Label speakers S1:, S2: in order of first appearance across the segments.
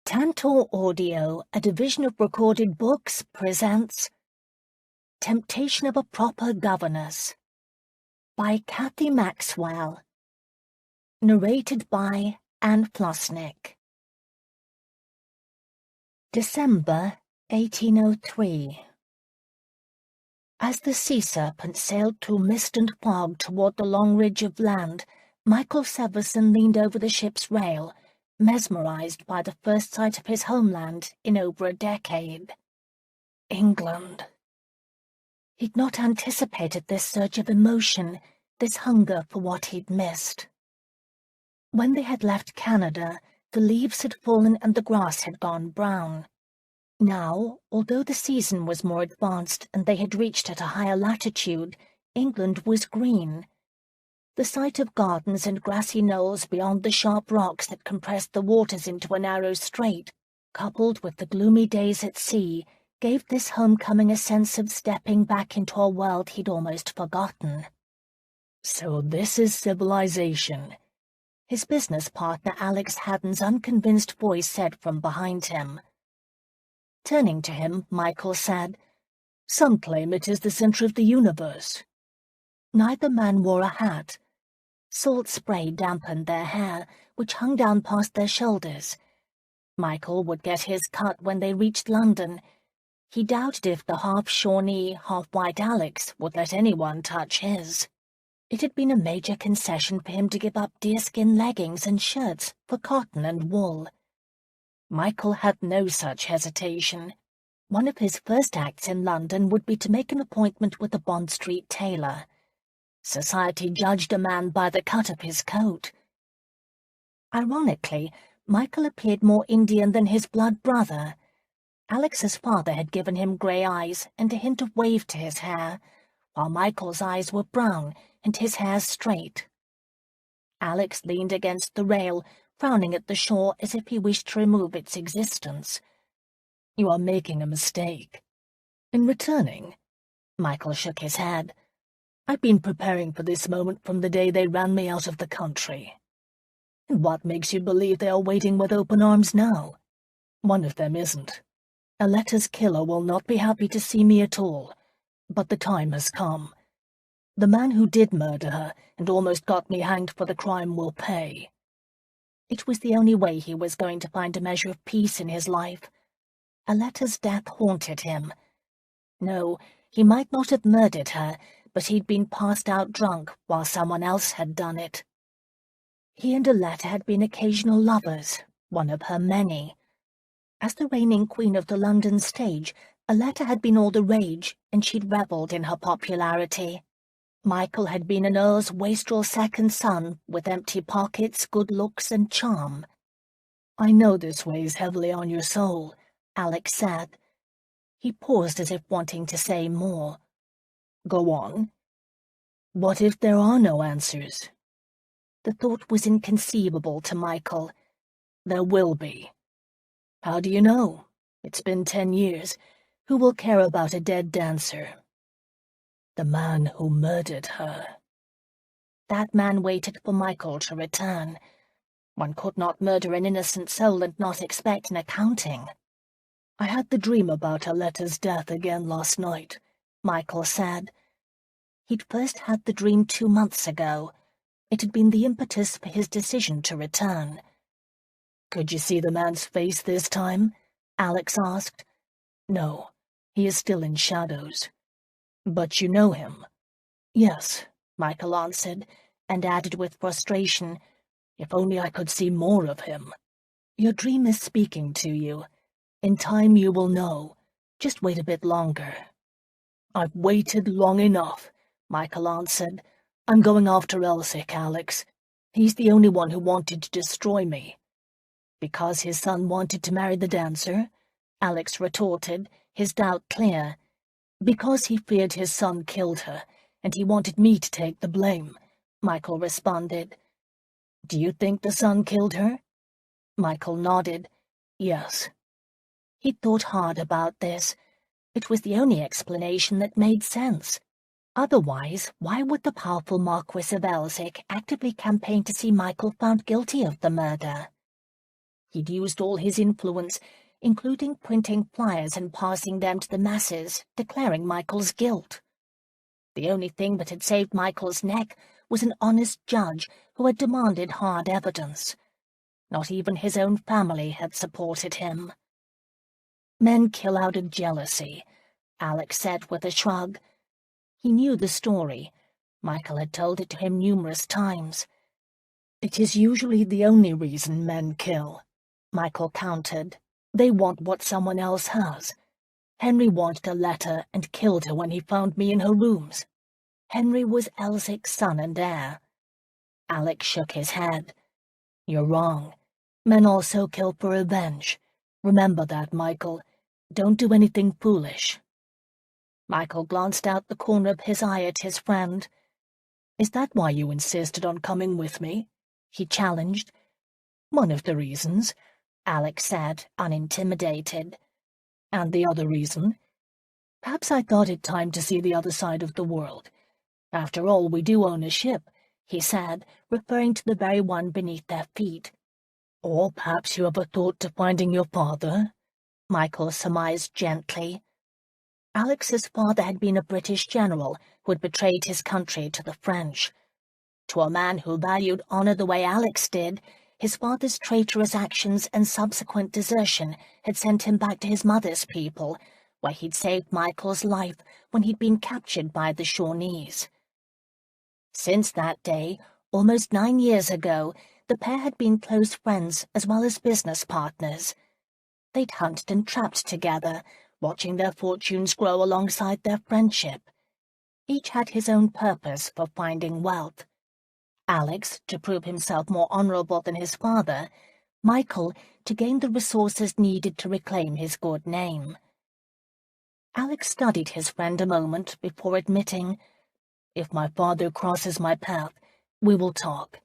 S1: Tantor Audio, a division of recorded books, presents Temptation of a Proper Governess by Cathy Maxwell. Narrated by Anne Flosnick. December 1803. As the sea serpent sailed through mist and fog toward the long ridge of land, Michael Severson leaned over the ship's rail, mesmerized by the first sight of his homeland in over a decade. England. He'd not anticipated this surge of emotion, this hunger for what he'd missed. When they had left Canada, the leaves had fallen and the grass had gone brown. Now, although the season was more advanced and they had reached at a higher latitude, England was green. The sight of gardens and grassy knolls beyond the sharp rocks that compressed the waters into a narrow strait, coupled with the gloomy days at sea, gave this homecoming a sense of stepping back into a world he'd almost forgotten. "So this is civilization," his business partner Alex Haddon's unconvinced voice said from behind him. Turning to him, Michael said, "Some claim it is the center of the universe." Neither man wore a hat. Salt spray dampened their hair, which hung down past their shoulders. Michael would get his cut when they reached London. He doubted if the half-Shawnee, half-white Alex would let anyone touch his. It had been a major concession for him to give up deerskin leggings and shirts for cotton and wool. Michael had no such hesitation. One of his first acts in London would be to make an appointment with a Bond Street tailor. Society judged a man by the cut of his coat. Ironically, Michael appeared more Indian than his blood brother. Alex's father had given him grey eyes and a hint of wave to his hair, while Michael's eyes were brown and his hair straight. Alex leaned against the rail, frowning at the shore as if he wished to remove its existence. "You are making a mistake." "In returning?" Michael shook his head. "I've been preparing for this moment from the day they ran me out of the country." "And what makes you believe they are waiting with open arms now?" "One of them isn't. Aletta's killer will not be happy to see me at all, but the time has come. The man who did murder her and almost got me hanged for the crime will pay." It was the only way he was going to find a measure of peace in his life. Aletta's death haunted him. No, he might not have murdered her, but he'd been passed out drunk while someone else had done it. He and Aletta had been occasional lovers, one of her many. As the reigning queen of the London stage, Aletta had been all the rage, and she'd revelled in her popularity. Michael had been an earl's wastrel second son, with empty pockets, good looks, and charm. "I know this weighs heavily on your soul," Alex said. He paused as if wanting to say more. "Go on." "What if there are no answers?" The thought was inconceivable to Michael. "There will be." "How do you know? It's been 10 years. Who will care about a dead dancer?" "The man who murdered her." That man waited for Michael to return. One could not murder an innocent soul and not expect an accounting. "I had the dream about Aletta's death again last night," Michael said. He'd first had the dream 2 months ago. It had been the impetus for his decision to return. "Could you see the man's face this time?" Alex asked. "No, he is still in shadows." "But you know him?" "Yes," Michael answered, and added with frustration, "If only I could see more of him." "Your dream is speaking to you. In time you will know. Just wait a bit longer." "I've waited long enough," Michael answered. "I'm going after Elsick, Alex. He's the only one who wanted to destroy me." "Because his son wanted to marry the dancer?" Alex retorted, his doubt clear. "Because he feared his son killed her, and he wanted me to take the blame," Michael responded. "Do you think the son killed her?" Michael nodded. "Yes." He'd thought hard about this. It was the only explanation that made sense. Otherwise, why would the powerful Marquis of Elsick actively campaign to see Michael found guilty of the murder? He'd used all his influence, including printing flyers and passing them to the masses, declaring Michael's guilt. The only thing that had saved Michael's neck was an honest judge who had demanded hard evidence. Not even his own family had supported him. "Men kill out of jealousy," Alex said with a shrug. He knew the story. Michael had told it to him numerous times. "It is usually the only reason men kill," Michael countered. "They want what someone else has. Henry wanted a letter and killed her when he found me in her rooms. Henry was Elsic's son and heir." Alex shook his head. "You're wrong. Men also kill for revenge. Remember that, Michael. Don't do anything foolish." Michael glanced out the corner of his eye at his friend. "Is that why you insisted on coming with me?" he challenged. "One of the reasons," Alex said, unintimidated. "And the other reason? Perhaps I thought it time to see the other side of the world. After all, we do own a ship," he said, referring to the very one beneath their feet. "Or perhaps you have a thought to finding your father?" Michael surmised gently. Alex's father had been a British general who had betrayed his country to the French. To a man who valued honor the way Alex did, his father's traitorous actions and subsequent desertion had sent him back to his mother's people, where he'd saved Michael's life when he'd been captured by the Shawnees. Since that day, almost 9 years ago, the pair had been close friends as well as business partners. They'd hunted and trapped together, watching their fortunes grow alongside their friendship. Each had his own purpose for finding wealth. Alex, to prove himself more honorable than his father, Michael, to gain the resources needed to reclaim his good name. Alex studied his friend a moment before admitting, "If my father crosses my path, we will talk.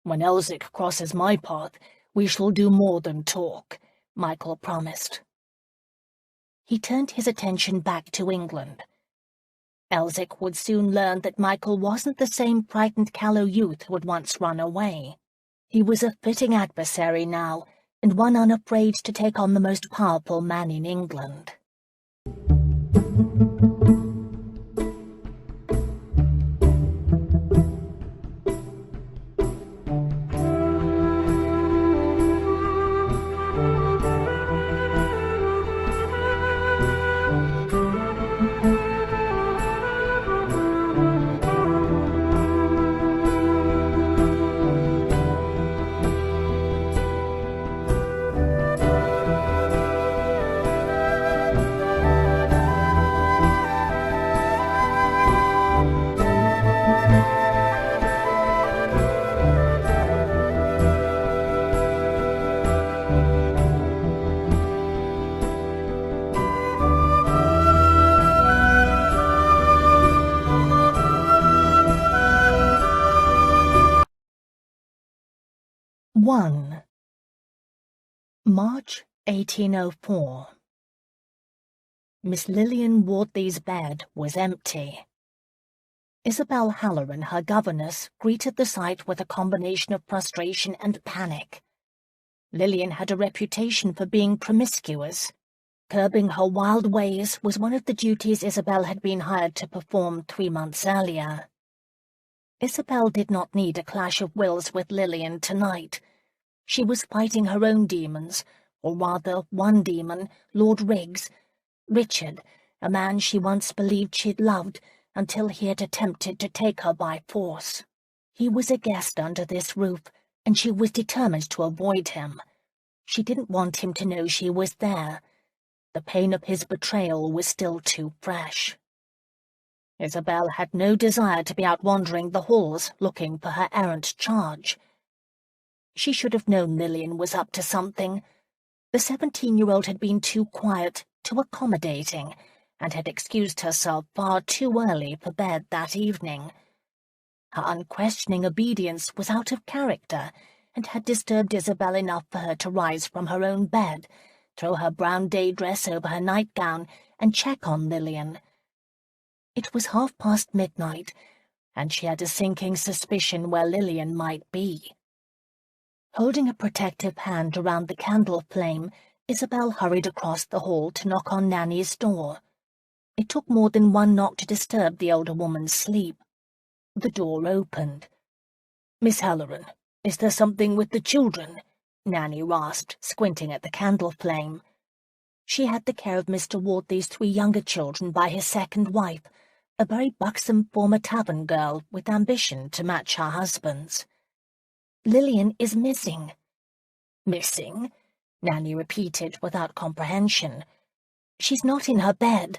S1: When Elsic crosses my path, we shall do more than talk," Michael promised. He turned his attention back to England. Elsic would soon learn that Michael wasn't the same frightened callow youth who had once run away. He was a fitting adversary now, and one unafraid to take on the most powerful man in England. One. March 1804. Miss Lillian Wortley's bed was empty. Isabel Halloran, her governess, greeted the sight with a combination of frustration and panic. Lillian had a reputation for being promiscuous. Curbing her wild ways was one of the duties Isabel had been hired to perform 3 months earlier. Isabel did not need a clash of wills with Lillian tonight. She was fighting her own demons, or rather one demon, Lord Riggs, Richard, a man she once believed she'd loved until he had attempted to take her by force. He was a guest under this roof, and she was determined to avoid him. She didn't want him to know she was there. The pain of his betrayal was still too fresh. Isabel had no desire to be out wandering the halls looking for her errant charge. She should have known Lillian was up to something. The 17-year-old had been too quiet, too accommodating, and had excused herself far too early for bed that evening. Her unquestioning obedience was out of character, and had disturbed Isabel enough for her to rise from her own bed, throw her brown day dress over her nightgown, and check on Lillian. It was midnight, and she had a sinking suspicion where Lillian might be. Holding a protective hand around the candle flame, Isabel hurried across the hall to knock on Nanny's door. It took more than one knock to disturb the older woman's sleep. The door opened. "Miss Halloran, is there something with the children?" Nanny rasped, squinting at the candle flame. She had the care of Mr. Wardley's 3 younger children by his second wife, a very buxom former tavern girl with ambition to match her husband's. "Lillian is missing." "Missing?" Nanny repeated without comprehension. "She's not in her bed.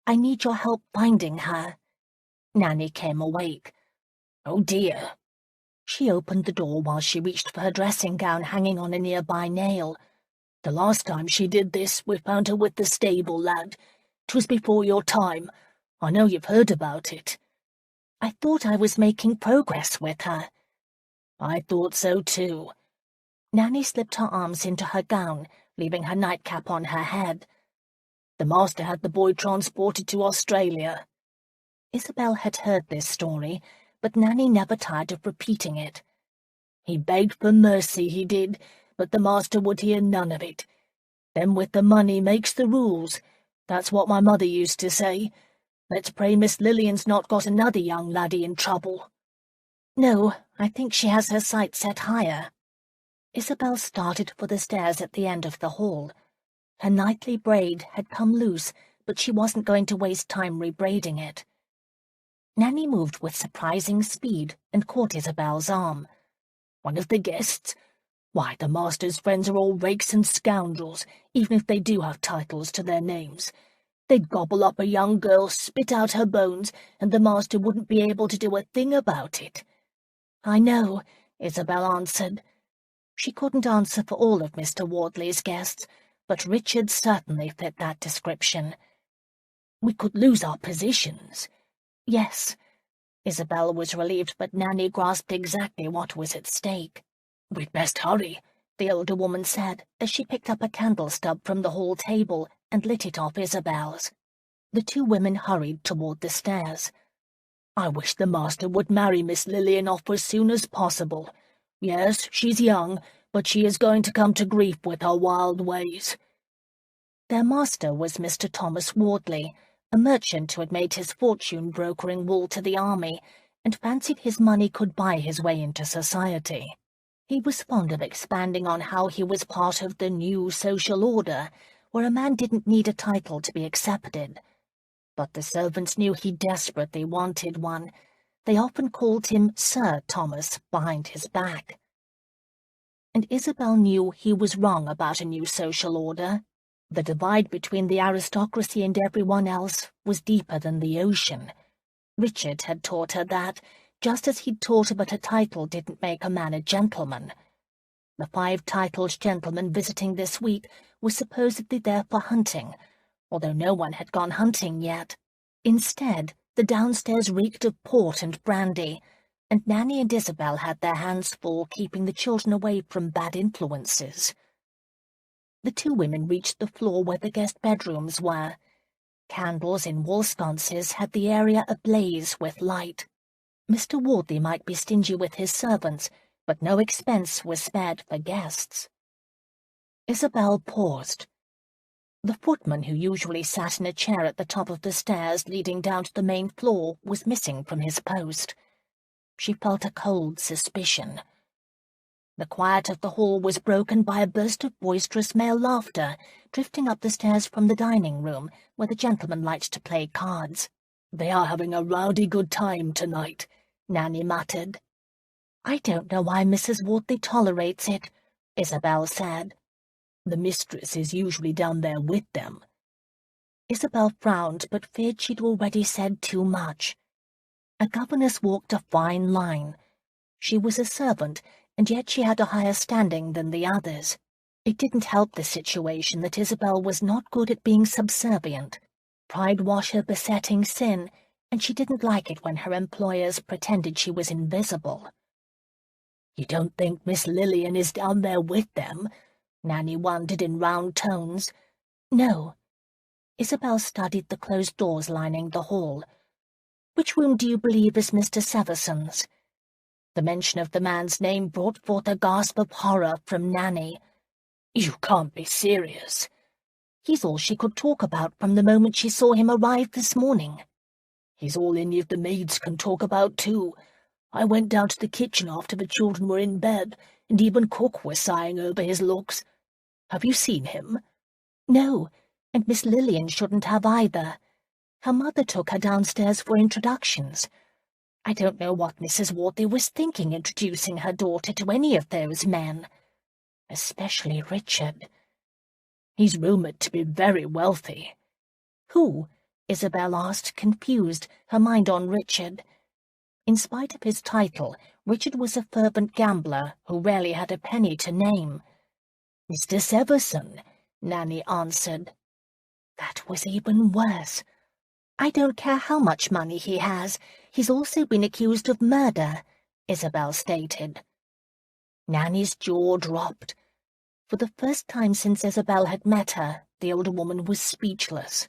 S1: I need your help finding her." Nanny came awake. "Oh dear." She opened the door while she reached for her dressing gown hanging on a nearby nail. "The last time she did this, we found her with the stable lad. 'Twas before your time. I know you've heard about it." "I thought I was making progress with her." "I thought so too." Nanny slipped her arms into her gown, leaving her nightcap on her head. "The master had the boy transported to Australia." Isabel had heard this story, but Nanny never tired of repeating it. "He begged for mercy, he did, but the master would hear none of it. Them with the money makes the rules. That's what my mother used to say. Let's pray Miss Lillian's not got another young laddie in trouble." "No, I think she has her sights set higher." Isabel started for the stairs at the end of the hall. Her nightly braid had come loose, but she wasn't going to waste time rebraiding it. Nanny moved with surprising speed and caught Isabel's arm. "One of the guests? Why, the master's friends are all rakes and scoundrels, even if they do have titles to their names. They'd gobble up a young girl, spit out her bones, and the master wouldn't be able to do a thing about it." "I know," Isabel answered. She couldn't answer for all of Mr. Wardley's guests, but Richard certainly fit that description. "We could lose our positions." "Yes." Isabel was relieved, but Nanny grasped exactly what was at stake. "We'd best hurry," the older woman said, as she picked up a candle stub from the hall table and lit it off Isabel's. The 2 women hurried toward the stairs. "I wish the master would marry Miss Lillian off as soon as possible. Yes, she's young, but she is going to come to grief with her wild ways." Their master was Mr. Thomas Wardley, a merchant who had made his fortune brokering wool to the army, and fancied his money could buy his way into society. He was fond of expanding on how he was part of the new social order, where a man didn't need a title to be accepted. But the servants knew he desperately wanted one. They often called him Sir Thomas behind his back. And Isabel knew he was wrong about a new social order. The divide between the aristocracy and everyone else was deeper than the ocean. Richard had taught her that, just as he'd taught her that a title didn't make a man a gentleman. The 5 titled gentlemen visiting this week were supposedly there for hunting, although no one had gone hunting yet. Instead, the downstairs reeked of port and brandy, and Nanny and Isabel had their hands full keeping the children away from bad influences. The 2 women reached the floor where the guest bedrooms were. Candles in wall sconces had the area ablaze with light. Mr. Wardley might be stingy with his servants, but no expense was spared for guests. Isabel paused. The footman who usually sat in a chair at the top of the stairs leading down to the main floor was missing from his post. She felt a cold suspicion. The quiet of the hall was broken by a burst of boisterous male laughter, drifting up the stairs from the dining room, where the gentlemen liked to play cards. "They are having a rowdy good time tonight," Nanny muttered. "I don't know why Mrs. Wardley tolerates it," Isabel said. "The mistress is usually down there with them." Isabel frowned, but feared she'd already said too much. A governess walked a fine line. She was a servant, and yet she had a higher standing than the others. It didn't help the situation that Isabel was not good at being subservient. Pride was her besetting sin, and she didn't like it when her employers pretended she was invisible. "You don't think Miss Lillian is down there with them?" Nanny wondered in round tones. "No." Isabel studied the closed doors lining the hall. "Which room do you believe is Mr. Severson's?" The mention of the man's name brought forth a gasp of horror from Nanny. "You can't be serious." "He's all she could talk about from the moment she saw him arrive this morning." "He's all any of the maids can talk about, too. I went down to the kitchen after the children were in bed, and even Cook was sighing over his looks. Have you seen him?" "No, and Miss Lillian shouldn't have either. Her mother took her downstairs for introductions. I don't know what Mrs. Wortley was thinking introducing her daughter to any of those men. Especially Richard. He's rumoured to be very wealthy." "Who?" Isabel asked, confused, her mind on Richard. In spite of his title, Richard was a fervent gambler who rarely had a penny to name. "Mr. Severson," Nanny answered. That was even worse. "I don't care how much money he has. He's also been accused of murder," Isabel stated. Nanny's jaw dropped. For the first time since Isabel had met her, the older woman was speechless.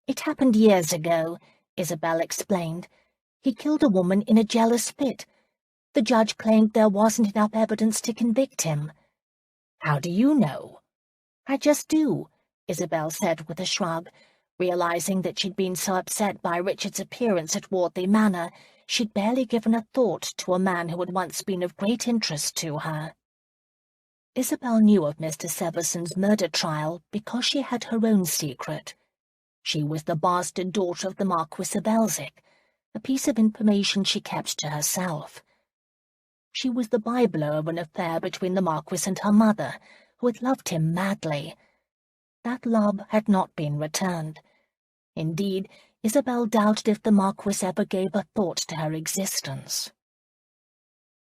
S1: "It happened years ago," Isabel explained. "He killed a woman in a jealous fit. The judge claimed there wasn't enough evidence to convict him." "How do you know?" "I just do," Isabel said with a shrug, realizing that she'd been so upset by Richard's appearance at Wortley Manor, she'd barely given a thought to a man who had once been of great interest to her. Isabel knew of Mr. Severson's murder trial because she had her own secret. She was the bastard daughter of the Marquis of Elsick, a piece of information she kept to herself. She was the byblow of an affair between the Marquis and her mother, who had loved him madly. That love had not been returned. Indeed, Isabel doubted if the Marquis ever gave a thought to her existence.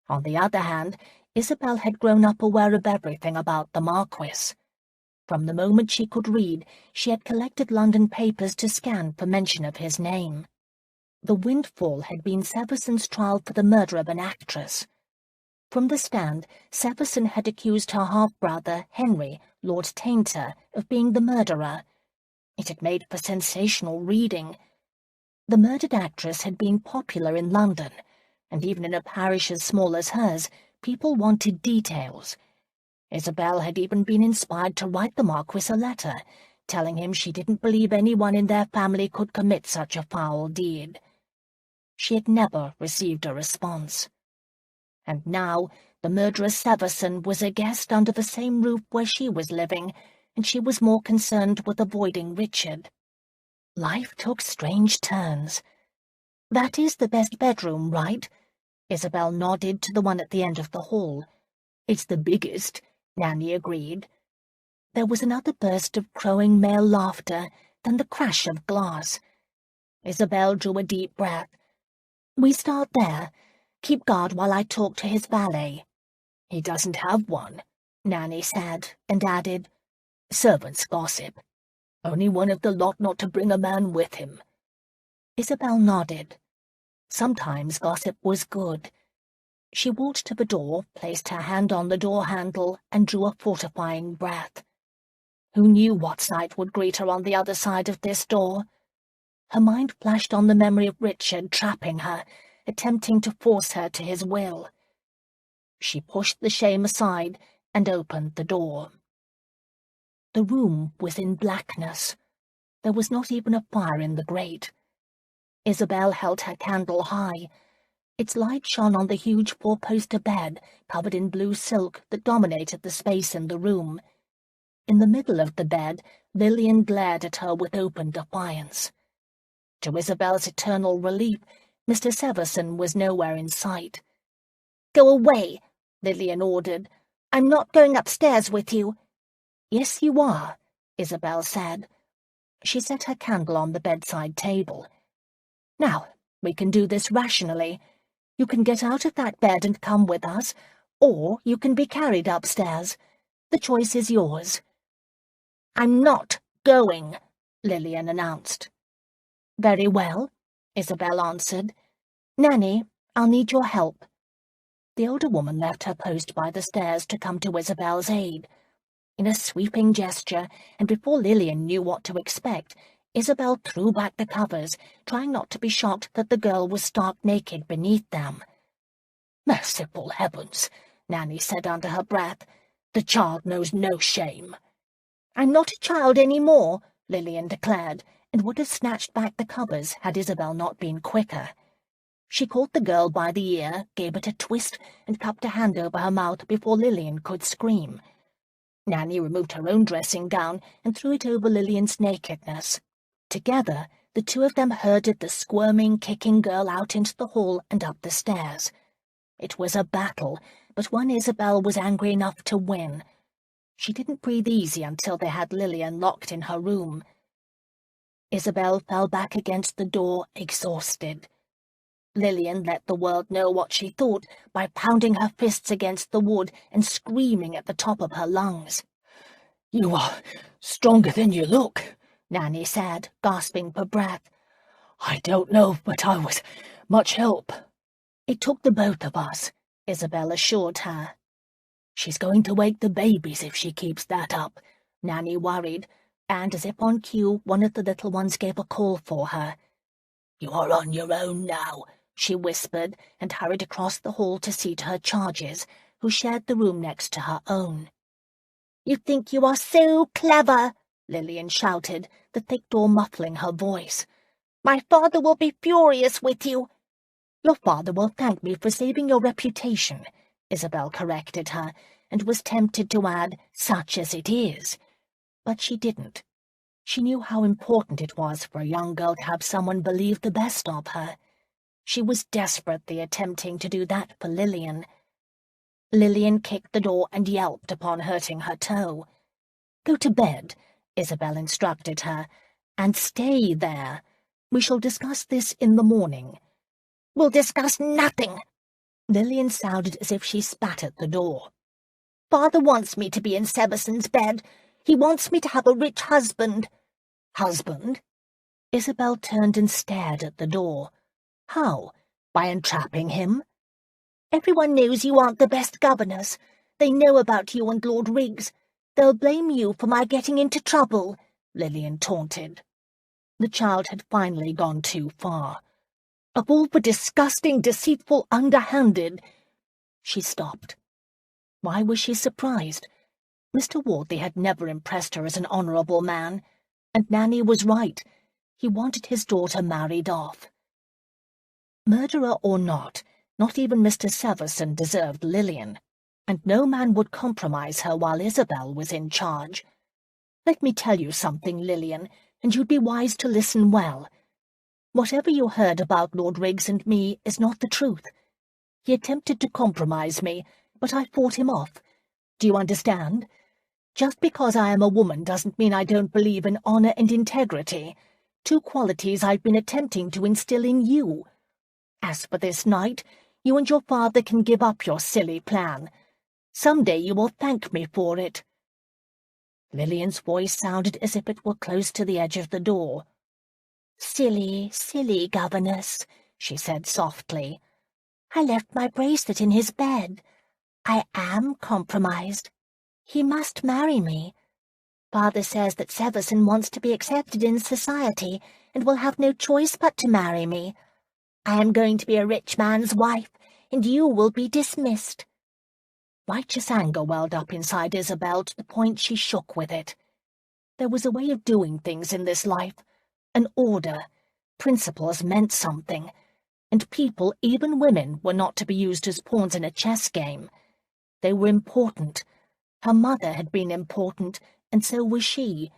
S1: On the other hand, Isabel had grown up aware of everything about the Marquis. From the moment she could read, she had collected London papers to scan for mention of his name. The windfall had been Severson's trial for the murder of an actress. From the stand, Severson had accused her half-brother, Henry, Lord Tainter, of being the murderer. It had made for sensational reading. The murdered actress had been popular in London, and even in a parish as small as hers, people wanted details. Isabel had even been inspired to write the Marquis a letter, telling him she didn't believe anyone in their family could commit such a foul deed. She had never received a response. And now the murderer Severson was a guest under the same roof where she was living, and she was more concerned with avoiding Richard. Life took strange turns. "That is the best bedroom, right?" Isabel nodded to the one at the end of the hall. "It's the biggest," Nanny agreed. There was another burst of crowing male laughter, then the crash of glass. Isabel drew a deep breath. "We start there. Keep guard while I talk to his valet." "He doesn't have one," Nanny said, and added, "Servants gossip. Only one of the lot not to bring a man with him." Isabel nodded. Sometimes gossip was good. She walked to the door, placed her hand on the door handle, and drew a fortifying breath. Who knew what sight would greet her on the other side of this door? Her mind flashed on the memory of Richard trapping her, attempting to force her to his will. She pushed the shame aside and opened the door. The room was in blackness. There was not even a fire in the grate. Isabel held her candle high. Its light shone on the huge four-poster bed, covered in blue silk, that dominated the space in the room. In the middle of the bed, Lillian glared at her with open defiance. To Isabel's eternal relief, Mr. Severson was nowhere in sight. "Go away," Lillian ordered. "I'm not going upstairs with you." "Yes, you are," Isabel said. She set her candle on the bedside table. "Now, we can do this rationally. You can get out of that bed and come with us, or you can be carried upstairs. The choice is yours." "I'm not going," Lillian announced. "Very well," Isabel answered. "Nanny, I'll need your help." The older woman left her post by the stairs to come to Isabel's aid. In a sweeping gesture, and before Lillian knew what to expect, Isabel threw back the covers, trying not to be shocked that the girl was stark naked beneath them. "Merciful heavens," Nanny said under her breath. "The child knows no shame." "I'm not a child any more," Lillian declared, and would have snatched back the covers had Isabel not been quicker. She caught the girl by the ear, gave it a twist, and cupped a hand over her mouth before Lillian could scream. Nanny removed her own dressing gown and threw it over Lillian's nakedness. Together, the two of them herded the squirming, kicking girl out into the hall and up the stairs. It was a battle, but one Isabel was angry enough to win. She didn't breathe easy until they had Lillian locked in her room. Isabel fell back against the door, exhausted. Lillian let the world know what she thought by pounding her fists against the wood and screaming at the top of her lungs. "You are stronger than you look," Nanny said, gasping for breath. "I don't know, but I was much help." "It took the both of us," Isabel assured her. "She's going to wake the babies if she keeps that up," Nanny worried, and as if on cue, one of the little ones gave a call for her. "You are on your own now," she whispered, and hurried across the hall to see to her charges, who shared the room next to her own. "You think you are so clever," Lillian shouted, the thick door muffling her voice. "My father will be furious with you." "Your father will thank me for saving your reputation," Isabel corrected her, and was tempted to add, "such as it is." But she didn't. She knew how important it was for a young girl to have someone believe the best of her. She was desperately attempting to do that for Lillian. Lillian kicked the door and yelped upon hurting her toe. "Go to bed," Isabel instructed her, "and stay there. We shall discuss this in the morning." "We'll discuss nothing." Lillian sounded as if she spat at the door. "Father wants me to be in Severson's bed. He wants me to have a rich husband." "Husband?" Isabel turned and stared at the door. "How? By entrapping him?" "Everyone knows you aren't the best governess. They know about you and Lord Riggs. They'll blame you for my getting into trouble," Lillian taunted. The child had finally gone too far. "Of all the disgusting, deceitful, underhanded—" She stopped. Why was she surprised? Mr. Wardley had never impressed her as an honourable man, and Nanny was right. He wanted his daughter married off. Murderer or not even Mr. Severson deserved Lillian, and no man would compromise her while Isabel was in charge. "Let me tell you something, Lillian, and you'd be wise to listen well. Whatever you heard about Lord Riggs and me is not the truth. He attempted to compromise me, but I fought him off. Do you understand? Just because I am a woman doesn't mean I don't believe in honour and integrity, two qualities I've been attempting to instill in you. As for this night, you and your father can give up your silly plan. Some day you will thank me for it." Lillian's voice sounded as if it were close to the edge of the door. "Silly, silly governess," she said softly. "I left my bracelet in his bed. I am compromised. He must marry me. Father says that Severson wants to be accepted in society and will have no choice but to marry me. I am going to be a rich man's wife, and you will be dismissed." Righteous anger welled up inside Isabel to the point she shook with it. There was a way of doing things in this life, an order. Principles meant something, and people, even women, were not to be used as pawns in a chess game. They were important. Her mother had been important, and so was she.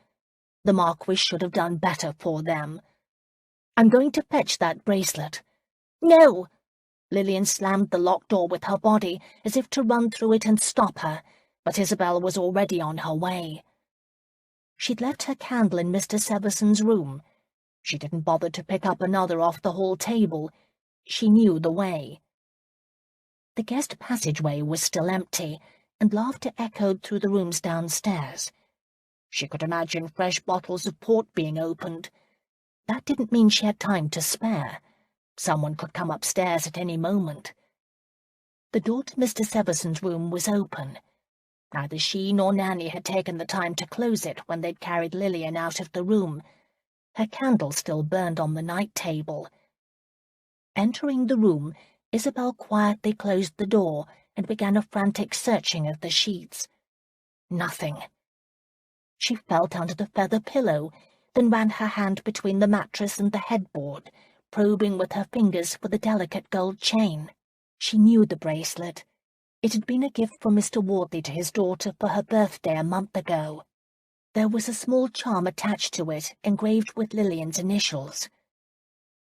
S1: The Marquis should have done better for them. "I'm going to fetch that bracelet." "No!" Lillian slammed the locked door with her body, as if to run through it and stop her, but Isabel was already on her way. She'd left her candle in Mr. Severson's room. She didn't bother to pick up another off the hall table. She knew the way. The guest passageway was still empty, and laughter echoed through the rooms downstairs. She could imagine fresh bottles of port being opened. That didn't mean she had time to spare. Someone could come upstairs at any moment. The door to Mr. Severson's room was open. Neither she nor Nanny had taken the time to close it when they'd carried Lillian out of the room. Her candle still burned on the night table. Entering the room, Isabel quietly closed the door and began a frantic searching of the sheets. Nothing. She felt under the feather pillow, then ran her hand between the mattress and the headboard, probing with her fingers for the delicate gold chain. She knew the bracelet. It had been a gift from Mr. Wardley to his daughter for her birthday a month ago. There was a small charm attached to it, engraved with Lillian's initials.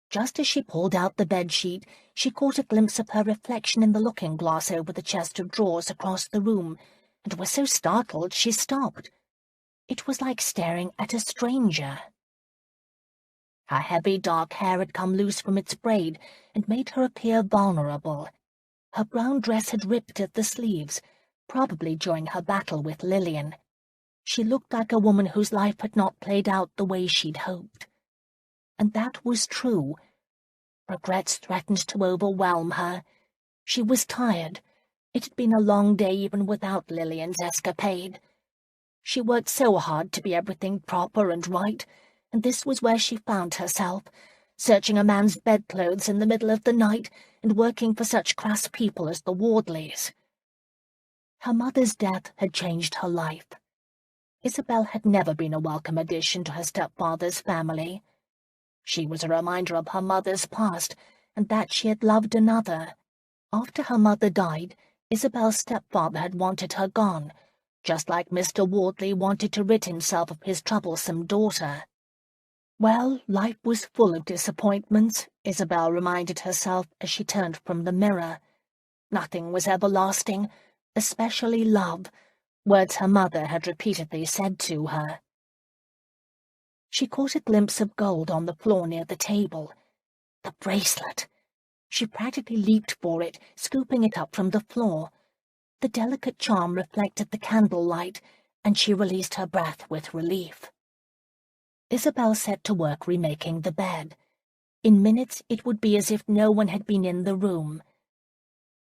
S1: Just as she pulled out the bedsheet, she caught a glimpse of her reflection in the looking-glass over the chest of drawers across the room, and was so startled she stopped. It was like staring at a stranger. Her heavy dark hair had come loose from its braid and made her appear vulnerable. Her brown dress had ripped at the sleeves, probably during her battle with Lillian. She looked like a woman whose life had not played out the way she'd hoped. And that was true. Regrets threatened to overwhelm her. She was tired. It had been a long day even without Lillian's escapade. She worked so hard to be everything proper and right, and this was where she found herself, searching a man's bedclothes in the middle of the night and working for such crass people as the Wardleys. Her mother's death had changed her life. Isabel had never been a welcome addition to her stepfather's family. She was a reminder of her mother's past, and that she had loved another. After her mother died, Isabel's stepfather had wanted her gone, just like Mr. Wardley wanted to rid himself of his troublesome daughter. Well, life was full of disappointments, Isabel reminded herself as she turned from the mirror. Nothing was everlasting, especially love, words her mother had repeatedly said to her. She caught a glimpse of gold on the floor near the table. The bracelet! She practically leaped for it, scooping it up from the floor. The delicate charm reflected the candlelight, and she released her breath with relief. Isabel set to work remaking the bed. In minutes it would be as if no one had been in the room.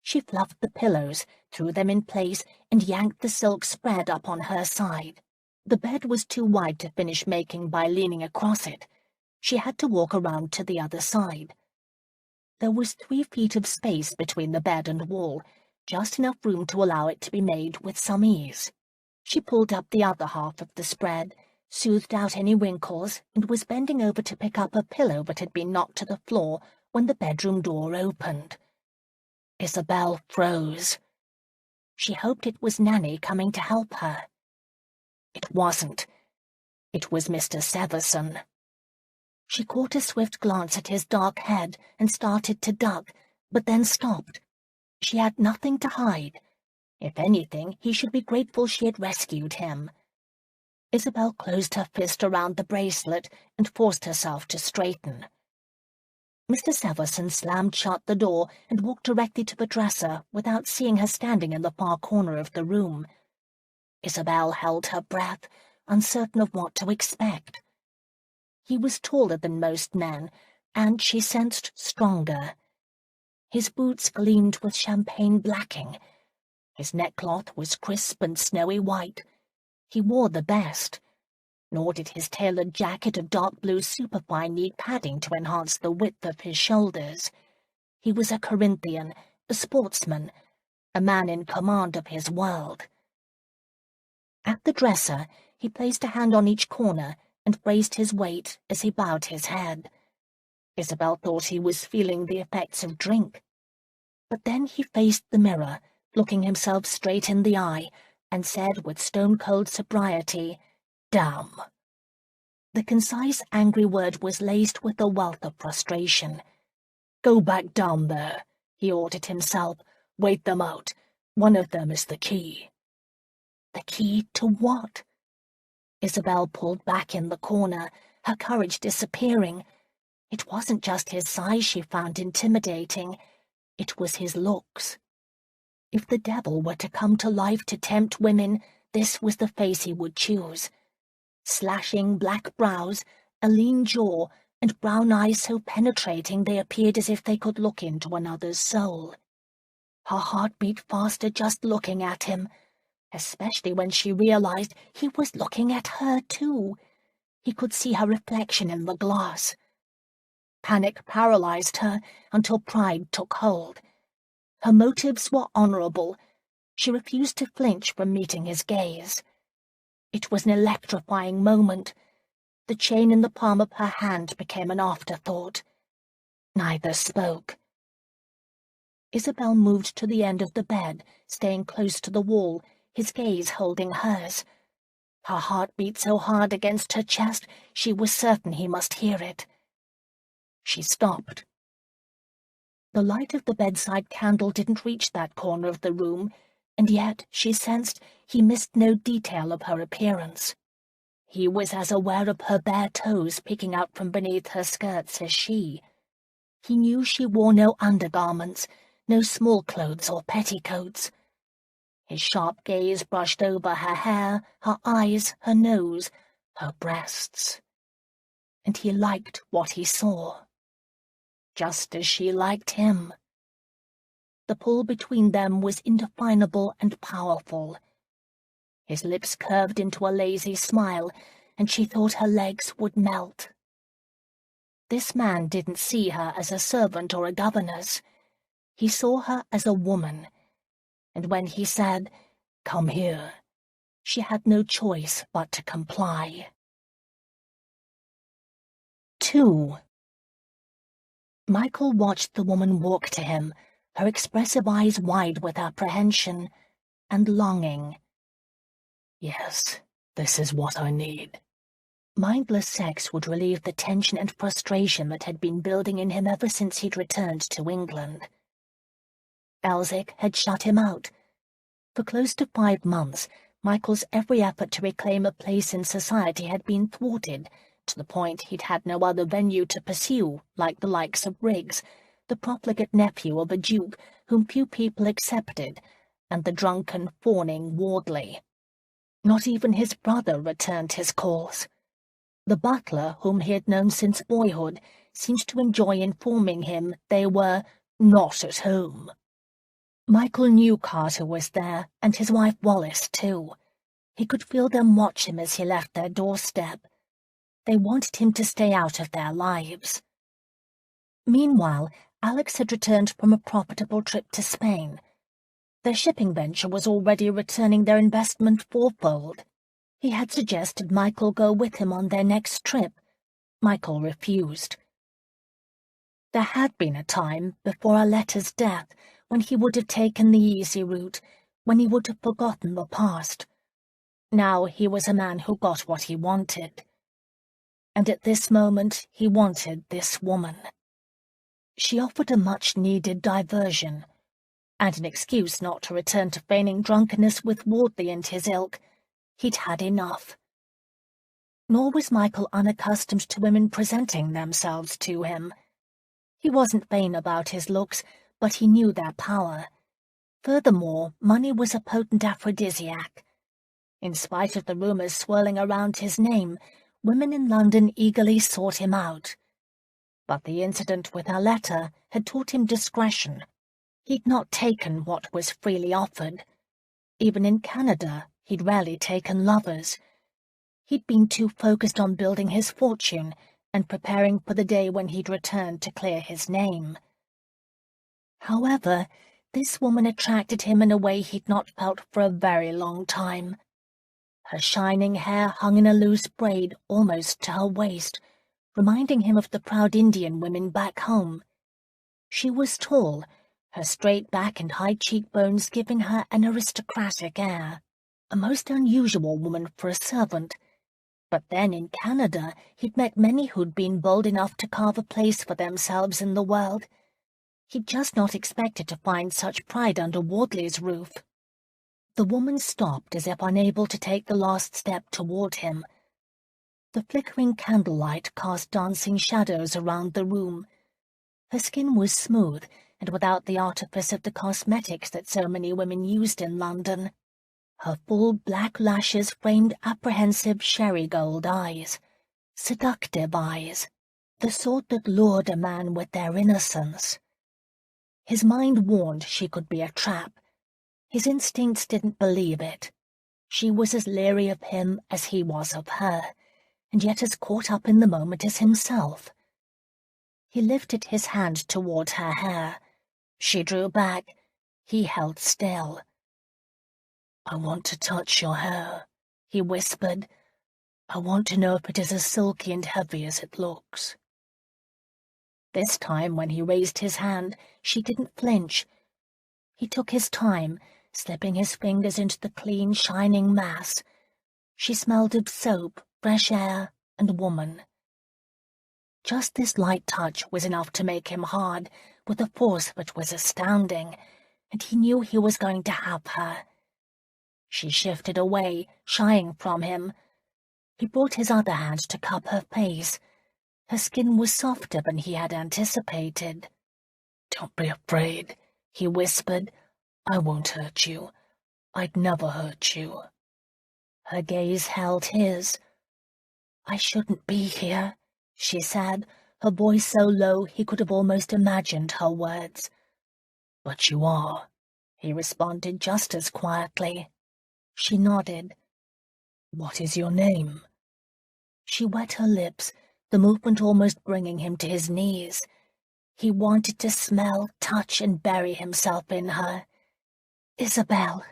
S1: She fluffed the pillows, threw them in place, and yanked the silk spread up on her side. The bed was too wide to finish making by leaning across it. She had to walk around to the other side. There was 3 feet of space between the bed and wall, just enough room to allow it to be made with some ease. She pulled up the other half of the spread, soothed out any wrinkles, and was bending over to pick up a pillow that had been knocked to the floor when the bedroom door opened. Isabel froze. She hoped it was Nanny coming to help her. It wasn't. It was Mr. Severson. She caught a swift glance at his dark head and started to duck, but then stopped. She had nothing to hide. If anything, he should be grateful she had rescued him. Isabel closed her fist around the bracelet and forced herself to straighten. Mr. Severson slammed shut the door and walked directly to the dresser without seeing her standing in the far corner of the room. Isabel held her breath, uncertain of what to expect. He was taller than most men, and she sensed stronger. His boots gleamed with champagne blacking. His neckcloth was crisp and snowy white. He wore the best, nor did his tailored jacket of dark blue superfine need padding to enhance the width of his shoulders. He was a Corinthian, a sportsman, a man in command of his world. At the dresser, he placed a hand on each corner and braced his weight as he bowed his head. Isabel thought he was feeling the effects of drink. But then he faced the mirror, looking himself straight in the eye, and said with stone-cold sobriety, "Damn." The concise, angry word was laced with a wealth of frustration. "Go back down there," he ordered himself. "Wait them out. One of them is the key." The key to what? Isabel pulled back in the corner, her courage disappearing. It wasn't just his size she found intimidating. It was his looks. If the devil were to come to life to tempt women, this was the face he would choose. Slashing black brows, a lean jaw, and brown eyes so penetrating they appeared as if they could look into another's soul. Her heart beat faster just looking at him, especially when she realized he was looking at her too. He could see her reflection in the glass. Panic paralyzed her until pride took hold. Her motives were honorable. She refused to flinch from meeting his gaze. It was an electrifying moment. The chain in the palm of her hand became an afterthought. Neither spoke. Isabel moved to the end of the bed, staying close to the wall, his gaze holding hers. Her heart beat so hard against her chest, she was certain he must hear it. She stopped. The light of the bedside candle didn't reach that corner of the room, and yet she sensed he missed no detail of her appearance. He was as aware of her bare toes peeking out from beneath her skirts as she. He knew she wore no undergarments, no small clothes or petticoats. His sharp gaze brushed over her hair, her eyes, her nose, her breasts. And he liked what he saw. Just as she liked him. The pull between them was indefinable and powerful. His lips curved into a lazy smile, and she thought her legs would melt. This man didn't see her as a servant or a governess. He saw her as a woman, and when he said, "Come here," she had no choice but to comply. 2. Michael watched the woman walk to him, her expressive eyes wide with apprehension and longing.
S2: Yes, this is what I need.
S1: Mindless sex would relieve the tension and frustration that had been building in him ever since he'd returned to England. Elsick had shut him out. For close to 5 months, Michael's every effort to reclaim a place in society had been thwarted, to the point he'd had no other venue to pursue, like the likes of Riggs, the profligate nephew of a duke whom few people accepted, and the drunken, fawning Wardley. Not even his brother returned his calls. The butler, whom he had known since boyhood, seemed to enjoy informing him they were not at home. Michael knew Carter was there, and his wife Wallace, too. He could feel them watch him as he left their doorstep. They wanted him to stay out of their lives. Meanwhile, Alex had returned from a profitable trip to Spain. Their shipping venture was already returning their investment fourfold. He had suggested Michael go with him on their next trip. Michael refused. There had been a time, before Arletta's death, when he would have taken the easy route, when he would have forgotten the past. Now he was a man who got what he wanted. And at this moment he wanted this woman. She offered a much-needed diversion, and an excuse not to return to feigning drunkenness with Wardley and his ilk. He'd had enough. Nor was Michael unaccustomed to women presenting themselves to him. He wasn't vain about his looks, but he knew their power. Furthermore, money was a potent aphrodisiac. In spite of the rumors swirling around his name, women in London eagerly sought him out. But the incident with Arletta had taught him discretion. He'd not taken what was freely offered. Even in Canada, he'd rarely taken lovers. He'd been too focused on building his fortune and preparing for the day when he'd return to clear his name. However, this woman attracted him in a way he'd not felt for a very long time. Her shining hair hung in a loose braid almost to her waist, reminding him of the proud Indian women back home. She was tall, her straight back and high cheekbones giving her an aristocratic air. A most unusual woman for a servant. But then in Canada he'd met many who'd been bold enough to carve a place for themselves in the world. He'd just not expected to find such pride under Wardley's roof. The woman stopped as if unable to take the last step toward him. The flickering candlelight cast dancing shadows around the room. Her skin was smooth and without the artifice of the cosmetics that so many women used in London. Her full black lashes framed apprehensive sherry gold eyes, seductive eyes, the sort that lured a man with their innocence. His mind warned she could be a trap. His instincts didn't believe it. She was as leery of him as he was of her, and yet as caught up in the moment as himself. He lifted his hand toward her hair. She drew back. He held still.
S2: "I want to touch your hair,"
S1: he whispered.
S2: "I want to know if it is as silky and heavy as it looks."
S1: This time, when he raised his hand, she didn't flinch. He took his time, slipping his fingers into the clean, shining mass. She smelled of soap, fresh air, and woman. Just this light touch was enough to make him hard, with a force that was astounding, and he knew he was going to have her. She shifted away, shying from him. He brought his other hand to cup her face. Her skin was softer than he had anticipated.
S2: "Don't be afraid,"
S1: he whispered.
S2: "I won't hurt you. I'd never hurt you."
S1: Her gaze held his. "I shouldn't be here," she said, her voice so low he could have almost imagined her words.
S2: "But you are,"
S1: he responded just as quietly. She nodded.
S2: "What is your name?"
S1: She wet her lips, the movement almost bringing him to his knees. He wanted to smell, touch, and bury himself in her. "Isabel."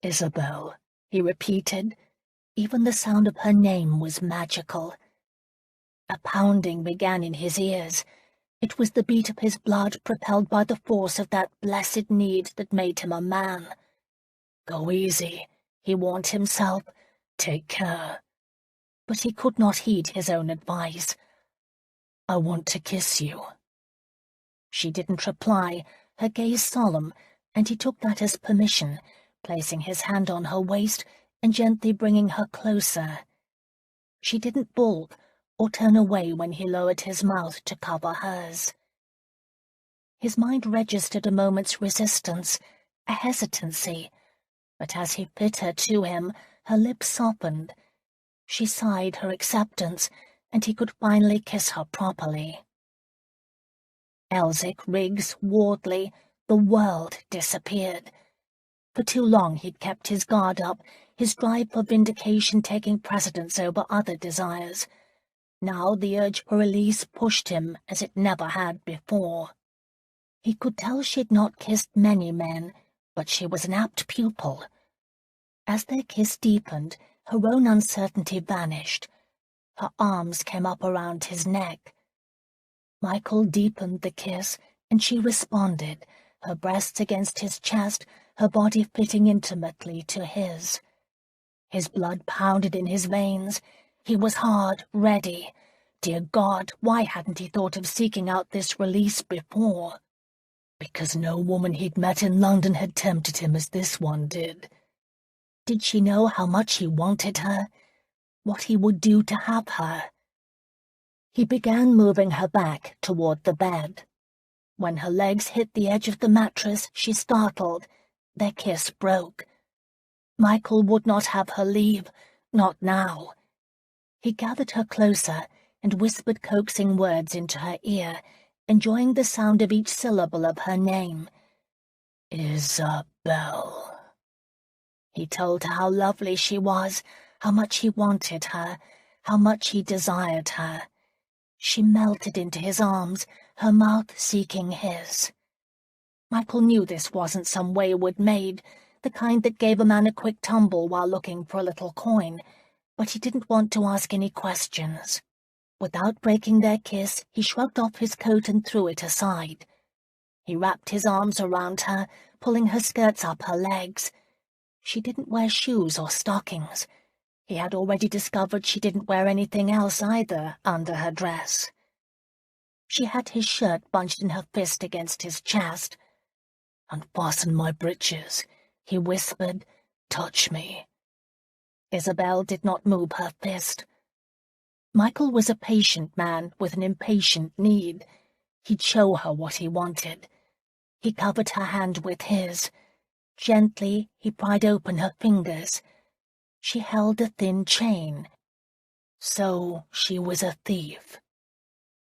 S2: "Isabel,"
S1: he repeated. Even the sound of her name was magical. A pounding began in his ears. It was the beat of his blood propelled by the force of that blessed need that made him a man.
S2: "Go easy,"
S1: he warned himself.
S2: "Take care."
S1: But he could not heed his own advice.
S2: "I want to kiss you."
S1: She didn't reply, her gaze solemn, and he took that as permission, placing his hand on her waist and gently bringing her closer. She didn't balk or turn away when he lowered his mouth to cover hers. His mind registered a moment's resistance, a hesitancy, but as he put her to him, her lips softened. She sighed her acceptance, and he could finally kiss her properly. Elsick, Riggs, Wardley, the world disappeared. For too long he'd kept his guard up, his drive for vindication taking precedence over other desires. Now the urge for release pushed him as it never had before. He could tell she'd not kissed many men, but she was an apt pupil. As their kiss deepened, her own uncertainty vanished. Her arms came up around his neck. Michael deepened the kiss, and she responded, her breasts against his chest, her body fitting intimately to his. His blood pounded in his veins. He was hard, ready. Dear God, why hadn't he thought of seeking out this release before?
S2: Because no woman he'd met in London had tempted him as this one did.
S1: Did she know how much he wanted her? What he would do to have her? He began moving her back toward the bed. When her legs hit the edge of the mattress, she startled. Their kiss broke. Michael would not have her leave, not now. He gathered her closer and whispered coaxing words into her ear, enjoying the sound of each syllable of her name.
S2: "Isabel."
S1: He told her how lovely she was, how much he wanted her, how much he desired her. She melted into his arms, her mouth seeking his. Michael knew this wasn't some wayward maid, the kind that gave a man a quick tumble while looking for a little coin, but he didn't want to ask any questions. Without breaking their kiss, he shrugged off his coat and threw it aside. He wrapped his arms around her, pulling her skirts up her legs. She didn't wear shoes or stockings. He had already discovered she didn't wear anything else either under her dress. She had his shirt bunched in her fist against his chest.
S2: "Unfasten my breeches," he whispered. "Touch me."
S1: Isabel did not move her fist. Michael was a patient man with an impatient need. He'd show her what he wanted. He covered her hand with his. Gently, he pried open her fingers. She held a thin chain. So she was a thief.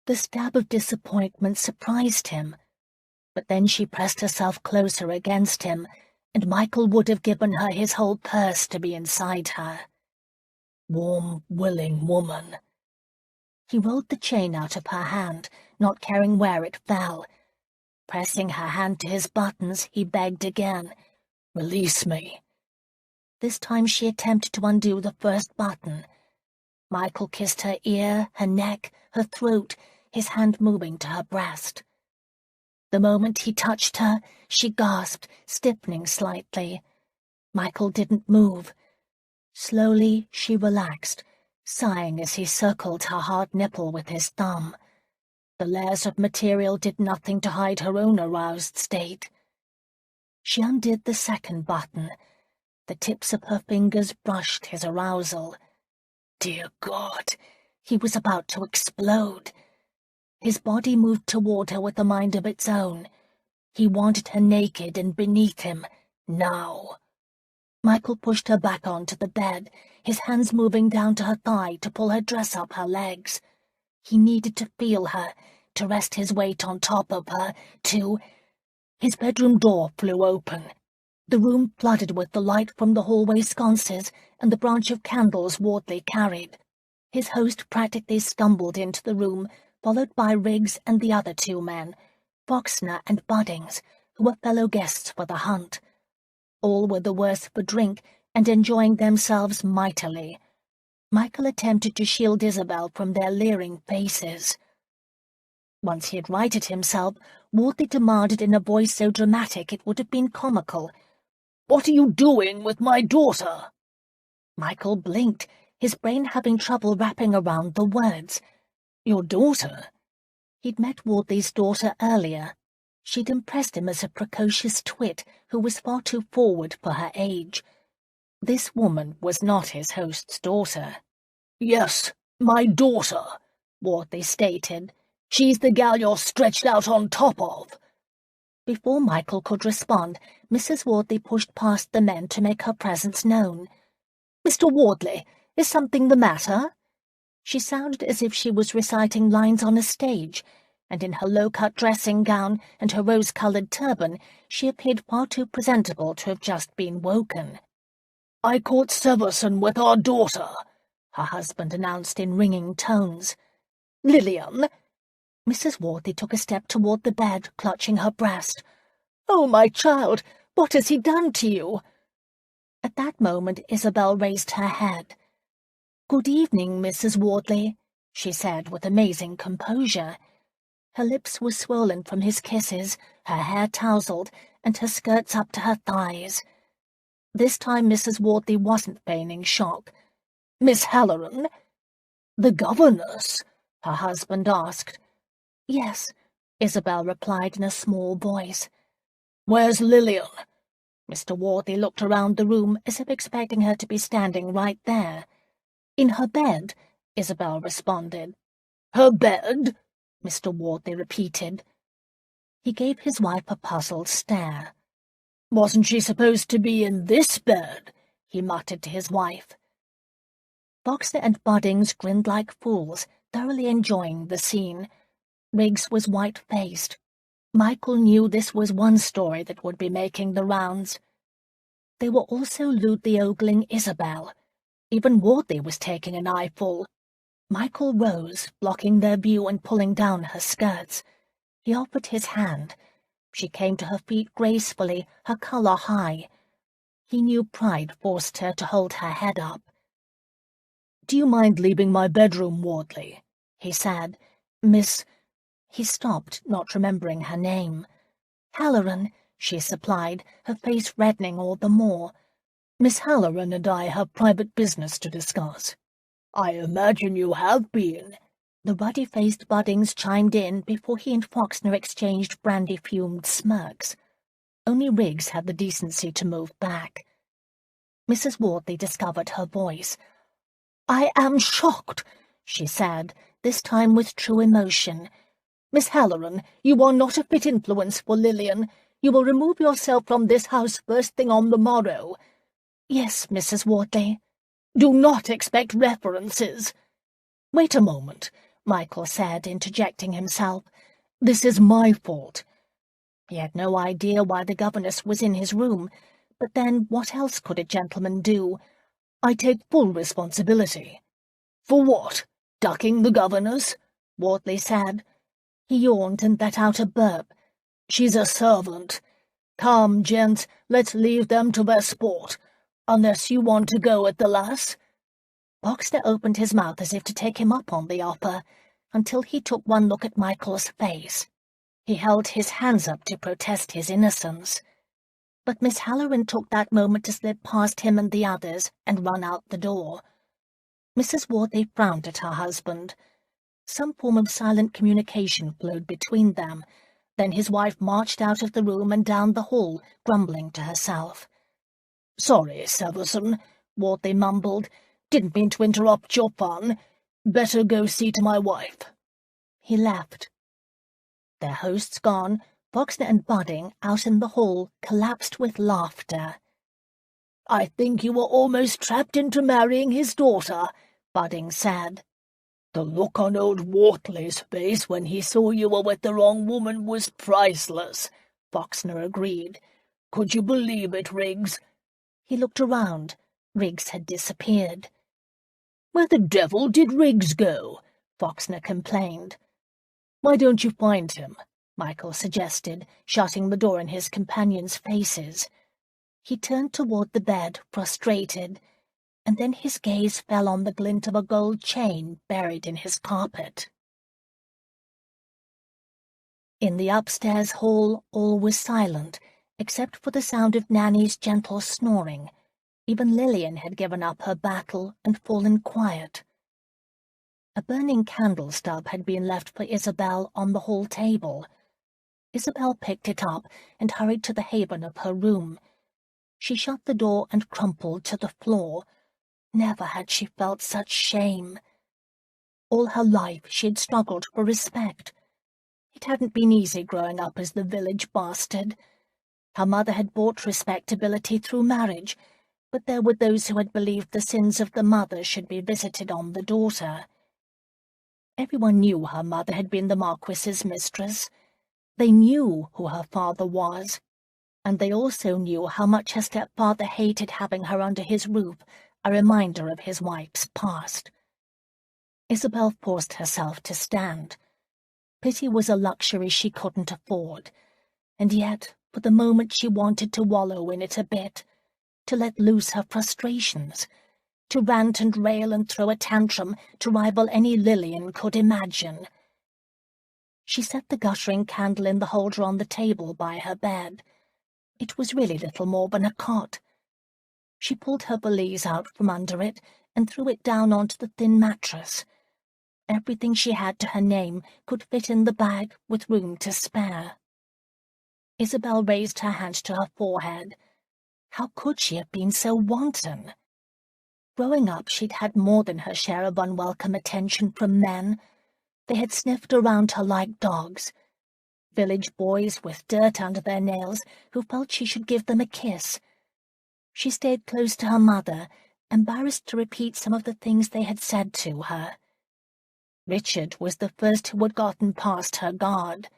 S1: The stab of disappointment surprised him, but then she pressed herself closer against him, and Michael would have given her his whole purse to be inside her.
S2: Warm, willing woman.
S1: He rolled the chain out of her hand, not caring where it fell. Pressing her hand to his buttons, he begged again. "Release me." This time she attempted to undo the first button. Michael kissed her ear, her neck, her throat, his hand moving to her breast. The moment he touched her, she gasped, stiffening slightly. Michael didn't move. Slowly she relaxed, sighing as he circled her hard nipple with his thumb. The layers of material did nothing to hide her own aroused state. She undid the second button. The tips of her fingers brushed his arousal. Dear God, he was about to explode. His body moved toward her with a mind of its own. He wanted her naked and beneath him, now. Michael pushed her back onto the bed, his hands moving down to her thigh to pull her dress up her legs. He needed to feel her, to rest his weight on top of her, to... His bedroom door flew open. The room flooded with the light from the hallway sconces and the branch of candles Wardley carried. His host practically stumbled into the room, followed by Riggs and the other two men, Foxner and Buddings, who were fellow guests for the hunt. All were the worse for drink and enjoying themselves mightily. Michael attempted to shield Isabel from their leering faces. Once he had righted himself, Wardley demanded in a voice so dramatic it would have been comical, "What are you doing with my daughter?" Michael blinked, his brain having trouble wrapping around the words. "Your daughter?" He'd met Wardley's daughter earlier. She'd impressed him as a precocious twit who was far too forward for her age. This woman was not his host's daughter. "Yes, my daughter," Wardley stated. "She's the gal you're stretched out on top of." Before Michael could respond, Mrs. Wardley pushed past the men to make her presence known. "Mr. Wardley, is something the matter?" She sounded as if she was reciting lines on a stage, and in her low-cut dressing gown and her rose-coloured turban, she appeared far too presentable to have just been woken. "I caught Severson with our daughter," her husband announced in ringing tones. "Lillian?" Mrs. Wardley took a step toward the bed, clutching her breast. "Oh, my child, what has he done to you?" At that moment Isabel raised her head. "Good evening, Mrs. Wardley," she said with amazing composure. Her lips were swollen from his kisses, her hair tousled, and her skirts up to her thighs. This time Mrs. Wardley wasn't feigning shock. "Miss Halloran?" "The governess?" her husband asked. "Yes," Isabel replied in a small voice. "Where's Lillian?" Mr. Wardley looked around the room as if expecting her to be standing right there. "In her bed," Isabel responded. "Her bed?" Mr. Wardley repeated. He gave his wife a puzzled stare. "Wasn't she supposed to be in this bed?" he muttered to his wife. Foxner and Buddings grinned like fools, thoroughly enjoying the scene. Riggs was white-faced. Michael knew this was one story that would be making the rounds. They were also lewdly ogling Isabel. Even Wardley was taking an eyeful. Michael rose, blocking their view and pulling down her skirts. He offered his hand. She came to her feet gracefully, her colour high. He knew pride forced her to hold her head up. "Do you mind leaving my bedroom, Wardley?" he said. "Miss—" He stopped, not remembering her name. "Halloran," she supplied, her face reddening all the more. "Miss Halloran and I have private business to discuss." "I imagine you have been," the ruddy-faced Buddings chimed in before he and Foxner exchanged brandy-fumed smirks. Only Riggs had the decency to move back. Mrs. Wardley discovered her voice. "I am shocked," she said, this time with true emotion. "Miss Halloran, you are not a fit influence for Lillian. You will remove yourself from this house first thing on the morrow." "Yes, Mrs. Wardley." "Do not expect references." "Wait a moment," Michael said, interjecting himself. "This is my fault." He had no idea why the governess was in his room, but then what else could a gentleman do? "I take full responsibility." "For what? Ducking the governess?" Wardley said.
S2: He yawned and let out a burp. "She's a servant. Come, gents, let's leave them to their sport. Unless you want to go at the lass."
S1: Boxer opened his mouth as if to take him up on the offer, until he took one look at Michael's face. He held his hands up to protest his innocence. But Miss Halloran took that moment to slip past him and the others and run out the door. Mrs. Wortley frowned at her husband. Some form of silent communication flowed between them. Then his wife marched out of the room and down the hall, grumbling to herself.
S2: "Sorry, Severson," Wortley mumbled. "Didn't mean to interrupt your fun. Better go see to my wife."
S1: He left. Their hosts gone, Boxer and Budding, out in the hall, collapsed with laughter.
S2: "I think you were almost trapped into marrying his daughter," Budding said. "The look on old Wortley's face when he saw you were with the wrong woman was priceless," Boxer agreed. "Could you believe it, Riggs?"
S1: He looked around. Riggs had disappeared.
S2: "Where the devil did Riggs go?" Boxer complained. "Why don't you find him?" Michael suggested, shutting the door in his companions' faces.
S1: He turned toward the bed, frustrated, and then his gaze fell on the glint of a gold chain buried in his carpet. In the upstairs hall all was silent, except for the sound of Nanny's gentle snoring. Even Lillian had given up her battle and fallen quiet. A burning candle stub had been left for Isabel on the hall table. Isabel picked it up and hurried to the haven of her room. She shut the door and crumpled to the floor. Never had she felt such shame. All her life she had struggled for respect. It hadn't been easy growing up as the village bastard. Her mother had bought respectability through marriage, but there were those who had believed the sins of the mother should be visited on the daughter. Everyone knew her mother had been the Marquis's mistress. They knew who her father was, and they also knew how much her stepfather hated having her under his roof, a reminder of his wife's past. Isabel forced herself to stand. Pity was a luxury she couldn't afford, and yet, for the moment she wanted to wallow in it a bit, to let loose her frustrations, to rant and rail and throw a tantrum to rival any Lillian could imagine. She set the guttering candle in the holder on the table by her bed. It was really little more than a cot. She pulled her valise out from under it and threw it down onto the thin mattress. Everything she had to her name could fit in the bag with room to spare. Isabel raised her hand to her forehead. How could she have been so wanton? Growing up, she'd had more than her share of unwelcome attention from men. They had sniffed around her like dogs. Village boys with dirt under their nails who felt she should give them a kiss. She stayed close to her mother, embarrassed to repeat some of the things they had said to her. Richard was the first who had gotten past her guard.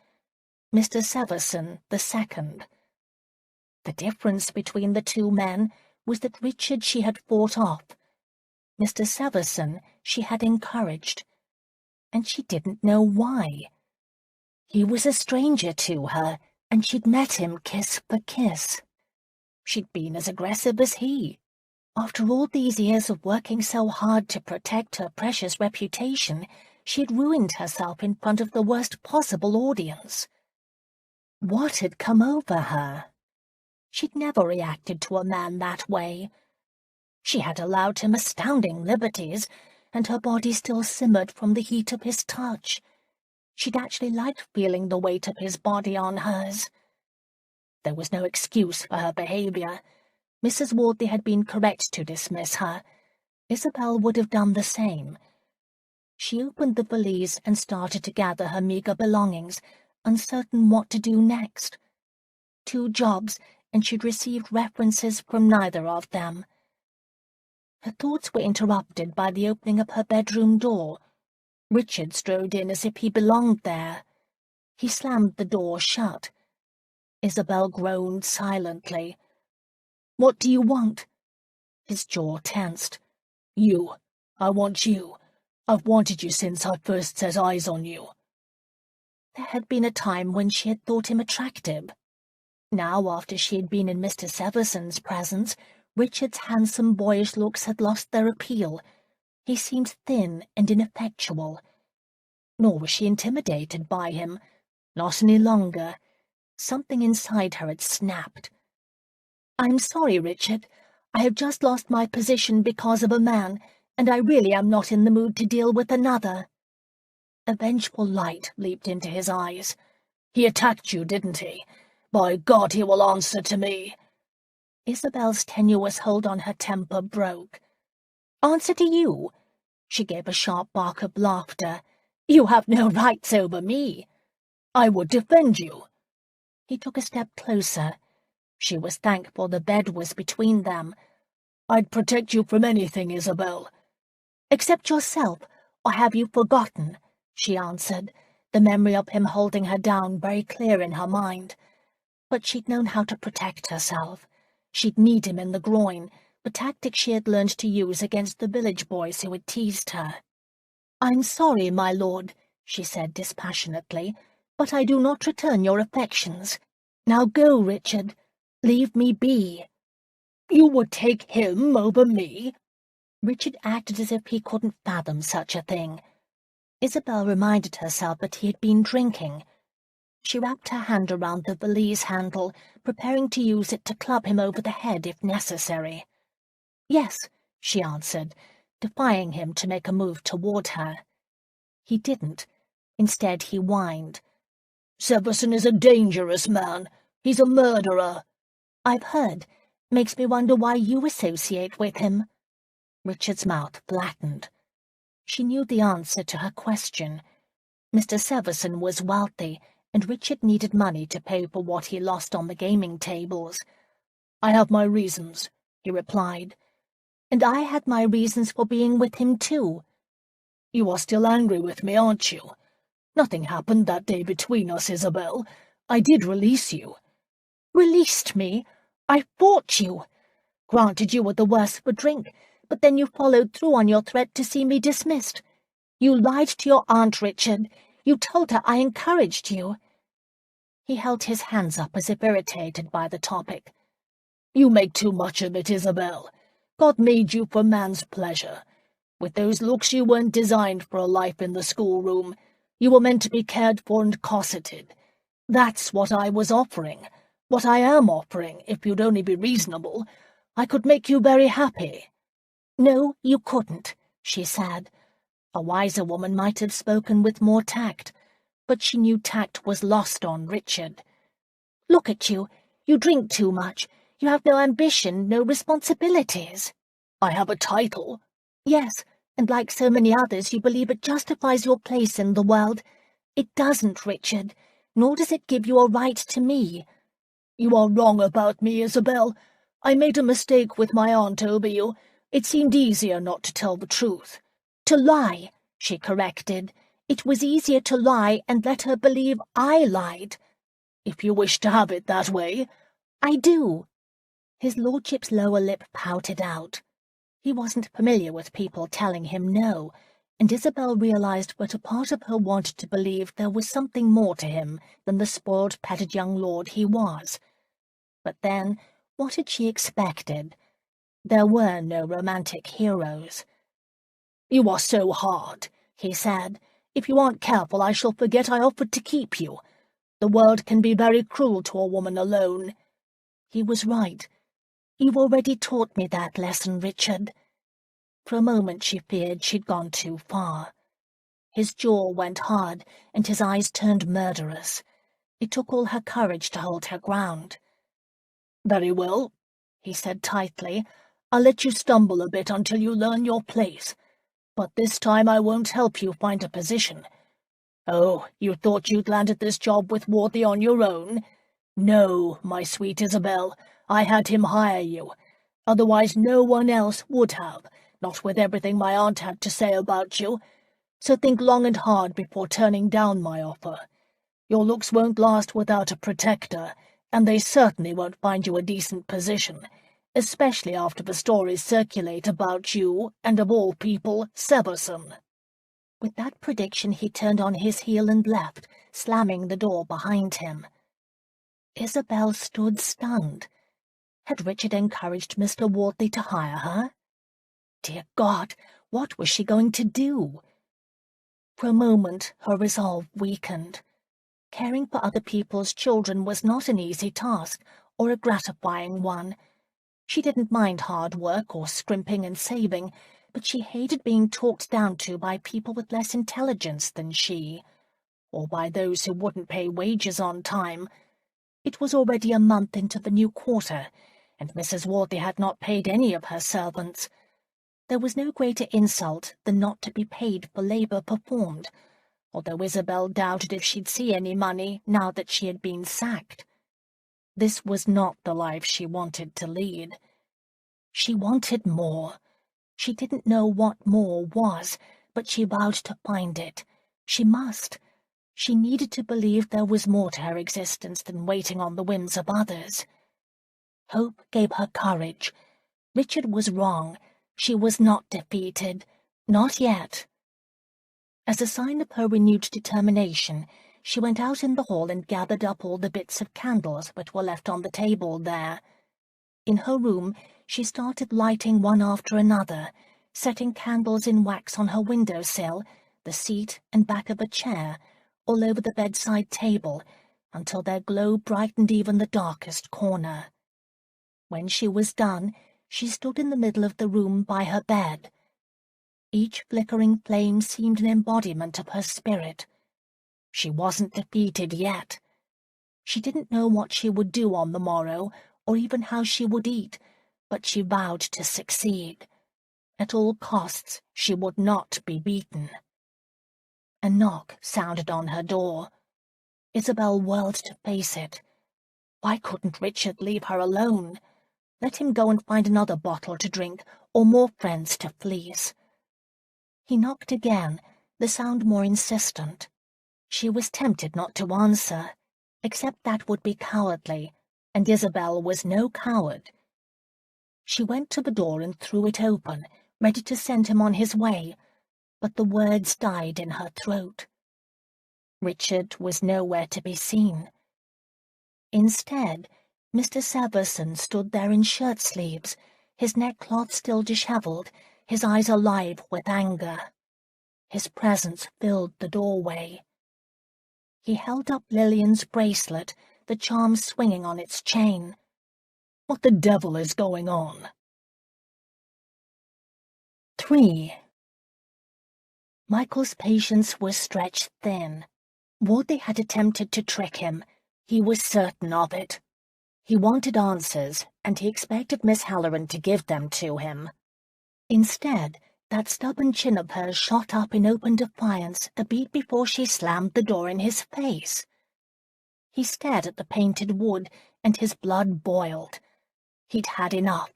S1: Mr. Severson the second. The difference between the two men was that Richard she had fought off. Mr. Severson she had encouraged, and she didn't know why. He was a stranger to her, and she'd met him kiss for kiss. She'd been as aggressive as he. After all these years of working so hard to protect her precious reputation, she had ruined herself in front of the worst possible audience. What had come over her? She'd never reacted to a man that way. She had allowed him astounding liberties, and her body still simmered from the heat of his touch. She'd actually liked feeling the weight of his body on hers. There was no excuse for her behavior. Mrs. Wortley had been correct to dismiss her. Isabel would have done the same. She opened the valise and started to gather her meagre belongings, uncertain what to do next. 2 jobs, and she'd received references from neither of them. Her thoughts were interrupted by the opening of her bedroom door. Richard strode in as if he belonged there. He slammed the door shut. Isabel groaned silently. "What do you want?" His jaw tensed. "You. I want you. I've wanted you since I first set eyes on you." There had been a time when she had thought him attractive. Now, after she had been in Mr. Severson's presence, Richard's handsome boyish looks had lost their appeal. He seemed thin and ineffectual. Nor was she intimidated by him. Not any longer. Something inside her had snapped. "I'm sorry, Richard. I have just lost my position because of a man, and I really am not in the mood to deal with another." A vengeful light leaped into his eyes.
S2: "He attacked you, didn't he? By God, he will answer to me."
S1: Isabel's tenuous hold on her temper broke. "Answer to you?" She gave a sharp bark of laughter. "You have no rights over me."
S2: "I would defend you."
S1: He took a step closer. She was thankful the bed was between them.
S2: "I'd protect you from anything, Isabel."
S1: "Except yourself, or have you forgotten?" she answered, the memory of him holding her down very clear in her mind. But she'd known how to protect herself. She'd kneed him in the groin, the tactic she had learned to use against the village boys who had teased her. "I'm sorry, my lord," she said dispassionately, "but I do not return your affections. Now go, Richard. Leave me be."
S2: "You would take him over me?"
S1: Richard acted as if he couldn't fathom such a thing. Isabel reminded herself that he had been drinking. She wrapped her hand around the valise handle, preparing to use it to club him over the head if necessary. "Yes," she answered, defying him to make a move toward her. He didn't. Instead, he whined.
S2: "Severson is a dangerous man. He's a murderer."
S1: "I've heard. Makes me wonder why you associate with him." Richard's mouth flattened. She knew the answer to her question. Mr. Severson was wealthy, and Richard needed money to pay for what he lost on the gaming tables.
S2: "I have my reasons," he replied.
S1: "And I had my reasons for being with him too."
S2: "You are still angry with me, aren't you? Nothing happened that day between us, Isabel. I did release you."
S1: "Released me? I fought you. Granted, you were the worse for drink, but then you followed through on your threat to see me dismissed. You lied to your aunt, Richard. You told her I encouraged you." He held his hands up as if irritated by the topic.
S2: "You make too much of it, Isabel. God made you for man's pleasure. With those looks you weren't designed for a life in the schoolroom. You were meant to be cared for and cosseted. That's what I was offering. What I am offering, if you'd only be reasonable. I could make you very happy."
S1: "No, you couldn't," she said. A wiser woman might have spoken with more tact, but she knew tact was lost on Richard. "Look at you. You drink too much. You have no ambition, no responsibilities."
S2: "I have a title."
S1: "Yes, and like so many others, you believe it justifies your place in the world. It doesn't, Richard, nor does it give you a right to me."
S2: "You are wrong about me, Isabel. I made a mistake with my aunt over you. It seemed easier not to tell the truth."
S1: "To lie," she corrected. "It was easier to lie and let her believe I lied."
S2: "If you wish to have it that way."
S1: "I do." His lordship's lower lip pouted out. He wasn't familiar with people telling him no, and Isabel realized that a part of her wanted to believe there was something more to him than the spoiled, petted young lord he was. But then, what had she expected? There were no romantic heroes.
S2: "You are so hard," he said. "If you aren't careful, I shall forget I offered to keep you. The world can be very cruel to a woman alone."
S1: He was right. "You've already taught me that lesson, Richard." For a moment she feared she'd gone too far. His jaw went hard, and his eyes turned murderous. It took all her courage to hold her ground.
S2: "Very well," he said tightly. "I'll let you stumble a bit until you learn your place. But this time I won't help you find a position. Oh, you thought you'd landed this job with Worthy on your own? No, my sweet Isabel, I had him hire you. Otherwise no one else would have, not with everything my aunt had to say about you. So think long and hard before turning down my offer. Your looks won't last without a protector, and they certainly won't find you a decent position, especially after the stories circulate about you and, of all people, Severson."
S1: With that prediction he turned on his heel and left, slamming the door behind him. Isabel stood stunned. Had Richard encouraged Mr. Wortley to hire her? Dear God, what was she going to do? For a moment her resolve weakened. Caring for other people's children was not an easy task, or a gratifying one. She didn't mind hard work or scrimping and saving, but she hated being talked down to by people with less intelligence than she, or by those who wouldn't pay wages on time. It was already a month into the new quarter, and Mrs. Wortley had not paid any of her servants. There was no greater insult than not to be paid for labour performed, although Isabel doubted if she'd see any money now that she had been sacked. This was not the life she wanted to lead. She wanted more. She didn't know what more was, but she vowed to find it. She must. She needed to believe there was more to her existence than waiting on the whims of others. Hope gave her courage. Richard was wrong. She was not defeated. Not yet. As a sign of her renewed determination, she went out in the hall and gathered up all the bits of candles that were left on the table there. In her room, she started lighting one after another, setting candles in wax on her window-sill, the seat and back of a chair, all over the bedside table, until their glow brightened even the darkest corner. When she was done, she stood in the middle of the room by her bed. Each flickering flame seemed an embodiment of her spirit. She wasn't defeated yet. She didn't know what she would do on the morrow, or even how she would eat, but she vowed to succeed. At all costs, she would not be beaten. A knock sounded on her door. Isabel whirled to face it. Why couldn't Richard leave her alone? Let him go and find another bottle to drink, or more friends to fleece. He knocked again, the sound more insistent. She was tempted not to answer, except that would be cowardly, and Isabel was no coward. She went to the door and threw it open, ready to send him on his way, but the words died in her throat. Richard was nowhere to be seen. Instead, Mr. Severson stood there in shirt-sleeves, his neckcloth still dishevelled, his eyes alive with anger. His presence filled the doorway. He held up Lillian's bracelet, the charm swinging on its chain. What the devil is going on? 3. Michael's patience was stretched thin. Wortley had attempted to trick him. He was certain of it. He wanted answers, and he expected Miss Halloran to give them to him. Instead, that stubborn chin of hers shot up in open defiance a beat before she slammed the door in his face. He stared at the painted wood, and his blood boiled. He'd had enough.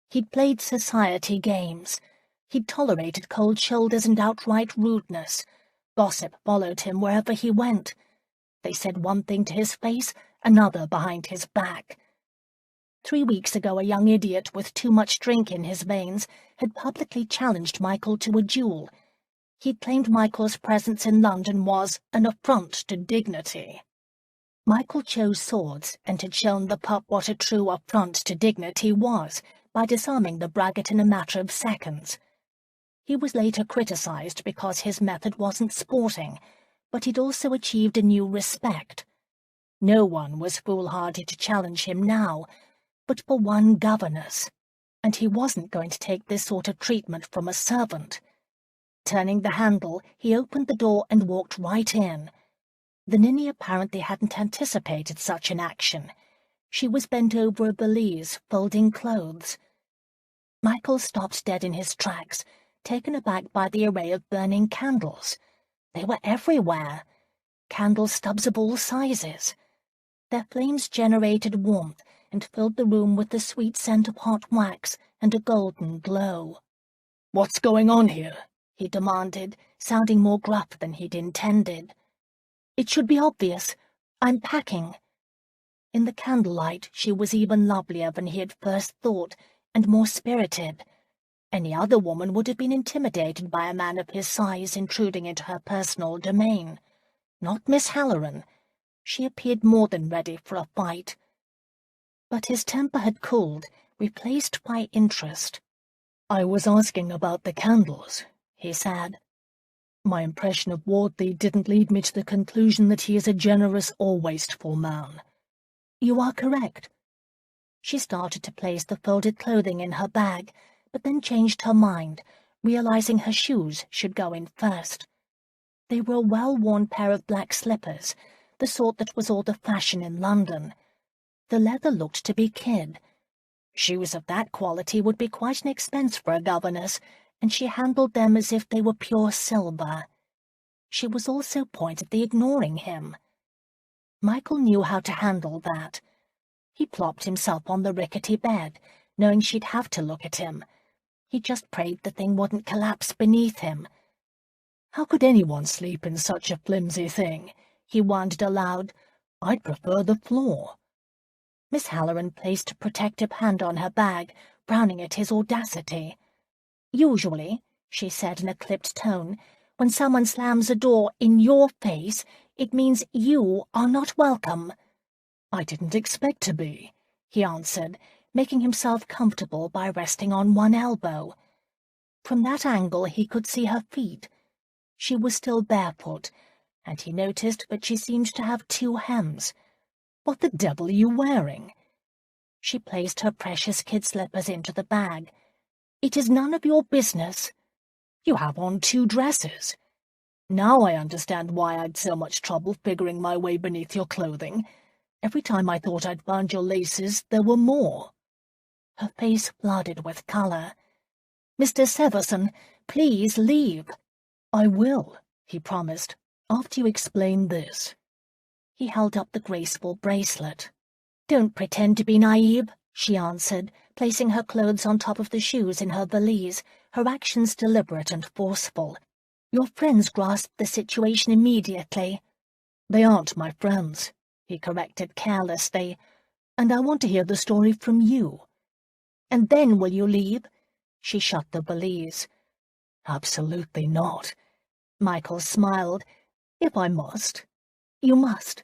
S1: He'd played society games. He'd tolerated cold shoulders and outright rudeness. Gossip followed him wherever he went. They said one thing to his face, another behind his back. 3 weeks ago a young idiot with too much drink in his veins had publicly challenged Michael to a duel. He'd claimed Michael's presence in London was an affront to dignity. Michael chose swords and had shown the pup what a true affront to dignity was by disarming the braggart in a matter of seconds. He was later criticised because his method wasn't sporting, but he'd also achieved a new respect. No one was foolhardy to challenge him now, but for one Governess, and he wasn't going to take this sort of treatment from a servant. Turning the handle, he opened the door and walked right in. The ninny apparently hadn't anticipated such an action. She was bent over a valise, folding clothes. Michael stopped dead in his tracks, taken aback by the array of burning candles. They were everywhere. Candle stubs of all sizes. Their flames generated warmth and filled the room with the sweet scent of hot wax and a golden glow. "What's going on here?" he demanded, sounding more gruff than he'd intended. "It should be obvious. I'm packing." In the candlelight she was even lovelier than he had first thought, and more spirited. Any other woman would have been intimidated by a man of his size intruding into her personal domain. Not Miss Halloran. She appeared more than ready for a fight. But his temper had cooled, replaced by interest. "I was asking about the candles," he said. "My impression of Wardley didn't lead me to the conclusion that he is a generous or wasteful man." "You are correct." She started to place the folded clothing in her bag, but then changed her mind, realizing her shoes should go in first. They were a well-worn pair of black slippers, the sort that was all the fashion in London. The leather looked to be kid. Shoes of that quality would be quite an expense for a governess, and she handled them as if they were pure silver. She was also pointedly ignoring him. Michael knew how to handle that. He plopped himself on the rickety bed, knowing she'd have to look at him. He just prayed the thing wouldn't collapse beneath him. "How could anyone sleep in such a flimsy thing?" he wondered aloud. "I'd prefer the floor." Miss Halloran placed a protective hand on her bag, frowning at his audacity. "Usually," she said in a clipped tone, "when someone slams a door in your face, it means you are not welcome." "I didn't expect to be," he answered, making himself comfortable by resting on one elbow. From that angle he could see her feet. She was still barefoot, and he noticed that she seemed to have two hems. "What the devil are you wearing?" She placed her precious kid slippers into the bag. "It is none of your business." "You have on 2 dresses." "Now I understand why I'd so much trouble figuring my way beneath your clothing. Every time I thought I'd found your laces, there were more." Her face flooded with colour. "Mr. Severson, please leave." "I will," he promised, "after you explain this." He held up the graceful bracelet. "Don't pretend to be naive," she answered, placing her clothes on top of the shoes in her valise, her actions deliberate and forceful. "Your friends grasped the situation immediately." "They aren't my friends," he corrected carelessly, "and I want to hear the story from you." "And then will you leave?" She shut the valise. "Absolutely not." Michael smiled. "If I must." "You must."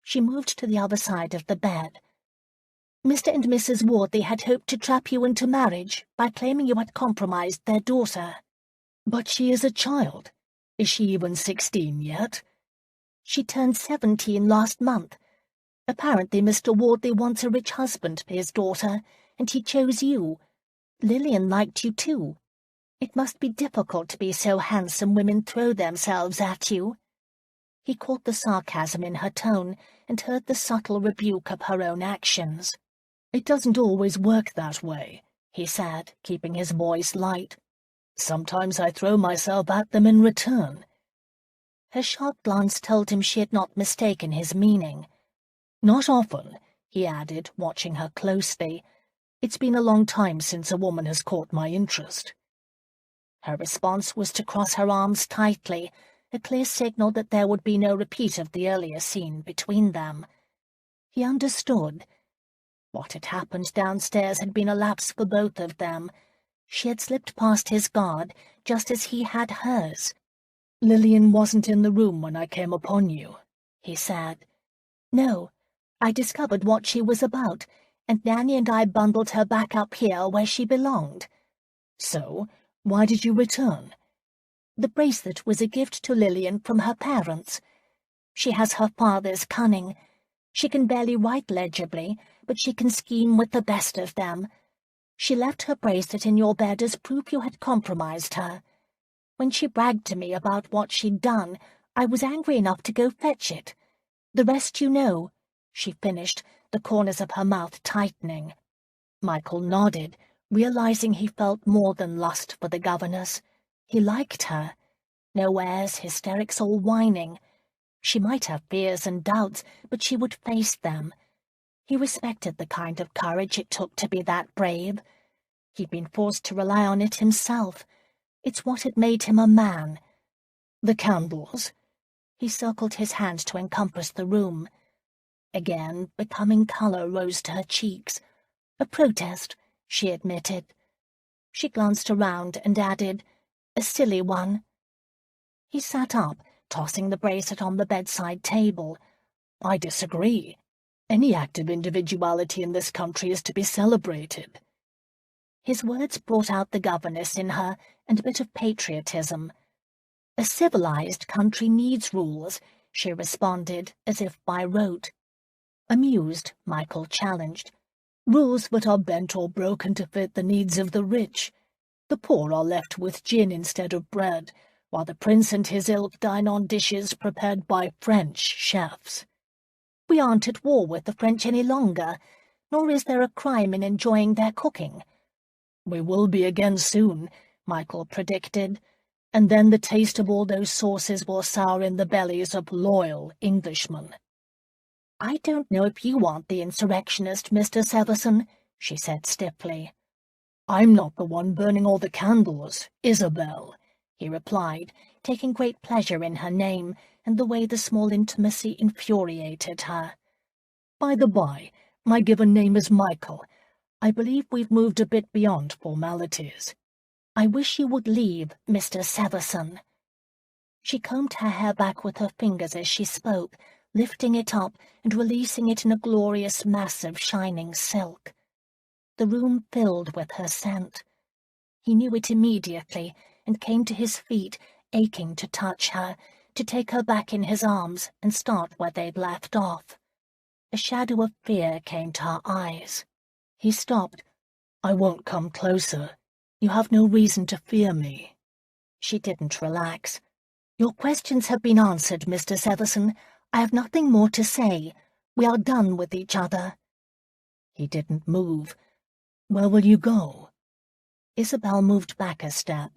S1: She moved to the other side of the bed. "Mr. and Mrs. Wardley had hoped to trap you into marriage by claiming you had compromised their daughter." "But she is a child. Is she even 16 yet?" "She turned 17 last month. Apparently Mr. Wardley wants a rich husband for his daughter, and he chose you. Lillian liked you too. It must be difficult to be so handsome women throw themselves at you." He caught the sarcasm in her tone and heard the subtle rebuke of her own actions. "It doesn't always work that way," he said, keeping his voice light. "Sometimes I throw myself at them in return." Her sharp glance told him she had not mistaken his meaning. "Not often," he added, watching her closely. "It's been a long time since a woman has caught my interest." Her response was to cross her arms tightly, a clear signal that there would be no repeat of the earlier scene between them. He understood. What had happened downstairs had been a lapse for both of them. She had slipped past his guard, just as he had hers. "Lillian wasn't in the room when I came upon you," he said. "No. I discovered what she was about, and Nanny and I bundled her back up here where she belonged." "So, why did you return?" "The bracelet was a gift to Lillian from her parents. She has her father's cunning. She can barely write legibly, but she can scheme with the best of them. She left her bracelet in your bed as proof you had compromised her. When she bragged to me about what she'd done, I was angry enough to go fetch it. The rest you know," she finished, the corners of her mouth tightening. Michael nodded, realizing he felt more than lust for the governess. He liked her. No airs, hysterics, or whining. She might have fears and doubts, but she would face them. He respected the kind of courage it took to be that brave. He'd been forced to rely on it himself. It's what had made him a man. "The candles." He circled his hand to encompass the room. Again, becoming colour rose to her cheeks. "A protest," she admitted. She glanced around and added, "A silly one." He sat up, tossing the bracelet on the bedside table.
S2: "I disagree. Any act of individuality in this country is to be celebrated."
S1: His words brought out the governess in her and a bit of patriotism. "A civilized country needs rules," she responded, as if by rote. Amused, Michael challenged.
S2: "Rules that are bent or broken to fit the needs of the rich. The poor are left with gin instead of bread, while the prince and his ilk dine on dishes prepared by French chefs."
S1: "We aren't at war with the French any longer, nor is there a crime in enjoying their cooking."
S2: "We will be again soon," Michael predicted, "and then the taste of all those sauces will sour in the bellies of loyal Englishmen."
S1: "I don't know if you aren't the insurrectionist, Mr. Severson," she said stiffly.
S2: "I'm not the one burning all the candles, Isabel," he replied,
S1: taking great pleasure in her name and the way the small intimacy infuriated her.
S2: "By the by, my given name is Michael. I believe we've moved a bit beyond formalities."
S1: "I wish you would leave, Mr. Severson." She combed her hair back with her fingers as she spoke, lifting it up and releasing it in a glorious mass of shining silk. The room filled with her scent. He knew it immediately and came to his feet, aching to touch her, to take her back in his arms and start where they'd left off. A shadow of fear came to her eyes.
S2: He stopped. "I won't come closer. You have no reason to fear me."
S1: She didn't relax. "Your questions have been answered, Mr. Severson. I have nothing more to say. We are done with each other."
S2: He didn't move. "Where will you go?"
S1: Isabel moved back a step.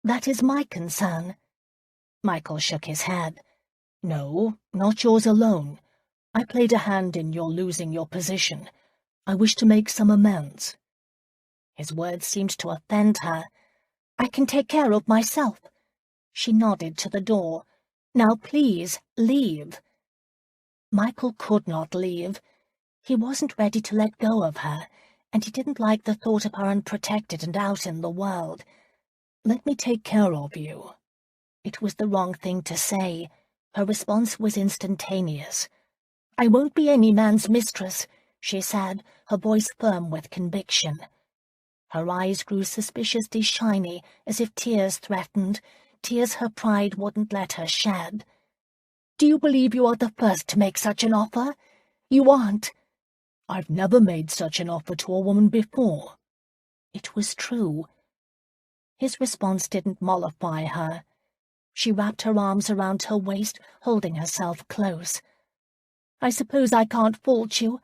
S1: "That is my concern."
S2: Michael shook his head. "No, not yours alone. I played a hand in your losing your position. I wish to make some amends."
S1: His words seemed to offend her. "I can take care of myself." She nodded to the door. "Now please, leave." Michael could not leave. He wasn't ready to let go of her, and he didn't like the thought of her unprotected and out in the world.
S2: "Let me take care of you."
S1: It was the wrong thing to say. Her response was instantaneous. "I won't be any man's mistress," she said, her voice firm with conviction. Her eyes grew suspiciously shiny, as if tears threatened, tears her pride wouldn't let her shed. "Do you believe you are the first to make such an offer? You aren't."
S2: "I've never made such an offer to a woman before."
S1: It was true. His response didn't mollify her. She wrapped her arms around her waist, holding herself close. "I suppose I can't fault you.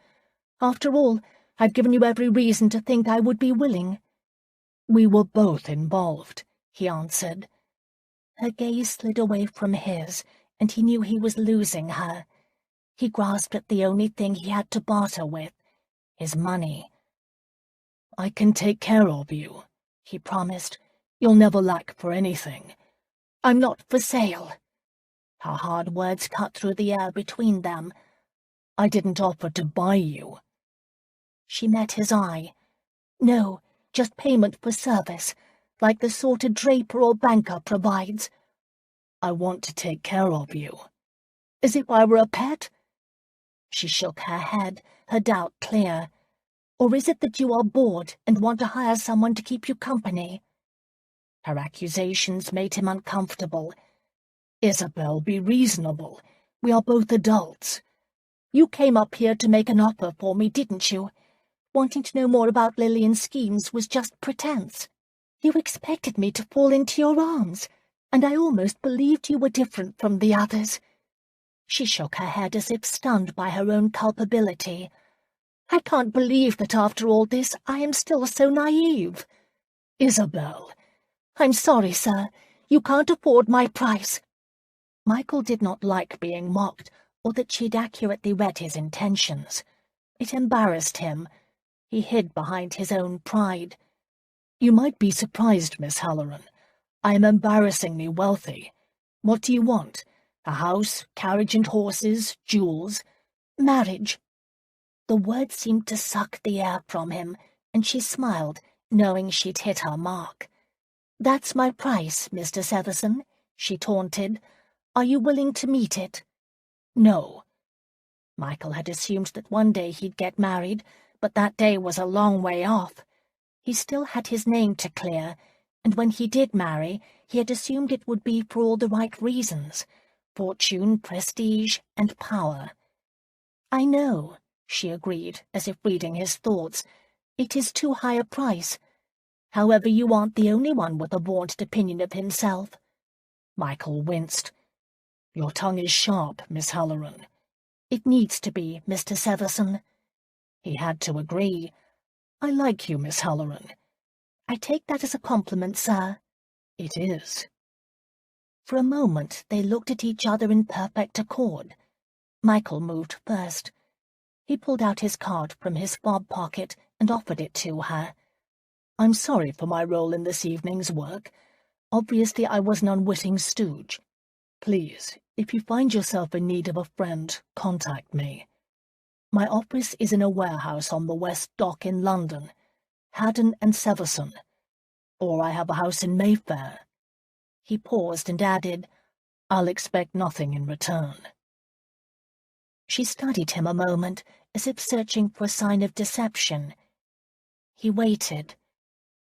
S1: After all, I've given you every reason to think I would be willing."
S2: "We were both involved," he answered.
S1: Her gaze slid away from his, and he knew he was losing her. He grasped at the only thing he had to barter with, his money.
S2: "I can take care of you," he promised. "You'll never lack for anything."
S1: "I'm not for sale." Her hard words cut through the air between them.
S2: "I didn't offer to buy you."
S1: She met his eye. "No, just payment for service, like the sort a draper or banker provides."
S2: "I want to take care of you."
S1: "As if I were a pet?" She shook her head, her doubt clear. "Or is it that you are bored and want to hire someone to keep you company?" Her accusations made him uncomfortable.
S2: "Isabel, be reasonable. We are both adults."
S1: "You came up here to make an offer for me, didn't you? Wanting to know more about Lillian's schemes was just pretense. You expected me to fall into your arms, and I almost believed you were different from the others." She shook her head as if stunned by her own culpability. "I can't believe that after all this I am still so naive."
S2: "Isabel."
S1: "I'm sorry, sir. You can't afford my price." Michael did not like being mocked, or that she'd accurately read his intentions. It embarrassed him. He hid behind his own pride.
S2: "You might be surprised, Miss Halloran. I am embarrassingly wealthy. What do you want? A house, carriage and horses, jewels?"
S1: "Marriage." The word seemed to suck the air from him, and she smiled, knowing she'd hit her mark. "That's my price, Mr. Severson," she taunted. "Are you willing to meet it?"
S2: "No."
S1: Michael had assumed that one day he'd get married, but that day was a long way off. He still had his name to clear, and when he did marry, he had assumed it would be for all the right reasons: fortune, prestige, and power. "I know," she agreed, as if reading his thoughts. "It is too high a price. However, you aren't the only one with a vaunted opinion of himself."
S2: Michael winced. "Your tongue is sharp, Miss Halloran."
S1: "It needs to be, Mr. Severson."
S2: He had to agree. "I like you, Miss Halloran."
S1: "I take that as a compliment, sir."
S2: "It is."
S1: For a moment they looked at each other in perfect accord. Michael moved first. He pulled out his card from his fob pocket and offered it to her.
S2: "I'm sorry for my role in this evening's work. Obviously I was an unwitting stooge. Please, if you find yourself in need of a friend, contact me. My office is in a warehouse on the West Dock in London, Haddon and Severson. Or I have a house in Mayfair."
S1: He paused and added,
S2: "I'll expect nothing in return."
S1: She studied him a moment, as if searching for a sign of deception. He waited.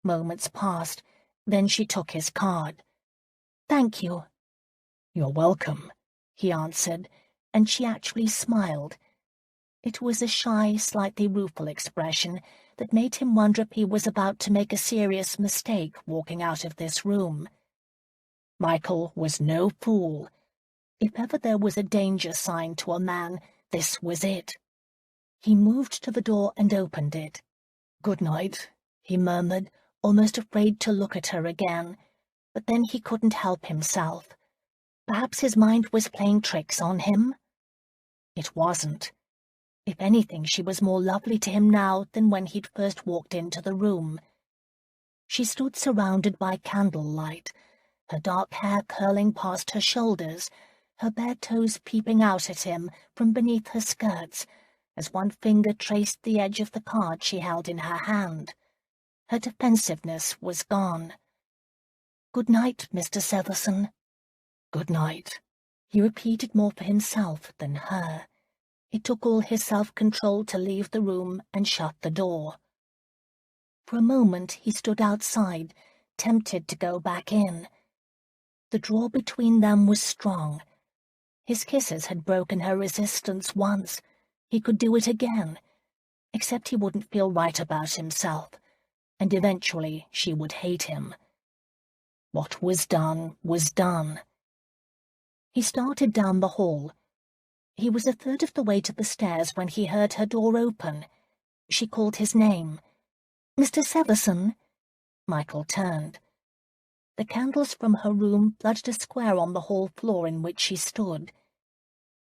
S1: Moments passed, then she took his card. "Thank you."
S2: "You're welcome,"
S1: he answered, and she actually smiled. It was a shy, slightly rueful expression that made him wonder if he was about to make a serious mistake walking out of this room. Michael was no fool. If ever there was a danger sign to a man, this was it. He moved to the door and opened it.
S2: "Good night,"
S1: he murmured, almost afraid to look at her again. But then he couldn't help himself. Perhaps his mind was playing tricks on him? It wasn't. If anything, she was more lovely to him now than when he'd first walked into the room. She stood surrounded by candlelight, her dark hair curling past her shoulders, her bare toes peeping out at him from beneath her skirts, as one finger traced the edge of the card she held in her hand. Her defensiveness was gone. "Good night, Mr. Severson."
S2: "Good night,"
S1: he repeated more for himself than her. It took all his self-control to leave the room and shut the door. For a moment he stood outside, tempted to go back in. The draw between them was strong. His kisses had broken her resistance once. He could do it again. Except he wouldn't feel right about himself, and eventually she would hate him. What was done was done. He started down the hall. He was a third of the way to the stairs when he heard her door open. She called his name. "Mr. Severson?" Michael turned. The candles from her room flooded a square on the hall floor in which she stood.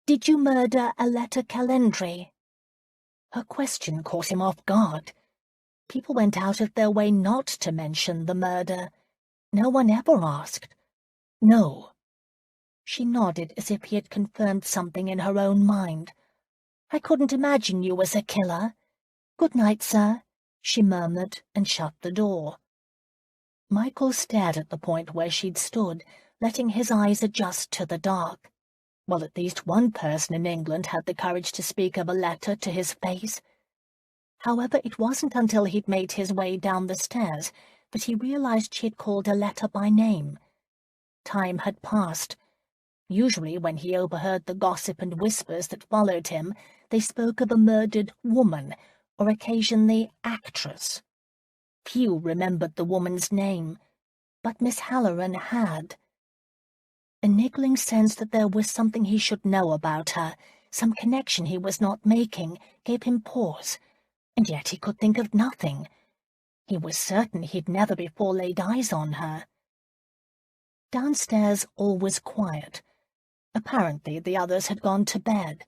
S1: "Did you murder a letter calendry?" Her question caught him off guard. People went out of their way not to mention the murder. No one ever asked.
S2: "No."
S1: She nodded as if he had confirmed something in her own mind. "I couldn't imagine you as a killer. Good night, sir," she murmured and shut the door. Michael stared at the point where she'd stood, letting his eyes adjust to the dark. Well, at least one person in England had the courage to speak of a letter to his face. However, it wasn't until he'd made his way down the stairs that he realized she had called a letter by name. Time had passed. Usually, when he overheard the gossip and whispers that followed him, they spoke of a murdered woman, or occasionally actress. Few remembered the woman's name, but Miss Halloran had. A niggling sense that there was something he should know about her, some connection he was not making, gave him pause, and yet he could think of nothing. He was certain he'd never before laid eyes on her. Downstairs all was quiet. Apparently the others had gone to bed.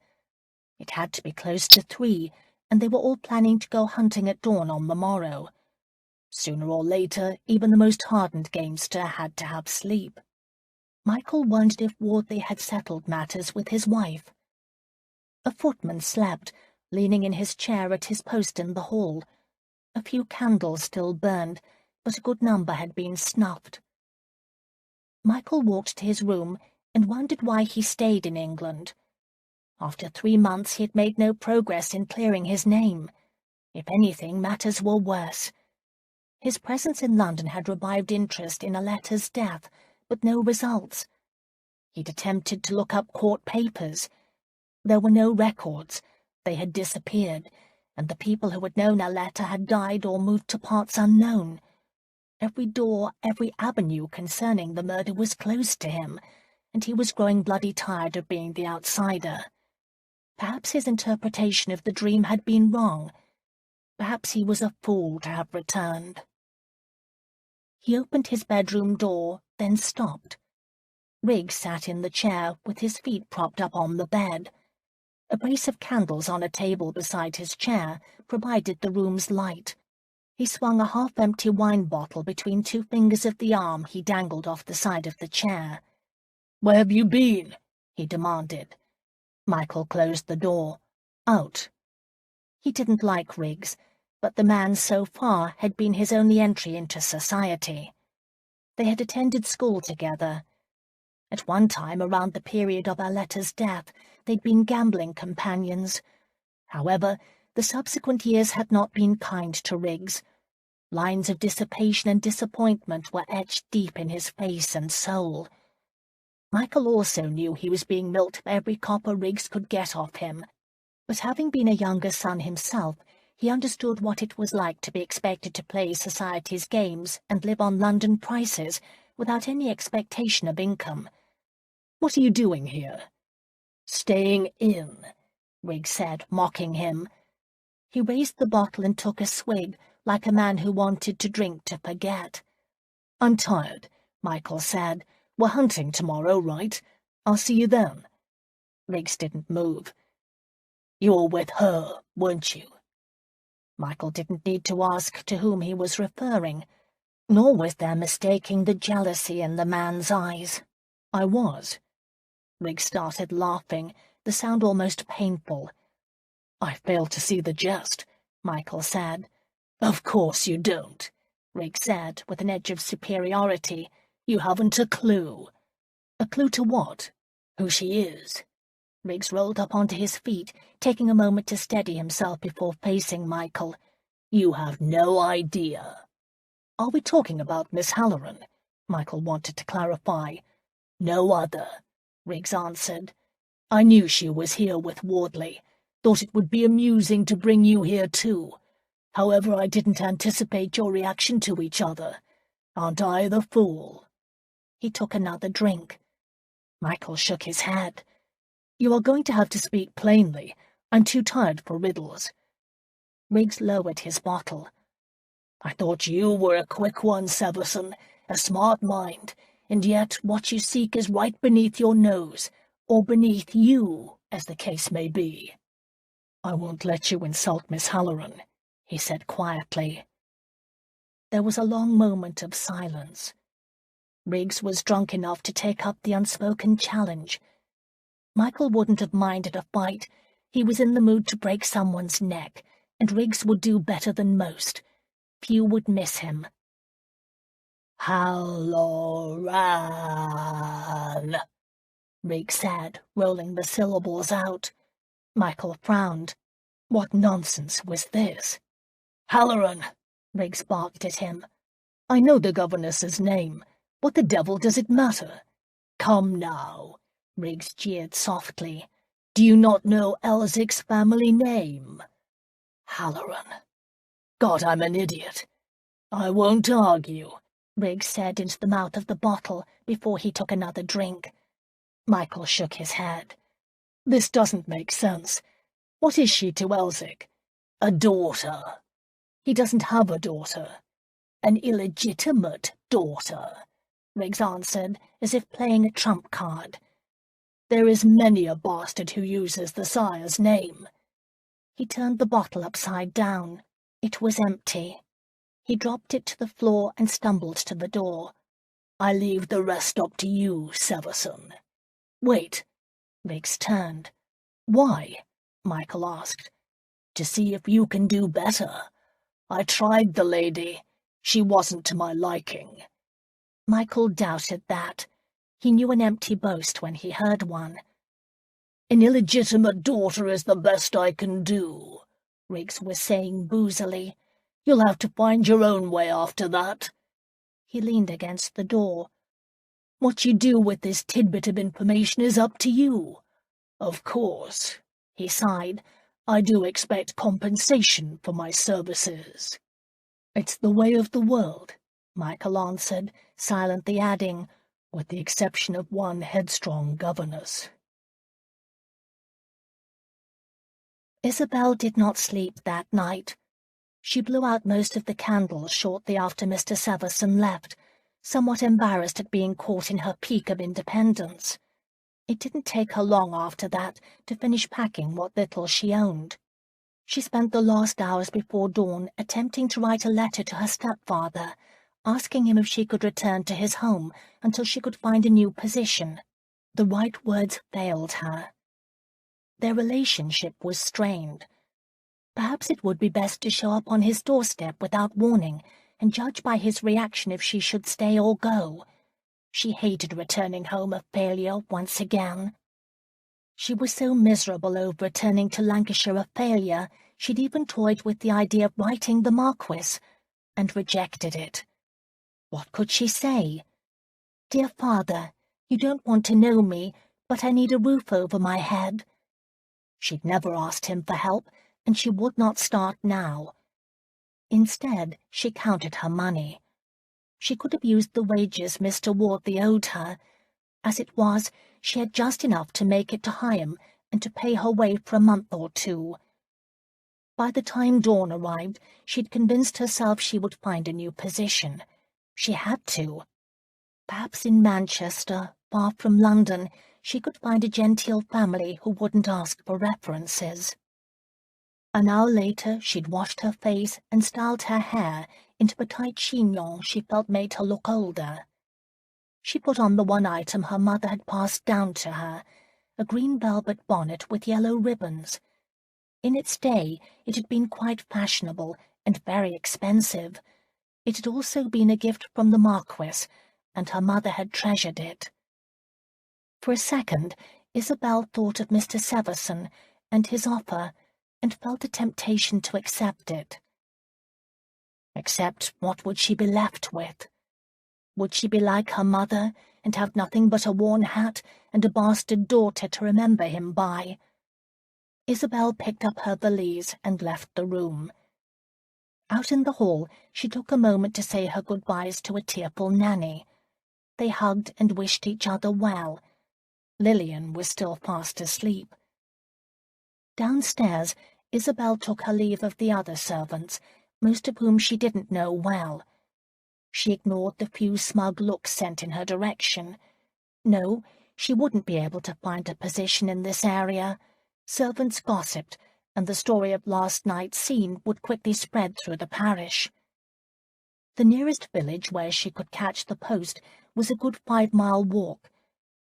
S1: It had to be close to 3, and they were all planning to go hunting at dawn on the morrow. Sooner or later, even the most hardened gamester had to have sleep. Michael wondered if Wardley had settled matters with his wife. A footman slept, leaning in his chair at his post in the hall. A few candles still burned, but a good number had been snuffed. Michael walked to his room and wondered why he stayed in England. After 3 months he had made no progress in clearing his name. If anything, matters were worse. His presence in London had revived interest in Aletta's death, but no results. He'd attempted to look up court papers. There were no records. They had disappeared, and the people who had known Aletta had died or moved to parts unknown. Every door, every avenue concerning the murder was closed to him, and he was growing bloody tired of being the outsider. Perhaps his interpretation of the dream had been wrong. Perhaps he was a fool to have returned. He opened his bedroom door, then stopped. Riggs sat in the chair with his feet propped up on the bed. A brace of candles on a table beside his chair provided the room's light. He swung a half-empty wine bottle between 2 fingers of the arm he dangled off the side of the chair.
S2: "Where have you been?"
S1: he demanded. Michael closed the door. Out. He didn't like Riggs, but the man so far had been his only entry into society. They had attended school together. At one time, around the period of Aletta's death, they'd been gambling companions. However, the subsequent years had not been kind to Riggs. Lines of dissipation and disappointment were etched deep in his face and soul. Michael also knew he was being milked for every copper Riggs could get off him, but having been a younger son himself, he understood what it was like to be expected to play society's games and live on London prices without any expectation of income.
S2: "What are you doing here?"
S1: "Staying in," Riggs said, mocking him. He raised the bottle and took a swig, like a man who wanted to drink to forget.
S2: "I'm tired," Michael said. "We're hunting tomorrow, right? I'll see you then."
S1: Riggs didn't move.
S2: "You were with her, weren't you?"
S1: Michael didn't need to ask to whom he was referring, nor was there mistaking the jealousy in the man's eyes.
S2: "I was."
S1: Riggs started laughing, the sound almost painful.
S2: "I fail to see the jest,"
S1: Michael said.
S2: "Of course you don't,"
S1: Riggs said, with an edge of superiority.
S2: "You haven't a clue."
S1: "A clue to what?"
S2: "Who she is."
S1: Riggs rolled up onto his feet, taking a moment to steady himself before facing Michael.
S2: "You have no idea."
S1: "Are we talking about Miss Halloran?" Michael wanted to clarify.
S2: "No other,"
S1: Riggs answered.
S2: "I knew she was here with Wardley. Thought it would be amusing to bring you here too. However, I didn't anticipate your reaction to each other. Aren't I the fool?"
S1: He took another drink.
S2: Michael shook his head. "You are going to have to speak plainly. I'm too tired for riddles."
S1: Riggs lowered his bottle.
S2: "I thought you were a quick one, Severson, a smart mind, and yet what you seek is right beneath your nose, or beneath you, as the case may be."
S1: "I won't let you insult Miss Halloran," he said quietly. There was a long moment of silence. Riggs was drunk enough to take up the unspoken challenge. Michael wouldn't have minded a fight. He was in the mood to break someone's neck, and Riggs would do better than most. Few would miss him.
S2: "Halloran,"
S1: Riggs said, rolling the syllables out. Michael frowned.
S2: What nonsense was this?
S1: "Halloran," Riggs barked at him.
S2: "I know the governess's name. What the devil does it matter?"
S1: "Come now," Riggs jeered softly.
S2: "Do you not know Elzic's family name?"
S1: "Halloran."
S2: "God, I'm an idiot." "I won't argue,"
S1: Riggs said into the mouth of the bottle before he took another drink. Michael shook his head.
S2: "This doesn't make sense. What is she to Elzic?"
S1: "A daughter."
S2: "He doesn't have a daughter."
S1: "An illegitimate daughter," Riggs answered, as if playing a trump card.
S2: "There is many a bastard who uses the sire's name."
S1: He turned the bottle upside down. It was empty. He dropped it to the floor and stumbled to the door.
S2: "I leave the rest up to you, Severson."
S1: "Wait." Riggs turned.
S2: "Why?"
S1: Michael asked.
S2: "To see if you can do better. I tried the lady. She wasn't to my liking."
S1: Michael doubted that. He knew an empty boast when he heard one.
S2: "An illegitimate daughter is the best I can do," Riggs was saying boozily. "You'll have to find your own way after that."
S1: He leaned against the door.
S2: "What you do with this tidbit of information is up to you. Of course," he sighed, "I do expect compensation for my services."
S1: "It's the way of the world," Michael answered, silently adding, "with the exception of one headstrong governess." Isabel did not sleep that night. She blew out most of the candles shortly after Mr. Severson left, somewhat embarrassed at being caught in her peak of independence. It didn't take her long after that to finish packing what little she owned. She spent the last hours before dawn attempting to write a letter to her stepfather, asking him if she could return to his home until she could find a new position. The right words failed her. Their relationship was strained. Perhaps it would be best to show up on his doorstep without warning and judge by his reaction if she should stay or go. She hated returning home a failure once again. She was so miserable over returning to Lancashire a failure, she'd even toyed with the idea of writing the Marquis, and rejected it. What could she say? "Dear father, you don't want to know me, but I need a roof over my head." She'd never asked him for help, and she would not start now. Instead, she counted her money. She could have used the wages Mr. Wortley owed her. As it was, she had just enough to make it to Higham and to pay her way for a month or two. By the time dawn arrived, she'd convinced herself she would find a new position. She had to. Perhaps in Manchester, far from London, she could find a genteel family who wouldn't ask for references. An hour later, she'd washed her face and styled her hair into a tight chignon she felt made her look older. She put on the one item her mother had passed down to her, a green velvet bonnet with yellow ribbons. In its day, it had been quite fashionable and very expensive. It had also been a gift from the Marquis, and her mother had treasured it. For a second, Isabel thought of Mr. Severson and his offer, and felt a temptation to accept it. Except what would she be left with? Would she be like her mother, and have nothing but a worn hat and a bastard daughter to remember him by? Isabel picked up her valise and left the room. Out in the hall, she took a moment to say her goodbyes to a tearful nanny. They hugged and wished each other well. Lillian was still fast asleep. Downstairs, Isabel took her leave of the other servants, most of whom she didn't know well. She ignored the few smug looks sent in her direction. No, she wouldn't be able to find a position in this area. Servants gossiped, and the story of last night's scene would quickly spread through the parish. The nearest village where she could catch the post was a good 5-mile walk.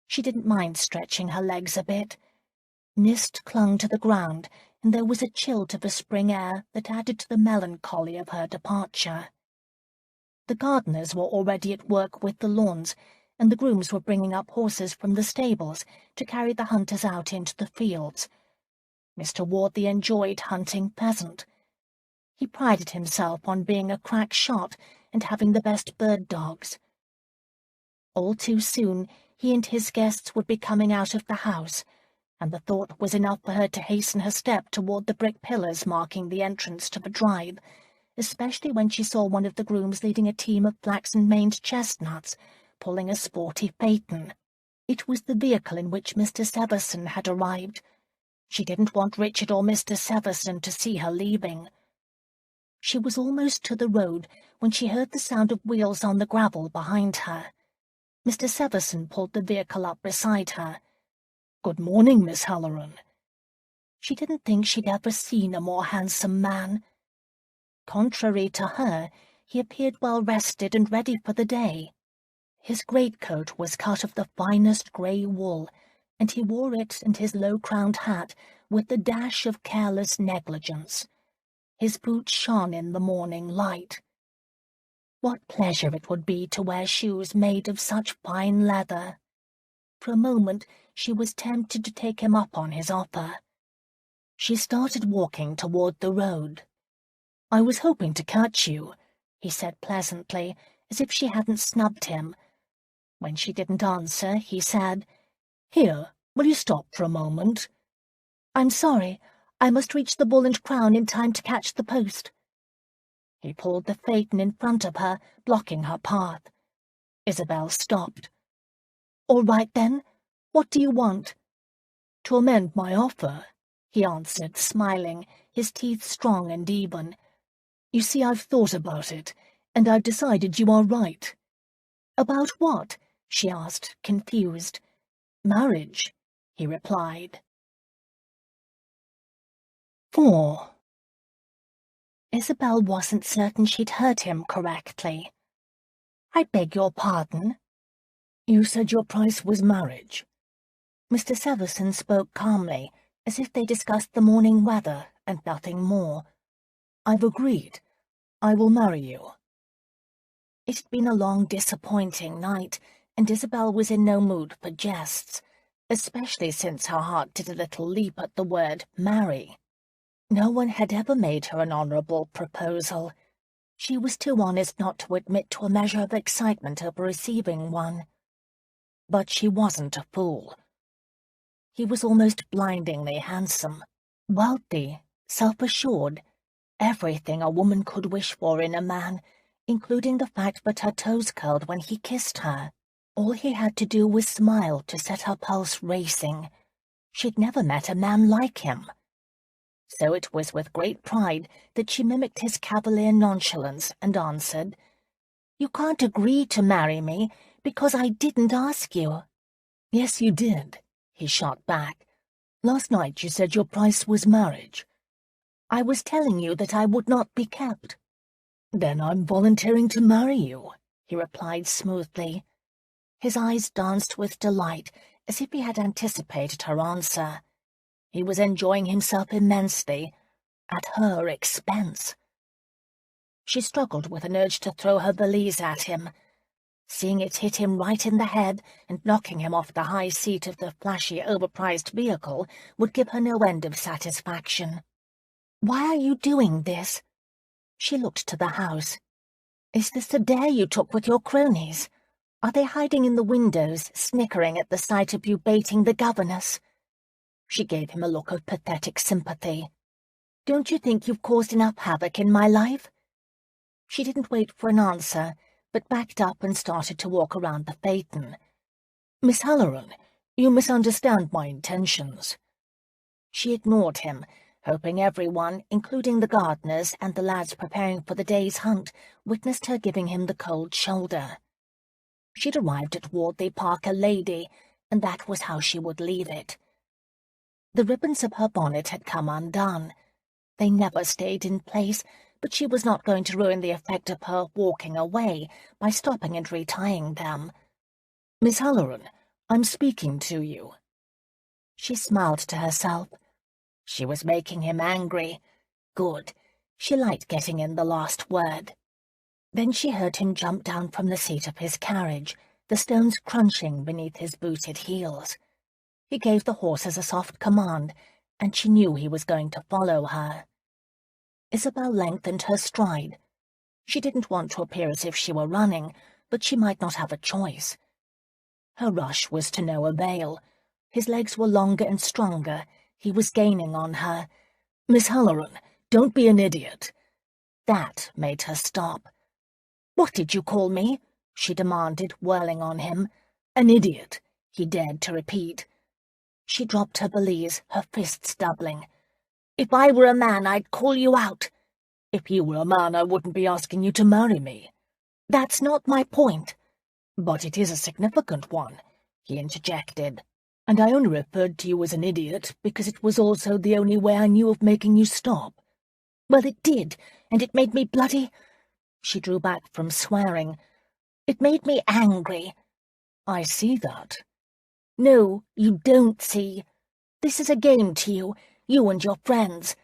S1: She didn't mind stretching her legs a bit. Mist clung to the ground, and there was a chill to the spring air that added to the melancholy of her departure. The gardeners were already at work with the lawns, and the grooms were bringing up horses from the stables to carry the hunters out into the fields. Mr. Wortley enjoyed hunting pheasant. He prided himself on being a crack shot and having the best bird dogs. All too soon, he and his guests would be coming out of the house, and the thought was enough for her to hasten her step toward the brick pillars marking the entrance to the drive, especially when she saw one of the grooms leading a team of flaxen-maned chestnuts, pulling a sporty phaeton. It was the vehicle in which Mr. Severson had arrived. She didn't want Richard or Mr. Severson to see her leaving. She was almost to the road when she heard the sound of wheels on the gravel behind her. Mr. Severson pulled the vehicle up beside her. "Good morning, Miss Halloran." She didn't think she'd ever seen a more handsome man. Contrary to her, he appeared well rested and ready for the day. His greatcoat was cut of the finest grey wool, and he wore it and his low-crowned hat with the dash of careless negligence. His boots shone in the morning light. What pleasure it would be to wear shoes made of such fine leather. For a moment she was tempted to take him up on his offer. She started walking toward the road. "I was hoping to catch you," he said pleasantly, as if she hadn't snubbed him. When she didn't answer, he said, "Here, will you stop for a moment?" "I'm sorry. I must reach the Bull and Crown in time to catch the post." He pulled the phaeton in front of her, blocking her path. Isabel stopped. "All right, then. What do you want?" "To amend my offer," he answered, smiling, his teeth strong and even. "You see, I've thought about it, and I've decided you are right." "About what?" she asked, confused. "Marriage," he replied. 4. Isabel wasn't certain she'd heard him correctly. "I beg your pardon?"
S2: "You said your price was marriage."
S1: Mr. Severson spoke calmly, as if they discussed the morning weather and nothing more.
S2: "I've agreed. I will marry you."
S1: It had been a long, disappointing night, and Isabel was in no mood for jests, especially since her heart did a little leap at the word marry. No one had ever made her an honourable proposal. She was too honest not to admit to a measure of excitement over receiving one. But she wasn't a fool. He was almost blindingly handsome, wealthy, self-assured, everything a woman could wish for in a man, including the fact that her toes curled when he kissed her. All he had to do was smile to set her pulse racing. She'd never met a man like him. So it was with great pride that she mimicked his cavalier nonchalance and answered, "You can't agree to marry me because I didn't ask you."
S2: "Yes, you did," he shot back. "Last night you said your price was marriage."
S1: "I was telling you that I would not be kept."
S2: "Then I'm volunteering to marry you,"
S1: he replied smoothly. His eyes danced with delight, as if he had anticipated her answer. He was enjoying himself immensely, at her expense. She struggled with an urge to throw her valise at him. Seeing it hit him right in the head and knocking him off the high seat of the flashy, overpriced vehicle would give her no end of satisfaction. "Why are you doing this?" She looked to the house. "Is this the dare you took with your cronies? Are they hiding in the windows, snickering at the sight of you baiting the governess?" She gave him a look of pathetic sympathy. "Don't you think you've caused enough havoc in my life?" She didn't wait for an answer, but backed up and started to walk around the phaeton.
S2: "Miss Halloran, you misunderstand my intentions."
S1: She ignored him, hoping everyone, including the gardeners and the lads preparing for the day's hunt, witnessed her giving him the cold shoulder. She'd arrived at Wardley Park a lady, and that was how she would leave it. The ribbons of her bonnet had come undone. They never stayed in place, but she was not going to ruin the effect of her walking away by stopping and retying them.
S2: "Miss Halloran, I'm speaking to you."
S1: She smiled to herself. She was making him angry. Good. She liked getting in the last word. Then she heard him jump down from the seat of his carriage, the stones crunching beneath his booted heels. He gave the horses a soft command, and she knew he was going to follow her. Isabel lengthened her stride. She didn't want to appear as if she were running, but she might not have a choice. Her rush was to no avail. His legs were longer and stronger. He was gaining on her.
S2: "Miss Halloran, don't be an idiot."
S1: That made her stop. "What did you call me?" she demanded, whirling on him.
S2: "An idiot,"
S1: he dared to repeat. She dropped her valise, her fists doubling. "If I were a man, I'd call you out."
S2: "If you were a man, I wouldn't be asking you to marry me."
S1: "That's not my point."
S2: "But it is a significant one," he interjected. "And I only referred to you as an idiot because it was also the only way I knew of making you stop."
S1: "Well, it did, and it made me bloody—" She drew back from swearing. "It made me angry."
S2: "I see that."
S1: "No, you don't see. This is a game to you, you and your friends.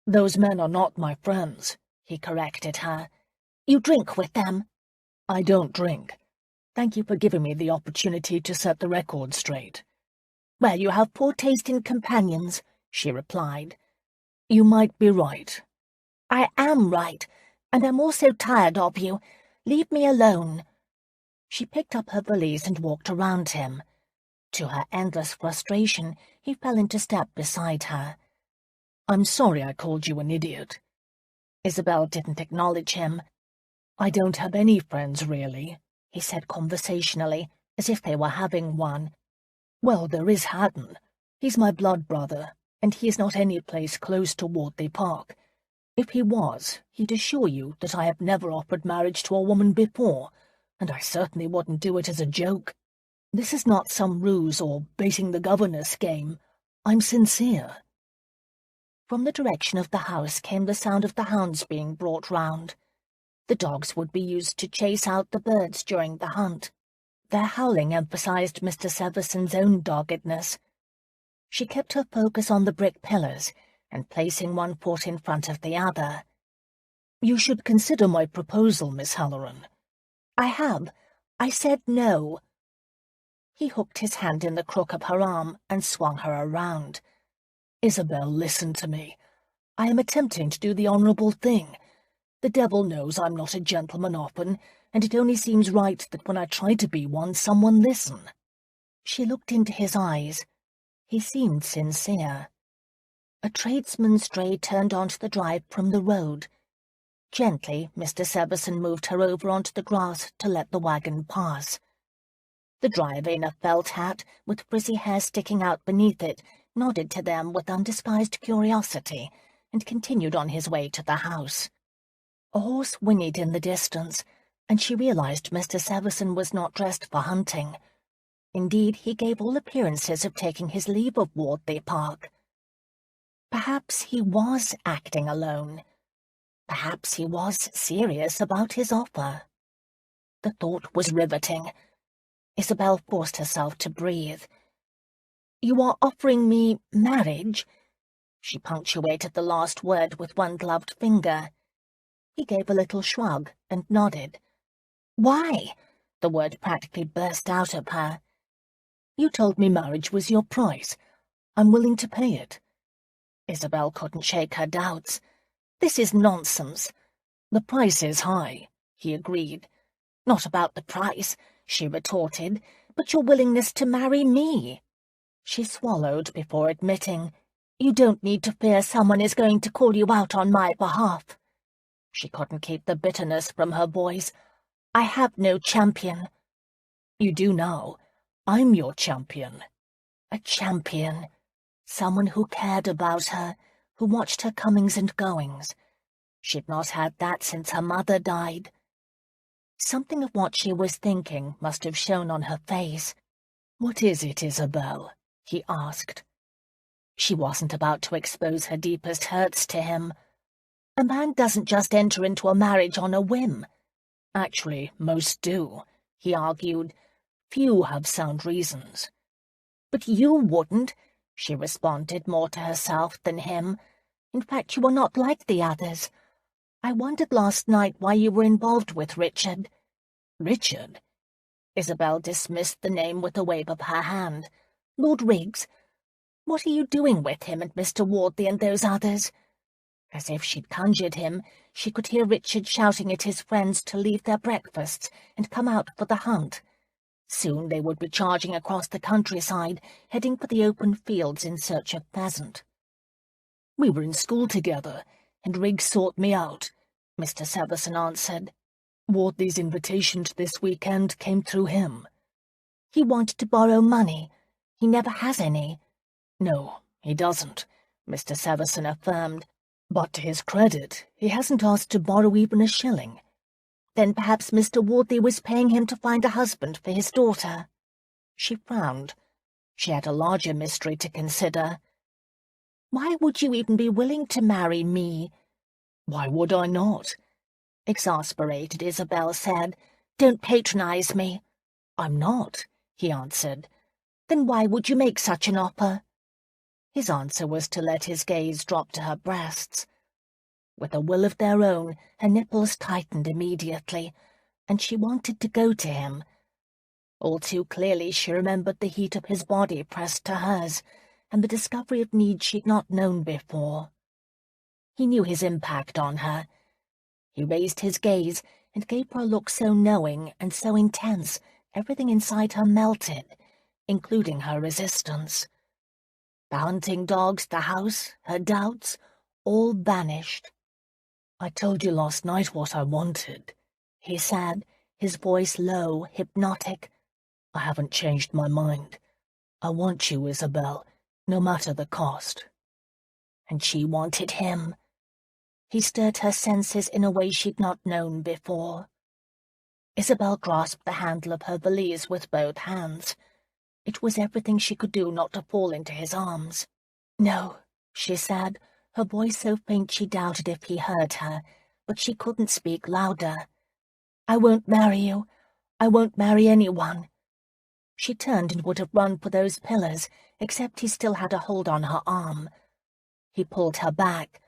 S2: Those men are not my friends, he corrected her.
S1: You drink with them?
S2: I don't drink. Thank you for giving me the opportunity to set the record straight.
S1: Well, you have poor taste in companions, she replied.
S2: You might be right.
S1: I am right, and I'm also tired of you. Leave me alone. She picked up her valise and walked around him. To her endless frustration, he fell into step beside her.
S2: I'm sorry I called you an idiot.
S1: Isabel didn't acknowledge him.
S2: I don't have any friends, really,
S1: he said conversationally, as if they were having one.
S2: Well, there is Hatton. He's my blood brother, and he is not any place close to Wortley Park. If he was, he'd assure you that I have never offered marriage to a woman before, and I certainly wouldn't do it as a joke. This is not some ruse or baiting the governess game. I'm sincere.
S1: From the direction of the house came the sound of the hounds being brought round. The dogs would be used to chase out the birds during the hunt. Their howling emphasized Mr. Severson's own doggedness. She kept her focus on the brick pillars, and placing one foot in front of the other.
S2: You should consider my proposal, Miss Halloran.
S1: I have. I said no. He hooked his hand in the crook of her arm and swung her around.
S2: Isabel, listen to me. I am attempting to do the honourable thing. The devil knows I'm not a gentleman often, and it only seems right that when I try to be one, someone listen.
S1: She looked into his eyes. He seemed sincere. A tradesman's dray turned onto the drive from the road. Gently, Mr. Severson moved her over onto the grass to let the wagon pass. The driver, in a felt hat, with frizzy hair sticking out beneath it, nodded to them with undisguised curiosity, and continued on his way to the house. A horse whinnied in the distance, and she realized Mr. Severson was not dressed for hunting. Indeed, he gave all appearances of taking his leave of Wortley Park. Perhaps he was acting alone. Perhaps he was serious about his offer. The thought was riveting. Isabel forced herself to breathe. You are offering me marriage? She punctuated the last word with one gloved finger. He gave a little shrug and nodded. Why? The word practically burst out of her.
S2: You told me marriage was your price. I'm willing to pay it.
S1: Isabel couldn't shake her doubts. This is nonsense.
S2: The price is high, he agreed.
S1: Not about the price, she retorted, but your willingness to marry me. She swallowed before admitting, You don't need to fear someone is going to call you out on my behalf. She couldn't keep the bitterness from her voice. I have no champion.
S2: You do now. I'm your champion.
S1: A champion. Someone who cared about her, who watched her comings and goings. She'd not had that since her mother died. Something of what she was thinking must have shown on her face.
S2: What is it, Isabel? He asked.
S1: She wasn't about to expose her deepest hurts to him. A man doesn't just enter into a marriage on a whim.
S2: Actually, most do, he argued. Few have sound reasons.
S1: But you wouldn't, she responded more to herself than him. In fact, you were not like the others. I wondered last night why you were involved with Richard.
S2: Richard?
S1: Isabel dismissed the name with a wave of her hand. Lord Riggs. What are you doing with him and Mr. Wortley and those others? As if she'd conjured him, she could hear Richard shouting at his friends to leave their breakfasts and come out for the hunt. Soon they would be charging across the countryside, heading for the open fields in search of pheasant.
S2: We were in school together, and Riggs sought me out, Mr. Severson answered. Wortley's invitation to this weekend came through him.
S1: He wanted to borrow money. He never has any.
S2: No, he doesn't, Mr. Severson affirmed. But to his credit, he hasn't asked to borrow even a shilling.
S1: Then perhaps Mr. Wortley was paying him to find a husband for his daughter. She frowned. She had a larger mystery to consider. Why would you even be willing to marry me?
S2: Why would I not?
S1: Exasperated, Isabel said. Don't patronize me.
S2: I'm not, he answered.
S1: Then why would you make such an offer?
S2: His answer was to let his gaze drop to her breasts.
S1: With a will of their own, her nipples tightened immediately, and she wanted to go to him. All too clearly she remembered the heat of his body pressed to hers, and the discovery of needs she'd not known before. He knew his impact on her. He raised his gaze and gave her a look so knowing and so intense, everything inside her melted, including her resistance. The hunting dogs, the house, her doubts, all vanished. "I told you last night what I wanted," he said, his voice low, hypnotic. "I haven't changed my mind. I want you, Isabel, no matter the cost." And she wanted him. He stirred her senses in a way she'd not known before. Isabel grasped the handle of her valise with both hands. It was everything she could do not to fall into his arms. "No," she said, her voice so faint she doubted if he heard her, but she couldn't speak louder. "I won't marry you. I won't marry anyone." She turned and would have run for those pillars, except he still had a hold on her arm. He pulled her back.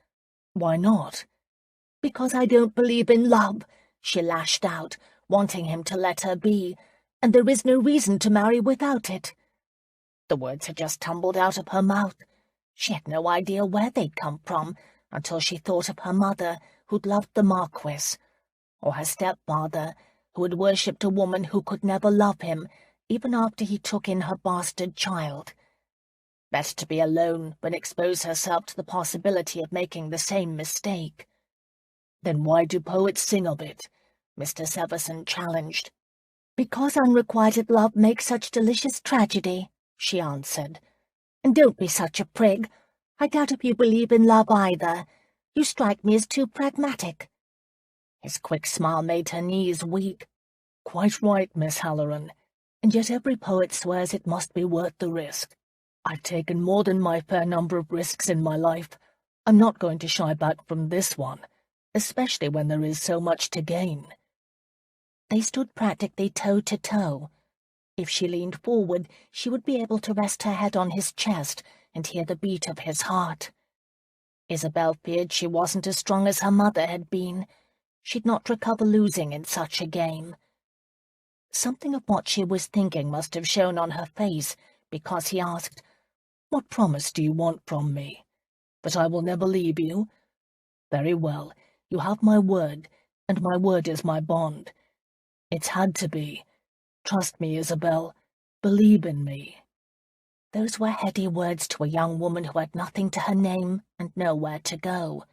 S1: "Why not?" "Because I don't believe in love," she lashed out, wanting him to let her be, "and there is no reason to marry without it." The words had just tumbled out of her mouth. She had no idea where they'd come from, until she thought of her mother, who'd loved the Marquis, or her stepfather, who had worshipped a woman who could never love him, even after he took in her bastard child. Better to be alone than expose herself to the possibility of making the same mistake. "Then why do poets sing of it?" Mr. Severson challenged. "Because unrequited love makes such delicious tragedy," she answered. "And don't be such a prig. I doubt if you believe in love either. You strike me as too pragmatic." His quick smile made her knees weak. "Quite right, Miss Halloran. And yet every poet swears it must be worth the risk. I've taken more than my fair number of risks in my life. I'm not going to shy back from this one, especially when there is so much to gain." They stood practically toe to toe. If she leaned forward, she would be able to rest her head on his chest and hear the beat of his heart. Isabel feared she wasn't as strong as her mother had been. She'd not recover losing in such a game. Something of what she was thinking must have shown on her face, because he asked, "What promise do you want from me? That I will never leave you? Very well, you have my word, and my word is my bond. It's had to be. Trust me, Isabel. Believe in me." Those were heady words to a young woman who had nothing to her name and nowhere to go.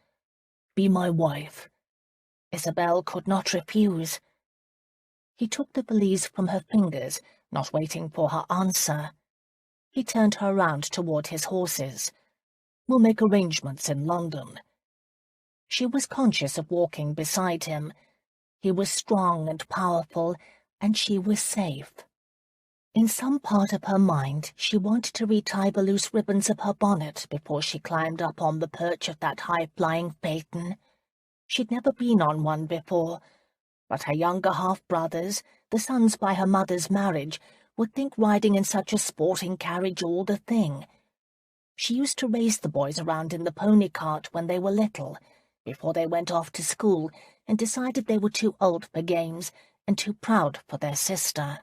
S1: "Be my wife." Isabel could not refuse. He took the valise from her fingers, not waiting for her answer. He turned her round toward his horses. "We'll make arrangements in London." She was conscious of walking beside him. He was strong and powerful, and she was safe. In some part of her mind, she wanted to retie the loose ribbons of her bonnet before she climbed up on the perch of that high-flying phaeton. She'd never been on one before, but her younger half-brothers, the sons by her mother's marriage, would think riding in such a sporting carriage all the thing. She used to race the boys around in the pony cart when they were little, before they went off to school, and decided they were too old for games and too proud for their sister.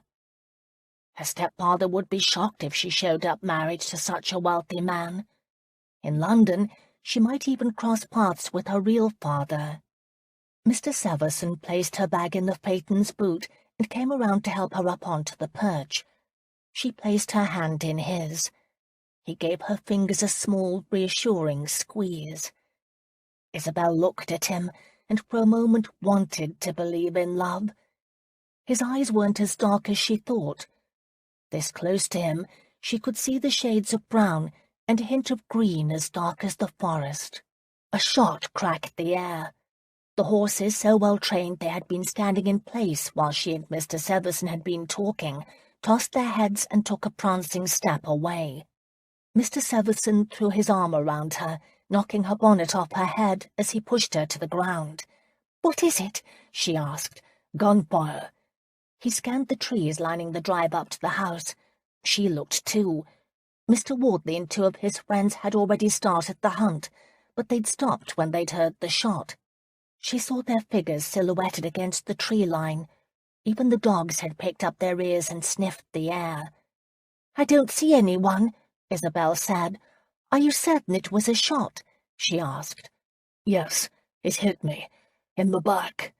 S1: Her stepfather would be shocked if she showed up married to such a wealthy man. In London, she might even cross paths with her real father. Mr. Severson placed her bag in the phaeton's boot and came around to help her up onto the perch. She placed her hand in his. He gave her fingers a small, reassuring squeeze. Isabel looked at him, and for a moment wanted to believe in love. His eyes weren't as dark as she thought. This close to him, she could see the shades of brown and a hint of green as dark as the forest. A shot cracked the air. The horses, so well trained they had been standing in place while she and Mr. Severson had been talking, tossed their heads and took a prancing step away. Mr. Severson threw his arm around her, knocking her bonnet off her head as he pushed her to the ground. "What is it?" she asked. "Gunfire." He scanned the trees lining the drive up to the house. She looked too. Mr. Wardley and two of his friends had already started the hunt, but they'd stopped when they'd heard the shot. She saw their figures silhouetted against the tree line. Even the dogs had picked up their ears and sniffed the air. "I don't see anyone," Isabel said. "Are you certain it was a shot?" she asked.
S2: "Yes, it hit me. In the back."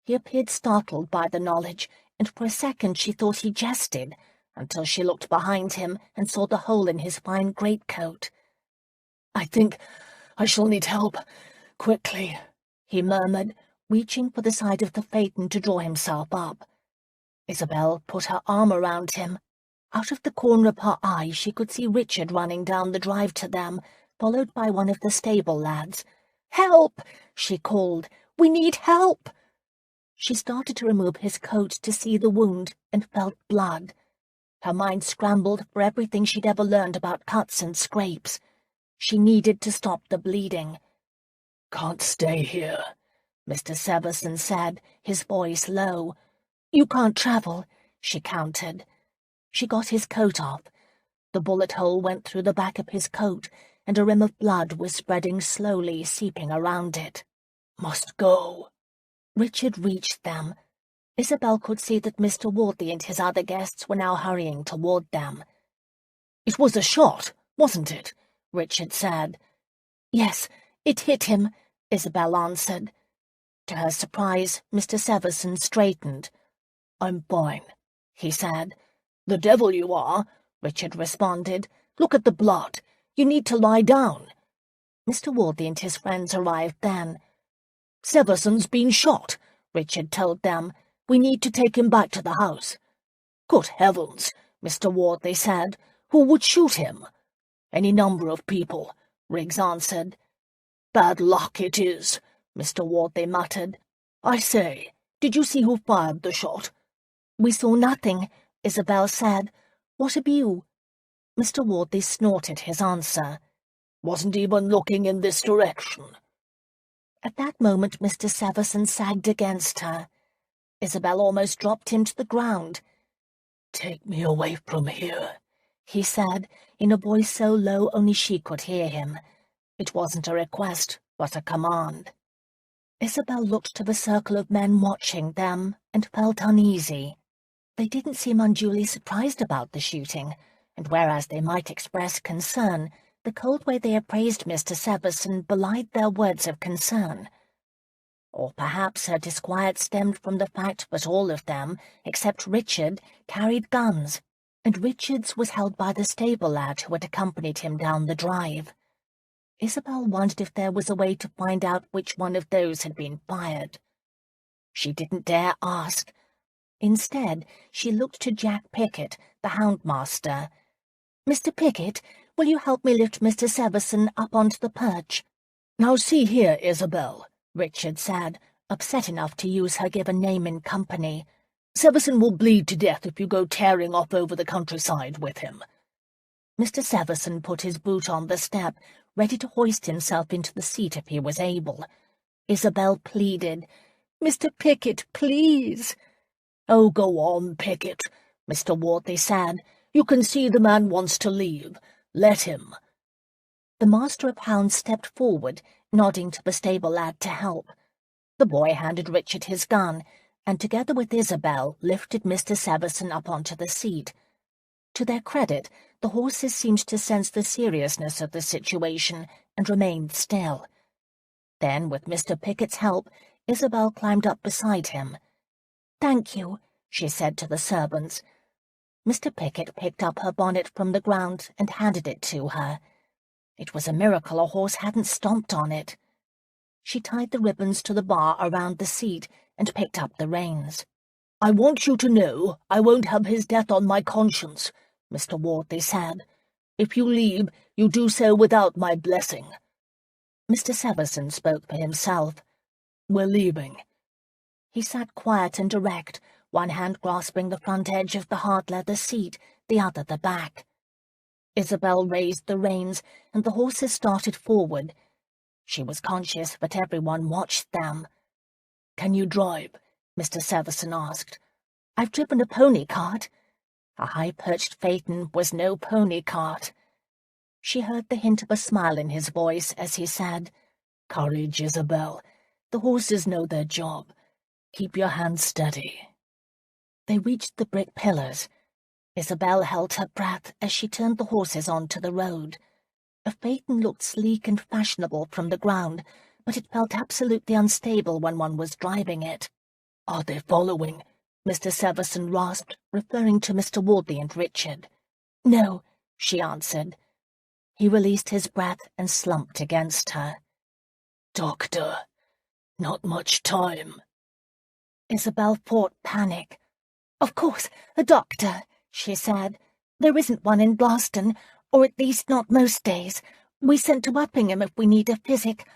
S1: He appeared startled by the knowledge, and for a second she thought he jested, until she looked behind him and saw the hole in his fine greatcoat.
S2: "I think I shall need help. Quickly," he murmured, reaching for the side of the phaeton to draw himself up.
S1: Isabel put her arm around him. Out of the corner of her eye she could see Richard running down the drive to them, followed by one of the stable lads. "Help!" she called. "We need help!" She started to remove his coat to see the wound and felt blood. Her mind scrambled for everything she'd ever learned about cuts and scrapes. She needed to stop the bleeding.
S2: "Can't stay here,"
S1: Mr. Severson said, his voice low. "You can't travel," she countered. She got his coat off. The bullet hole went through the back of his coat, and a rim of blood was spreading slowly, seeping around it.
S2: "Must go."
S1: Richard reached them. Isabel could see that Mr. Wardley and his other guests were now hurrying toward them.
S2: "It was a shot, wasn't it?"
S1: Richard said. "Yes, it hit him," Isabel answered. To her surprise, Mr. Severson straightened.
S2: "I'm fine,"
S1: he said.
S2: "The devil you are," Richard responded. "Look at the blood. You need to lie down."
S1: Mr. Wardley and his friends arrived then.
S2: "Severson's been shot," Richard told them. "We need to take him back to the house." "Good heavens," Mr. Wardley said. "Who would shoot him?" "Any number of people," Riggs answered. "Bad luck it is," Mr. Wardley muttered. "I say, did you see who fired the shot?"
S1: "We saw nothing," Isabel said. "What of you?" Mr. Wardley snorted his answer.
S2: "Wasn't even looking in this direction."
S1: At that moment Mr. Severson sagged against her. Isabel almost dropped him to the ground.
S2: "Take me away from here,"
S1: he said, in a voice so low only she could hear him. It wasn't a request, but a command. Isabel looked to the circle of men watching them and felt uneasy. They didn't seem unduly surprised about the shooting, and whereas they might express concern, the cold way they appraised Mr. Severson belied their words of concern. Or perhaps her disquiet stemmed from the fact that all of them, except Richard, carried guns, and Richard's was held by the stable lad who had accompanied him down the drive. Isabel wondered if there was a way to find out which one of those had been fired. She didn't dare ask. Instead, she looked to Jack Pickett, the houndmaster. "Mr. Pickett, will you help me lift Mr. Severson up onto the perch?"
S2: "Now see here, Isabel,"
S1: Richard said, upset enough to use her given name in company.
S2: "Severson will bleed to death if you go tearing off over the countryside with him."
S1: Mr. Severson put his boot on the step, ready to hoist himself into the seat if he was able. Isabel pleaded, "Mr. Pickett, please."
S2: "Oh, go on, Pickett," Mr. Wardley said. "You can see the man wants to leave. Let him."
S1: The master of hounds stepped forward, nodding to the stable lad to help. The boy handed Richard his gun, and together with Isabel lifted Mr. Severson up onto the seat. To their credit, the horses seemed to sense the seriousness of the situation and remained still. Then, with Mr. Pickett's help, Isabel climbed up beside him. "Thank you," she said to the servants. Mr. Pickett picked up her bonnet from the ground and handed it to her. It was a miracle a horse hadn't stomped on it. She tied the ribbons to the bar around the seat and picked up the reins.
S2: "I want you to know I won't have his death on my conscience," Mr. Wardley said. "If you leave, you do so without my blessing."
S1: Mr. Severson spoke for himself.
S2: "We're leaving."
S1: He sat quiet and erect, one hand grasping the front edge of the hard leather seat, the other the back. Isabel raised the reins, and the horses started forward. She was conscious that everyone watched them.
S2: "Can you drive?"
S1: Mr. Severson asked. "I've driven a pony cart." A high-perched phaeton was no pony cart. She heard the hint of a smile in his voice as he said, "Courage, Isabel. The horses know their job. Keep your hands steady." They reached the brick pillars. Isabel held her breath as she turned the horses onto the road. A phaeton looked sleek and fashionable from the ground, but it felt absolutely unstable when one was driving it. "Are they following?" Mr. Severson rasped, referring to Mr. Wardley and Richard. "No," she answered. He released his breath and slumped against her. "Doctor, not much time." Isabel fought panic. "Of course, a doctor," she said. "There isn't one in Boston, or at least not most days. We sent to Uppingham if we need a physic.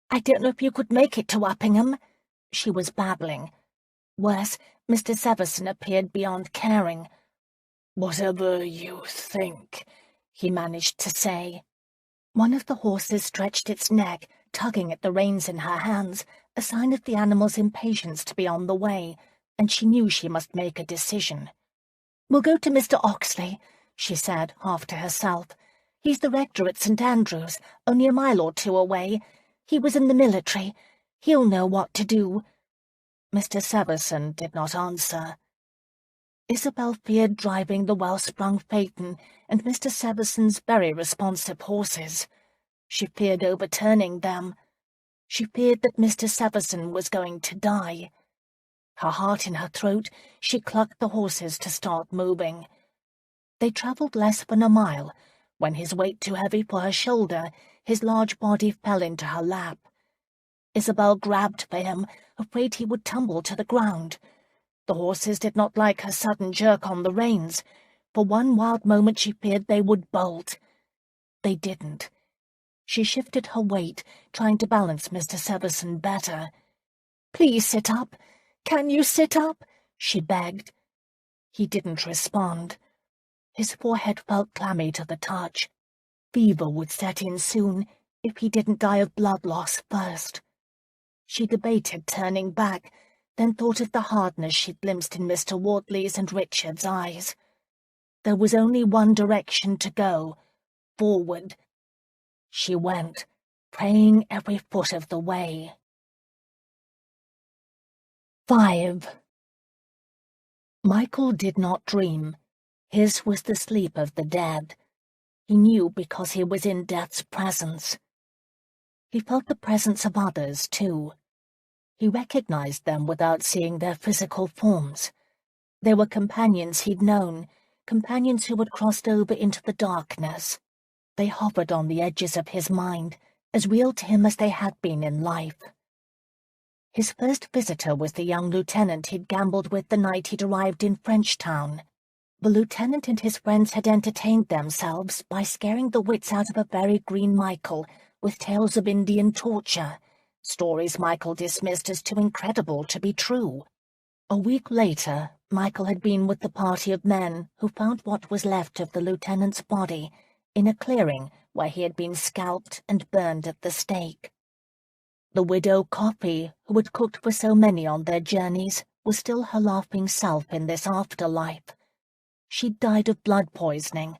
S1: I don't know if you could make it to Uppingham." She was babbling. Worse, Mr. Severson appeared beyond caring. "Whatever you think," he managed to say. One of the horses stretched its neck, tugging at the reins in her hands, a sign of the animal's impatience to be on the way, and she knew she must make a decision. "We'll go to Mr. Oxley," she said, half to herself. "He's the rector at St. Andrew's, only a mile or two away. He was in the military. He'll know what to do." Mr. Severson did not answer. Isabel feared driving the well-sprung phaeton and Mr. Severson's very responsive horses. She feared overturning them. She feared that Mr. Severson was going to die. Her heart in her throat, she clucked the horses to start moving. They travelled less than a mile, when, his weight too heavy for her shoulder, his large body fell into her lap. Isabel grabbed for him, afraid he would tumble to the ground. The horses did not like her sudden jerk on the reins. For one wild moment she feared they would bolt. They didn't. She shifted her weight, trying to balance Mr. Severson better. "Please sit up. Can you sit up?" she begged. He didn't respond. His forehead felt clammy to the touch. Fever would set in soon, if he didn't die of blood loss first. She debated turning back, then thought of the hardness she'd glimpsed in Mr. Wardley's and Richard's eyes. There was only one direction to go, forward. She went, praying every foot of the way. 5. Michael did not dream. His was the sleep of the dead. He knew because he was in death's presence. He felt the presence of others, too. He recognized them without seeing their physical forms. They were companions he'd known, companions who had crossed over into the darkness. They hovered on the edges of his mind, as real to him as they had been in life. His first visitor was the young lieutenant he'd gambled with the night he'd arrived in Frenchtown. The lieutenant and his friends had entertained themselves by scaring the wits out of a very green Michael with tales of Indian torture, stories Michael dismissed as too incredible to be true. A week later, Michael had been with the party of men who found what was left of the lieutenant's body in a clearing where he had been scalped and burned at the stake. The widow Coffey, who had cooked for so many on their journeys, was still her laughing self in this afterlife. She'd died of blood poisoning,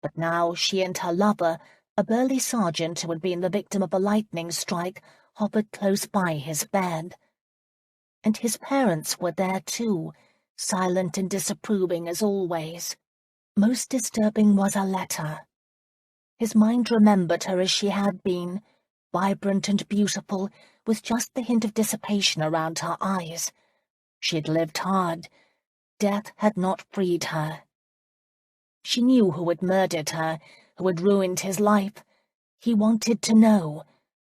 S1: but now she and her lover, a burly sergeant who had been the victim of a lightning strike, hovered close by his bed. And his parents were there too, silent and disapproving as always. Most disturbing was a letter. His mind remembered her as she had been, vibrant and beautiful, with just the hint of dissipation around her eyes. She'd lived hard. Death had not freed her. She knew who had murdered her, who had ruined his life. He wanted to know.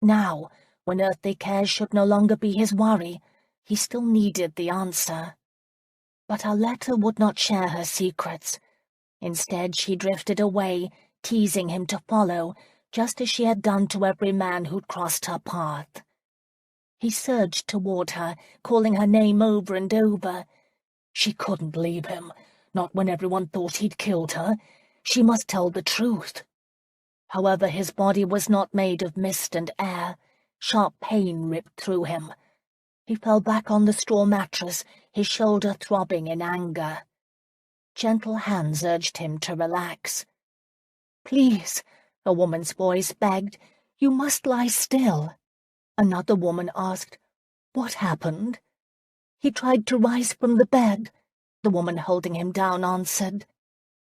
S1: Now, when earthly cares should no longer be his worry, he still needed the answer. But her letter would not share her secrets. Instead, she drifted away, teasing him to follow, just as she had done to every man who'd crossed her path. He surged toward her, calling her name over and over. She couldn't leave him, not when everyone thought he'd killed her. She must tell the truth. However, his body was not made of mist and air. Sharp pain ripped through him. He fell back on the straw mattress, his shoulder throbbing in anger. Gentle hands urged him to relax. "Please, A woman's voice begged, "You must lie still." Another woman asked, "What happened?" "He tried to rise from the bed," the woman holding him down answered.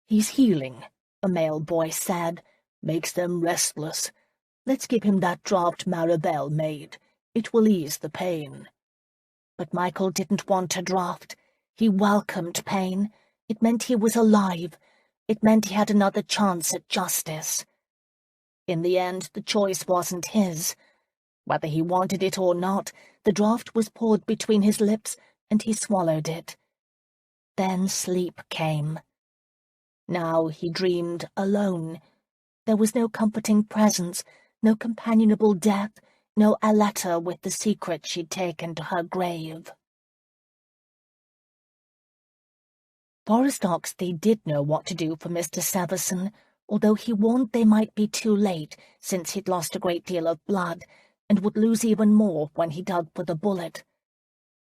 S2: "He's healing," a male voice said. "Makes them restless. Let's give him that draught Maribel made. It will ease the pain."
S1: But Michael didn't want a draught. He welcomed pain. It meant he was alive. It meant he had another chance at justice. In the end, the choice wasn't his. Whether he wanted it or not, the draught was poured between his lips, and he swallowed it. Then sleep came. Now he dreamed alone. There was no comforting presence, no companionable death, no a letter with the secret she'd taken to her grave. Forrest Oxley did know what to do for Mr. Severson, although he warned they might be too late, since he'd lost a great deal of blood, and would lose even more when he dug for the bullet.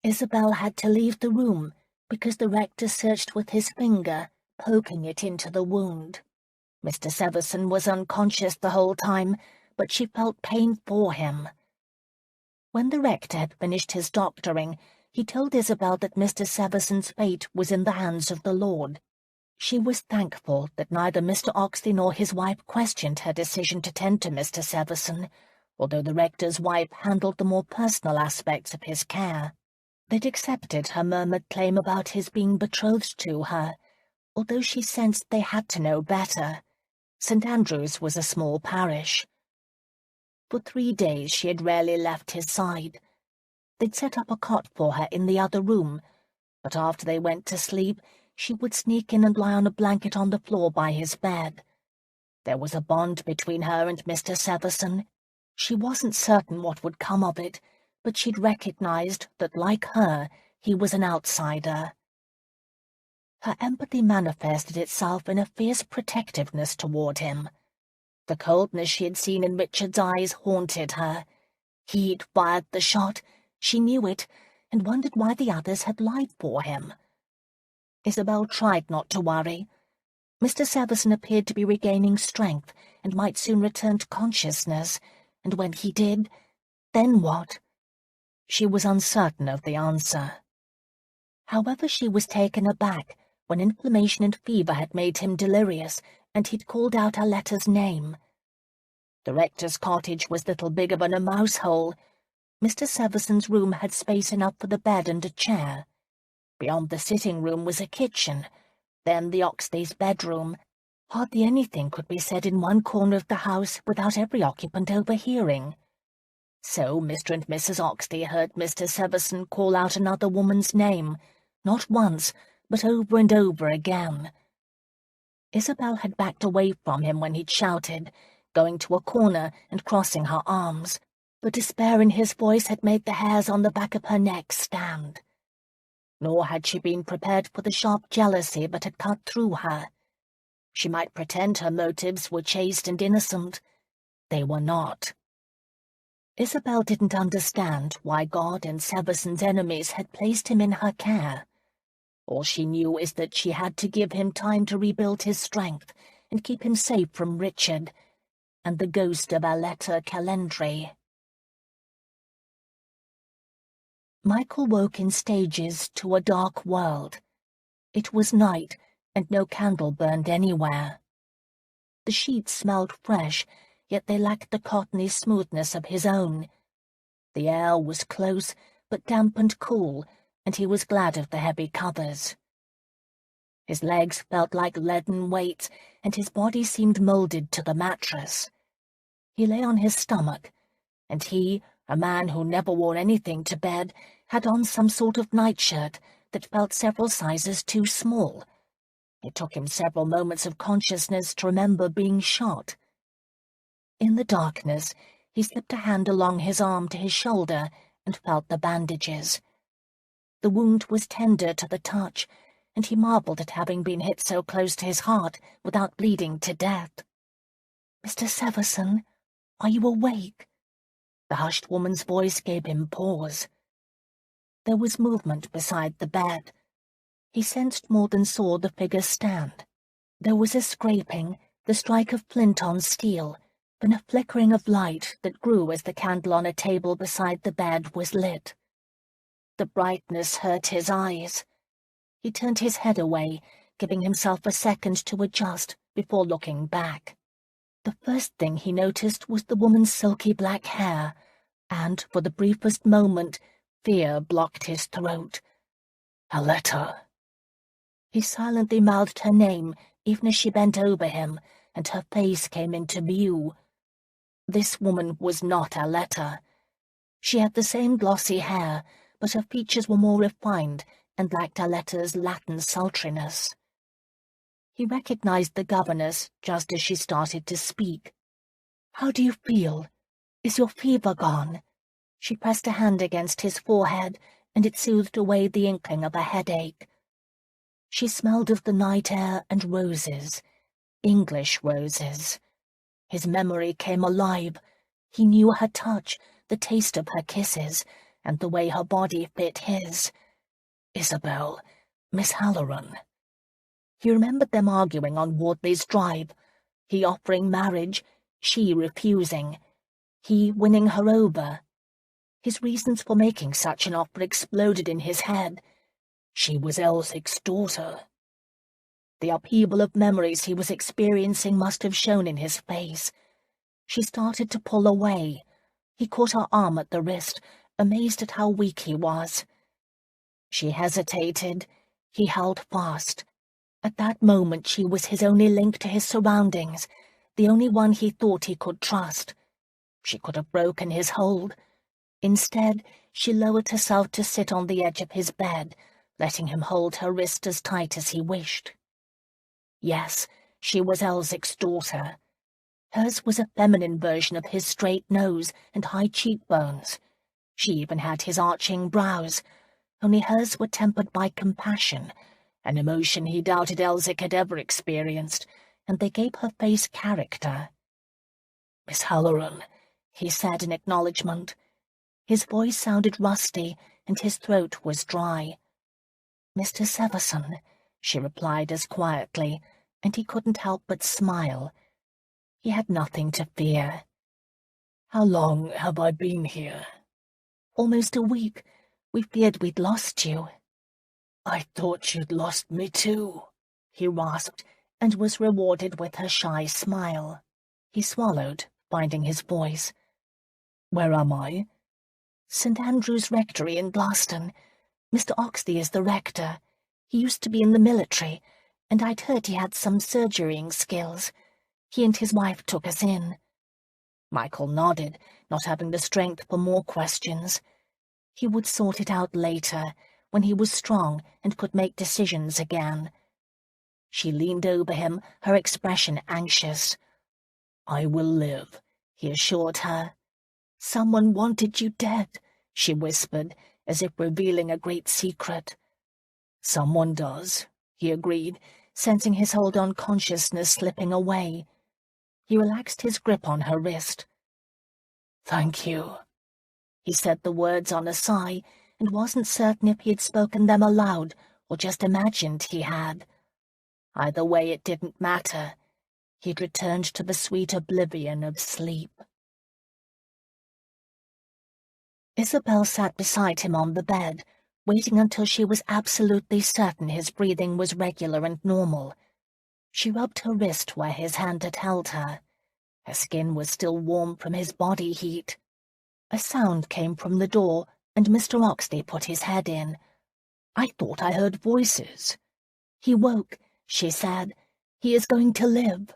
S1: Isabel had to leave the room, because the rector searched with his finger, poking it into the wound. Mr. Severson was unconscious the whole time, but she felt pain for him. When the rector had finished his doctoring, he told Isabel that Mr. Severson's fate was in the hands of the Lord. She was thankful that neither Mr. Oxley nor his wife questioned her decision to tend to Mr. Severson, although the rector's wife handled the more personal aspects of his care. They'd accepted her murmured claim about his being betrothed to her, although she sensed they had to know better. St. Andrew's was a small parish. For 3 days she had rarely left his side. They'd set up a cot for her in the other room, but after they went to sleep, she would sneak in and lie on a blanket on the floor by his bed. There was a bond between her and Mr. Severson. She wasn't certain what would come of it, but she'd recognized that, like her, he was an outsider. Her empathy manifested itself in a fierce protectiveness toward him. The coldness she had seen in Richard's eyes haunted her. He'd fired the shot, she knew it, and wondered why the others had lied for him. Isabel tried not to worry. Mr. Severson appeared to be regaining strength and might soon return to consciousness, and when he did, then what? She was uncertain of the answer. However, she was taken aback when inflammation and fever had made him delirious, and he'd called out Alette's name. The rector's cottage was little bigger than a mouse hole. Mr. Severson's room had space enough for the bed and a chair. Beyond the sitting room was a kitchen, then the Oxley's bedroom. Hardly anything could be said in one corner of the house without every occupant overhearing. So Mr. and Mrs. Oxley heard Mr. Severson call out another woman's name, not once, but over and over again. Isabel had backed away from him when he'd shouted, going to a corner and crossing her arms. The despair in his voice had made the hairs on the back of her neck stand. Nor had she been prepared for the sharp jealousy that had cut through her. She might pretend her motives were chaste and innocent. They were not. Isabel didn't understand why God and Severson's enemies had placed him in her care. All she knew is that she had to give him time to rebuild his strength and keep him safe from Richard and the ghost of Aletta Calendry. Michael woke in stages to a dark world. It was night, and no candle burned anywhere. The sheets smelled fresh, yet they lacked the cottony smoothness of his own. The air was close, but damp and cool, and he was glad of the heavy covers. His legs felt like leaden weights, and his body seemed molded to the mattress. He lay on his stomach, and he, a man who never wore anything to bed, had on some sort of nightshirt that felt several sizes too small. It took him several moments of consciousness to remember being shot. In the darkness, he slipped a hand along his arm to his shoulder and felt the bandages. The wound was tender to the touch, and he marveled at having been hit so close to his heart without bleeding to death. "Mr. Severson, are you awake?" The hushed woman's voice gave him pause. There was movement beside the bed. He sensed more than saw the figure stand. There was a scraping, the strike of flint on steel, then a flickering of light that grew as the candle on a table beside the bed was lit. The brightness hurt his eyes. He turned his head away, giving himself a second to adjust before looking back. The first thing he noticed was the woman's silky black hair, and for the briefest moment, fear blocked his throat. "Aletta." He silently mouthed her name, even as she bent over him, and her face came into view. This woman was not Aletta. She had the same glossy hair, but her features were more refined and lacked Aletta's Latin sultriness. He recognized the governess just as she started to speak. "How do you feel? Is your fever gone?" She pressed a hand against his forehead, and it soothed away the inkling of a headache. She smelled of the night air and roses, English roses. His memory came alive. He knew her touch, the taste of her kisses, and the way her body fit his. Isabel, Miss Halloran. He remembered them arguing on Wardley's Drive, he offering marriage, she refusing, he winning her over. His reasons for making such an offer exploded in his head. She was Elsic's daughter. The upheaval of memories he was experiencing must have shown in his face. She started to pull away. He caught her arm at the wrist, amazed at how weak he was. She hesitated. He held fast. At that moment she was his only link to his surroundings, the only one he thought he could trust. She could have broken his hold. Instead, she lowered herself to sit on the edge of his bed, letting him hold her wrist as tight as he wished. Yes, she was Elsic's daughter. Hers was a feminine version of his straight nose and high cheekbones. She even had his arching brows, only hers were tempered by compassion, an emotion he doubted Elsic had ever experienced, and they gave her face character. "Miss Halloran," he said in acknowledgement. His voice sounded rusty, and his throat was dry. "Mr. Severson," she replied as quietly, and he couldn't help but smile. He had nothing to fear. "How long have I been here?" "Almost a week. We feared we'd lost you." "I thought you'd lost me too," he rasped, and was rewarded with her shy smile. He swallowed, finding his voice. "Where am I?" "St. Andrew's Rectory in Glaston. Mr. Oxley is the rector. He used to be in the military, and I'd heard he had some surgerying skills. He and his wife took us in." Michael nodded, not having the strength for more questions. He would sort it out later, when he was strong and could make decisions again. She leaned over him, her expression anxious. "I will live," he assured her. "Someone wanted you dead," she whispered, as if revealing a great secret. "Someone does," he agreed, sensing his hold on consciousness slipping away. He relaxed his grip on her wrist. "Thank you." He said the words on a sigh, and wasn't certain if he had spoken them aloud or just imagined he had. Either way, it didn't matter. He'd returned to the sweet oblivion of sleep. Isabel sat beside him on the bed, waiting until she was absolutely certain his breathing was regular and normal. She rubbed her wrist where his hand had held her. Her skin was still warm from his body heat. A sound came from the door, and Mr. Oxley put his head in. "I thought I heard voices." "He woke," she said. "He is going to live."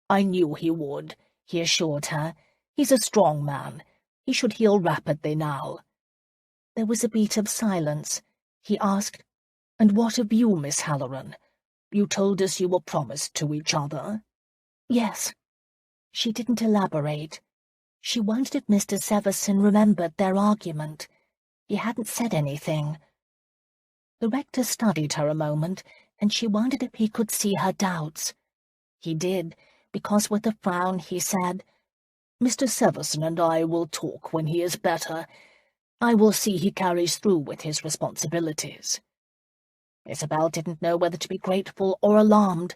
S1: "I knew he would," he assured her. "He's a strong man. He should heal rapidly now." There was a beat of silence. He asked, "And what of you, Miss Halloran? You told us you were promised to each other." "Yes." She didn't elaborate. She wondered if Mr. Severson remembered their argument. He hadn't said anything. The rector studied her a moment, and she wondered if he could see her doubts. He did, because with a frown he said, "Mr. Severson and I will talk when he is better. I will see he carries through with his responsibilities." Isabel didn't know whether to be grateful or alarmed.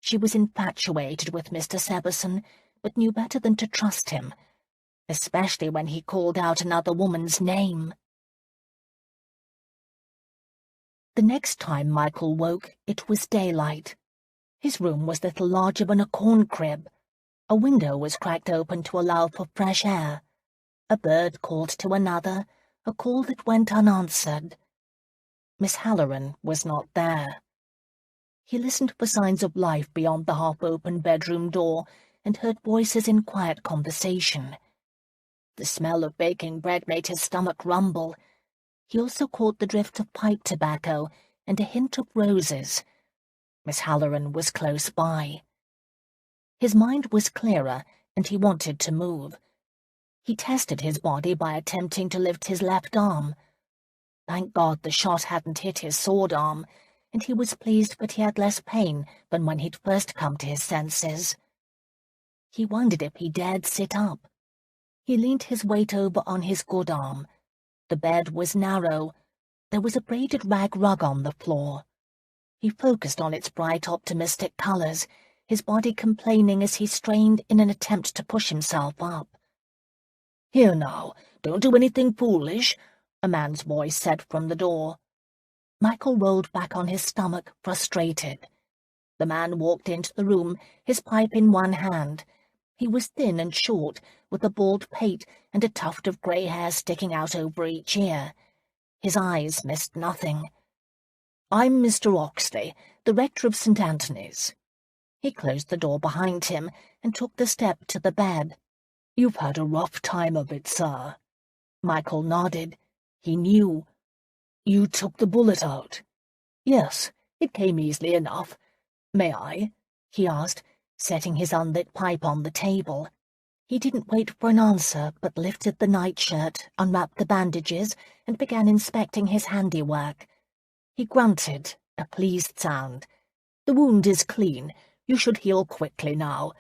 S1: She was infatuated with Mr. Severson, but knew better than to trust him, especially when he called out another woman's name. The next time Michael woke, it was daylight. His room was little larger than a corn crib. A window was cracked open to allow for fresh air. A bird called to another, a call that went unanswered. Miss Halloran was not there. He listened for signs of life beyond the half-open bedroom door and heard voices in quiet conversation. The smell of baking bread made his stomach rumble. He also caught the drift of pipe tobacco and a hint of roses. Miss Halloran was close by. His mind was clearer, and he wanted to move. He tested his body by attempting to lift his left arm. Thank God the shot hadn't hit his sword arm, and he was pleased that he had less pain than when he'd first come to his senses. He wondered if he dared sit up. He leaned his weight over on his good arm. The bed was narrow. There was a braided rag rug on the floor. He focused on its bright, optimistic colours, his body complaining as he strained in an attempt to push himself up. "Here now, don't do anything foolish," a man's voice said from the door. Michael rolled back on his stomach, frustrated. The man walked into the room, his pipe in one hand. He was thin and short, with a bald pate and a tuft of grey hair sticking out over each ear. His eyes missed nothing. "I'm Mr. Oxley, the rector of St. Anthony's." He closed the door behind him and took the step to the bed. "You've had a rough time of it, sir." Michael nodded. He knew. "You took the bullet out?" "Yes, it came easily enough. May I?" he asked, setting his unlit pipe on the table. He didn't wait for an answer, but lifted the nightshirt, unwrapped the bandages, and began inspecting his handiwork. He grunted, a pleased sound. "The wound is clean. You should heal quickly now.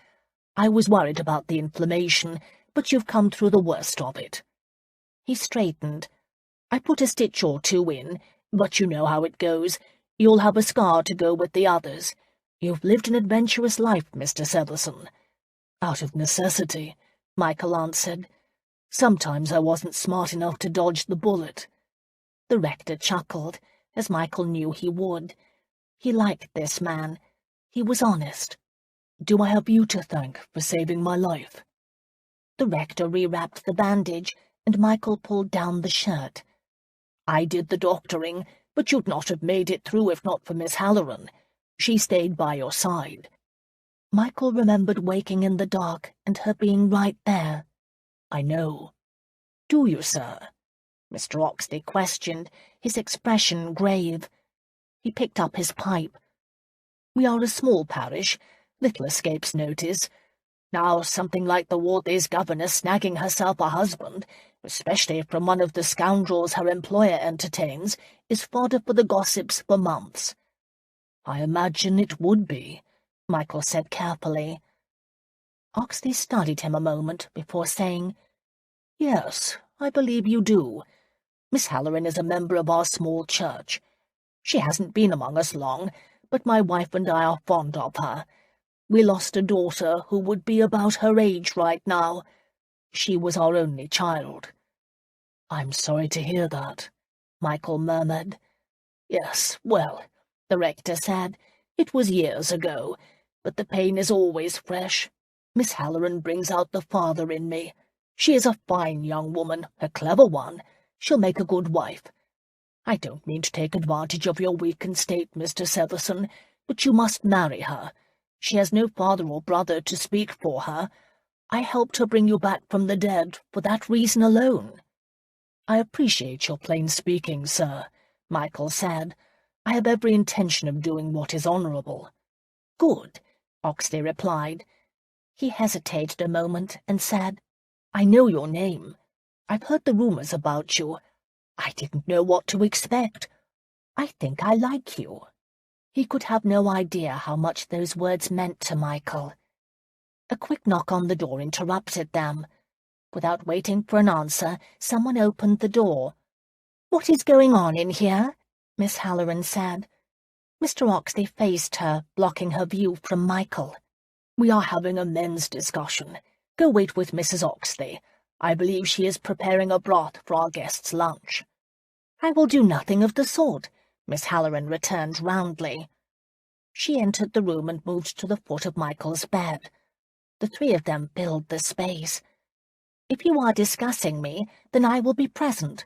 S1: I was worried about the inflammation, but you've come through the worst of it." He straightened. "I put a stitch or two in, but you know how it goes. You'll have a scar to go with the others. You've lived an adventurous life, Mr. Severson." "Out of necessity," Michael answered. "Sometimes I wasn't smart enough to dodge the bullet." The rector chuckled, as Michael knew he would. He liked this man. He was honest. "Do I have you to thank for saving my life?" The rector rewrapped the bandage, and Michael pulled down the shirt. "I did the doctoring, but you'd not have made it through if not for Miss Halloran. She stayed by your side." Michael remembered waking in the dark and her being right there. "I know." "Do you, sir?" Mr. Oxley questioned, his expression grave. He picked up his pipe. "We are a small parish. Little escapes notice. Now, something like the Wortley's governess snagging herself a husband, especially from one of the scoundrels her employer entertains, is fodder for the gossips for months." "I imagine it would be," Michael said carefully. Oxley studied him a moment before saying, "Yes, I believe you do. Miss Halloran is a member of our small church. She hasn't been among us long, but my wife and I are fond of her. We lost a daughter who would be about her age right now. She was our only child." "I'm sorry to hear that," Michael murmured. "Yes, well," the rector said, "it was years ago, but the pain is always fresh. Miss Halloran brings out the father in me. She is a fine young woman, a clever one. She'll make a good wife. I don't mean to take advantage of your weakened state, Mr. Severson, but you must marry her. She has no father or brother to speak for her. I helped her bring you back from the dead for that reason alone." "I appreciate your plain speaking, sir," Michael said. "I have every intention of doing what is honourable." "Good," Oxley replied. He hesitated a moment and said, "I know your name. I've heard the rumours about you. I didn't know what to expect. I think I like you." He could have no idea how much those words meant to Michael. A quick knock on the door interrupted them. Without waiting for an answer, someone opened the door. "What is going on in here?" Miss Halloran said. Mr. Oxley faced her, blocking her view from Michael.
S2: We are having a men's discussion. Go wait with Mrs. Oxley. I believe she is preparing a broth for our guests' lunch."
S1: "I will do nothing of the sort," Miss Halloran returned roundly. She entered the room and moved to the foot of Michael's bed. The three of them filled the space. "If you are discussing me, then I will be present."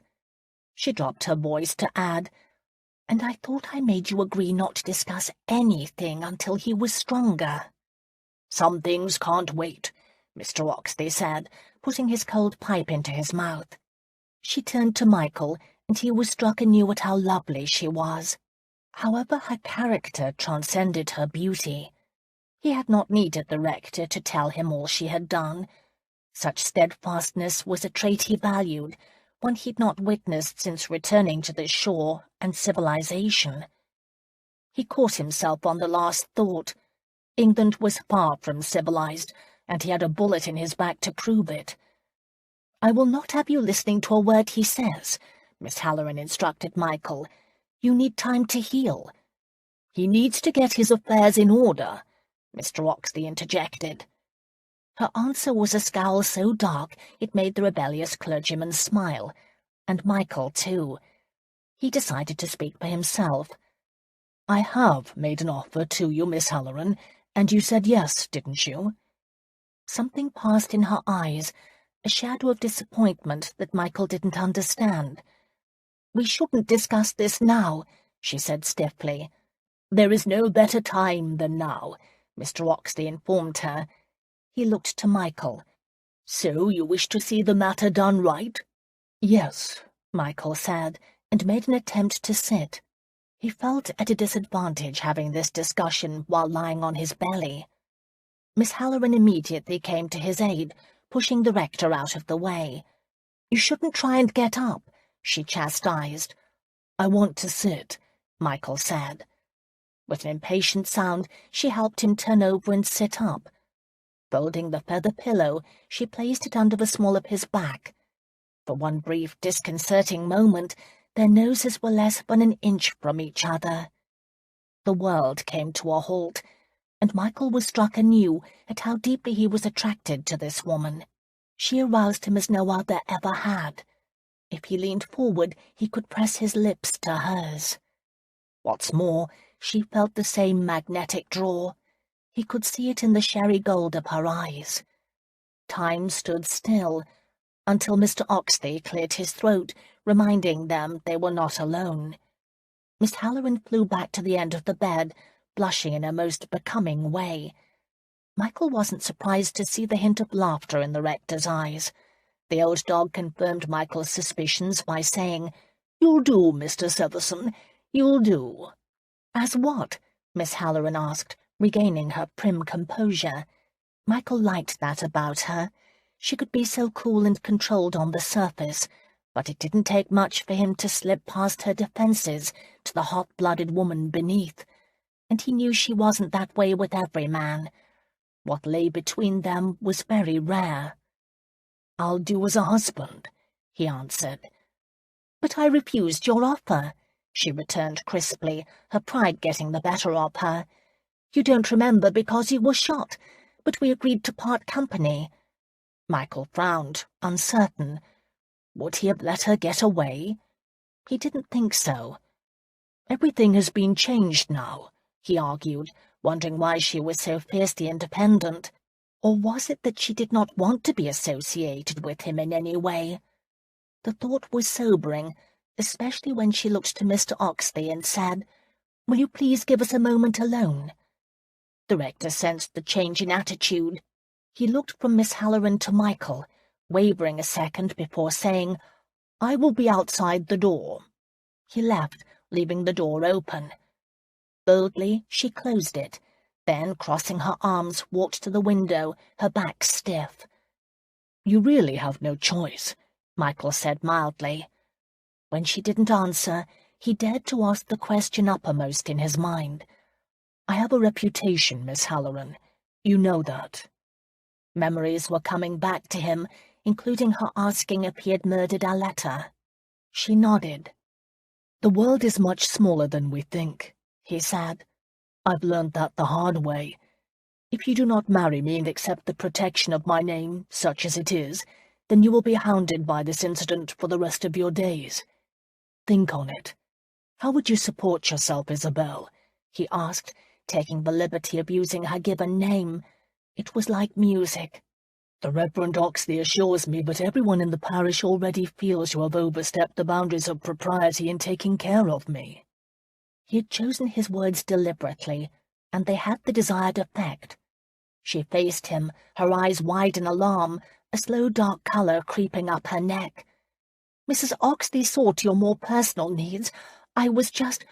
S1: She dropped her voice to add, "And I thought I made you agree not to discuss anything until he was stronger."
S2: "Some things can't wait," Mr. Oxley said, putting his cold pipe into his mouth.
S1: She turned to Michael, and he was struck anew at how lovely she was. However, her character transcended her beauty. He had not needed the rector to tell him all she had done. Such steadfastness was a trait he valued, one he'd not witnessed since returning to the shore and civilization. He caught himself on the last thought. England was far from civilized, and he had a bullet in his back to prove it. "I will not have you listening to a word he says," Miss Halloran instructed Michael. "You need time to heal."
S2: "He needs to get his affairs in order," Mr. Oxley interjected.
S1: Her answer was a scowl so dark it made the rebellious clergyman smile, and Michael too. He decided to speak for himself.
S2: "I have made an offer to you, Miss Halloran, and you said yes, didn't you?"
S1: Something passed in her eyes, a shadow of disappointment that Michael didn't understand. "We shouldn't discuss this now," she said stiffly.
S2: "There is no better time than now," Mr. Oxley informed her.
S1: He looked to Michael.
S2: "So you wish to see the matter done right?"
S1: "Yes," Michael said, and made an attempt to sit. He felt at a disadvantage having this discussion while lying on his belly. Miss Halloran immediately came to his aid, pushing the rector out of the way. "You shouldn't try and get up," she chastised.
S2: "I want to sit,"
S1: Michael said. With an impatient sound, she helped him turn over and sit up. Folding the feather pillow, she placed it under the small of his back. For one brief, disconcerting moment, their noses were less than an inch from each other. The world came to a halt, and Michael was struck anew at how deeply he was attracted to this woman. She aroused him as no other ever had. If he leaned forward, he could press his lips to hers. What's more, she felt the same magnetic draw. He could see it in the sherry gold of her eyes. Time stood still, until Mr. Oxley cleared his throat, reminding them they were not alone. Miss Halloran flew back to the end of the bed, blushing in a most becoming way. Michael wasn't surprised to see the hint of laughter in the rector's eyes. The old dog confirmed Michael's suspicions by saying, "You'll do, Mr. Severson, you'll do." "As what?" Miss Halloran asked, regaining her prim composure. Michael liked that about her. She could be so cool and controlled on the surface, but it didn't take much for him to slip past her defences to the hot-blooded woman beneath, and he knew she wasn't that way with every man. What lay between them was very rare.
S2: "I'll do as a husband," he answered.
S1: "But I refused your offer," she returned crisply, her pride getting the better of her. "You don't remember because you were shot, but we agreed to part company." Michael frowned, uncertain. Would he have let her get away? He didn't think so.
S2: "Everything has been changed now," he argued, wondering why she was so fiercely independent.
S1: Or was it that she did not want to be associated with him in any way? The thought was sobering, especially when she looked to Mr. Oxley and said, "Will you please give us a moment alone?" The rector sensed the change in attitude. He looked from Miss Halloran to Michael, wavering a second before saying, "I will be outside the door." He left, leaving the door open. Boldly, she closed it, then, crossing her arms, walked to the window, her back stiff.
S2: "You really have no choice,"
S1: Michael said mildly. When she didn't answer, he dared to ask the question uppermost in his mind.
S2: "I have a reputation, Miss Halloran. You know that."
S1: Memories were coming back to him, including her asking if he had murdered Aletta. She nodded.
S2: "The world is much smaller than we think," he said. "I've learned that the hard way. If you do not marry me and accept the protection of my name, such as it is, then you will be hounded by this incident for the rest of your days. Think on it. How would you support yourself, Isabel?" he asked, taking the liberty of using her given name. It was like music. "The Reverend Oxley assures me that everyone in the parish already feels you have overstepped the boundaries of propriety in taking care of me." He had chosen his words deliberately, and they had the desired effect. She faced him, her eyes wide in alarm, a slow dark colour creeping up her neck. "Mrs. Oxley saw to your more personal needs. I was just—"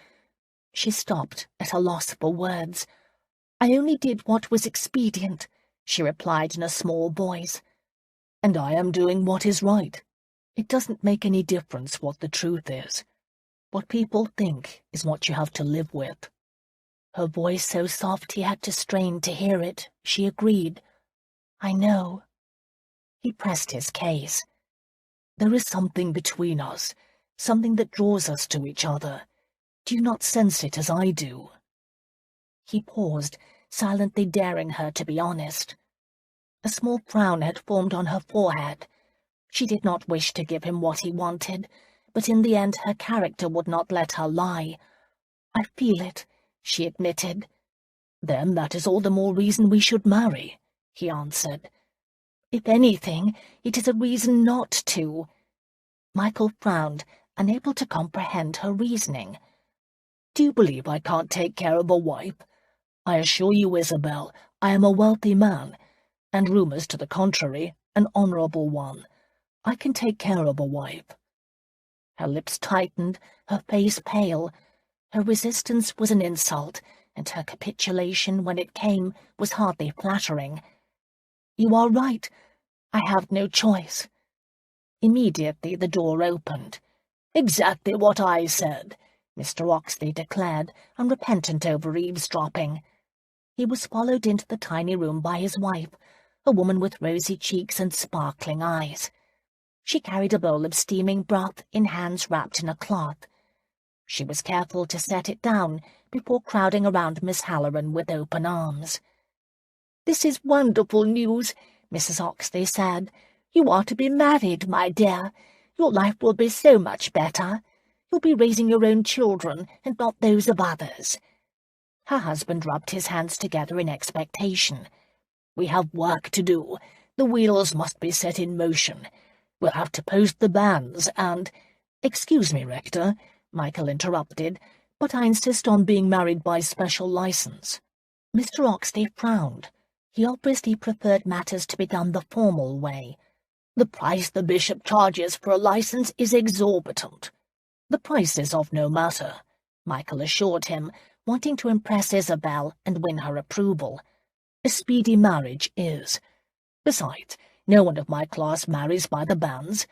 S2: She stopped, at a loss for words. "I only did what was expedient," she replied in a small voice. "And I am doing what is right. It doesn't make any difference what the truth is. What people think is what you have to live with." Her voice so soft he had to strain to hear it, she agreed. "I know." He pressed his case. "There is something between us, something that draws us to each other. Do you not sense it as I do?" He paused, silently daring her to be honest. A small frown had formed on her forehead. She did not wish to give him what he wanted, but in the end her character would not let her lie. "I feel it," she admitted. "Then that is all the more reason we should marry," he answered. "If anything, it is a reason not to." Michael frowned, unable to comprehend her reasoning. "Do you believe I can't take care of a wife? I assure you, Isabel, I am a wealthy man, and rumours to the contrary, an honourable one. I can take care of a wife." Her lips tightened, her face pale. Her resistance was an insult, and her capitulation, when it came, was hardly flattering. "You are right. I have no choice." Immediately the door opened. "Exactly what I said," Mr. Oxley declared, unrepentant over eavesdropping. He was followed into the tiny room by his wife, a woman with rosy cheeks and sparkling eyes. She carried a bowl of steaming broth in hands wrapped in a cloth. She was careful to set it down before crowding around Miss Halloran with open arms. "This is wonderful news," Mrs. Oxley said. "You are to be married, my dear. Your life will be so much better. You'll be raising your own children, and not those of others." Her husband rubbed his hands together in expectation. "We have work to do. The wheels must be set in motion. We'll have to post the banns and—" "Excuse me, Rector," Michael interrupted, "but I insist on being married by special license." Mr. Oxley frowned. He obviously preferred matters to be done the formal way. "The price the bishop charges for a license is exorbitant." "The price is of no matter," Michael assured him, wanting to impress Isabel and win her approval. "A speedy marriage is. Besides, no one of my class marries by the banns.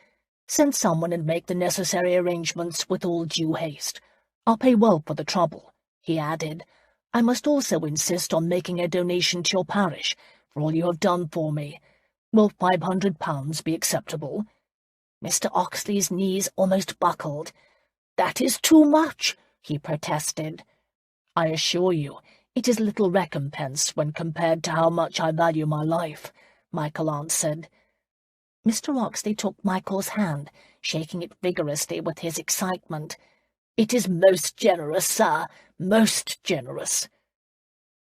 S2: Send someone and make the necessary arrangements with all due haste. I'll pay well for the trouble," he added. "I must also insist on making a donation to your parish for all you have done for me. Will £500 be acceptable?" Mr. Oxley's knees almost buckled. "That is too much," he protested. "I assure you, it is little recompense when compared to how much I value my life," Michael answered. Mr. Oxley took Michael's hand, shaking it vigorously with his excitement. "It is most generous, sir, most generous."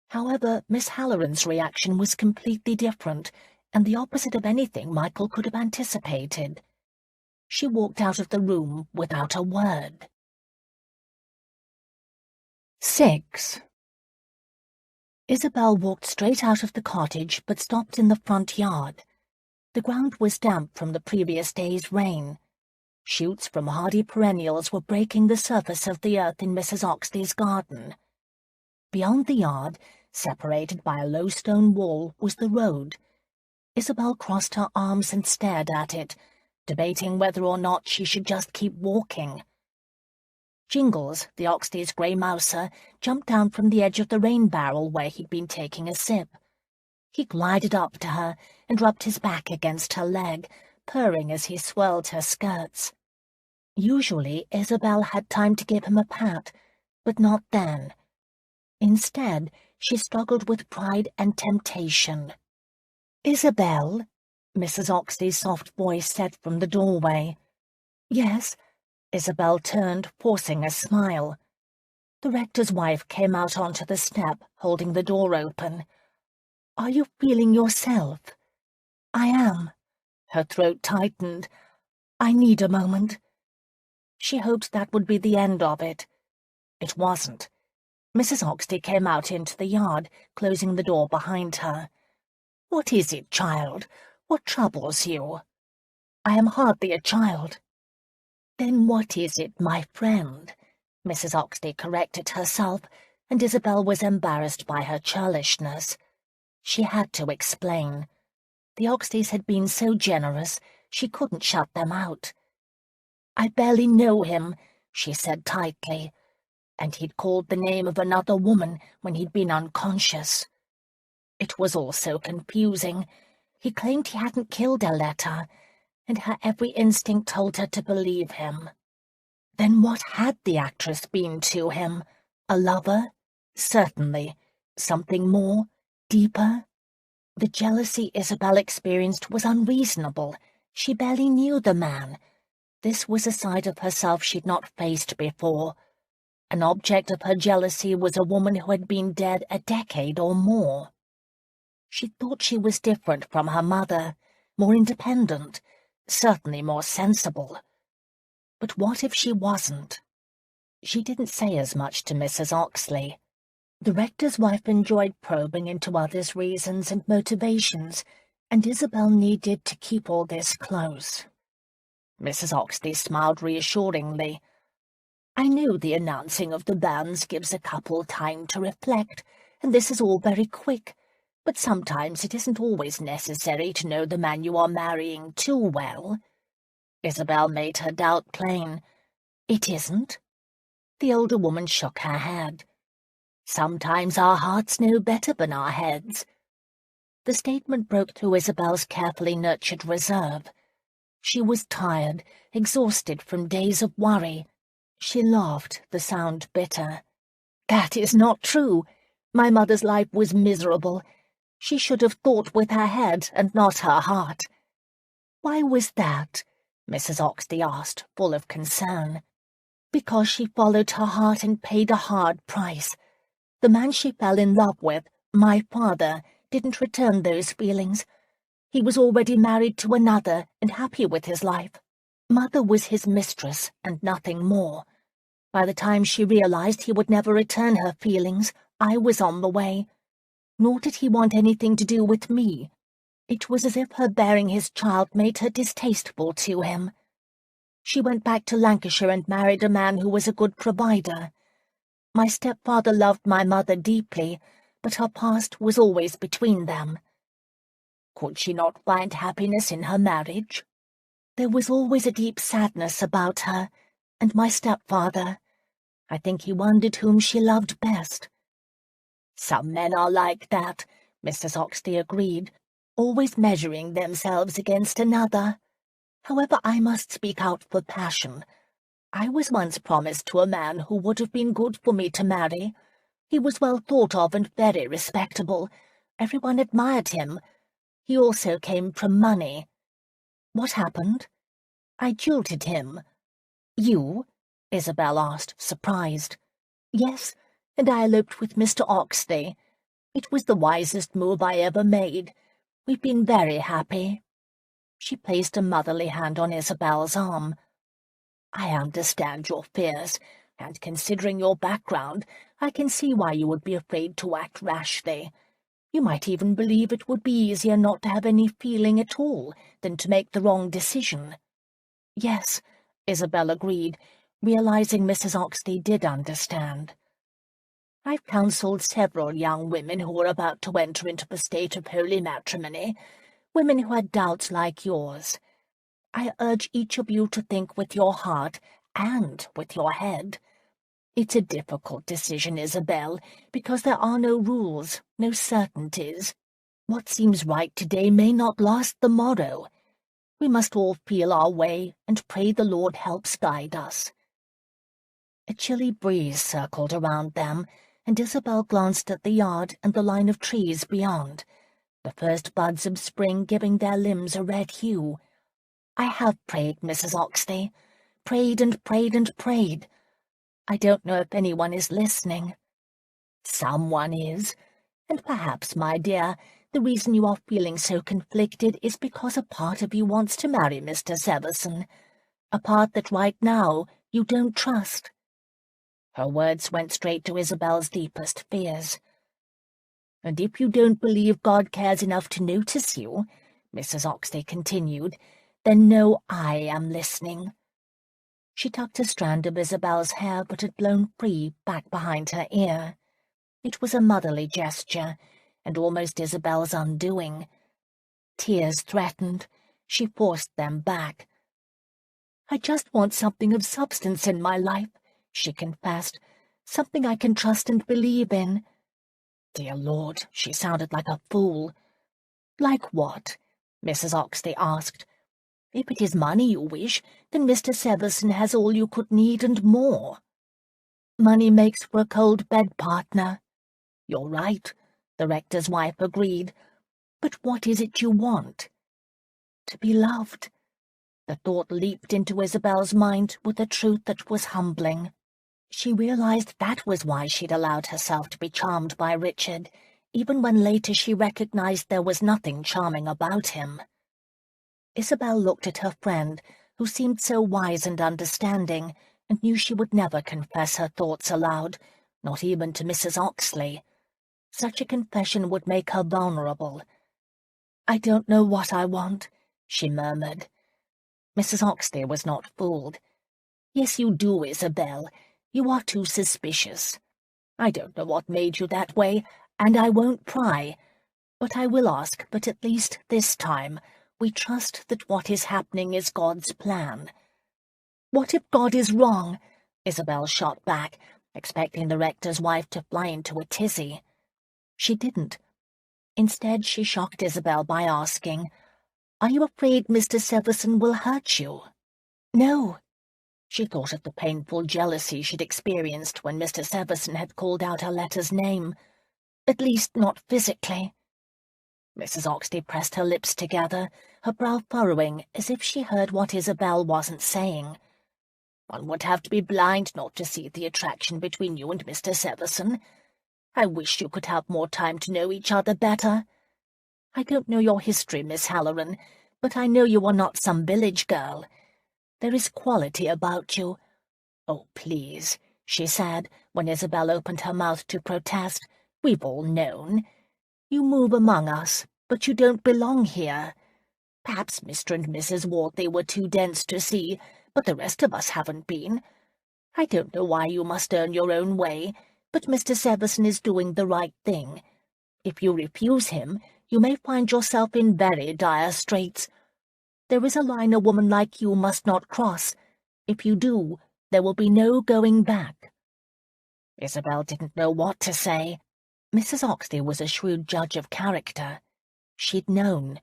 S2: However, Miss Halloran's reaction was completely different, and the opposite of anything Michael could have anticipated. She walked out of the room without a word. 6. Isabel walked straight out of the cottage, but stopped in the front yard. The ground was damp from the previous day's rain. Shoots from hardy perennials were breaking the surface of the earth in Mrs. Oxley's garden. Beyond the yard, separated by a low stone wall, was the road. Isabel crossed her arms and stared at it, debating whether or not she should just keep walking. Jingles, the Oxley's grey mouser, jumped down from the edge of the rain barrel where he'd been taking a sip. He glided up to her and rubbed his back against her leg, purring as he swirled her skirts. Usually Isabel had time to give him a pat, but not then. Instead,
S1: She struggled with pride and temptation. "Isabel," Mrs. Oxley's soft voice said from the doorway. "Yes." Isabel turned, forcing a smile. The rector's wife came out onto the step, holding the door open. "Are you feeling yourself?" "I am." Her throat tightened. "I need a moment." She hoped that would be the end of it. It wasn't. Mrs. Oxley came out into the yard, closing the door behind her. "What is it, child? What troubles you?" "I am hardly a child." "Then what is it, my friend?" Mrs. Oxley corrected herself, and Isabel was embarrassed by her churlishness. She had to explain. The Oxleys had been so generous, she couldn't shut them out. "I barely know him," she said tightly, "and he'd called the name of another woman when he'd been unconscious." It was all so confusing. He claimed he hadn't killed Aletta, and her every instinct told her to believe him. Then what had the actress been to him? A lover? Certainly. Something more? Deeper? The jealousy Isabel experienced was unreasonable. She barely knew the man. This was a side of herself she'd not faced before. An object of her jealousy was a woman who had been dead a decade or more. She thought she was different from her mother, more independent, certainly more sensible. But what if she wasn't? She didn't say as much to Mrs. Oxley. The rector's wife enjoyed probing into others' reasons and motivations, and Isabel needed to keep all this close. Mrs. Oxley smiled reassuringly. "I know the announcing of the banns gives a couple time to reflect, and this is all very quick, but sometimes it isn't always necessary to know the man you are marrying too well." Isabel made her doubt plain. "It isn't?" The older woman shook her head. "Sometimes our hearts know better than our heads." The statement broke through Isabel's carefully nurtured reserve. She was tired, exhausted from days of worry. She laughed, the sound bitter. "That is not true. My mother's life was miserable. She should have thought with her head and not her heart." "Why was that?" Mrs. Oxley asked, full of concern. "Because she followed her heart and paid a hard price. The man she fell in love with, my father, didn't return those feelings. He was already married to another and happy with his life. Mother was his mistress and nothing more. By the time she realized he would never return her feelings, I was on the way. Nor did he want anything to do with me. It was as if her bearing his child made her distasteful to him. She went back to Lancashire and married a man who was a good provider. My stepfather loved my mother deeply, but her past was always between them." "Could she not find happiness in her marriage?" "There was always a deep sadness about her, and my stepfather. I think he wondered whom she loved best." "Some men are like that," Mrs. Oxley agreed, "always measuring themselves against another. However, I must speak out for passion. I was once promised to a man who would have been good for me to marry. He was well thought of and very respectable. Everyone admired him. He also came from money." "What happened?" "I jilted him." "You?" Isabel asked, surprised. "Yes, and I eloped with Mr. Oxley. It was the wisest move I ever made. We've been very happy." She placed a motherly hand on Isabel's arm. "I understand your fears, and considering your background, I can see why you would be afraid to act rashly. You might even believe it would be easier not to have any feeling at all than to make the wrong decision." "Yes," Isabel agreed, realizing Mrs. Oxley did understand. "I've counselled several young women who were about to enter into the state of holy matrimony, women who had doubts like yours. I urge each of you to think with your heart and with your head. It's a difficult decision, Isabel, because there are no rules, no certainties. What seems right today may not last the morrow. We must all feel our way and pray the Lord helps guide us." A chilly breeze circled around them, and Isabel glanced at the yard and the line of trees beyond, the first buds of spring giving their limbs a red hue. "I have prayed, Mrs. Oxley, prayed and prayed and prayed. I don't know if anyone is listening." "Someone is. And perhaps, my dear, the reason you are feeling so conflicted is because a part of you wants to marry Mr. Severson, a part that right now you don't trust." Her words went straight to Isabel's deepest fears. "And if you don't believe God cares enough to notice you," Mrs. Oxley continued, "then know I am listening." She tucked a strand of Isabel's hair that had blown free back behind her ear. It was a motherly gesture, and almost Isabel's undoing. Tears threatened. She forced them back. "I just want something of substance in my life," she confessed, "something I can trust and believe in." Dear Lord, she sounded like a fool. "Like what?" Mrs. Oxley asked. "If it is money you wish, then Mr. Severson has all you could need and more." "Money makes for a cold bed partner." "You're right," the rector's wife agreed. "But what is it you want?" "To be loved." The thought leaped into Isabel's mind with a truth that was humbling. She realized that was why she'd allowed herself to be charmed by Richard, even when later she recognized there was nothing charming about him. Isabel looked at her friend, who seemed so wise and understanding, and knew she would never confess her thoughts aloud, not even to Mrs. Oxley. Such a confession would make her vulnerable. "I don't know what I want," she murmured. Mrs. Oxley was not fooled. "Yes, you do, Isabel. You are too suspicious. I don't know what made you that way, and I won't pry. But I will ask that at least this time we trust that what is happening is God's plan." "What if God is wrong?" Isabel shot back, expecting the rector's wife to fly into a tizzy. She didn't. Instead, she shocked Isabel by asking, "Are you afraid Mr. Severson will hurt you?" "No." She thought of the painful jealousy she'd experienced when Mr. Severson had called out her letter's name. "At least not physically." Mrs. Oxley pressed her lips together, her brow furrowing as if she heard what Isabel wasn't saying. "One would have to be blind not to see the attraction between you and Mr. Severson. I wish you could have more time to know each other better. I don't know your history, Miss Halloran, but I know you are not some village girl. There is quality about you." "Oh, please," she said, when Isabel opened her mouth to protest. "We've all known. You move among us, but you don't belong here. Perhaps Mr. and Mrs. Wortley were too dense to see, but the rest of us haven't been. I don't know why you must earn your own way, but Mr. Severson is doing the right thing. If you refuse him, you may find yourself in very dire straits. There is a line a woman like you must not cross. If you do, there will be no going back." Isabel didn't know what to say. Mrs. Oxley was a shrewd judge of character. She'd known.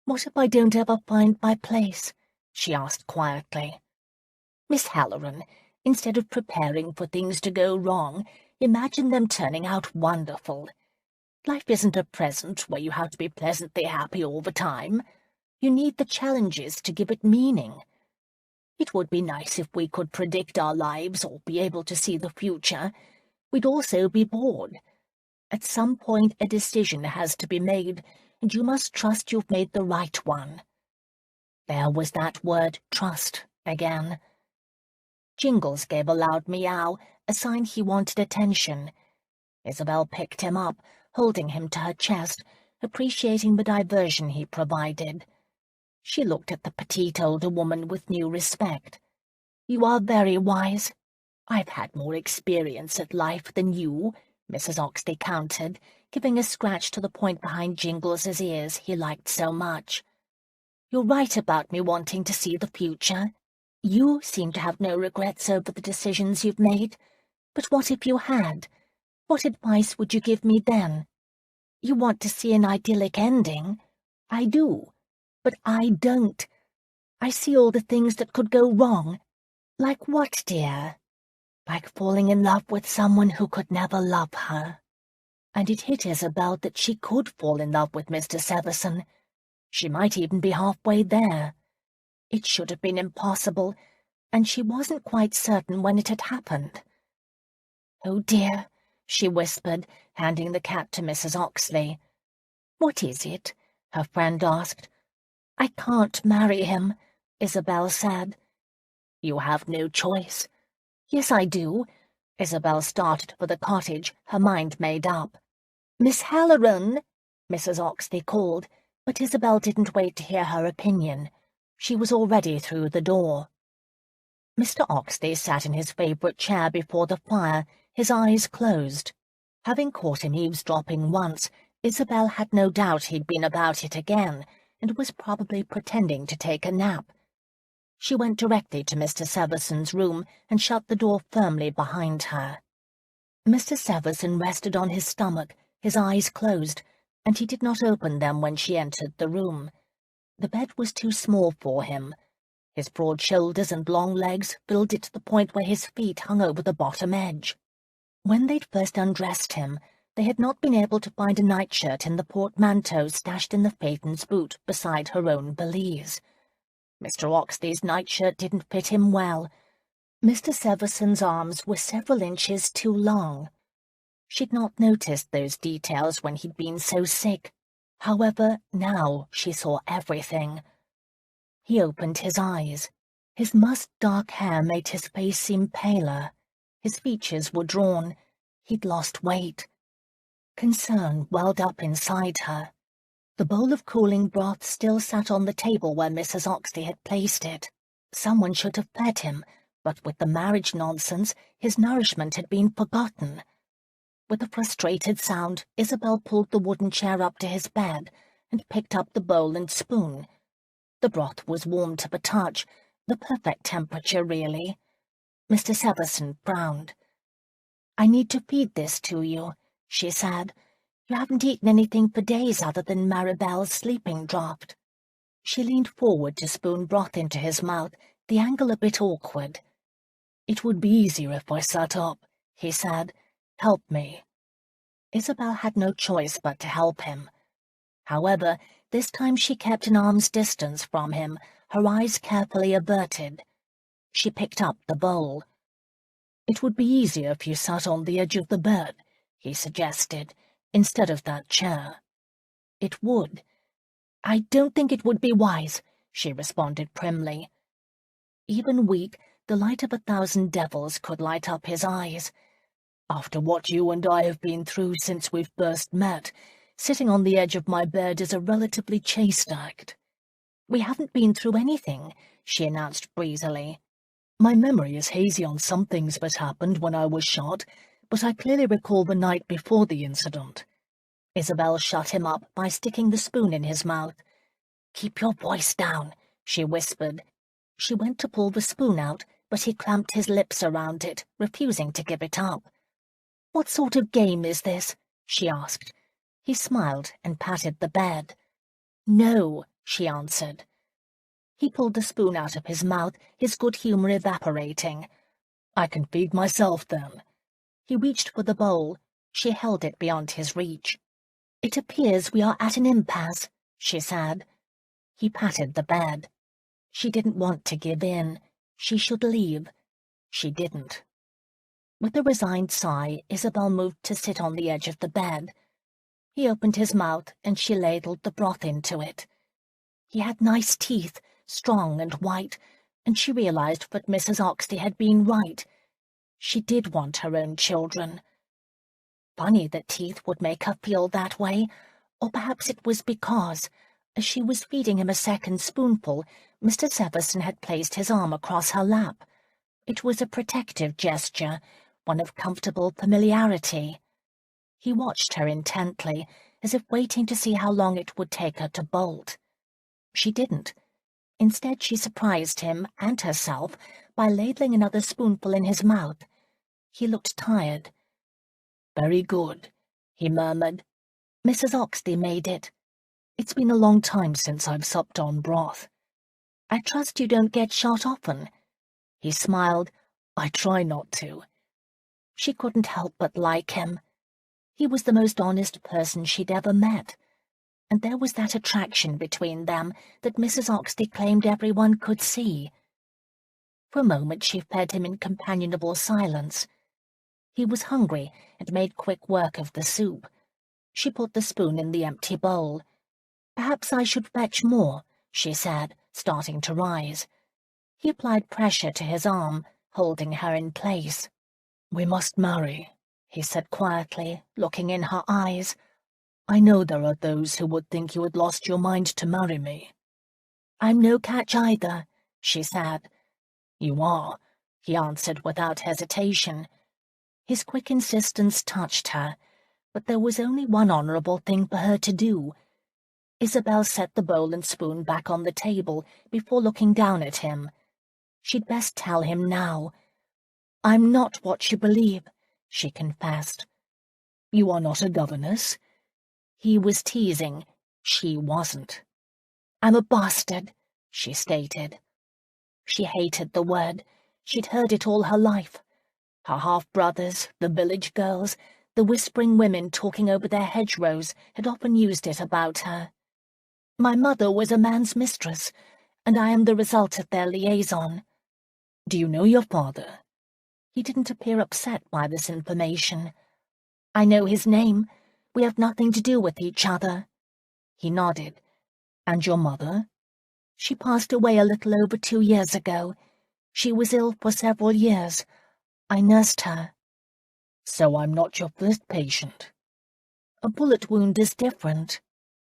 S1: "What if I don't ever find my place?" she asked quietly. "Miss Halloran, instead of preparing for things to go wrong, imagine them turning out wonderful. Life isn't a present where you have to be pleasantly happy all the time. You need the challenges to give it meaning. It would be nice if we could predict our lives or be able to see the future. We'd also be bored. At some point a decision has to be made, and you must trust you've made the right one." There was that word, trust, again. Jingles gave a loud meow, a sign he wanted attention. Isabel picked him up, holding him to her chest, appreciating the diversion he provided. She looked at the petite older woman with new respect. "You are very wise. I've had more experience at life than you," Mrs. Oxley countered, giving a scratch to the point behind Jingles's ears he liked so much. "You're right about me wanting to see the future. You seem to have no regrets over the decisions you've made. But what if you had? What advice would you give me then? You want to see an idyllic ending. I do. But I don't. I see all the things that could go wrong." "Like what, dear?" like falling in love with someone who could never love her. And it hit Isabel that she could fall in love with Mr. Severson. She might even be halfway there. It should have been impossible, and she wasn't quite certain when it had happened. "Oh dear," she whispered, handing the cat to Mrs. Oxley. "What is it?" her friend asked. "I can't marry him," Isabel said. "You have no choice." "Yes, I do." Isabel started for the cottage, her mind made up. "Miss Halloran," Mrs. Oxley called, but Isabel didn't wait to hear her opinion. She was already through the door. Mr. Oxley sat in his favourite chair before the fire, his eyes closed. Having caught him eavesdropping once, Isabel had no doubt he'd been about it again, and was probably pretending to take a nap. She went directly to Mr. Severson's room and shut the door firmly behind her. Mr. Severson rested on his stomach, his eyes closed, and he did not open them when she entered the room. The bed was too small for him. His broad shoulders and long legs filled it to the point where his feet hung over the bottom edge. When they'd first undressed him, they had not been able to find a nightshirt in the portmanteau stashed in the phaeton's boot beside her own valise. Mr. Oxley's nightshirt didn't fit him well. Mr. Severson's arms were several inches too long. She'd not noticed those details when he'd been so sick. However, now she saw everything. He opened his eyes. His musk-dark hair made his face seem paler. His features were drawn. He'd lost weight. Concern welled up inside her. The bowl of cooling broth still sat on the table where Mrs. Oxley had placed it. Someone should have fed him, but with the marriage nonsense, his nourishment had been forgotten. With a frustrated sound, Isabel pulled the wooden chair up to his bed and picked up the bowl and spoon. The broth was warm to the touch, the perfect temperature, really. Mr. Severson frowned. "I need to feed this to you," she said. "You haven't eaten anything for days other than Maribel's sleeping draught." She leaned forward to spoon broth into his mouth, the angle a bit awkward. "It would be easier if I sat up," he said. "Help me." Isabel had no choice but to help him. However, this time she kept an arm's distance from him, her eyes carefully averted. She picked up the bowl. "It would be easier if you sat on the edge of the bed," he suggested, "instead of that chair." "It would." "I don't think it would be wise," she responded primly. Even weak, the light of 1,000 devils could light up his eyes. "After what you and I have been through since we've first met, sitting on the edge of my bed is a relatively chaste act." "We haven't been through anything," she announced breezily. "My memory is hazy on some things that happened when I was shot, but I clearly recall the night before the incident." Isabel shut him up by sticking the spoon in his mouth. "Keep your voice down," she whispered. She went to pull the spoon out, but he clamped his lips around it, refusing to give it up. "What sort of game is this?" she asked. He smiled and patted the bed. "No," she answered. He pulled the spoon out of his mouth, his good humour evaporating. "I can feed myself, then." He reached for the bowl. She held it beyond his reach. "It appears we are at an impasse," she said. He patted the bed. She didn't want to give in. She should leave. She didn't. With a resigned sigh, Isabel moved to sit on the edge of the bed. He opened his mouth, and she ladled the broth into it. He had nice teeth, strong and white, and she realized that Mrs. Oxley had been right. She did want her own children. Funny that teeth would make her feel that way, or perhaps it was because, as she was feeding him a second spoonful, Mr. Severson had placed his arm across her lap. It was a protective gesture, one of comfortable familiarity. He watched her intently, as if waiting to see how long it would take her to bolt. She didn't. Instead, she surprised him and herself by ladling another spoonful in his mouth. He looked tired. "Very good," he murmured. "Mrs. Oxley made it. It's been a long time since I've supped on broth." "I trust you don't get shot often." He smiled. "I try not to." She couldn't help but like him. He was the most honest person she'd ever met, and there was that attraction between them that Mrs. Oxley claimed everyone could see. For a moment she fed him in companionable silence. He was hungry and made quick work of the soup. She put the spoon in the empty bowl. "Perhaps I should fetch more," she said, starting to rise. He applied pressure to his arm, holding her in place.
S2: "We must marry," he said quietly, looking in her eyes. "I know there are those who would think you had lost your mind to marry me."
S1: "I'm no catch either," she said.
S2: "You are,"
S1: he answered without hesitation. His quick insistence touched her, but there was only one honourable thing for her to do. Isabel set the bowl and spoon back on the table before looking down at him. She'd best tell him now. "I'm not what you believe," she confessed.
S2: "You are not a governess?"
S1: He was teasing. She wasn't. "I'm a bastard," she stated. She hated the word. She'd heard it all her life. Her half-brothers, the village girls, the whispering women talking over their hedgerows had often used it about her. "My mother was a man's mistress, and I am the result of their liaison."
S2: "Do you know your father?"
S1: He didn't appear upset by this information. "I know his name. We have nothing to do with each other." He nodded.
S2: "And your mother?"
S1: "She passed away a little over 2 years ago. She was ill for several years. I nursed her."
S2: "So I'm not your first patient."
S1: "A bullet wound is different."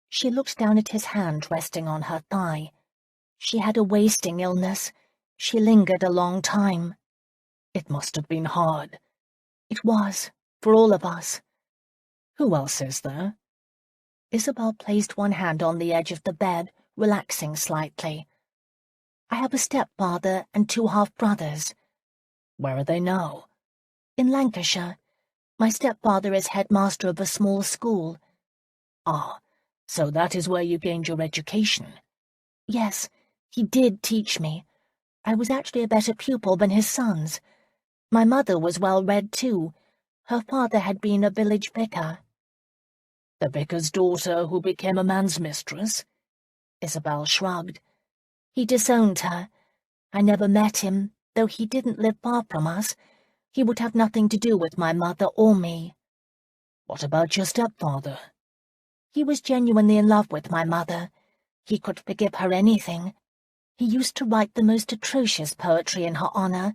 S1: She looked down at his hand resting on her thigh. "She had a wasting illness. She lingered a long time."
S2: "It must have been hard."
S1: "It was, for all of us."
S2: "Who else is there?"
S1: Isabel placed one hand on the edge of the bed, relaxing slightly. "I have a stepfather and 2 half-brothers."
S2: "Where are they now?"
S1: "In Lancashire. My stepfather is headmaster of a small school."
S2: "Ah, so that is where you gained your education?"
S1: "Yes, he did teach me. I was actually a better pupil than his sons. My mother was well read too. Her father had been a village vicar."
S2: "The vicar's daughter who became a man's mistress?"
S1: Isabel shrugged. "He disowned her. I never met him, though he didn't live far from us. He would have nothing to do with my mother or me."
S2: "What about your stepfather?"
S1: "He was genuinely in love with my mother. He could forgive her anything. He used to write the most atrocious poetry in her honour,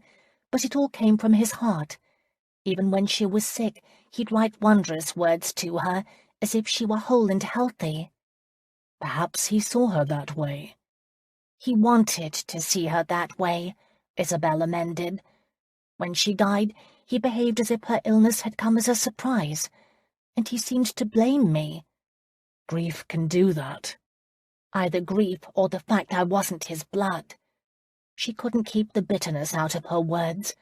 S1: but it all came from his heart. Even when she was sick, he'd write wondrous words to her, as if she were whole and healthy."
S2: "Perhaps he saw her that way."
S1: "He wanted to see her that way," Isabel amended. "When she died, he behaved as if her illness had come as a surprise, and he seemed to blame me."
S2: "Grief can do that."
S1: "Either grief or the fact I wasn't his blood." She couldn't keep the bitterness out of her words.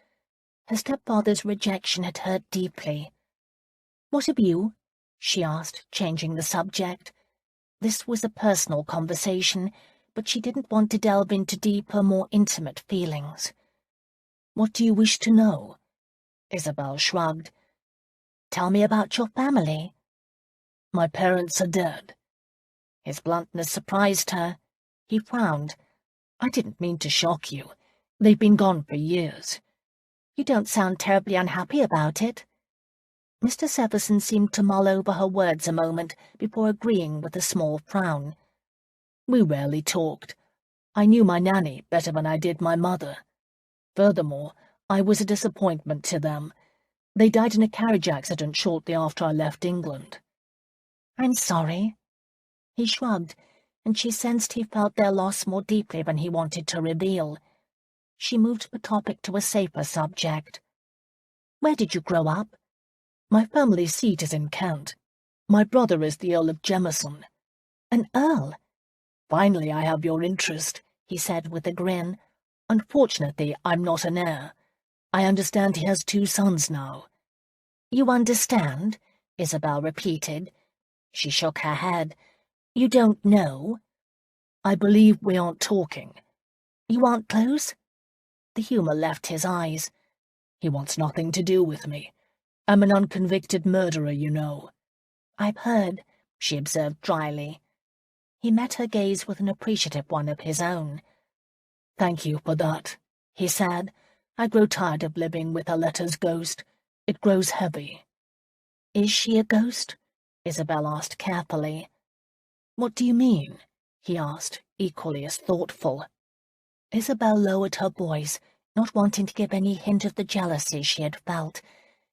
S1: Her stepfather's rejection had hurt deeply. "What of you?" she asked, changing the subject. This was a personal conversation, but she didn't want to delve into deeper, more intimate feelings.
S2: "What do you wish to know?"
S1: Isabel shrugged. "Tell me about your family."
S2: "My parents are dead."
S1: His bluntness surprised her. He frowned.
S2: "I didn't mean to shock you. They've been gone for years."
S1: "You don't sound terribly unhappy about it." Mr. Severson seemed to mull over her words a moment before agreeing with a small frown.
S2: "We rarely talked. I knew my nanny better than I did my mother. Furthermore, I was a disappointment to them. They died in a carriage accident shortly after I left England."
S1: "I'm sorry." He shrugged, and she sensed he felt their loss more deeply than he wanted to reveal. She moved the topic to a safer subject. "Where did you grow up?"
S2: "My family seat is in Kent. My brother is the Earl of Jemison."
S1: "An earl?"
S2: "Finally I have your interest," he said with a grin. "Unfortunately, I'm not an heir. I understand he has 2 sons now."
S1: "You understand?" Isabel repeated. She shook her head. "You don't know?"
S2: "I believe we aren't talking."
S1: "You aren't close?"
S2: The humour left his eyes. "He wants nothing to do with me. I'm an unconvicted murderer, you know."
S1: "I've heard," she observed dryly. He met her gaze with an appreciative one of his own.
S2: "Thank you for that," he said. "I grow tired of living with Aletta's ghost. It grows heavy."
S1: "Is she a ghost?" Isabel asked carefully.
S2: "What do you mean?"
S1: he asked, equally as thoughtful.
S2: Isabel lowered her voice, not wanting to give any hint of the jealousy she had felt,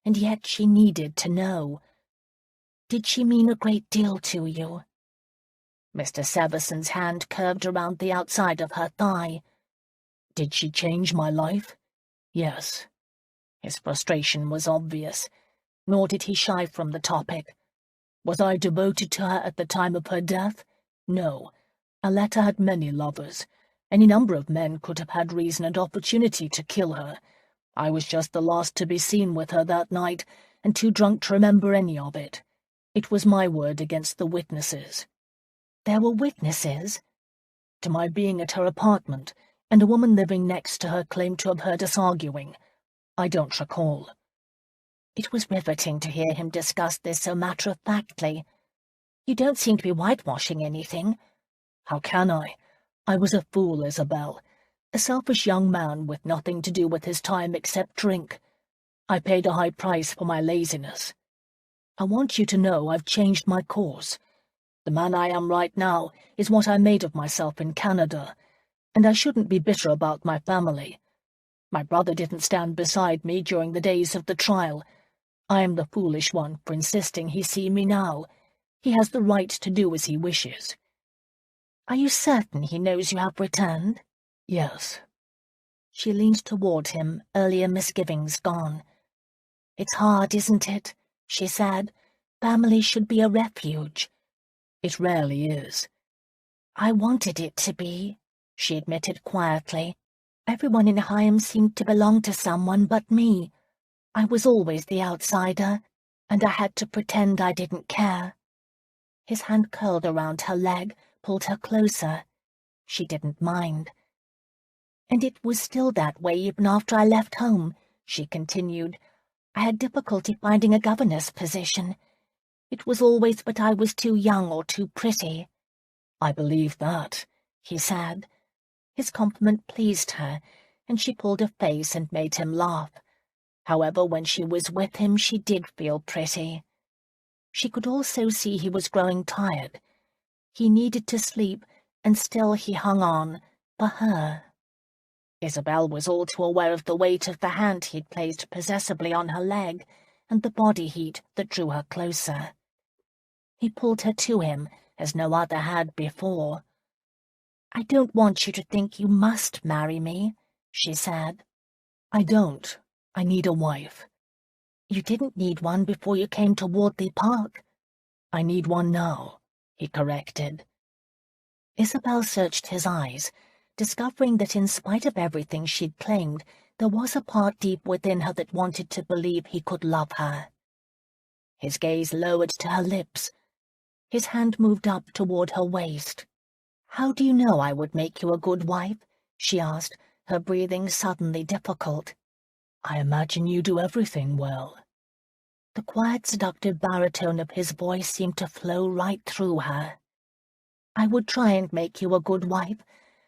S2: and yet she needed to know.
S1: "Did she mean a great deal to you?"
S2: Mr. Severson's hand curved around the outside of her thigh. "Did she change my life?" "Yes." His frustration was obvious, nor did he shy from the topic. "Was I devoted to her at the time of her death? No. Aletta had many lovers. Any number of men could have had reason and opportunity to kill her. I was just the last to be seen with her that night, and too drunk to remember any of it. It was my word against the witnesses."
S1: "There were witnesses?"
S2: "To my being at her apartment, and a woman living next to her claimed to have heard us arguing. I don't recall."
S1: It was riveting to hear him discuss this so matter-of-factly. "You don't seem to be whitewashing anything."
S2: "How can I? I was a fool, Isabel. A selfish young man with nothing to do with his time except drink. I paid a high price for my laziness. I want you to know I've changed my course. The man I am right now is what I made of myself in Canada, and I shouldn't be bitter about my family. My brother didn't stand beside me during the days of the trial. I am the foolish one for insisting he see me now. He has the right to do as he wishes."
S1: "Are you certain he knows you have returned?"
S2: "Yes."
S1: She leaned toward him, earlier misgivings gone. "It's hard, isn't it?" she said. "Family should be a refuge."
S2: "It rarely is."
S1: "I wanted it to be," she admitted quietly. "Everyone in Higham seemed to belong to someone but me. I was always the outsider, and I had to pretend I didn't care." His hand curled around her leg, pulled her closer. She didn't mind. "And it was still that way even after I left home," she continued. "I had difficulty finding a governess position. It was always but I was too young or too pretty."
S2: "I believe that,"
S1: he said. His compliment pleased her, and she pulled a face and made him laugh. However, when she was with him, she did feel pretty. She could also see he was growing tired. He needed to sleep, and still he hung on, for her. Isabel was all too aware of the weight of the hand he'd placed possessively on her leg, and the body heat that drew her closer. He pulled her to him, as no other had before. "I don't want you to think you must marry me," she said.
S2: "I don't. I need a wife."
S1: "You didn't need one before you came to Wardley Park."
S2: "I need one now," he corrected.
S1: Isabel searched his eyes, discovering that in spite of everything she'd claimed, there was a part deep within her that wanted to believe he could love her. His gaze lowered to her lips. His hand moved up toward her waist. "How do you know I would make you a good wife?" she asked, her breathing suddenly difficult.
S2: "I imagine you do everything well."
S1: The quiet, seductive baritone of his voice seemed to flow right through her. "I would try and make you a good wife,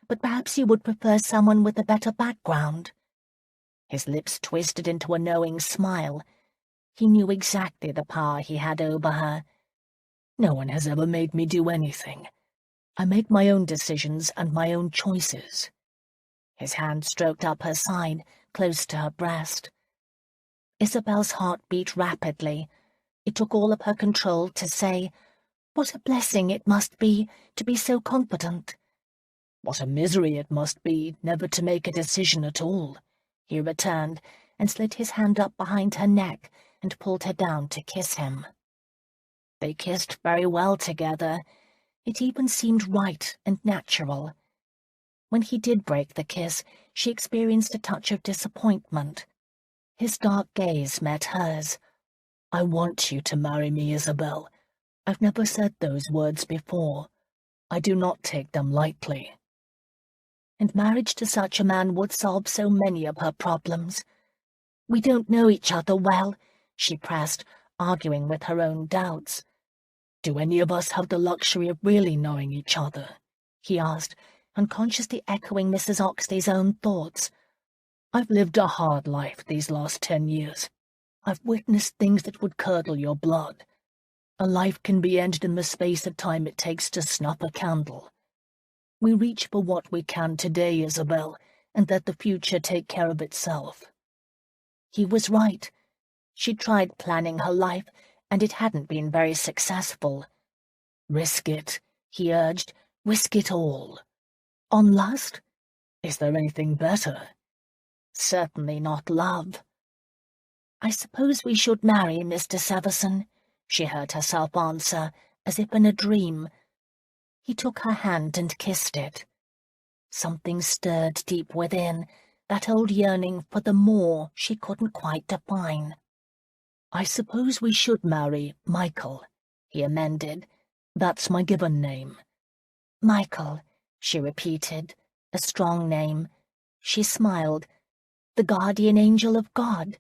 S1: but perhaps you would prefer someone with a better background." His lips twisted into a knowing smile. He knew exactly the power he had over her.
S2: "No one has ever made me do anything. I make my own decisions and my own choices."
S1: His hand stroked up her side, close to her breast. Isabel's heart beat rapidly. It took all of her control to say, "What a blessing it must be to be so confident."
S2: "What a misery it must be never to make a decision at all,"
S1: he returned, and slid his hand up behind her neck and pulled her down to kiss him. They kissed very well together. It even seemed right and natural. When he did break the kiss, she experienced a touch of disappointment. His dark gaze met hers.
S2: "I want you to marry me, Isabel. I've never said those words before. I do not take them lightly."
S1: And marriage to such a man would solve so many of her problems. "We don't know each other well," she pressed, arguing with her own doubts.
S2: "Do any of us have the luxury of really knowing each other?" he asked,
S1: unconsciously echoing Mrs. Oxley's own thoughts.
S2: "I've lived a hard life these last 10 years. I've witnessed things that would curdle your blood. A life can be ended in the space of time it takes to snuff a candle. We reach for what we can today, Isabel, and let the future take care of itself."
S1: He was right. She'd tried planning her life, and it hadn't been very successful.
S2: "Risk it," he urged. "Risk it all." "On lust? Is there anything better?"
S1: "Certainly not love." "I suppose we should marry, Mr. Severson," she heard herself answer, as if in a dream. He took her hand and kissed it. Something stirred deep within, that old yearning for the more she couldn't quite define.
S2: "I suppose we should marry Michael," he amended. "That's my given name."
S1: "Michael," she repeated, a strong name. She smiled. "The guardian angel of God."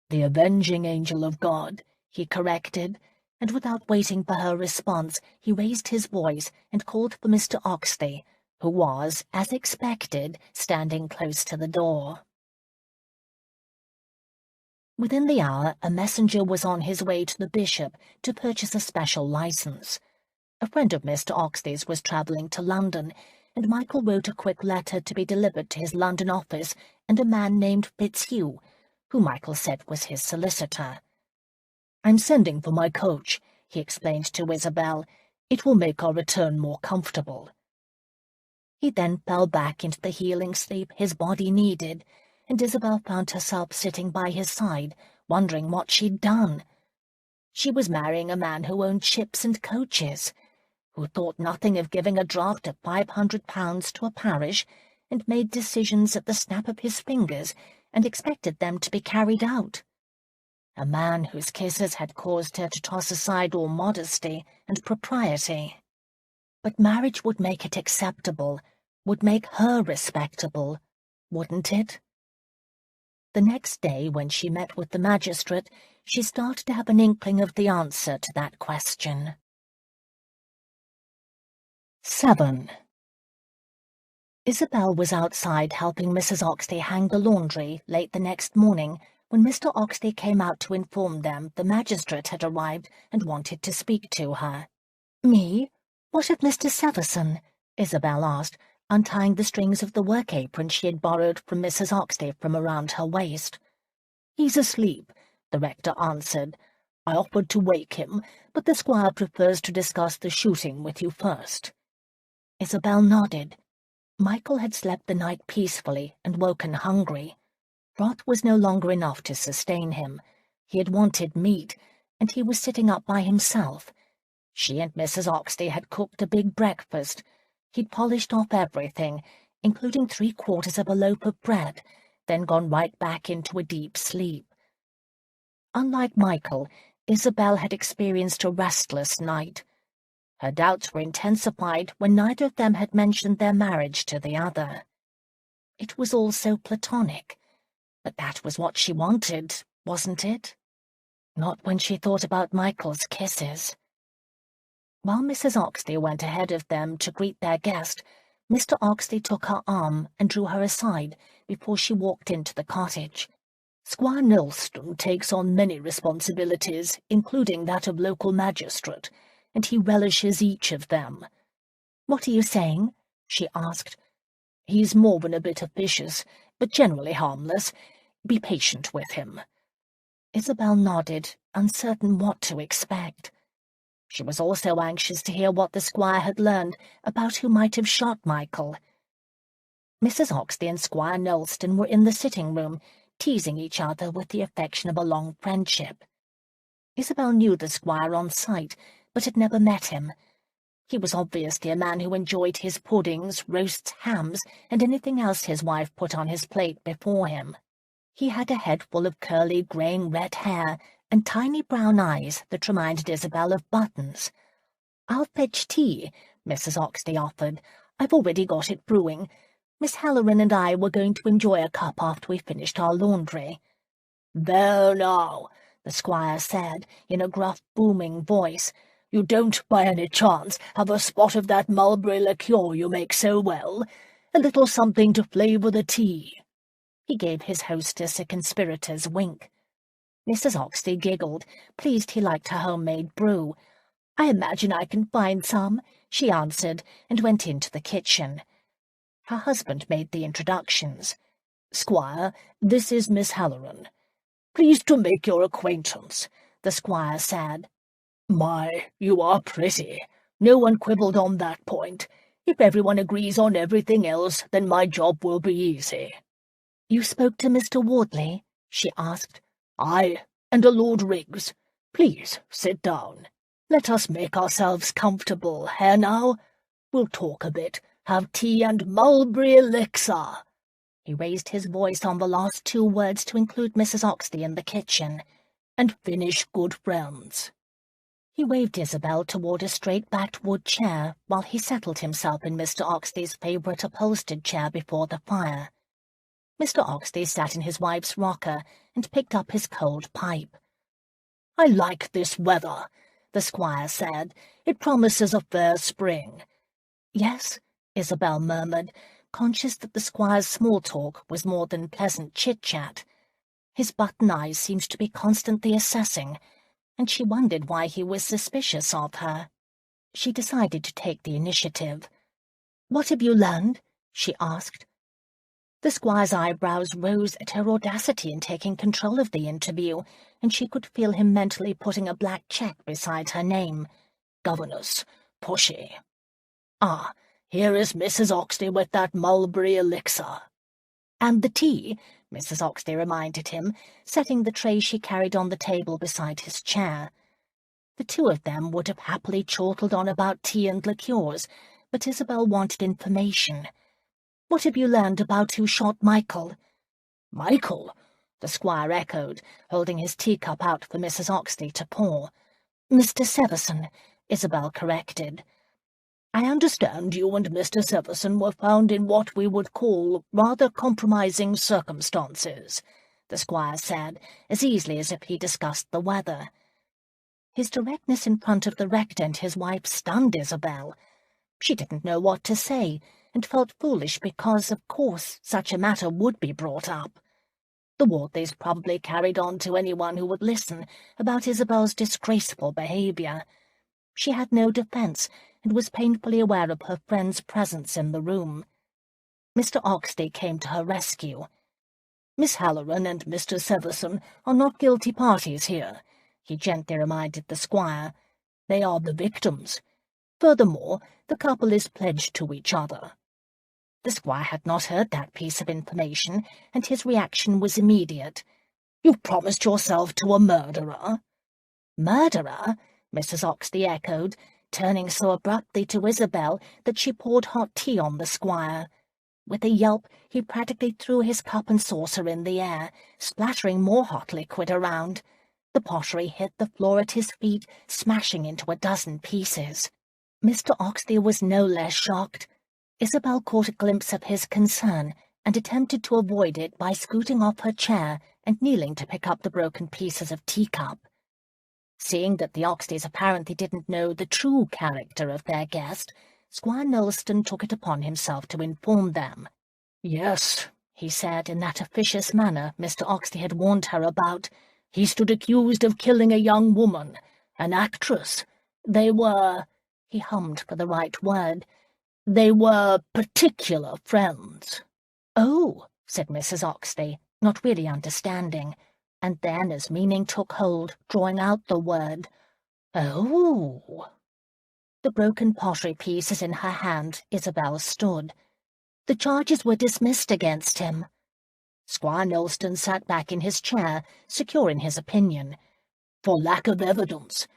S2: "The avenging angel of God,"
S1: he corrected, and without waiting for her response, he raised his voice and called for Mr. Oxley, who was, as expected, standing close to the door. Within the hour, a messenger was on his way to the bishop to purchase a special license. A friend of Mr. Oxley's was travelling to London, and Michael wrote a quick letter to be delivered to his London office and a man named Fitzhugh, who Michael said was his solicitor.
S2: "I'm sending for my coach," he explained to Isabel. "It will make our return more comfortable."
S1: He then fell back into the healing sleep his body needed, and Isabel found herself sitting by his side, wondering what she'd done. She was marrying a man who owned ships and coaches, who thought nothing of giving a draft of £500 to a parish, and made decisions at the snap of his fingers, and expected them to be carried out. A man whose kisses had caused her to toss aside all modesty and propriety. But marriage would make it acceptable, would make her respectable, wouldn't it? The next day, when she met with the magistrate, she started to have an inkling of the answer to that question. 7. Isabel was outside helping Mrs. Oxley hang the laundry late the next morning when Mr. Oxley came out to inform them the magistrate had arrived and wanted to speak to her. "Me? What of Mr. Severson?" Isabel asked, untying the strings of the work apron she had borrowed from Mrs. Oxley from around her waist.
S2: "He's asleep," the rector answered. "I offered to wake him, but the squire prefers to discuss the shooting with you first."
S1: Isabel nodded. Michael had slept the night peacefully and woken hungry. Broth was no longer enough to sustain him. He had wanted meat, and he was sitting up by himself. She and Mrs. Oxley had cooked a big breakfast. He'd polished off everything, including 3/4 of a loaf of bread, then gone right back into a deep sleep. Unlike Michael, Isabel had experienced a restless night. Her doubts were intensified when neither of them had mentioned their marriage to the other. It was all so platonic, but that was what she wanted, wasn't it? Not when she thought about Michael's kisses. While Mrs. Oxley went ahead of them to greet their guest, Mr. Oxley took her arm and drew her aside before she walked into the cottage.
S2: "Squire Nelston takes on many responsibilities, including that of local magistrate, and he relishes each of them."
S1: "What are you saying?" she asked.
S2: "He's more than a bit officious, but generally harmless. Be patient with him."
S1: Isabel nodded, uncertain what to expect. She was also anxious to hear what the squire had learned about who might have shot Michael. Mrs. Oxley and Squire Nelston were in the sitting-room, teasing each other with the affection of a long friendship. Isabel knew the squire on sight, but had never met him. He was obviously a man who enjoyed his puddings, roasts, hams, and anything else his wife put on his plate before him. He had a head full of curly, greying red hair, and tiny brown eyes that reminded Isabel of buttons. "I'll fetch tea," Mrs. Oxley offered. "I've already got it brewing. Miss Halloran and I were going to enjoy a cup after we finished our laundry."
S2: "There now,"
S1: the squire said, in a gruff, booming voice.
S2: "You don't, by any chance, have a spot of that mulberry liqueur you make so well? A little something to flavour the tea?"
S1: He gave his hostess a conspirator's wink. Mrs. Oxley giggled, pleased he liked her homemade brew. "I imagine I can find some," she answered, and went into the kitchen. Her husband made the introductions.
S2: "Squire, this is Miss Halloran. Pleased to make your acquaintance," the squire said. "My, you are pretty. No one quibbled on that point. If everyone agrees on everything else, then my job will be easy."
S1: "You spoke to Mr. Wardley?" she asked.
S2: "Aye, and a Lord Riggs. Please, sit down. Let us make ourselves comfortable, here now. We'll talk a bit, have tea and mulberry elixir."
S1: He raised his voice on the last two words to include Mrs. Oxley in the kitchen.
S2: "And finish good friends."
S1: He waved Isabel toward a straight-backed wood chair while he settled himself in Mr. Oxley's favourite upholstered chair before the fire. Mr. Oxley sat in his wife's rocker and picked up his cold pipe.
S2: "I like this weather," the squire said. "It promises a fair spring."
S1: "Yes," Isabel murmured, conscious that the squire's small talk was more than pleasant chit-chat. His button eyes seemed to be constantly assessing, and she wondered why he was suspicious of her. She decided to take the initiative. "What have you learned?" she asked. The squire's eyebrows rose at her audacity in taking control of the interview, and she could feel him mentally putting a black check beside her name.
S2: "Governess. Pushy. Ah, here is Mrs. Oxley with that mulberry elixir."
S1: "And the tea," Mrs. Oxley reminded him, setting the tray she carried on the table beside his chair. The two of them would have happily chortled on about tea and liqueurs, but Isabel wanted information. "What have you learned about who shot Michael?"
S2: "Michael?"
S1: the squire echoed, holding his teacup out for Mrs. Oxley to pour.
S2: "Mr. Severson," Isabel corrected. "I understand you and Mr. Severson were found in what we would call rather compromising circumstances," the squire said, as easily as if he discussed the weather.
S1: His directness in front of the rector and his wife stunned Isabel. She didn't know what to say, and felt foolish because, of course, such a matter would be brought up. The Wardleys probably carried on to anyone who would listen about Isabel's disgraceful behaviour. She had no defence, and was painfully aware of her friend's presence in the room. Mr. Oxley came to her rescue.
S2: "Miss Halloran and Mr. Severson are not guilty parties here," he gently reminded the squire. "They are the victims. Furthermore, the couple is pledged to each other."
S1: The squire had not heard that piece of information, and his reaction was immediate.
S2: "You've promised yourself to a murderer?"
S1: "Murderer?" Mrs. Oxley echoed, turning so abruptly to Isabel that she poured hot tea on the squire. With a yelp, he practically threw his cup and saucer in the air, splattering more hot liquid around. The pottery hit the floor at his feet, smashing into a dozen pieces. Mr. Oxley was no less shocked. Isabel caught a glimpse of his concern and attempted to avoid it by scooting off her chair and kneeling to pick up the broken pieces of teacup. Seeing that the Oxleys apparently didn't know the true character of their guest, Squire Knowlston took it upon himself to inform them.
S2: "Yes," he said in that officious manner Mr. Oxley had warned her about. "He stood accused of killing a young woman, an actress. They were—" he hummed for the right word. "They were particular friends."
S1: "Oh," said Mrs. Oxley, not really understanding, and then, as meaning took hold, drawing out the word, "Oh." The broken pottery pieces in her hand, Isabel stood. "The charges were dismissed against him."
S2: Squire Knowlston sat back in his chair, secure in his opinion. "For lack of evidence.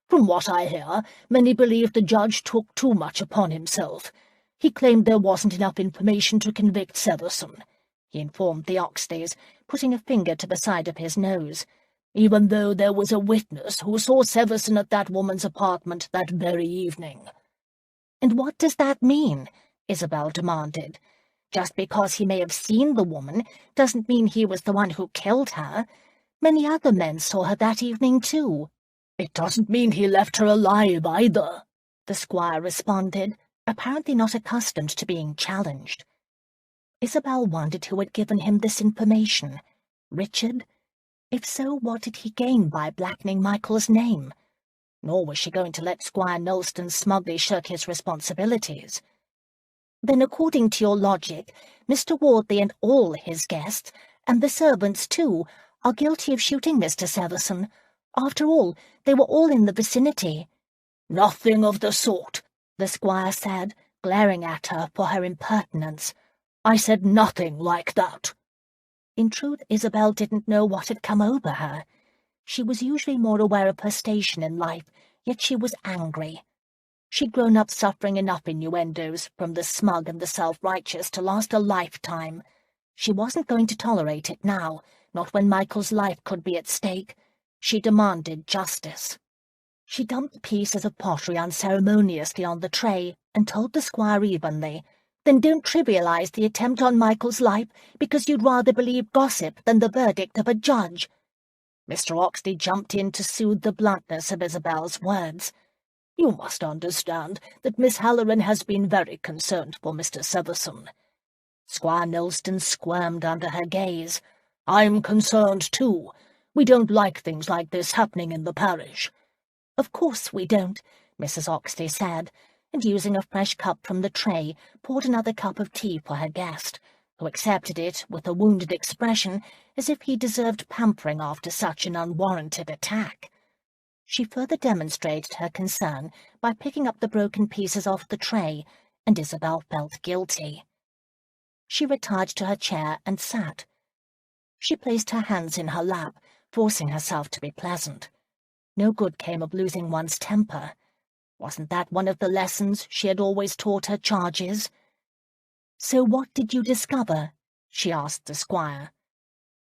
S2: From what I hear, many believe the judge took too much upon himself. He claimed there wasn't enough information to convict Severson," he informed the Oxleys, putting a finger to the side of his nose, "even though there was a witness who saw Severson at that woman's apartment that very evening."
S1: "And what does that mean?" Isabel demanded. "Just because he may have seen the woman doesn't mean he was the one who killed her. Many other men saw her that evening too.
S2: It doesn't mean he left her alive either,
S1: the squire responded, apparently not accustomed to being challenged. Isabel wondered who had given him this information. Richard? If so, what did he gain by blackening Michael's name? Nor was she going to let Squire Knowlston smugly shirk his responsibilities. Then, according to your logic, Mr. Wardley and all his guests, and the servants too, are guilty of shooting Mr. Severson. After all, they were all in the vicinity.
S2: Nothing of the sort,
S1: the squire said, glaring at her for her impertinence.
S2: I said nothing like that.
S1: In truth, Isabel didn't know what had come over her. She was usually more aware of her station in life, yet she was angry. She'd grown up suffering enough innuendos from the smug and the self-righteous to last a lifetime. She wasn't going to tolerate it now, not when Michael's life could be at stake. She demanded justice. She dumped pieces of pottery unceremoniously on the tray and told the squire evenly, "Then don't trivialize the attempt on Michael's life because you'd rather believe gossip than the verdict of a judge." Mr. Oxley jumped in to soothe the bluntness of Isabel's words.
S2: "You must understand that Miss Halloran has been very concerned for Mr. Severson."
S1: Squire Knowlston squirmed under her gaze.
S2: "I'm concerned too. We don't like things like this happening in the parish."
S1: "Of course we don't," Mrs. Oxley said, and using a fresh cup from the tray, poured another cup of tea for her guest, who accepted it with a wounded expression, as if he deserved pampering after such an unwarranted attack. She further demonstrated her concern by picking up the broken pieces off the tray, and Isabel felt guilty. She retired to her chair and sat. She placed her hands in her lap, forcing herself to be pleasant. No good came of losing one's temper. Wasn't that one of the lessons she had always taught her charges? "So what did you discover?" she asked the squire.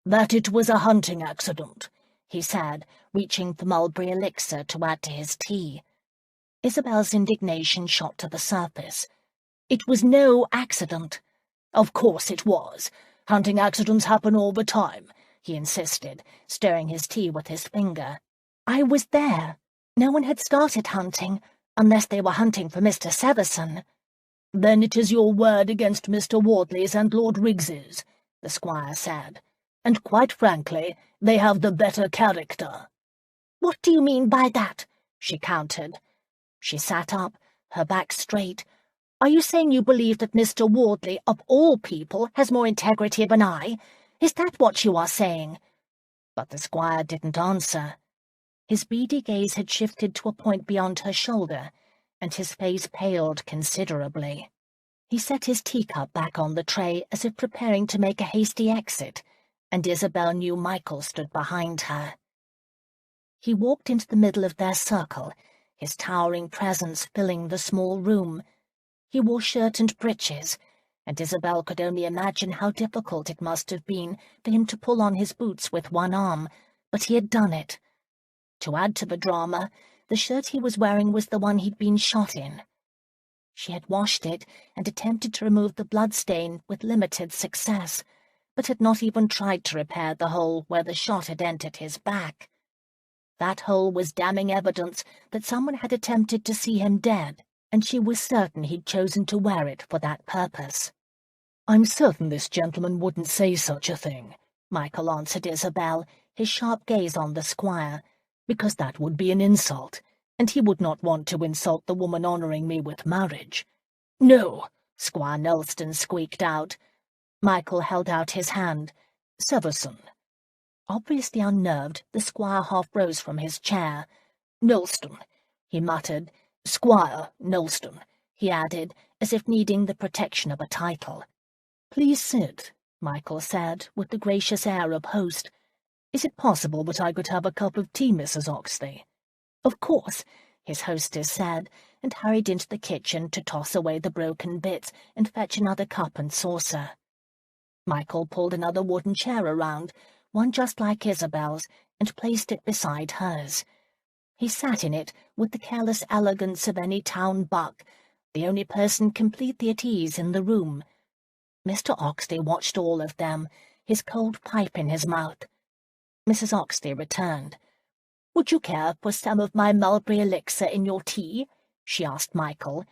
S2: "That it was a hunting accident,"
S1: he said, reaching for mulberry elixir to add to his tea. Isabel's indignation shot to the surface.
S2: "It was no accident." "Of course it was. Hunting accidents happen all the time," he insisted, stirring his tea with his finger.
S1: "I was there. No one had started hunting, unless they were hunting for Mr. Severson."
S2: "Then it is your word against Mr. Wardley's and Lord Riggs's," the squire said. "And quite frankly, they have the better character."
S1: "What do you mean by that?" she countered. She sat up, her back straight. "Are you saying you believe that Mr. Wardley, of all people, has more integrity than I? Is that what you are saying?" But the squire didn't answer. His beady gaze had shifted to a point beyond her shoulder, and his face paled considerably. He set his teacup back on the tray as if preparing to make a hasty exit, and Isabel knew Michael stood behind her. He walked into the middle of their circle, his towering presence filling the small room. He wore shirt and breeches, and Isabel could only imagine how difficult it must have been for him to pull on his boots with one arm, but he had done it. To add to the drama, the shirt he was wearing was the one he'd been shot in. She had washed it and attempted to remove the blood stain with limited success, but had not even tried to repair the hole where the shot had entered his back. That hole was damning evidence that someone had attempted to see him dead, and she was certain he'd chosen to wear it for that purpose.
S2: "I'm certain this gentleman wouldn't say such a thing,"
S1: Michael answered Isabel, his sharp gaze on the squire,
S2: "because that would be an insult, and he would not want to insult the woman honouring me with marriage."
S1: "No," Squire Knowlston squeaked out. Michael held out his hand.
S2: "Severson."
S1: Obviously unnerved, the squire half rose from his chair.
S2: "Knowlston," he muttered. "Squire Knowlston," he added, as if needing the protection of a title.
S1: "Please sit," Michael said, with the gracious air of host.
S2: "Is it possible that I could have a cup of tea, Mrs. Oxley?"
S1: "Of course," his hostess said, and hurried into the kitchen to toss away the broken bits and fetch another cup and saucer. Michael pulled another wooden chair around, one just like Isabel's, and placed it beside hers. He sat in it with the careless elegance of any town buck, the only person completely at ease in the room. Mr. Oxley watched all of them, his cold pipe in his mouth. Mrs. Oxley returned. "Would you care for some of my mulberry elixir in your tea?" she asked Michael.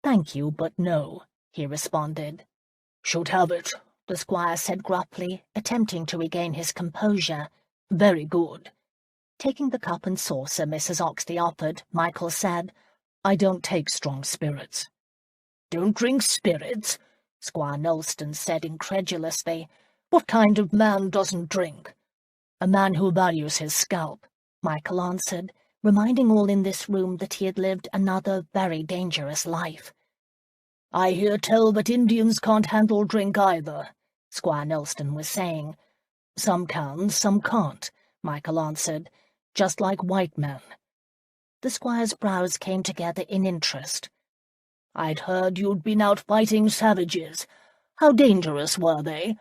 S1: "Thank you, but no," he responded.
S2: "Should have it," the squire said gruffly, attempting to regain his composure. "Very good."
S1: Taking the cup and saucer Mrs. Oxley offered, Michael said,
S2: "I don't take strong spirits." "Don't drink spirits?" Squire Knowlston said incredulously. "What kind of man doesn't drink?" "A man who values his scalp," Michael answered, reminding all in this room that he had lived another very dangerous life. "I hear tell that Indians can't handle drink either," Squire Knowlston was saying. "Some can, some can't," Michael answered, "just like white men." The squire's brows came together in interest. "I'd heard you'd been out fighting savages. How dangerous were they?"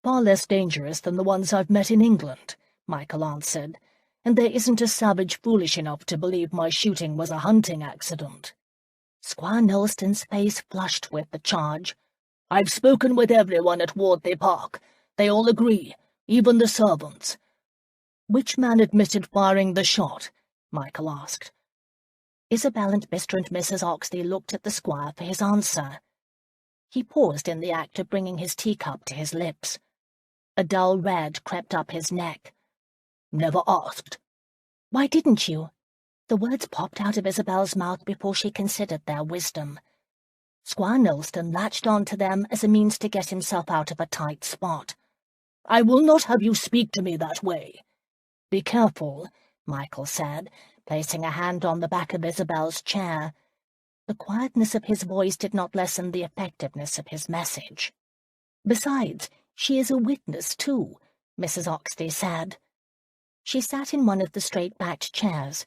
S2: "Far less dangerous than the ones I've met in England," Michael answered, "and there isn't a savage foolish enough to believe my shooting was a hunting accident." Squire Knowlston's face flushed with the charge. "I've spoken with everyone at Wardley Park. They all agree, even the servants." "Which man admitted firing the shot?" Michael asked. Isabel and Mr. and Mrs. Oxley looked at the squire for his answer. He paused in the act of bringing his teacup to his lips. A dull red crept up his neck. "Never asked." "Why didn't you?" The words popped out of Isabel's mouth before she considered their wisdom. Squire Knowlston latched on to them as a means to get himself out of a tight spot. "I will not have you speak to me that way." "Be careful," Michael said, placing a hand on the back of Isabel's chair. The quietness of his voice did not lessen the effectiveness of his message. "Besides, she is a witness, too," Mrs. Oxley said. She sat in one of the straight-backed chairs.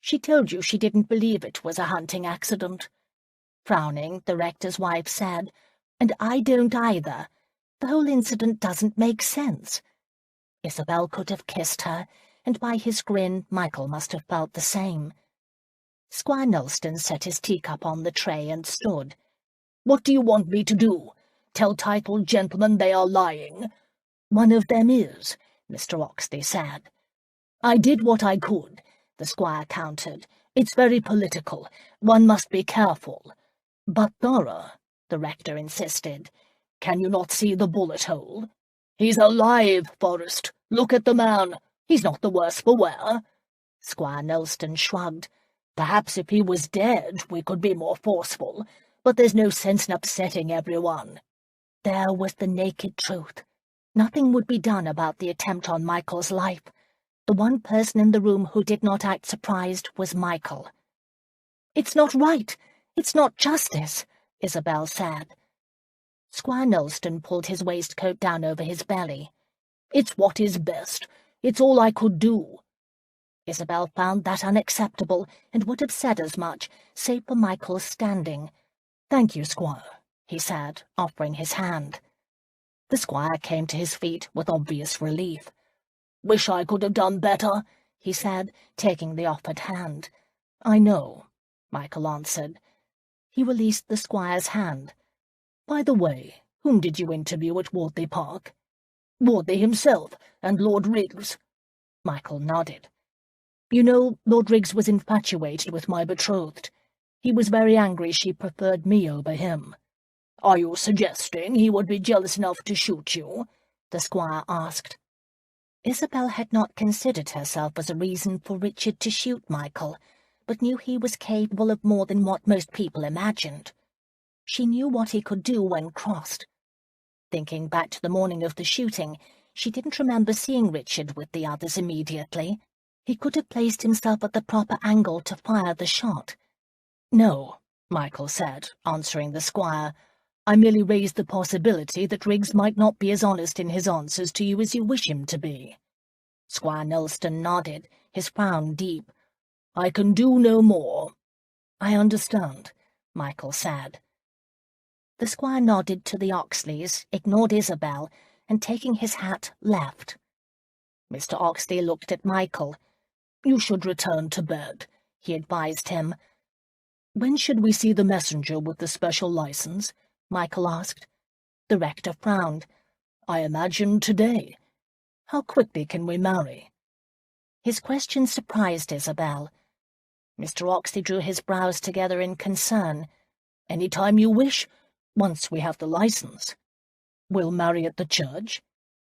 S2: "She told you she didn't believe it was a hunting accident." Frowning, the rector's wife said, "And I don't either. The whole incident doesn't make sense." Isabel could have kissed her, and by his grin Michael must have felt the same. Squire Knowlston set his teacup on the tray and stood. "What do you want me to do? Tell titled gentlemen they are lying?" "One of them is," Mr. Oxley said. "I did what I could," the squire countered. "It's very political. One must be careful." "But thorough," the rector insisted. "Can you not see the bullet hole?" "He's alive, Forrest. Look at the man. He's not the worse for wear." Squire Knowlston shrugged. "Perhaps if he was dead we could be more forceful, but there's no sense in upsetting everyone." There was the naked truth. Nothing would be done about the attempt on Michael's life. The one person in the room who did not act surprised was Michael. "It's not right. It's not justice," Isabel said. Squire Knowlston pulled his waistcoat down over his belly. "It's what is best. It's all I could do." Isabel found that unacceptable, and would have said as much, save for Michael's standing. "Thank you, Squire," he said, offering his hand. The squire came to his feet with obvious relief. "Wish I could have done better," he said, taking the offered hand. "I know," Michael answered. He released the squire's hand. "By the way, whom did you interview at Wardley Park?" "Wardley himself, and Lord Riggs." Michael nodded. "You know, Lord Riggs was infatuated with my betrothed. He was very angry she preferred me over him." "Are you suggesting he would be jealous enough to shoot you?" the squire asked. Isabel had not considered herself as a reason for Richard to shoot Michael, but knew he was capable of more than what most people imagined. She knew what he could do when crossed. Thinking back to the morning of the shooting, she didn't remember seeing Richard with the others immediately. He could have placed himself at the proper angle to fire the shot. "No," Michael said, answering the squire. "I merely raised the possibility that Riggs might not be as honest in his answers to you as you wish him to be." Squire Knowlston nodded, his frown deep. "I can do no more." "I understand," Michael said. The squire nodded to the Oxleys, ignored Isabel, and taking his hat, left. Mr. Oxley looked at Michael. "You should return to bed," he advised him. "When should we see the messenger with the special license?" Michael asked. The rector frowned. "I imagine today." How quickly can we marry?"
S1: His question surprised Isabel. Mr. Oxley drew his brows together in concern.
S2: "Any time you wish, once we have the license. We'll marry at the church?"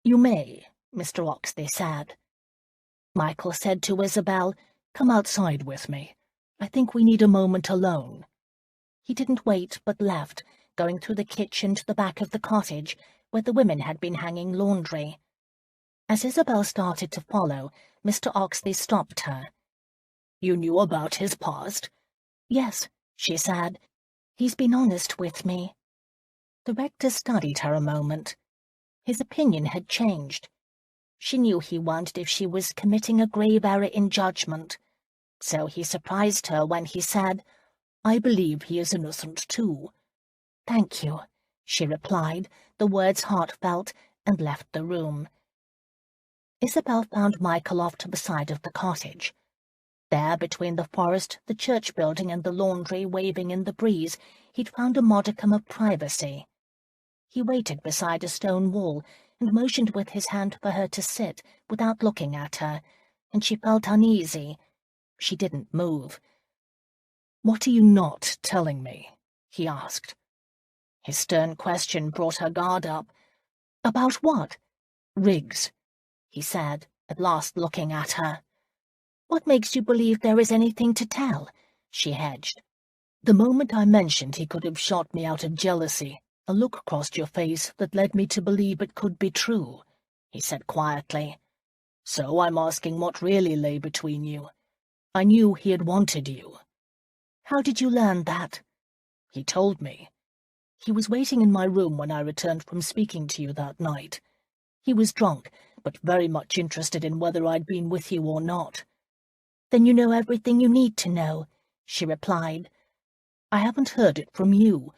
S1: "You may," Mr. Oxley said. Michael said to Isabel,
S2: "Come outside with me. I think we need a moment alone."
S1: He didn't wait, but left, going through the kitchen to the back of the cottage, where the women had been hanging laundry. As Isabel started to follow, Mr. Oxley stopped her.
S2: "You knew about his past?"
S1: "Yes," she said. "He's been honest with me." The rector studied her a moment. His opinion had changed. She knew he wondered if she was committing a grave error in judgment. So he surprised her when he said,
S2: "I believe he is innocent too."
S1: "Thank you," she replied, the words heartfelt, and left the room. Isabel found Michael off to the side of the cottage. There, between the forest, the church building, and the laundry waving in the breeze, he'd found a modicum of privacy. He waited beside a stone wall and motioned with his hand for her to sit without looking at her, and she felt uneasy. She didn't move.
S2: "What are you not telling me?" he asked.
S1: His stern question brought her guard up.
S2: "About what?"
S1: "Riggs," he said, at last looking at her. "What makes you believe there is anything to tell?" she hedged.
S2: "The moment I mentioned he could have shot me out of jealousy, a look crossed your face that led me to believe it could be true," he said quietly. "So I'm asking what really lay between you. I knew he had wanted you."
S1: "How did you learn that?"
S2: "He told me. He was waiting in my room when I returned from speaking to you that night. He was drunk, but very much interested in whether I'd been with you or not."
S1: "Then you know everything you need to know," she replied.
S2: "I haven't heard it from you,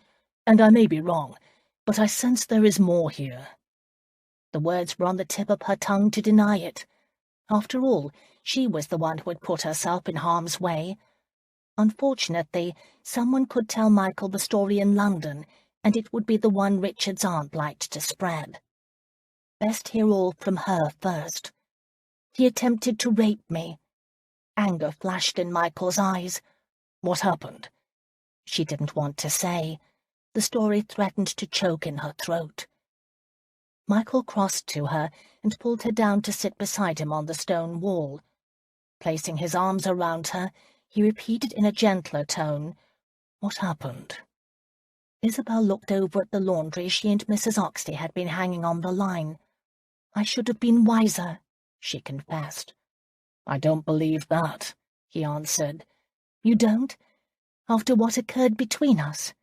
S2: and I may be wrong, but I sense there is more here."
S1: The words were on the tip of her tongue to deny it. After all, she was the one who had put herself in harm's way. Unfortunately, someone could tell Michael the story in London, and it would be the one Richard's aunt liked to spread. Best hear all from her first. "He attempted to rape me." Anger flashed in Michael's eyes.
S2: "What happened?"
S1: She didn't want to say. The story threatened to choke in her throat. Michael crossed to her and pulled her down to sit beside him on the stone wall. Placing his arms around her, he repeated in a gentler tone,
S2: "What happened?"
S1: Isabel looked over at the laundry she and Mrs. Oxley had been hanging on the line. "I should have been wiser," she confessed.
S2: "I don't believe that," he answered.
S1: "You don't? After what occurred between us?"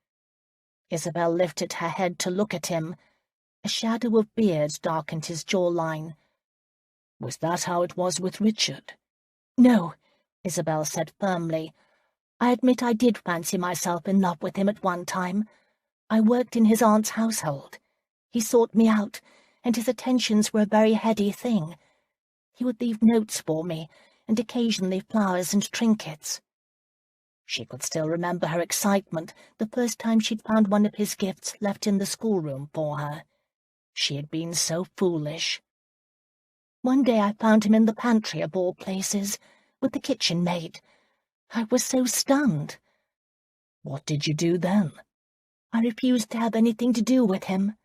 S1: Isabel lifted her head to look at him. A shadow of beard darkened his jawline.
S2: "Was that how it was with Richard?"
S1: "No," Isabel said firmly. "I admit I did fancy myself in love with him at one time. I worked in his aunt's household. He sought me out, and his attentions were a very heady thing. He would leave notes for me, and occasionally flowers and trinkets." She could still remember her excitement the first time she'd found one of his gifts left in the schoolroom for her. She had been so foolish. "One day I found him in the pantry of all places, with the kitchen maid. I was so stunned."
S2: "What did you do then?"
S1: "I refused to have anything to do with him."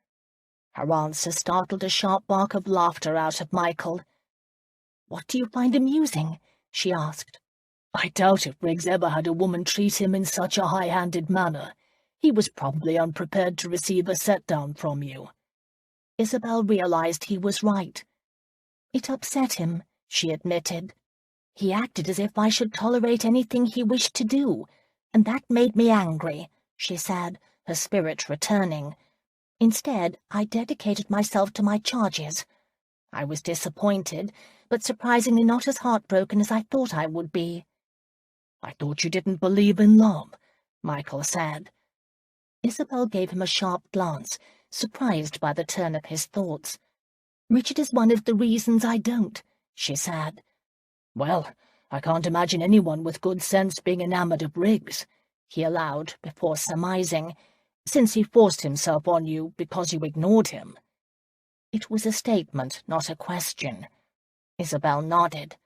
S1: Her answer startled a sharp bark of laughter out of Michael. "What do you find amusing?" she asked.
S2: "I doubt if Riggs ever had a woman treat him in such a high-handed manner. He was probably unprepared to receive a set-down from you."
S1: Isabel realized he was right. "It upset him," she admitted. "He acted as if I should tolerate anything he wished to do, and that made me angry," she said, her spirit returning. "Instead, I dedicated myself to my charges. I was disappointed, but surprisingly not as heartbroken as I thought I would be."
S2: "I thought you didn't believe in love," Michael said.
S1: Isabel gave him a sharp glance, surprised by the turn of his thoughts. "Richard is one of the reasons I don't," she said.
S2: "Well, I can't imagine anyone with good sense being enamoured of Riggs," he allowed, before surmising, "since he forced himself on you because you ignored him."
S1: It was a statement, not a question. Isabel nodded.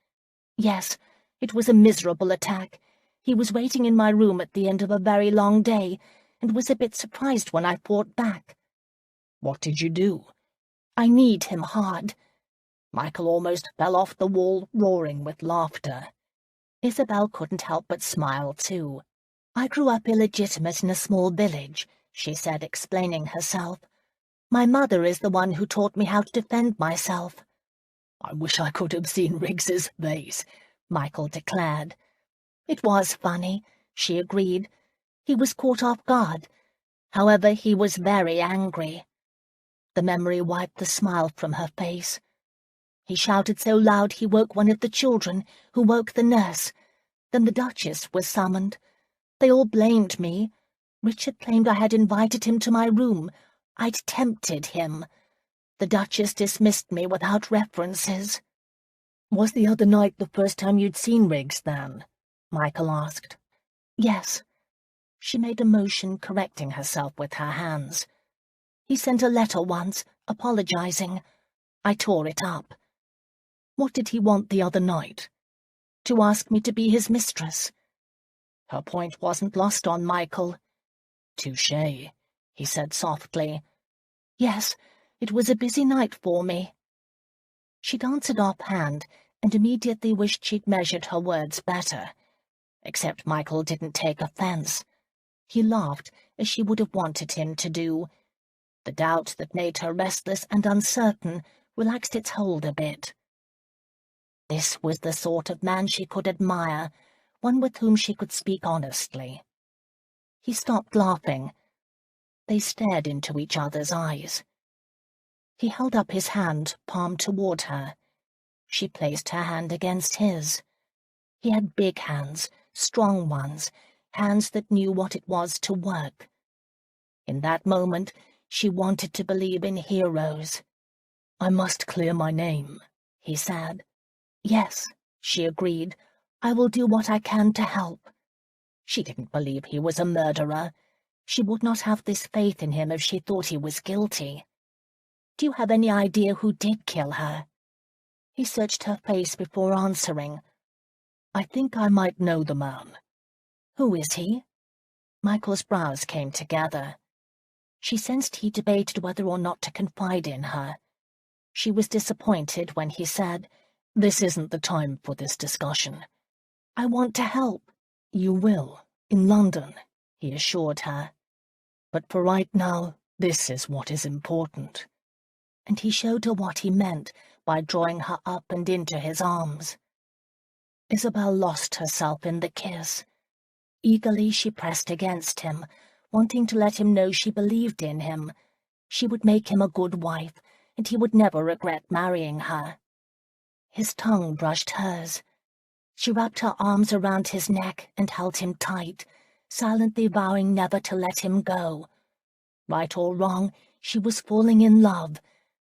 S1: Yes, it was a miserable attack. He was waiting in my room at the end of a very long day, and was a bit surprised when I fought back.
S2: What did you do?
S1: I kneed him hard. Michael almost fell off the wall, roaring with laughter. Isabel couldn't help but smile, too. I grew up illegitimate in a small village, she said, explaining herself. My mother is the one who taught me how to defend myself.
S2: I wish I could have seen Riggs's face,
S1: Michael declared. It was funny, she agreed. He was caught off guard. However, he was very angry. The memory wiped the smile from her face. He shouted so loud he woke one of the children, who woke the nurse. Then the Duchess was summoned. They all blamed me. Richard claimed I had invited him to my room. I'd tempted him. The Duchess dismissed me without references.
S2: Was the other night the first time you'd seen Riggs, then? Michael asked.
S1: Yes. She made a motion, correcting herself with her hands. He sent a letter once, apologizing. I tore it up.
S2: What did he want the other night?
S1: To ask me to be his mistress.
S2: Her point wasn't lost on Michael.
S1: Touché, he said softly. Yes, it was a busy night for me. She'd answered offhand, and immediately wished she'd measured her words better. Except Michael didn't take offense. He laughed, as she would have wanted him to do. The doubt that made her restless and uncertain relaxed its hold a bit. This was the sort of man she could admire, one with whom she could speak honestly. He stopped laughing. They stared into each other's eyes. He held up his hand, palm toward her. She placed her hand against his. He had big hands, strong ones, hands that knew what it was to work. In that moment, she wanted to believe in heroes.
S2: I must clear my name, he said.
S1: Yes, she agreed. I will do what I can to help. She didn't believe he was a murderer. She would not have this faith in him if she thought he was guilty. Do you have any idea who did kill her? He searched her face before answering.
S2: I think I might know the man.
S1: Who is he? Michael's brows came together. She sensed he debated whether or not to confide in her. She was disappointed when he said,
S2: This isn't the time for this discussion.
S1: I want to help.
S2: You will, in London, he assured her. But for right now, this is what is important.
S1: And he showed her what he meant by drawing her up and into his arms. Isabel lost herself in the kiss. Eagerly she pressed against him, wanting to let him know she believed in him. She would make him a good wife, and he would never regret marrying her. His tongue brushed hers. She wrapped her arms around his neck and held him tight, silently vowing never to let him go. Right or wrong, she was falling in love.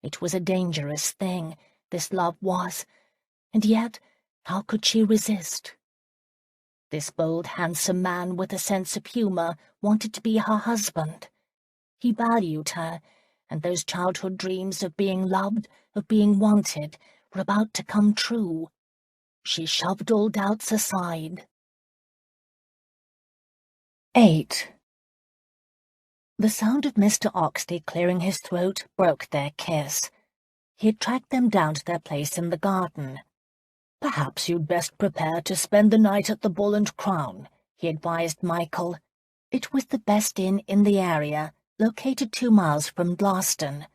S1: It was a dangerous thing, this love was, and yet how could she resist? This bold, handsome man with a sense of humor wanted to be her husband. He valued her, and those childhood dreams of being loved, of being wanted, were about to come true. She shoved all doubts aside. 8. The sound of Mr. Oxley clearing his throat broke their kiss. He had tracked them down to their place in the garden.
S2: Perhaps you'd best prepare to spend the night at the Bull and Crown,
S1: he advised Michael. It was the best inn in the area, located 2 miles from Glaston.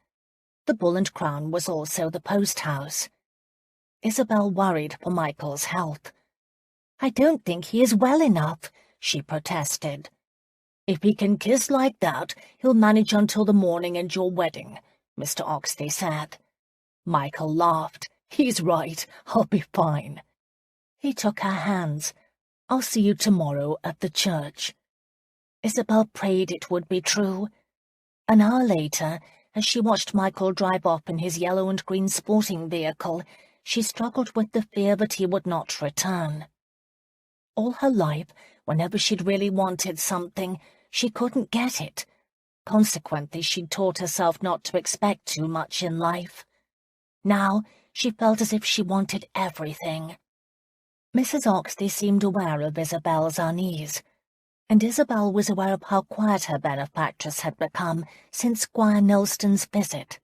S1: The Bull and Crown was also the post-house. Isabel worried for Michael's health. I don't think he is well enough, she protested.
S2: If he can kiss like that, he'll manage until the morning and your wedding, Mr. Oxley said. Michael laughed. He's right. I'll be fine.
S1: He took her hands.
S2: I'll see you tomorrow at the church.
S1: Isabel prayed it would be true. An hour later, as she watched Michael drive off in his yellow and green sporting vehicle, she struggled with the fear that he would not return. All her life, whenever she'd really wanted something, she couldn't get it. consequently she'd taught herself not to expect too much in life. Now she felt as if she wanted everything. Mrs. Oxley seemed aware of Isabel's unease, and Isabel was aware of how quiet her benefactress had become since Squire Nelston's visit.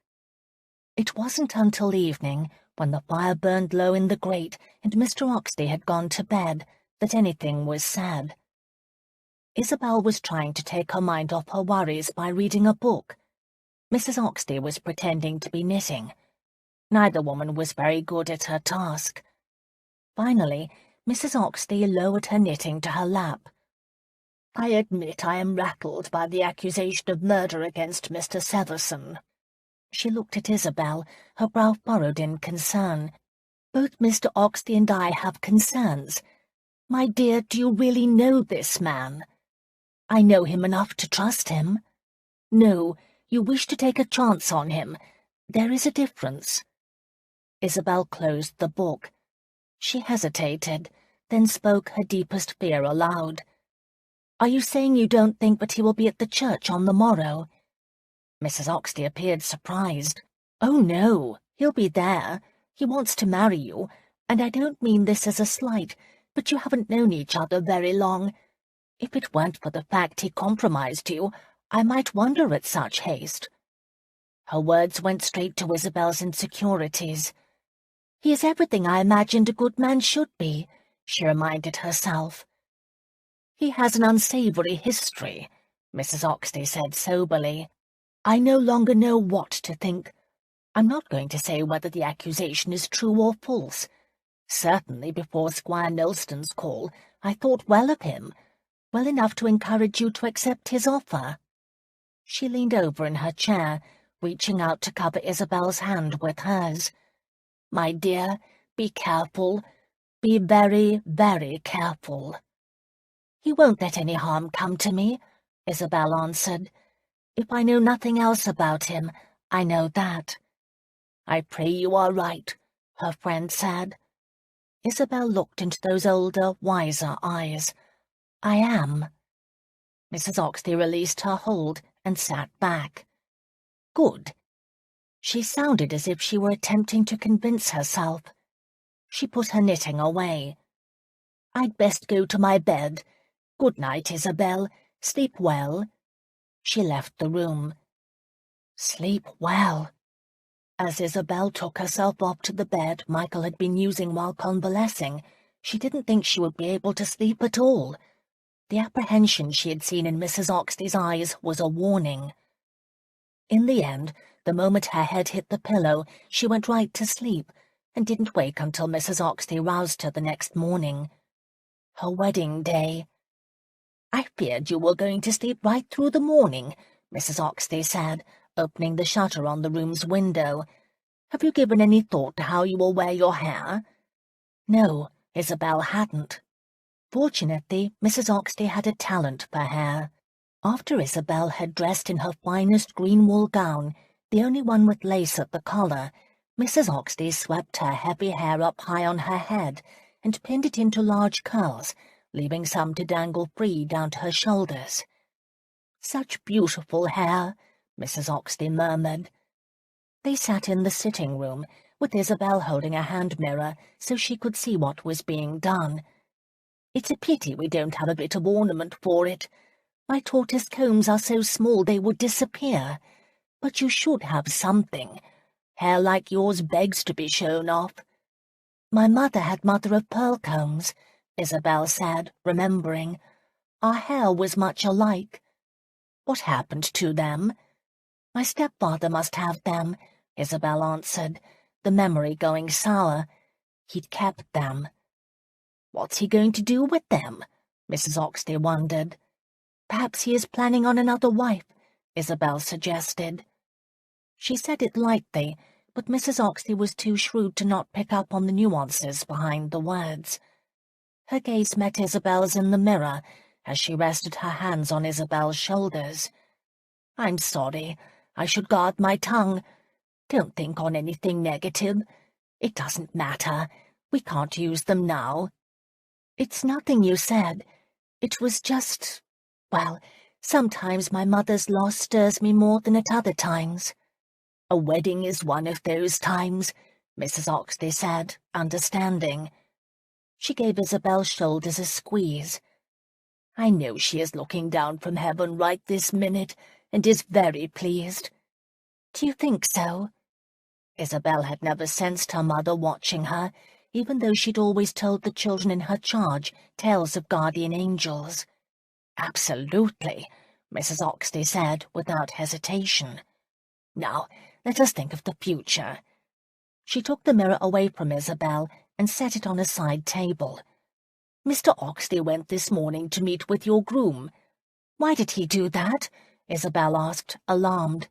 S1: It wasn't until evening, when the fire burned low in the grate and Mr. Oxley had gone to bed, that anything was said. Isabel was trying to take her mind off her worries by reading a book. Mrs. Oxley was pretending to be knitting. Neither woman was very good at her task. Finally, Mrs. Oxley lowered her knitting to her lap.
S2: "I admit I am rattled by the accusation of murder against Mr. Severson."
S1: She looked at Isabel, her brow furrowed in concern.
S2: "Both Mr. Oxley and I have concerns. My dear, do you really know this man?"
S1: "I know him enough to trust him."
S2: "No, you wish to take a chance on him. There is a difference."
S1: Isabel closed the book. She hesitated, then spoke her deepest fear aloud. "Are you saying you don't think that he will be at the church on the morrow?" Mrs. Oxley appeared surprised. "Oh, no, he'll be there. He wants to marry you, and I don't mean this as a slight, but you haven't known each other very long. If it weren't for the fact he compromised you, I might wonder at such haste." Her words went straight to Isabel's insecurities. "He is everything I imagined a good man should be," she reminded herself. "He has an unsavory history," Mrs. Oxley said soberly. "I no longer know what to think. I'm not going to say whether the accusation is true or false. Certainly before Squire Nelston's call, I thought well of him, well enough to encourage you to accept his offer." She leaned over in her chair, reaching out to cover Isabel's hand with hers. "My dear, be careful. Be very, very careful." "He won't let any harm come to me," Isabel answered. "If I know nothing else about him, I know that." "I pray you are right," her friend said. Isabel looked into those older, wiser eyes. "I am." Mrs. Oxley released her hold and sat back. "Good." She sounded as if she were attempting to convince herself. She put her knitting away. "I'd best go to my bed. Good night, Isabel. Sleep well." She left the room. Sleep well. As Isabel took herself off to the bed Michael had been using while convalescing, she didn't think she would be able to sleep at all. The apprehension she had seen in Mrs. Oxley's eyes was a warning. In the end, the moment her head hit the pillow, she went right to sleep, and didn't wake until Mrs. Oxley roused her the next morning. Her wedding day. "I feared you were going to sleep right through the morning," Mrs. Oxley said, opening the shutter on the room's window. "Have you given any thought to how you will wear your hair?" No, Isabel hadn't. Fortunately, Mrs. Oxley had a talent for hair. After Isabel had dressed in her finest green wool gown, the only one with lace at the collar, Mrs. Oxley swept her heavy hair up high on her head and pinned it into large curls, leaving some to dangle free down to her shoulders. "Such beautiful hair," Mrs. Oxley murmured. They sat in the sitting-room, with Isabel holding a hand mirror so she could see what was being done. "It's a pity we don't have a bit of ornament for it. My tortoise combs are so small they would disappear. But you should have something. Hair like yours begs to be shown off." "My mother had mother-of-pearl combs," Isabel said, remembering. "Our hair was much alike." "What happened to them?" "My stepfather must have them," Isabel answered, the memory going sour. "He'd kept them." "What's he going to do with them?" Mrs. Oxley wondered. "Perhaps he is planning on another wife," Isabel suggested. She said it lightly, but Mrs. Oxley was too shrewd to not pick up on the nuances behind the words. Her gaze met Isabel's in the mirror as she rested her hands on Isabel's shoulders. "I'm sorry. I should guard my tongue. Don't think on anything negative. It doesn't matter. We can't use them now." "It's nothing you said. It was just, well, Sometimes my mother's loss stirs me more than at other times."
S2: "A wedding is one of those times," Mrs. Oxley said, understanding.
S1: She gave Isabel's shoulders a squeeze.
S2: "I know she is looking down from heaven right this minute, and is very pleased."
S1: "Do you think so?"
S2: Isabel had never sensed her mother watching her, even though she'd always told the children in her charge tales of guardian angels. "Absolutely," Mrs. Oxley said without hesitation. "Now, let us think of the future." She took the mirror away from Isabel and set it on a side table. "Mr. Oxley went this morning to meet with your groom."
S1: "Why did he do that?"
S2: Isabel asked, alarmed.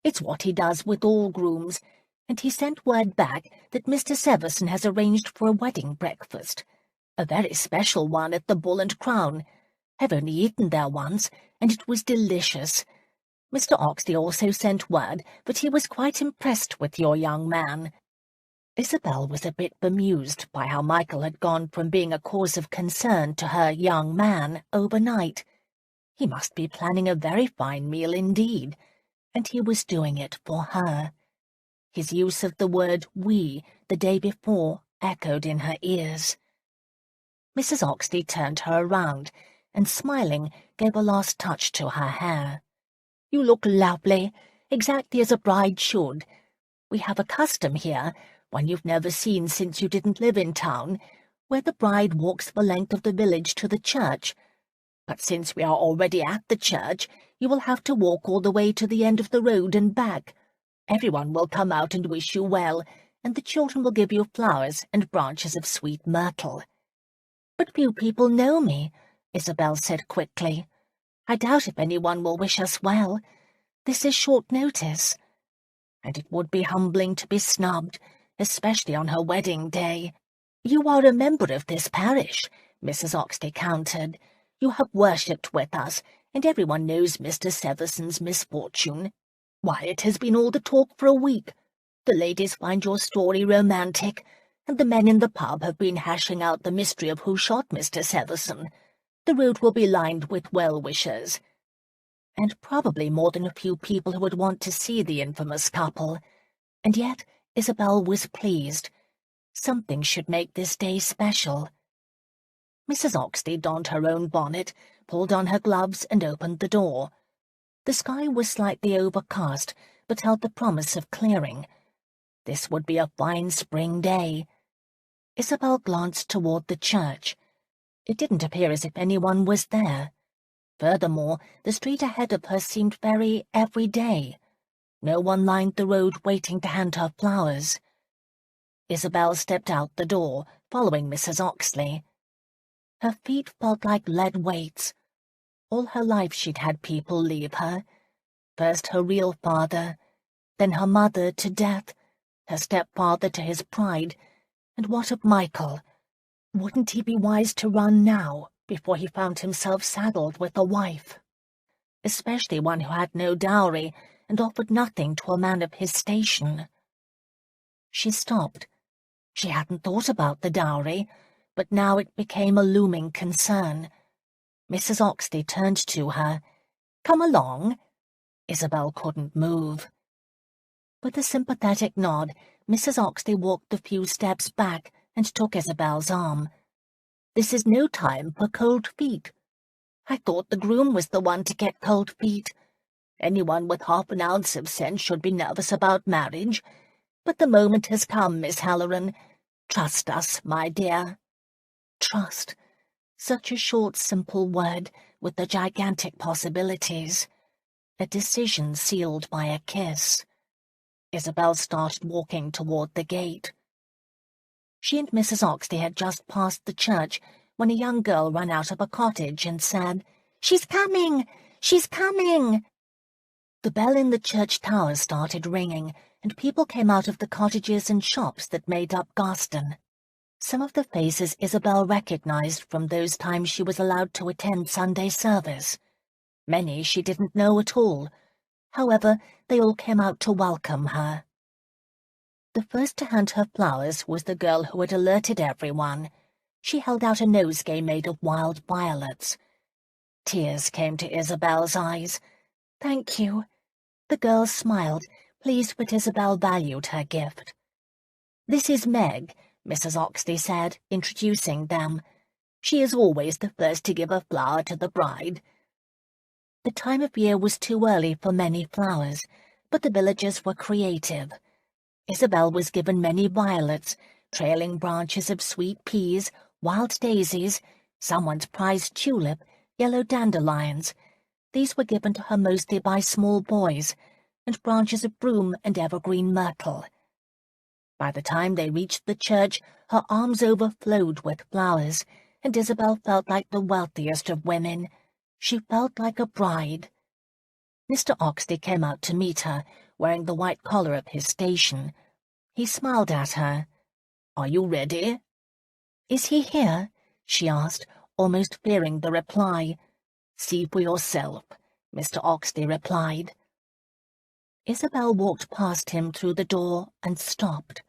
S2: "It's what he does with all grooms, and he sent word back that Mr. Severson has arranged for a wedding breakfast. A very special one at the Bull and Crown. I've only eaten there once, and it was delicious. Mr. Oxley also sent word that he was quite impressed with your young man." Isabel was a bit bemused by how Michael had gone from being a cause of concern to her young man overnight. He must be planning a very fine meal indeed, and he was doing it for her. His use of the word "we" the day before echoed in her ears. Mrs. Oxley turned her around, and smiling, gave a last touch to her hair. "You look lovely, exactly as a bride should. We have a custom here, one you've never seen since you didn't live in town, where the bride walks the length of the village to the church. But since we are already at the church, you will have to walk all the way to the end of the road and back. Everyone will come out and wish you well, and the children will give you flowers and branches of sweet myrtle."
S1: "But few people know me,"
S2: Isabel said quickly.
S1: "I doubt if anyone will wish us well. This is short notice."
S2: "And it would be humbling to be snubbed, especially on her wedding day."
S1: "You are a member of this parish,"
S2: Mrs. Oxley countered. "You have worshipped with us, and everyone knows Mr. Severson's misfortune. Why, it has been all the talk for a week. The ladies find your story romantic, and the men in the pub have been hashing out the mystery of who shot Mr. Severson. The road will be lined with well-wishers." And probably more than a few people who would want to see the infamous couple. And yet Isabel was pleased. Something should make this day special. Mrs. Oxley donned her own bonnet, pulled on her gloves, and opened the door. The sky was slightly overcast, but held the promise of clearing. This would be a fine spring day. Isabel glanced toward the church. It didn't appear as if anyone was there. Furthermore, the street ahead of her seemed very everyday. No one lined the road waiting to hand her flowers. Isabel stepped out the door, following Mrs. Oxley. Her feet felt like lead weights. All her life she'd had people leave her. First her real father, then her mother to death, her stepfather to his pride. And what of Michael? Wouldn't he be wise to run now, before he found himself saddled with a wife? Especially one who had no dowry and offered nothing to a man of his station. She stopped. She hadn't thought about the dowry, but now it became a looming concern. Mrs. Oxley turned to her. "Come along." Isabel couldn't move. With a sympathetic nod, Mrs. Oxley walked a few steps back and took Isabel's arm. "This is no time for cold feet." "I thought the groom was the one to get cold feet. Anyone with half an ounce of sense should be nervous about marriage. But the moment has come, Miss Halloran. Trust us, my dear." Trust. Such a short, simple word, with the gigantic possibilities. A decision sealed by a kiss. Isabel started walking toward the gate. She and Mrs. Oxley had just passed the church when a young girl ran out of a cottage and said, "She's coming! She's coming!" The bell in the church tower started ringing, and people came out of the cottages and shops that made up Garston. Some of the faces Isabel recognized from those times she was allowed to attend Sunday service. Many she didn't know at all. However, they all came out to welcome her. The first to hand her flowers was the girl who had alerted everyone. She held out a nosegay made of wild violets.
S1: Tears came to Isabel's eyes. "Thank you." The girl smiled, pleased that Isabel valued her gift. "This is Meg," Mrs. Oxley said, introducing them. "She is always the first to give a flower to the bride." The time of year was too early for many flowers, but the villagers were creative. Isabel was given many violets, trailing branches of sweet peas, wild daisies, someone's prized tulip, yellow dandelions. These were given to her mostly by small boys, and branches of broom and evergreen myrtle. By the time they reached the church, her arms overflowed with flowers, and Isabel felt like the wealthiest of women. She felt like a bride. Mr. Oxley came out to meet her, wearing the white collar of his station. He smiled at her. "Are you ready?" "Is he here?" she asked, almost fearing the reply. "See for yourself," Mr. Oxley replied. Isabel walked past him through the door and stopped.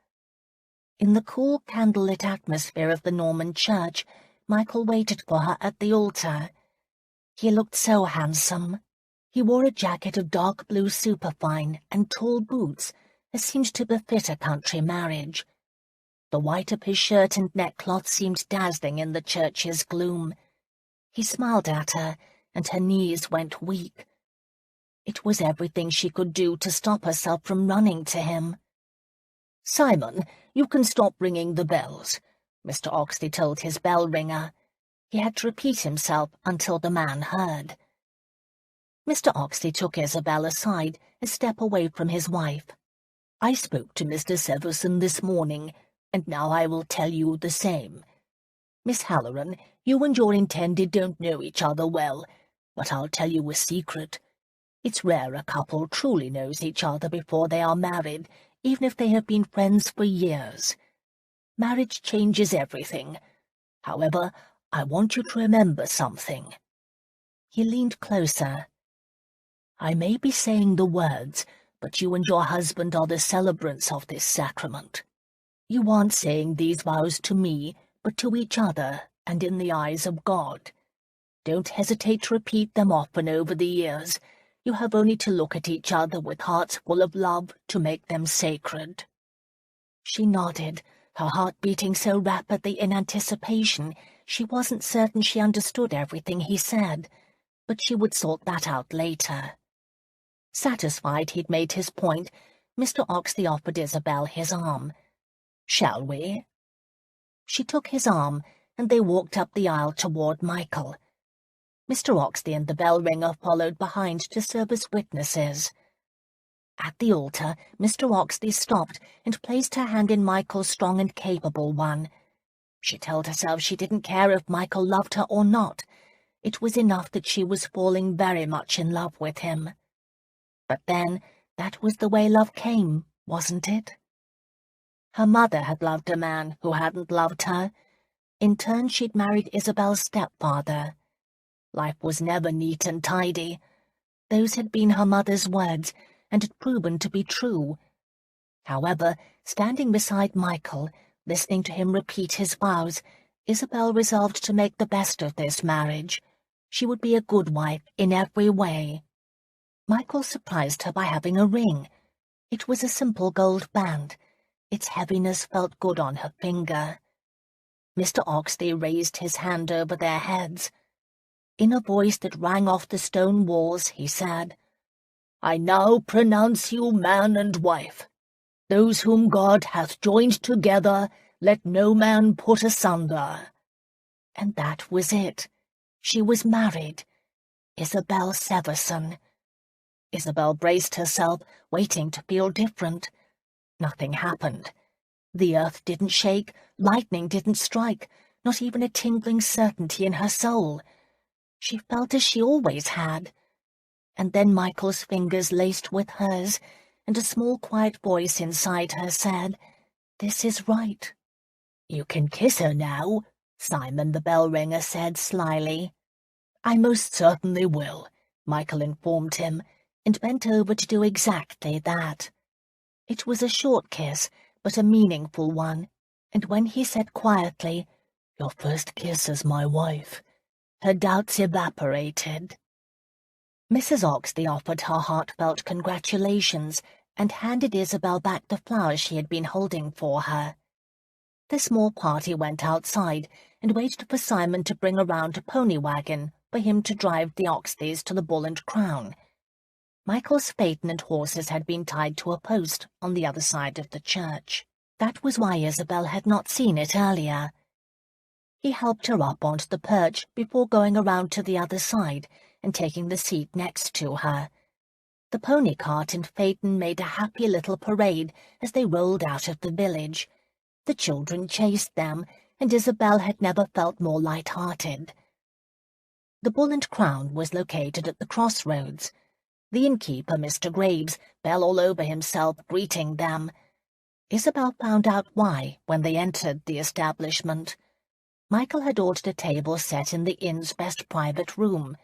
S1: In the cool, candlelit atmosphere of the Norman church, Michael waited for her at the altar. He looked so handsome. He wore a jacket of dark blue superfine and tall boots, as seemed to befit a country marriage. The white of his shirt and neckcloth seemed dazzling in the church's gloom. He smiled at her, and her knees went weak. It was everything she could do to stop herself from running to him. "Simon, you can stop ringing the bells," Mr. Oxley told his bell ringer. He had to repeat himself until the man heard. Mr. Oxley took Isabel aside, a step away from his wife. "I spoke to Mr. Severson this morning, and now I will tell you the same. Miss Halloran, you and your intended don't know each other well, but I'll tell you a secret. It's rare a couple truly knows each other before they are married, even if they have been friends for years. Marriage changes everything. However, I want you to remember something." He leaned closer. "I may be saying the words, but you and your husband are the celebrants of this sacrament. You aren't saying these vows to me, but to each other and in the eyes of God. Don't hesitate to repeat them often over the years. You have only to look at each other with hearts full of love to make them sacred." She nodded, her heart beating so rapidly in anticipation she wasn't certain she understood everything he said, but she would sort that out later. Satisfied he'd made his point, Mr. Oxley offered Isabel his arm. "Shall we?" She took his arm, and they walked up the aisle toward Michael. Mr. Oxley and the bell ringer followed behind to serve as witnesses. At the altar, Mr. Oxley stopped and placed her hand in Michael's strong and capable one. She told herself she didn't care if Michael loved her or not. It was enough that she was falling very much in love with him. But then, that was the way love came, wasn't it? Her mother had loved a man who hadn't loved her. In turn, she'd married Isabel's stepfather. Life was never neat and tidy. Those had been her mother's words, and had proven to be true. However, standing beside Michael, listening to him repeat his vows, Isabel resolved to make the best of this marriage. She would be a good wife in every way. Michael surprised her by having a ring. It was a simple gold band. Its heaviness felt good on her finger. Mr. Oxley raised his hand over their heads. In a voice that rang off the stone walls, he said, "I now pronounce you man and wife. Those whom God hath joined together, let no man put asunder." And that was it. She was married. Isabel Severson. Isabel braced herself, waiting to feel different. Nothing happened. The earth didn't shake, lightning didn't strike, not even a tingling certainty in her soul. She felt as she always had. And then Michael's fingers laced with hers, and a small quiet voice inside her said, "This is right." "You can kiss her now," Simon the bell ringer said slyly. "I most certainly will," Michael informed him, and bent over to do exactly that. It was a short kiss, but a meaningful one, and when he said quietly, "Your first kiss as my wife,"
S2: Her doubts evaporated.
S1: Mrs. Oxley offered her heartfelt congratulations and handed Isabel back the flowers she had been holding for her. The small party went outside and waited for Simon to bring around a pony wagon for him to drive the Oxleys to the Bull and Crown. Michael's phaeton and horses had been tied to a post on the other side of the church. That was why Isabel had not seen it earlier. He helped her up onto the perch before going around to the other side and taking the seat next to her. The pony cart and phaeton made a happy little parade as they rolled out of the village. The children chased them, and Isabel had never felt more light-hearted. The Bull and Crown was located at the crossroads. The innkeeper, Mr. Graves, fell all over himself greeting them. Isabel found out why when they entered the establishment. Michael had ordered a table set in the inn's best private room.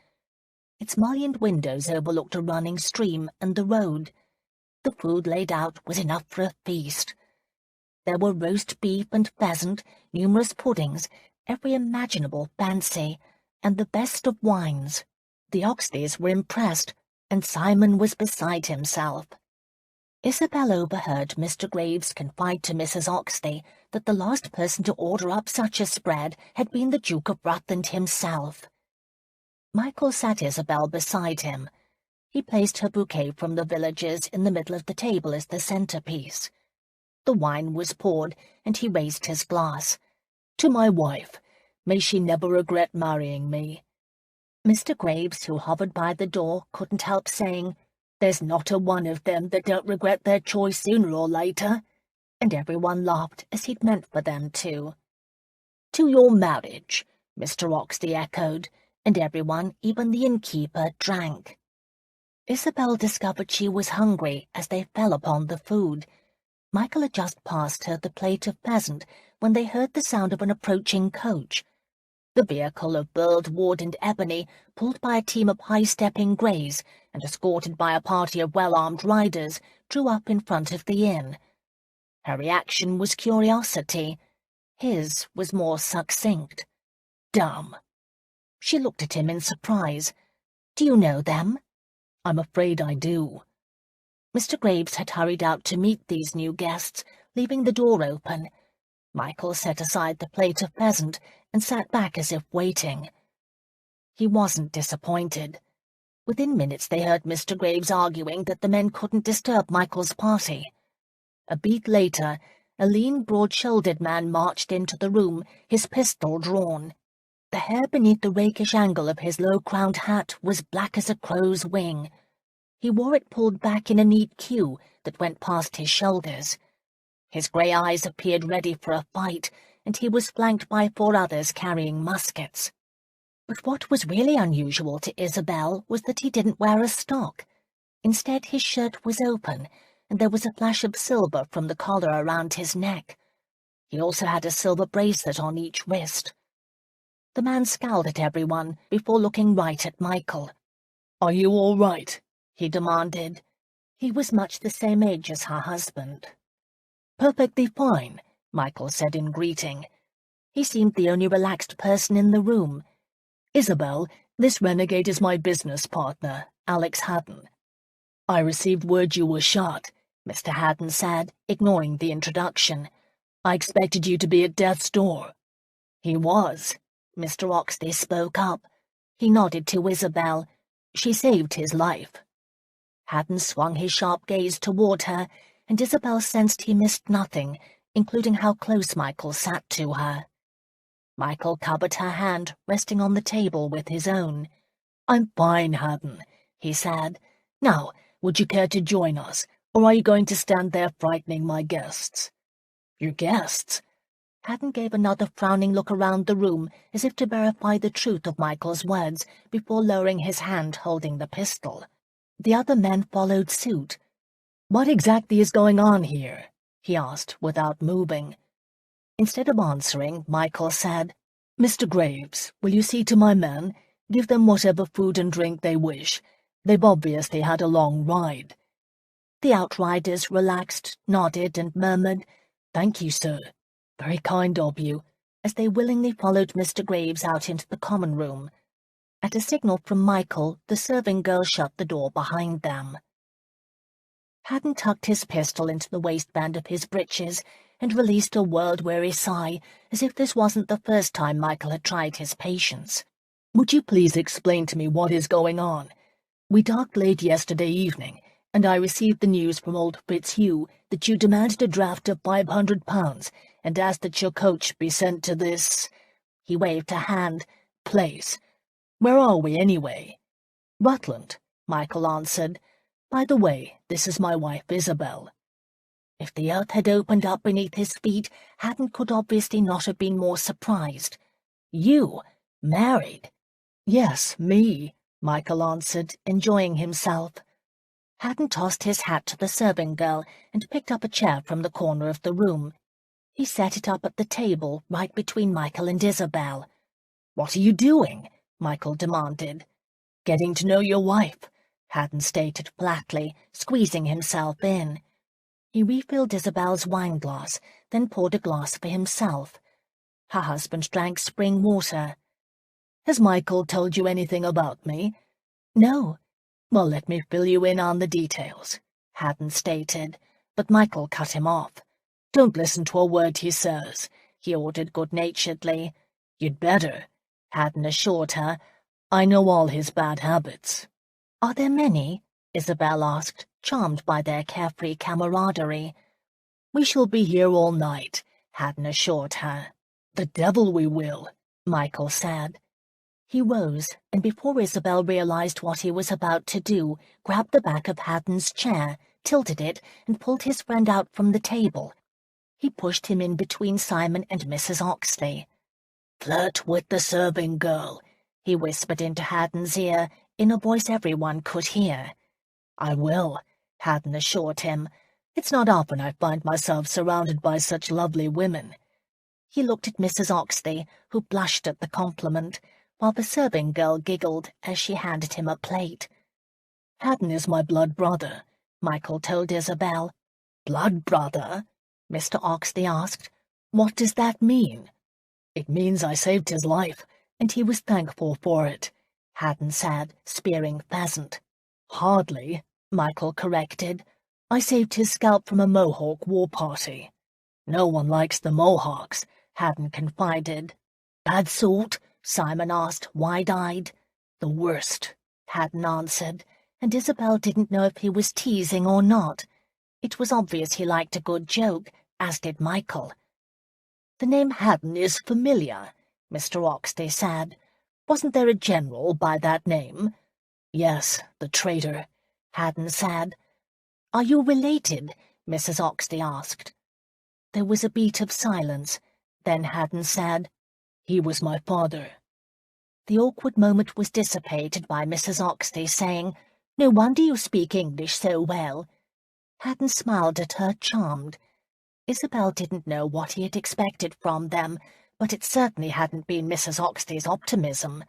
S1: Its mullioned windows overlooked a running stream and the road. The food laid out was enough for a feast. There were roast beef and pheasant, numerous puddings, every imaginable fancy, and the best of wines. The Oxleys were impressed, and Simon was beside himself. Isabel overheard Mr. Graves confide to Mrs. Oxley that the last person to order up such a spread had been the Duke of Rutland himself. Michael sat Isabel beside him. He placed her bouquet from the villagers in the middle of the table as the centrepiece. The wine was poured, and he raised his glass. "To my wife. May she never regret marrying me." Mr. Graves, who hovered by the door, couldn't help saying, "There's not a one of them that don't regret their choice sooner or later," and everyone laughed as he'd meant for them to. "To your marriage," Mr. Oxley echoed, and everyone, even the innkeeper, drank. Isabel discovered she was hungry as they fell upon the food. Michael had just passed her the plate of pheasant when they heard the sound of an approaching coach. The vehicle of burled wood and ebony, pulled by a team of high-stepping greys and escorted by a party of well-armed riders, drew up in front of the inn. Her reaction was curiosity. His was more succinct. "Dumb." She looked at him in surprise. "Do you know them?" "I'm afraid I do." Mr. Graves had hurried out to meet these new guests, leaving the door open. Michael set aside the plate of pheasant and sat back as if waiting. He wasn't disappointed. Within minutes they heard Mr. Graves arguing that the men couldn't disturb Michael's party. A beat later, a lean, broad-shouldered man marched into the room, his pistol drawn. The hair beneath the rakish angle of his low-crowned hat was black as a crow's wing. He wore it pulled back in a neat queue that went past his shoulders. His grey eyes appeared ready for a fight, and he was flanked by 4 others carrying muskets. But what was really unusual to Isabel was that he didn't wear a stock. Instead, his shirt was open, and there was a flash of silver from the collar around his neck. He also had a silver bracelet on each wrist. The man scowled at everyone before looking right at Michael. "Are you all right?" he demanded. He was much the same age as her husband. "Perfectly fine," Michael said in greeting. He seemed the only relaxed person in the room. "Isabel, this renegade is my business partner, Alex Haddon." "I received word you were shot," Mr. Haddon said, ignoring the introduction. "I expected you to be at death's door." "He was." Mr. Oxley spoke up. He nodded to Isabel. "She saved his life." Haddon swung his sharp gaze toward her, and Isabel sensed he missed nothing, including how close Michael sat to her. Michael covered her hand, resting on the table with his own. "I'm fine, Haddon," he said. "Now, would you care to join us, or are you going to stand there frightening my guests?" "Your guests?" Haddon gave another frowning look around the room, as if to verify the truth of Michael's words, before lowering his hand holding the pistol. The other men followed suit. "What exactly is going on here?" he asked, without moving. Instead of answering, Michael said, "Mr. Graves, will you see to my men? Give them whatever food and drink they wish. They've obviously had a long ride." The outriders relaxed, nodded, and murmured, "Thank you, sir. Very kind of you," as they willingly followed Mr. Graves out into the common room, At a signal from Michael, the serving girl shut the door behind them. Haddon tucked his pistol into the waistband of his breeches and released a world-weary sigh, as if this wasn't the first time Michael had tried his patience. "Would you please explain to me what is going on? We docked late yesterday evening, and I received the news from old Fitzhugh that you demanded a draft of £500 and asked that your coach be sent to this—" he waved a hand, "place. Where are we, anyway?" "Rutland," Michael answered. "By the way, this is my wife, Isabel." If the earth had opened up beneath his feet, Haddon could obviously not have been more surprised. "You? Married?" "Yes, me," Michael answered, enjoying himself. Haddon tossed his hat to the serving girl and picked up a chair from the corner of the room. He set it up at the table, right between Michael and Isabel. "What are you doing?" Michael demanded. "Getting to know your wife," Haddon stated flatly, squeezing himself in. He refilled Isabel's wineglass, then poured a glass for himself. Her husband drank spring water. "Has Michael told you anything about me?" "No." "Well, let me fill you in on the details," Haddon stated, but Michael cut him off. "Don't listen to a word he says," he ordered good-naturedly. "You'd better," Haddon assured her. "I know all his bad habits." "Are there many?" Isabel asked, charmed by their carefree camaraderie. "We shall be here all night," Haddon assured her. "The devil we will," Michael said. He rose, and before Isabel realized what he was about to do, grabbed the back of Haddon's chair, tilted it, and pulled his friend out from the table. He pushed him in between Simon and Mrs. Oxley. "Flirt with the serving girl," he whispered into Haddon's ear, in a voice everyone could hear. "I will," Haddon assured him. "It's not often I find myself surrounded by such lovely women." He looked at Mrs. Oxley, who blushed at the compliment, while the serving girl giggled as she handed him a plate. "Haddon is my blood brother," Michael told Isabel. "Blood brother?" Mr. Oxley asked. "What does that mean?" "It means I saved his life, and he was thankful for it," Haddon said, spearing pheasant. "Hardly," Michael corrected. "I saved his scalp from a Mohawk war party." "No one likes the Mohawks," Haddon confided. "Bad sort?" Simon asked, wide-eyed. "The worst," Haddon answered, and Isabel didn't know if he was teasing or not. It was obvious he liked a good joke, as did Michael. "The name Haddon is familiar," Mr. Oxley said. "Wasn't there a general by that name?" "Yes, the traitor," Haddon said. "Are you related?" Mrs. Oxley asked. There was a beat of silence. Then Haddon said, "He was my father." The awkward moment was dissipated by Mrs. Oxley saying, "No wonder you speak English so well." Haddon smiled at her, charmed. Isabel didn't know what he had expected from them, but it certainly hadn't been Mrs. Oxley's optimism.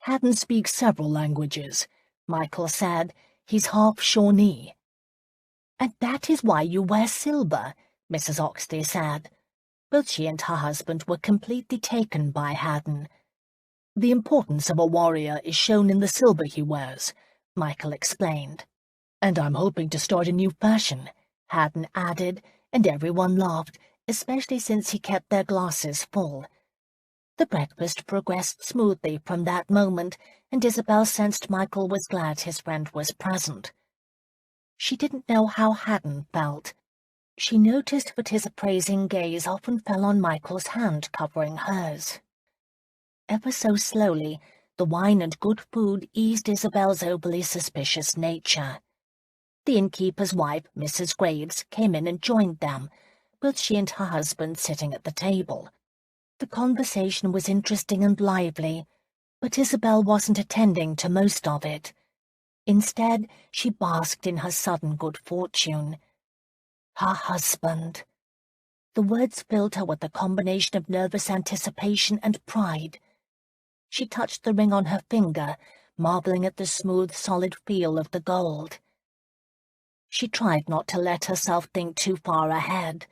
S1: "Haddon speaks several languages," Michael said. "He's half Shawnee." "And that is why you wear silver," Mrs. Oxley said. Both she and her husband were completely taken by Haddon. "The importance of a warrior is shown in the silver he wears," Michael explained. "And I'm hoping to start a new fashion," Haddon added, and everyone laughed, especially since he kept their glasses full. The breakfast progressed smoothly from that moment, and Isabel sensed Michael was glad his friend was present. She didn't know how Haddon felt. She noticed that his appraising gaze often fell on Michael's hand covering hers. Ever so slowly, the wine and good food eased Isabel's overly suspicious nature. The innkeeper's wife, Mrs. Graves, came in and joined them, both she and her husband sitting at the table. The conversation was interesting and lively, but Isabel wasn't attending to most of it. Instead, she basked in her sudden good fortune. Her husband. The words filled her with a combination of nervous anticipation and pride. She touched the ring on her finger, marveling at the smooth, solid feel of the gold. She tried not to let herself think too far ahead.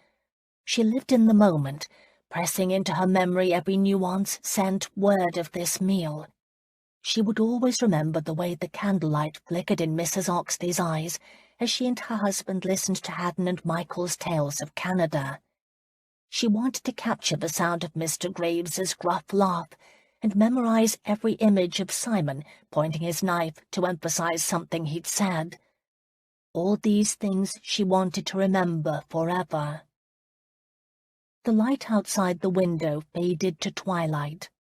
S1: She lived in the moment, pressing into her memory every nuance, scent, word of this meal. She would always remember the way the candlelight flickered in Mrs. Oxley's eyes as she and her husband listened to Haddon and Michael's tales of Canada. She wanted to capture the sound of Mr. Graves's gruff laugh and memorize every image of Simon pointing his knife to emphasize something he'd said. All these things she wanted to remember forever. The light outside the window faded to twilight.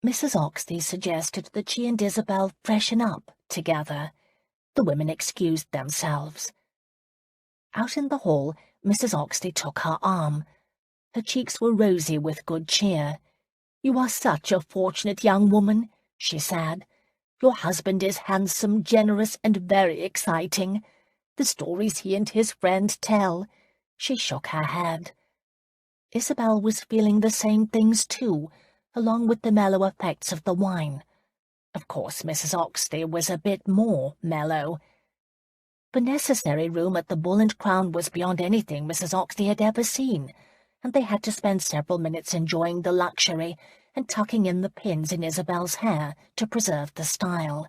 S1: Mrs. Oxley suggested that she and Isabel freshen up together. The women excused themselves. Out in the hall, Mrs. Oxley took her arm. Her cheeks were rosy with good cheer. "You are such a fortunate young woman," she said. "Your husband is handsome, generous, and very exciting. The stories he and his friend tell." She shook her head. Isabel was feeling the same things too, along with the mellow effects of the wine. Of course, Mrs. Oxley was a bit more mellow. The necessary room at the Bull and Crown was beyond anything Mrs. Oxley had ever seen, and they had to spend several minutes enjoying the luxury and tucking in the pins in Isabel's hair to preserve the style.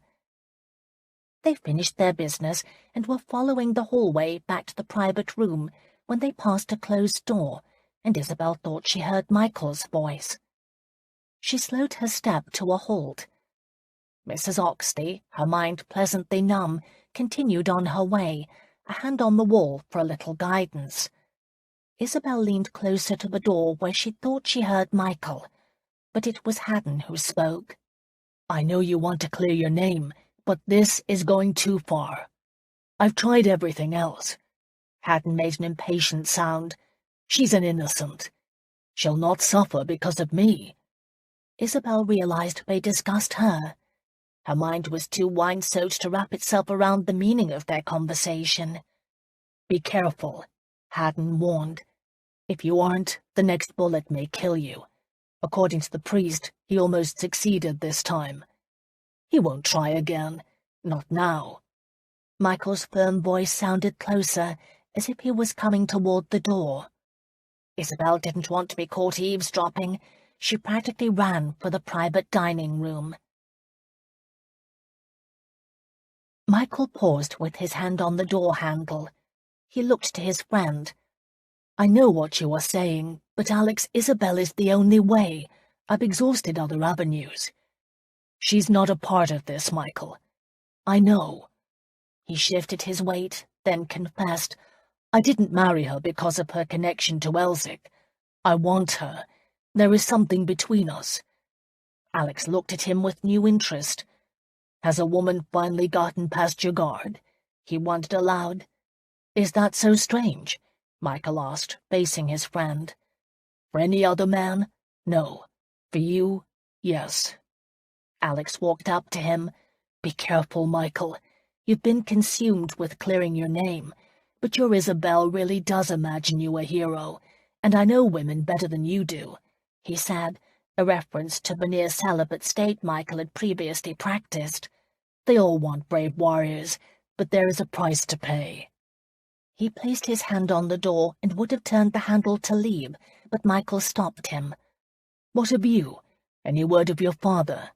S1: They finished their business and were following the hallway back to the private room when they passed a closed door, and Isabel thought she heard Michael's voice. She slowed her step to a halt. Mrs. Oxley, her mind pleasantly numb, continued on her way, a hand on the wall for a little guidance. Isabel leaned closer to the door where she thought she heard Michael, but it was Haddon who spoke. "I know you want to clear your name, but this is going too far. I've tried everything else." Haddon made an impatient sound. "She's an innocent. She'll not suffer because of me." Isabel realized they discussed her. Her mind was too wine-soaked to wrap itself around the meaning of their conversation. "Be careful," Haddon warned. "If you aren't, the next bullet may kill you. According to the priest, he almost succeeded this time. He won't try again. Not now." Michael's firm voice sounded closer, as if he was coming toward the door. Isabel didn't want to be caught eavesdropping. She practically ran for the private dining room. Michael paused with his hand on the door handle. He looked to his friend. "I know what you are saying, but Alex, Isabel is the only way. I've exhausted other avenues." "She's not a part of this, Michael. I know." He shifted his weight, then confessed, "I didn't marry her because of her connection to Elsick. I want her. There is something between us." Alex looked at him with new interest. "Has a woman finally gotten past your guard?" he wondered aloud. "Is that so strange?" Michael asked, facing his friend. "For any other man, no. For you, yes." Alex walked up to him. "Be careful, Michael. You've been consumed with clearing your name, but your Isabel really does imagine you a hero, and I know women better than you do," he said, a reference to the near-celibate state Michael had previously practiced. "They all want brave warriors, but there is a price to pay." He placed his hand on the door and would have turned the handle to leave, but Michael stopped him. "What of you? Any word of your father?"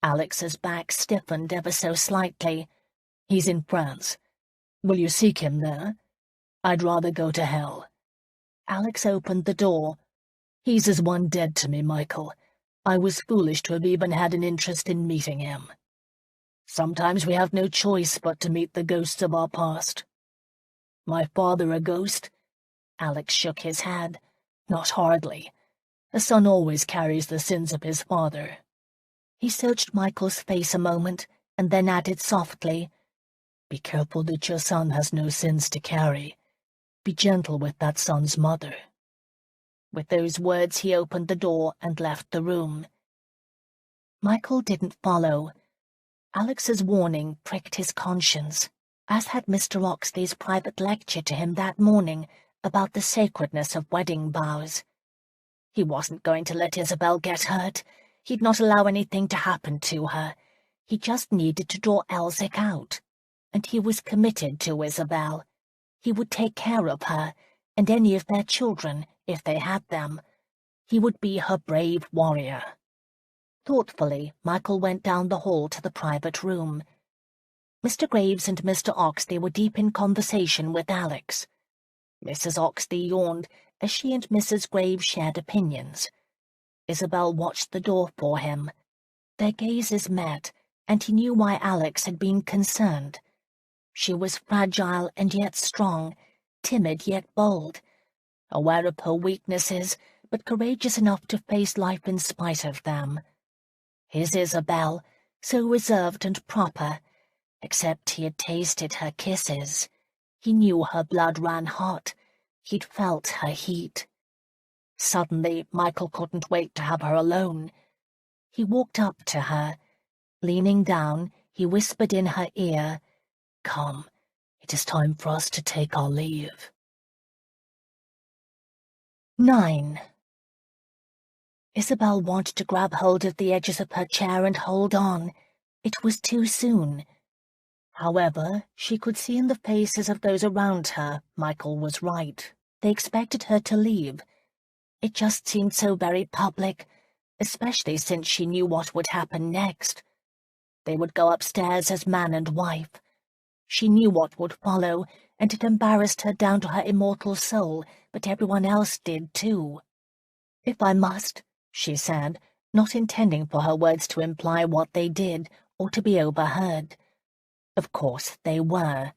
S1: Alex's back stiffened ever so slightly. "He's in France. Will you seek him there?" "I'd rather go to hell." Alex opened the door. "He's as one dead to me, Michael. I was foolish to have even had an interest in meeting him. Sometimes we have no choice but to meet the ghosts of our past." "My father a ghost?" Alex shook his head. "Not hardly. A son always carries the sins of his father." He searched Michael's face a moment, and then added softly, "Be careful that your son has no sins to carry. Be gentle with that son's mother." With those words he opened the door and left the room. Michael didn't follow. Alex's warning pricked his conscience, as had Mr. Oxley's private lecture to him that morning about the sacredness of wedding vows. He wasn't going to let Isabel get hurt. He'd not allow anything to happen to her. He just needed to draw Elsick out. And he was committed to Isabel. He would take care of her, and any of their children, if they had them. He would be her brave warrior. Thoughtfully, Michael went down the hall to the private room. Mr. Graves and Mr. Oxley were deep in conversation with Alex. Mrs. Oxley yawned as she and Mrs. Graves shared opinions. Isabel watched the door for him. Their gazes met, and he knew why Alex had been concerned. She was fragile and yet strong, timid yet bold, aware of her weaknesses, but courageous enough to face life in spite of them. His Isabel, so reserved and proper, except he had tasted her kisses. He knew her blood ran hot. He'd felt her heat. Suddenly, Michael couldn't wait to have her alone. He walked up to her. Leaning down, he whispered in her ear, "Come, it is time for us to take our leave." 9. Isabel wanted to grab hold of the edges of her chair and hold on. It was too soon. However, she could see in the faces of those around her Michael was right. They expected her to leave. It just seemed so very public, especially since she knew what would happen next. They would go upstairs as man and wife. She knew what would follow, and it embarrassed her down to her immortal soul, but everyone else did too. "If I must," she said, not intending for her words to imply what they did or to be overheard. Of course they were.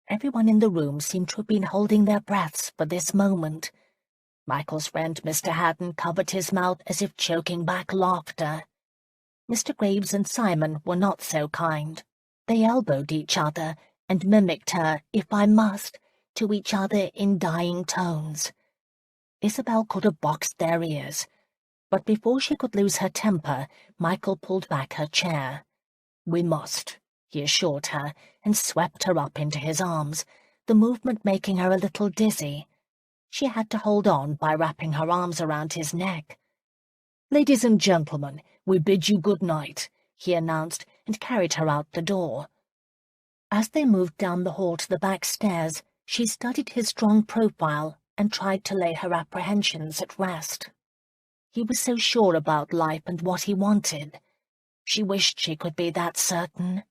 S1: Everyone in the room seemed to have been holding their breaths for this moment. Michael's friend Mr. Haddon covered his mouth as if choking back laughter. Mr. Graves and Simon were not so kind. They elbowed each other and mimicked her, "if I must," to each other in dying tones. Isabel could have boxed their ears, but before she could lose her temper, Michael pulled back her chair. "We must," he assured her, and swept her up into his arms, the movement making her a little dizzy. She had to hold on by wrapping her arms around his neck. "Ladies and gentlemen, we bid you good night," he announced, and carried her out the door. As they moved down the hall to the back stairs, she studied his strong profile and tried to lay her apprehensions at rest. He was so sure about life and what he wanted. She wished she could be that certain.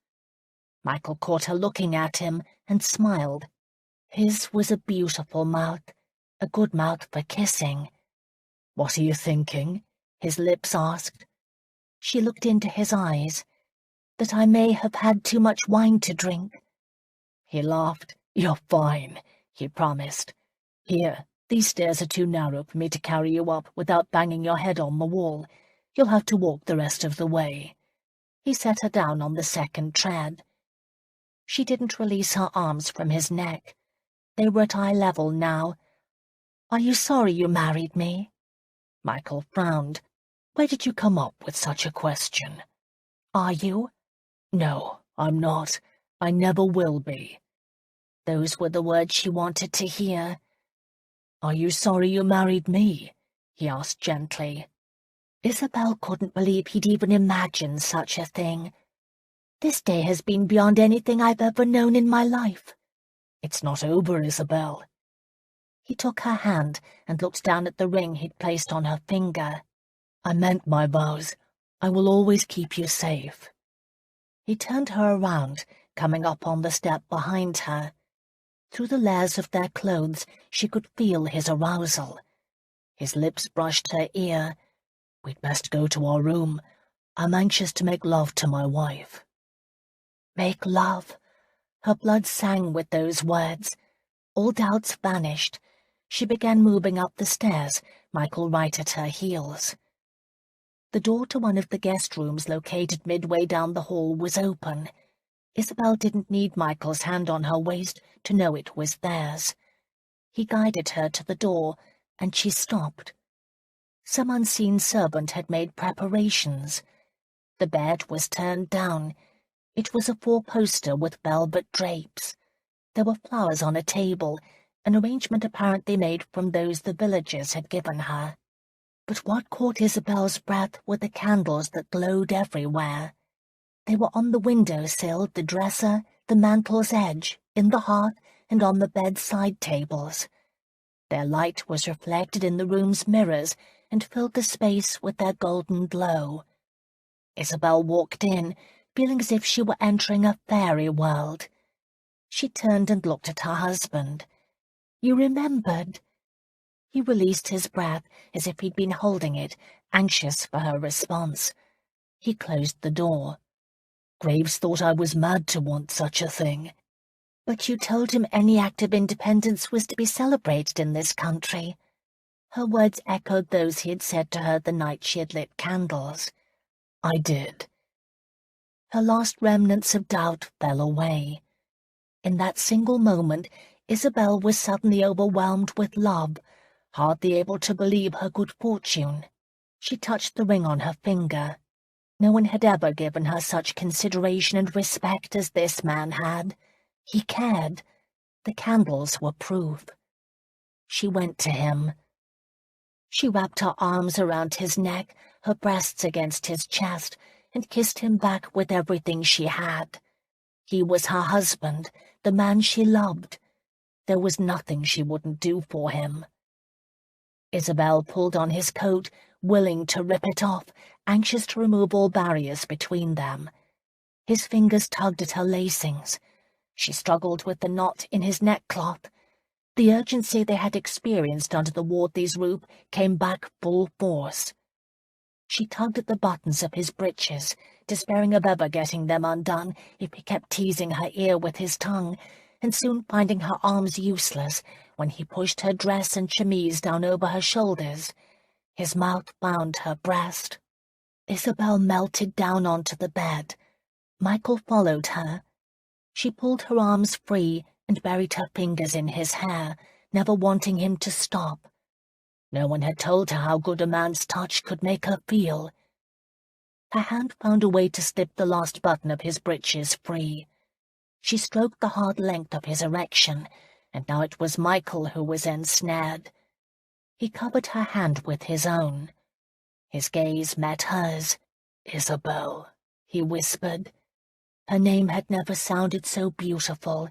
S1: Michael caught her looking at him and smiled. His was a beautiful mouth, a good mouth for kissing. "What are you thinking?" his lips asked. She looked into his eyes. "That I may have had too much wine to drink." He laughed. "You're fine," he promised. "Here, these stairs are too narrow for me to carry you up without banging your head on the wall. You'll have to walk the rest of the way." He set her down on the second tread. She didn't release her arms from his neck. They were at eye level now. "Are you sorry you married me?" Michael frowned. "Where did you come up with such a question?" "Are you?" "No, I'm not. I never will be." Those were the words she wanted to hear. "Are you sorry you married me?" he asked gently. Isabel couldn't believe he'd even imagined such a thing. "This day has been beyond anything I've ever known in my life." "It's not over, Isabel." He took her hand and looked down at the ring he'd placed on her finger. "I meant my vows. I will always keep you safe." He turned her around, coming up on the step behind her. Through the layers of their clothes, she could feel his arousal. His lips brushed her ear. "We'd best go to our room. I'm anxious to make love to my wife." Make love. Her blood sang with those words. All doubts vanished. She began moving up the stairs, Michael right at her heels. The door to one of the guest rooms located midway down the hall was open. Isabel didn't need Michael's hand on her waist to know it was theirs. He guided her to the door, and she stopped. Some unseen servant had made preparations. The bed was turned down. It was a four-poster with velvet drapes. There were flowers on a table, an arrangement apparently made from those the villagers had given her. But what caught Isabel's breath were the candles that glowed everywhere. They were on the window-sill, the dresser, the mantel's edge, in the hearth, and on the bedside tables. Their light was reflected in the room's mirrors and filled the space with their golden glow. Isabel walked in, feeling as if she were entering a fairy world. She turned and looked at her husband. "You remembered?" He released his breath as if he'd been holding it, anxious for her response. He closed the door.
S2: "Graves thought I was mad to want such a thing."
S1: "But you told him any act of independence was to be celebrated in this country." Her words echoed those he had said to her the night she had lit candles.
S2: "I did."
S1: Her last remnants of doubt fell away. In that single moment, Isabel was suddenly overwhelmed with love, hardly able to believe her good fortune. She touched the ring on her finger. No one had ever given her such consideration and respect as this man had. He cared. The candles were proof. She went to him. She wrapped her arms around his neck, her breasts against his chest, and kissed him back with everything she had. He was her husband, the man she loved. There was nothing she wouldn't do for him. Isabel pulled on his coat, willing to rip it off, anxious to remove all barriers between them. His fingers tugged at her lacings. She struggled with the knot in his neckcloth. The urgency they had experienced under the Wardleys' roof came back full force. She tugged at the buttons of his breeches, despairing of ever getting them undone if he kept teasing her ear with his tongue, and soon finding her arms useless when he pushed her dress and chemise down over her shoulders. His mouth bound her breast. Isabel melted down onto the bed. Michael followed her. She pulled her arms free and buried her fingers in his hair, never wanting him to stop. No one had told her how good a man's touch could make her feel. Her hand found a way to slip the last button of his breeches free. She stroked the hard length of his erection, and now it was Michael who was ensnared. He covered her hand with his own. His gaze met hers.
S2: "Isabel,"
S1: he whispered. Her name had never sounded so beautiful.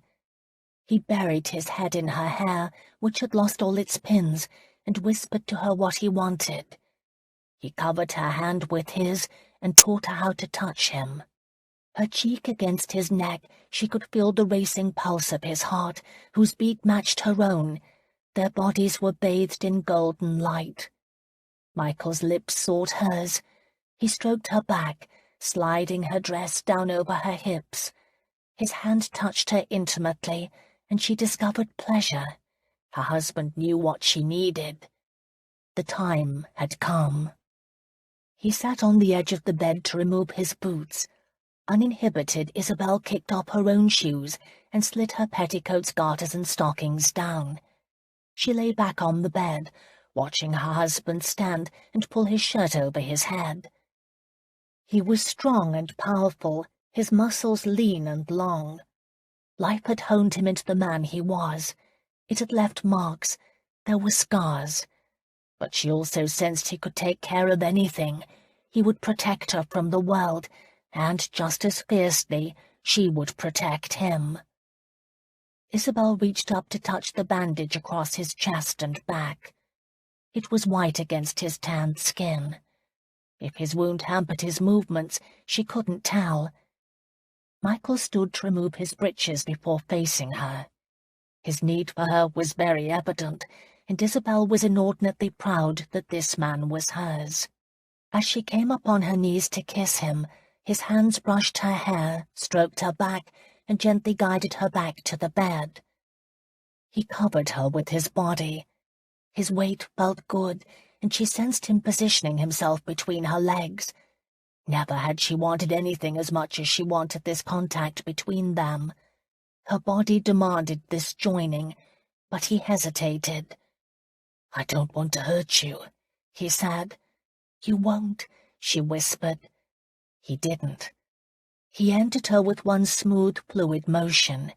S1: He buried his head in her hair, which had lost all its pins, and whispered to her what he wanted. He covered her hand with his and taught her how to touch him. Her cheek against his neck, she could feel the racing pulse of his heart, whose beat matched her own. Their bodies were bathed in golden light. Michael's lips sought hers. He stroked her back, sliding her dress down over her hips. His hand touched her intimately, and she discovered pleasure. Her husband knew what she needed. The time had come. He sat on the edge of the bed to remove his boots. Uninhibited, Isabel kicked off her own shoes and slid her petticoats, garters, and stockings down. She lay back on the bed, watching her husband stand and pull his shirt over his head. He was strong and powerful, his muscles lean and long. Life had honed him into the man he was. It had left marks. There were scars. But she also sensed he could take care of anything. He would protect her from the world, and just as fiercely, she would protect him. Isabel reached up to touch the bandage across his chest and back. It was white against his tanned skin. If his wound hampered his movements, she couldn't tell. Michael stood to remove his breeches before facing her. His need for her was very evident, and Isabel was inordinately proud that this man was hers. As she came up on her knees to kiss him, his hands brushed her hair, stroked her back, and gently guided her back to the bed. He covered her with his body. His weight felt good, and she sensed him positioning himself between her legs. Never had she wanted anything as much as she wanted this contact between them. Her body demanded this joining, but he hesitated.
S2: "I don't want to hurt you,"
S1: he said. "You won't," she whispered. He didn't. He entered her with one smooth, fluid motion.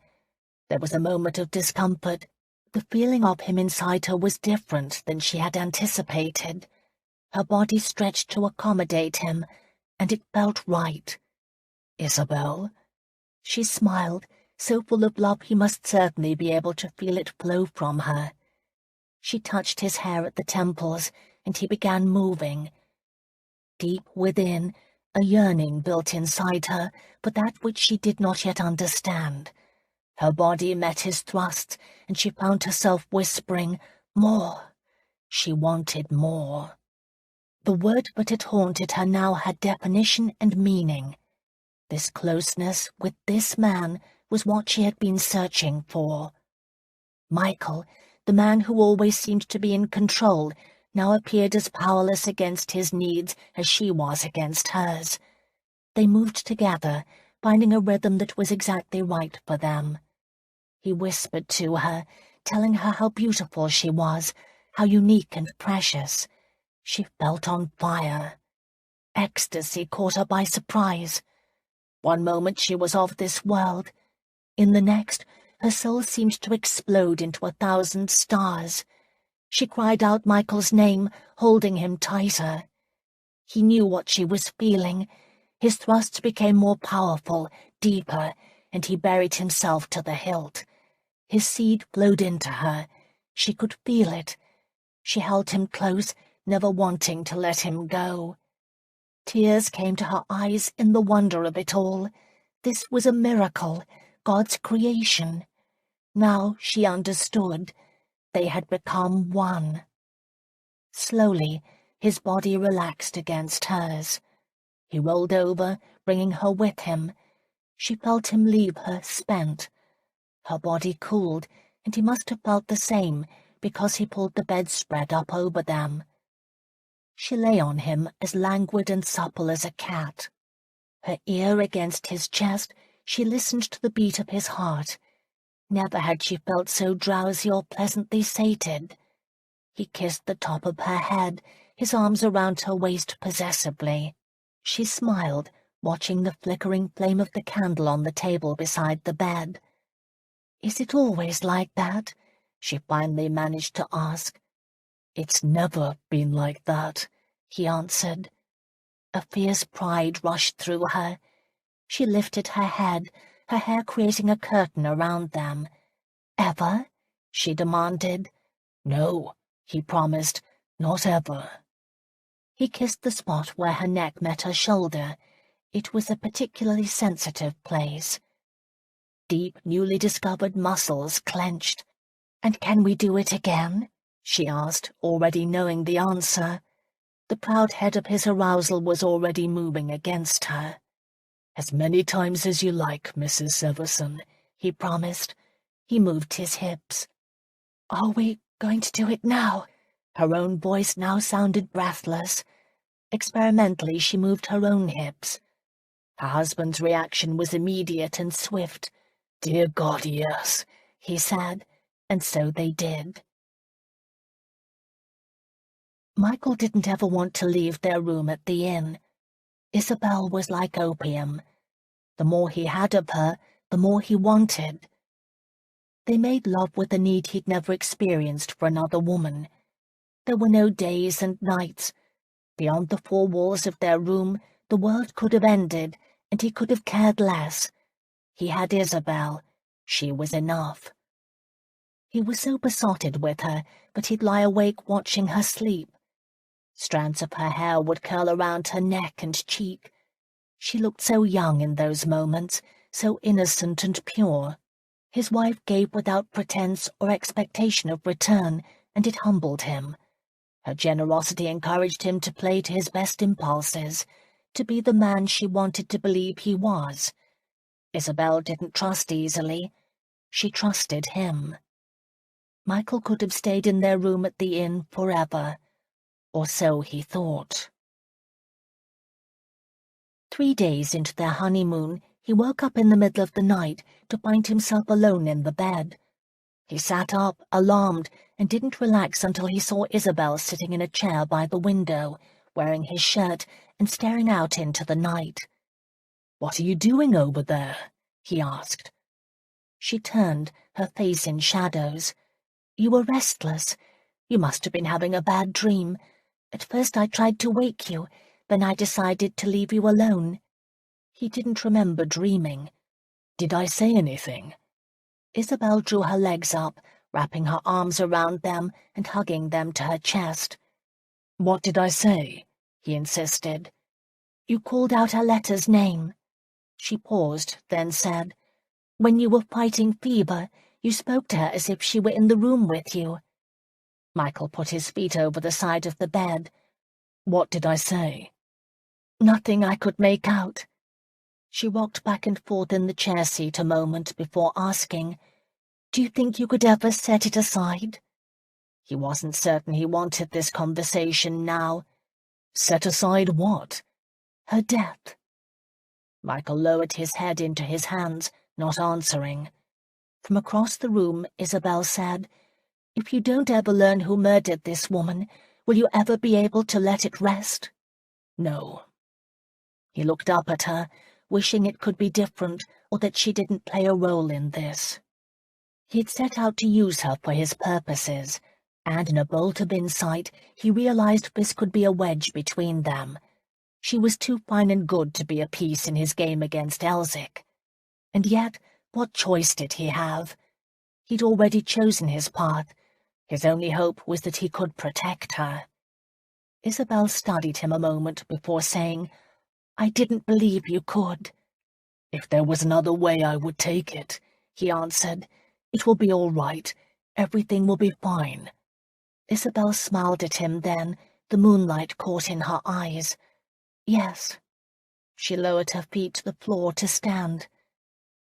S1: There was a moment of discomfort. The feeling of him inside her was different than she had anticipated. Her body stretched to accommodate him, and it felt right.
S2: "Isabel?"
S1: She smiled, so full of love he must certainly be able to feel it flow from her. She touched his hair at the temples, and he began moving. Deep within, A yearning built inside her for that which she did not yet understand. Her body met his thrusts, and she found herself whispering, "More." She wanted more. The word that had haunted her now had definition and meaning. This closeness with this man was what she had been searching for. Michael, the man who always seemed to be in control, now appeared as powerless against his needs as she was against hers. They moved together, finding a rhythm that was exactly right for them. He whispered to her, telling her how beautiful she was, how unique and precious. She felt on fire. Ecstasy caught her by surprise. One moment she was of this world. In the next, her soul seemed to explode into 1,000 stars. She cried out Michael's name, holding him tighter. He knew what she was feeling. His thrusts became more powerful, deeper, and he buried himself to the hilt. His seed flowed into her. She could feel it. She held him close, never wanting to let him go. Tears came to her eyes in the wonder of it all. This was a miracle, God's creation. Now she understood. They had become one. Slowly, his body relaxed against hers. He rolled over, bringing her with him. She felt him leave her spent. Her body cooled, and he must have felt the same, because he pulled the bedspread up over them. She lay on him as languid and supple as a cat. Her ear against his chest, she listened to the beat of his heart. Never had she felt so drowsy or pleasantly sated. He kissed the top of her head, his arms around her waist possessively. She smiled, watching the flickering flame of the candle on the table beside the bed. "Is it always like that?" she finally managed to ask. "It's never been like that," he answered. A fierce pride rushed through her. She lifted her head, her hair creating a curtain around them. "Ever?" she demanded. "No," he promised, "not ever." He kissed the spot where her neck met her shoulder. It was a particularly sensitive place. Deep, newly discovered muscles clenched. "And can we do it again?" she asked, already knowing the answer. The proud head of his arousal was already moving against her. "As many times as you like, Mrs. Severson," he promised. He moved his hips. "Are we going to do it now?" Her own voice now sounded breathless. Experimentally, she moved her own hips. Her husband's reaction was immediate and swift. "Dear God, yes," he said, and so they did. Michael didn't ever want to leave their room at the inn. Isabel was like opium. The more he had of her, the more he wanted. They made love with a need he'd never experienced for another woman. There were no days and nights. Beyond the four walls of their room, the world could have ended, and he could have cared less. He had Isabel. She was enough. He was so besotted with her that he'd lie awake watching her sleep. Strands of her hair would curl around her neck and cheek. She looked so young in those moments, so innocent and pure. His wife gave without pretense or expectation of return, and it humbled him. Her generosity encouraged him to play to his best impulses, to be the man she wanted to believe he was. Isabel didn't trust easily. She trusted him. Michael could have stayed in their room at the inn forever, or so he thought. 3 days into their honeymoon, he woke up in the middle of the night to find himself alone in the bed. He sat up, alarmed, and didn't relax until he saw Isabel sitting in a chair by the window, wearing his shirt and staring out into the night. "What are you doing over there?" he asked. She turned, her face in shadows. "You were restless. You must have been having a bad dream. At first I tried to wake you, then I decided to leave you alone." He didn't remember dreaming. "Did I say anything?" Isabel drew her legs up, wrapping her arms around them and hugging them to her chest. "What did I say?" he insisted. You called out Alette's name. She paused, then said, When you were fighting fever, you spoke to her as if she were in the room with you. Michael put his feet over the side of the bed. What did I say? Nothing I could make out. She rocked back and forth in the chair seat a moment before asking, Do you think you could ever set it aside? He wasn't certain he wanted this conversation now. Set aside what? Her death. Michael lowered his head into his hands, not answering. From across the room, Isabel said, If you don't ever learn who murdered this woman, will you ever be able to let it rest? No. He looked up at her, wishing it could be different or that she didn't play a role in this. He'd set out to use her for his purposes, and in a bolt of insight he realized this could be a wedge between them. She was too fine and good to be a piece in his game against Elsic. And yet, what choice did he have? He'd already chosen his path. His only hope was that he could protect her. Isabel studied him a moment before saying, I didn't believe you could. If there was another way I would take it, he answered. It will be all right. Everything will be fine. Isabel smiled at him then, the moonlight caught in her eyes. Yes. She lowered her feet to the floor to stand.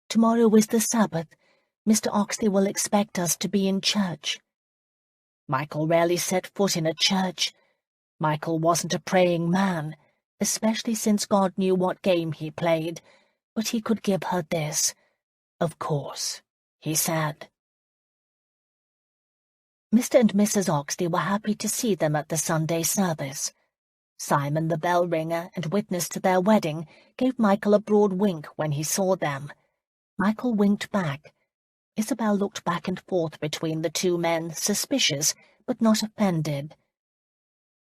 S1: Tomorrow is the Sabbath. Mr. Oxley will expect us to be in church. Michael rarely set foot in a church. Michael wasn't a praying man, especially since God knew what game he played, but he could give her this. Of course, he said. Mr. and Mrs. Oxley were happy to see them at the Sunday service. Simon, the bell ringer and witness to their wedding, gave Michael a broad wink when he saw them. Michael winked back. Isabel looked back and forth between the two men, suspicious, but not offended.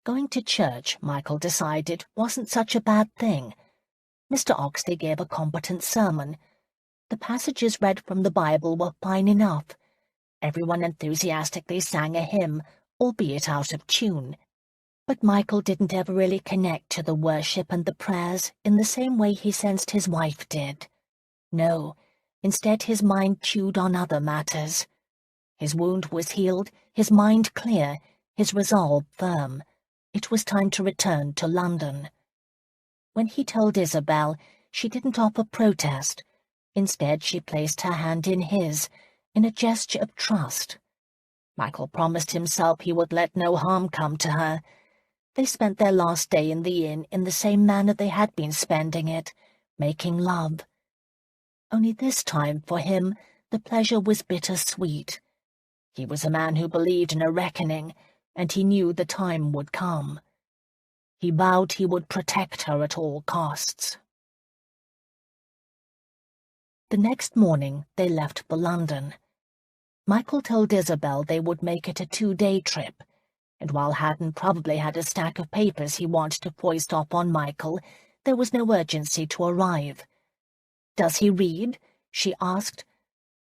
S1: Going to church, Michael decided, wasn't such a bad thing. Mr. Oxley gave a competent sermon. The passages read from the Bible were fine enough. Everyone enthusiastically sang a hymn, albeit out of tune. But Michael didn't ever really connect to the worship and the prayers in the same way he sensed his wife did. No, instead his mind chewed on other matters. His wound was healed, his mind clear, his resolve firm. It was time to return to London. When he told Isabel, she didn't offer protest. Instead, she placed her hand in his, in a gesture of trust. Michael promised himself he would let no harm come to her. They spent their last day in the inn in the same manner they had been spending it, making love. Only this time, for him, the pleasure was bittersweet. He was a man who believed in a reckoning, and he knew the time would come. He vowed he would protect her at all costs. The next morning they left for London. Michael told Isabel they would make it a 2-day trip, and while Haddon probably had a stack of papers he wanted to foist off on Michael, there was no urgency to arrive. "Does he read?" she asked.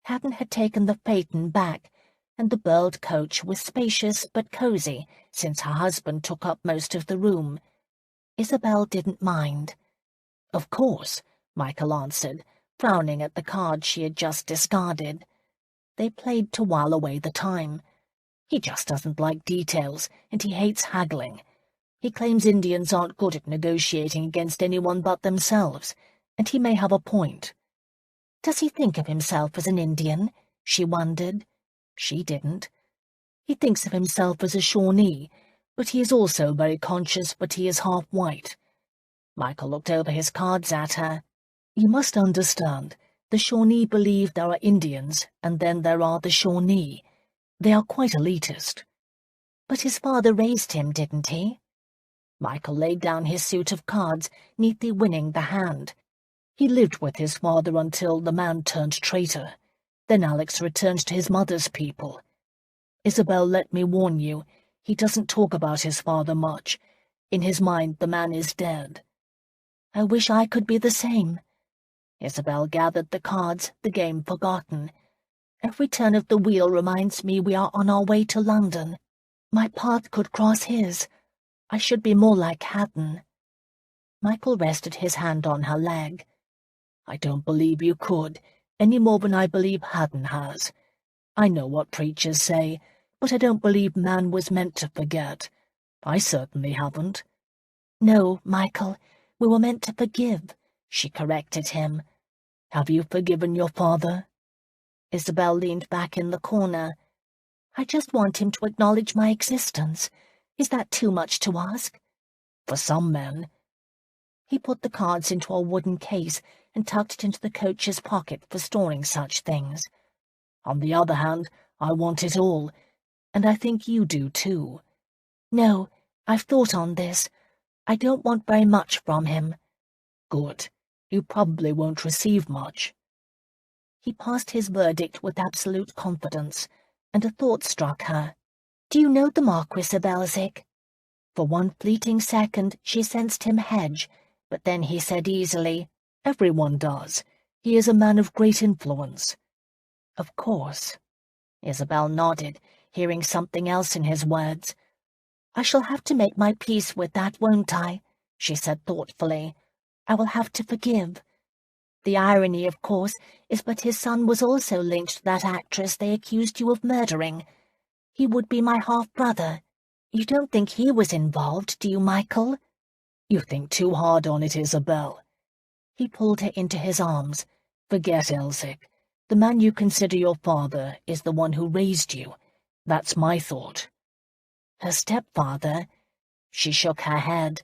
S1: Haddon had taken the phaeton back, and the burled coach was spacious but cosy, since her husband took up most of the room. Isabel didn't mind. "Of course," Michael answered, frowning at the card she had just discarded. They played to while away the time. He just doesn't like details, and he hates haggling. He claims Indians aren't good at negotiating against anyone but themselves, and he may have a point. Does he think of himself as an Indian? She wondered. She didn't. He thinks of himself as a Shawnee, but he is also very conscious that he is half white. Michael looked over his cards at her. "You must understand, the Shawnee believe there are Indians, and then there are the Shawnee. They are quite elitist." "But his father raised him, didn't he?" Michael laid down his suit of cards, neatly winning the hand. "He lived with his father until the man turned traitor. Then Alex returned to his mother's people. Isabel, let me warn you, he doesn't talk about his father much. In his mind, the man is dead." "I wish I could be the same." Isabel gathered the cards, the game forgotten. "Every turn of the wheel reminds me we are on our way to London. My path could cross his. I should be more like Haddon." Michael rested his hand on her leg. "I don't believe you could, any more than I believe Haddon has. I know what preachers say, but I don't believe man was meant to forget. I certainly haven't." "No, Michael, we were meant to forgive," she corrected him. "Have you forgiven your father?" Isabel leaned back in the corner. "I just want him to acknowledge my existence. Is that too much to ask?" "For some men." He put the cards into a wooden case and tucked it into the coach's pocket for storing such things. "On the other hand, I want it all, and I think you do too." "No, I've thought on this. I don't want very much from him." "Good. You probably won't receive much." He passed his verdict with absolute confidence, and a thought struck her. "Do you know the Marquis of Elsick?" For one fleeting second she sensed him hedge, but then he said easily, "Everyone does. He is a man of great influence." "Of course." Isabel nodded, hearing something else in his words. "I shall have to make my peace with that, won't I?" she said thoughtfully. "I will have to forgive. The irony, of course, is that his son was also linked to that actress they accused you of murdering. He would be my half-brother. You don't think he was involved, do you, Michael?" "You think too hard on it, Isabel." He pulled her into his arms. "Forget Elsick. The man you consider your father is the one who raised you. That's my thought." "Her stepfather?" She shook her head.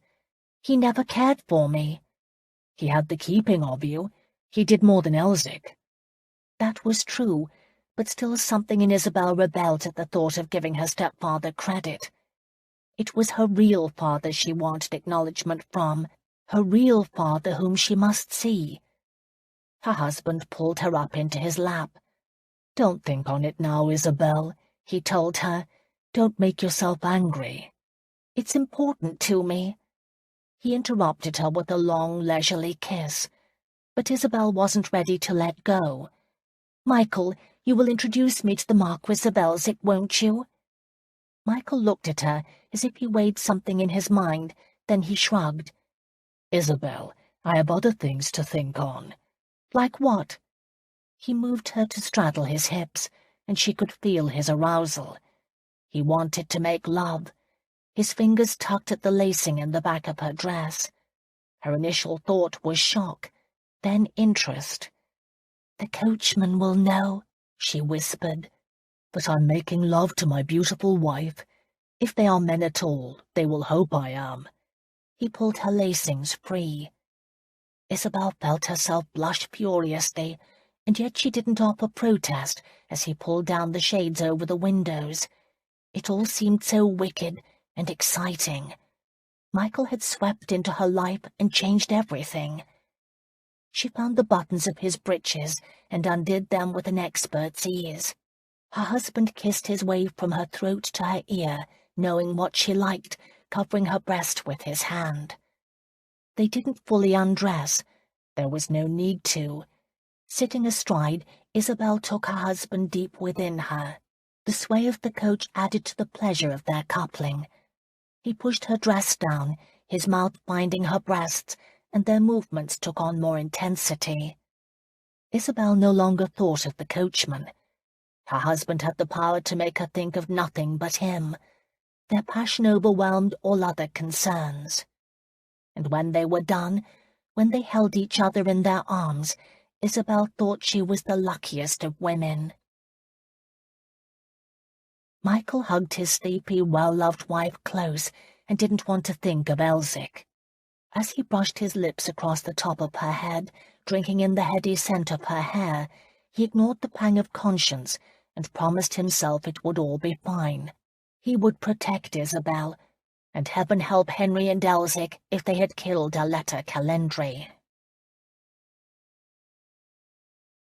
S1: "He never cared for me." "He had the keeping of you. He did more than Elsick." That was true, but still something in Isabel rebelled at the thought of giving her stepfather credit. It was her real father she wanted acknowledgement from, her real father whom she must see. Her husband pulled her up into his lap. "Don't think on it now, Isabel," he told her. "Don't make yourself angry." "It's important to me." He interrupted her with a long, leisurely kiss, but Isabel wasn't ready to let go. "Michael, you will introduce me to the Marquis of Elsick, won't you?" Michael looked at her as if he weighed something in his mind, then he shrugged. "Isabel, I have other things to think on." "Like what?" He moved her to straddle his hips, and she could feel his arousal. He wanted to make love. His fingers tugged at the lacing in the back of her dress. Her initial thought was shock, then interest. "The coachman will know," she whispered. "But I'm making love to my beautiful wife. If they are men at all, they will hope I am." He pulled her lacings free. Isabel felt herself blush furiously, and yet she didn't offer protest as he pulled down the shades over the windows. It all seemed so wicked and exciting. Michael had swept into her life and changed everything. She found the buttons of his breeches and undid them with an expert's ease. Her husband kissed his way from her throat to her ear, knowing what she liked, covering her breast with his hand. They didn't fully undress. There was no need to. Sitting astride, Isabel took her husband deep within her. The sway of the coach added to the pleasure of their coupling. He pushed her dress down, his mouth binding her breasts, and their movements took on more intensity. Isabel no longer thought of the coachman. Her husband had the power to make her think of nothing but him. Their passion overwhelmed all other concerns. And when they were done, when they held each other in their arms, Isabel thought she was the luckiest of women. Michael hugged his sleepy, well-loved wife close and didn't want to think of Elsick. As he brushed his lips across the top of her head, drinking in the heady scent of her hair, he ignored the pang of conscience and promised himself it would all be fine. He would protect Isabel, and heaven help Henry and Elsick if they had killed Aletta Calendry.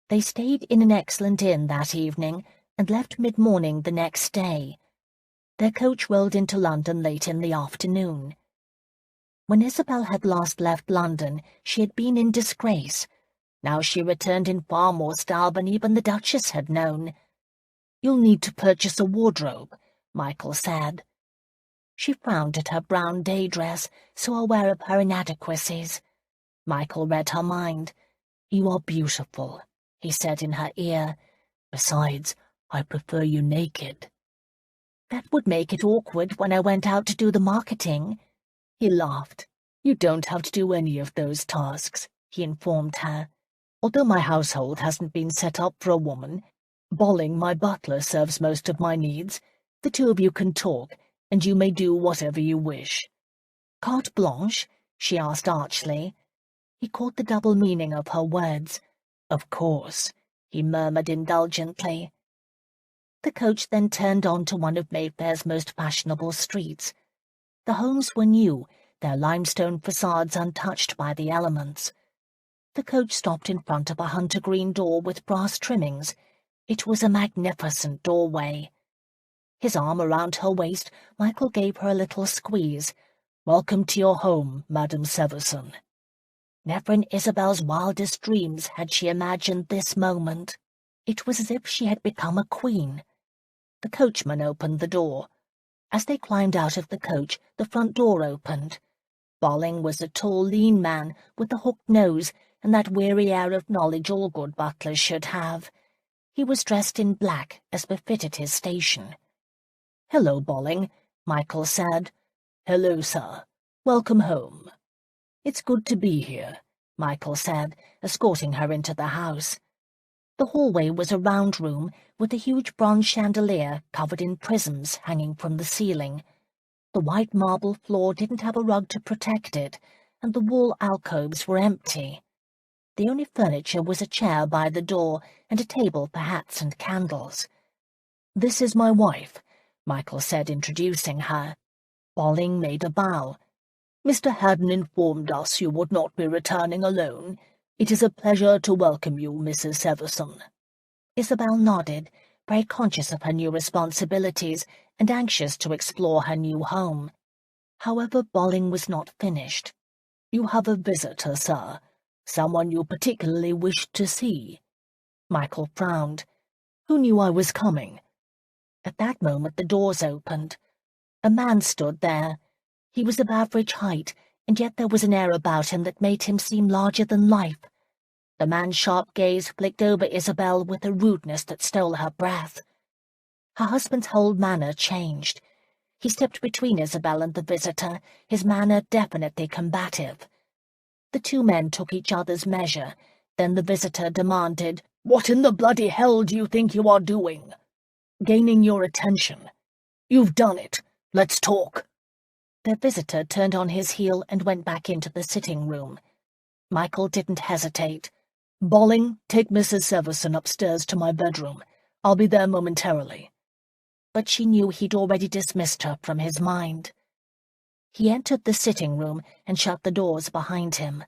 S1: They stayed in an excellent inn that evening and left mid-morning the next day. Their coach rolled into London late in the afternoon. When Isabel had last left London, she had been in disgrace. Now she returned in far more style than even the Duchess had known. "You'll need to purchase a wardrobe," Michael said. She frowned at her brown day dress, so aware of her inadequacies. Michael read her mind. "You are beautiful," he said in her ear. "Besides, I prefer you naked." "That would make it awkward when I went out to do the marketing." He laughed. "You don't have to do any of those tasks," he informed her. "Although my household hasn't been set up for a woman, Bolling, my butler, serves most of my needs. The two of you can talk, and you may do whatever you wish." "Carte blanche?" she asked archly. He caught the double meaning of her words. "Of course," he murmured indulgently. The coach then turned on to one of Mayfair's most fashionable streets. The homes were new, their limestone facades untouched by the elements. The coach stopped in front of a hunter green door with brass trimmings. It was a magnificent doorway. His arm around her waist, Michael gave her a little squeeze. "Welcome to your home, Madame Severson." Never in Isabel's wildest dreams had she imagined this moment. It was as if she had become a queen. The coachman opened the door. As they climbed out of the coach, the front door opened. Bolling was a tall, lean man with a hooked nose and that weary air of knowledge all good butlers should have. He was dressed in black, as befitted his station. "Hello, Bolling," Michael said. "Hello, sir. Welcome home." "It's good to be here," Michael said, escorting her into the house. The hallway was a round room with a huge bronze chandelier covered in prisms hanging from the ceiling. The white marble floor didn't have a rug to protect it, and the wall alcoves were empty. The only furniture was a chair by the door and a table for hats and candles. "This is my wife," Michael said, introducing her. Bolling made a bow. "Mr. Haddon informed us you would not be returning alone. It is a pleasure to welcome you, Mrs. Severson." Isabel nodded, very conscious of her new responsibilities and anxious to explore her new home. However, Bolling was not finished. "You have a visitor, sir. Someone you particularly wished to see." Michael frowned. "Who knew I was coming?" At that moment the doors opened. A man stood there. He was of average height, and yet there was an air about him that made him seem larger than life. The man's sharp gaze flicked over Isabel with a rudeness that stole her breath. Her husband's whole manner changed. He stepped between Isabel and the visitor, his manner definitely combative. The two men took each other's measure. Then the visitor demanded, "What in the bloody hell do you think you are doing?" "Gaining your attention." "You've done it. Let's talk." Their visitor turned on his heel and went back into the sitting room. Michael didn't hesitate. "Bolling, take Mrs. Severson upstairs to my bedroom. I'll be there momentarily." But she knew he'd already dismissed her from his mind. He entered the sitting room and shut the doors behind him.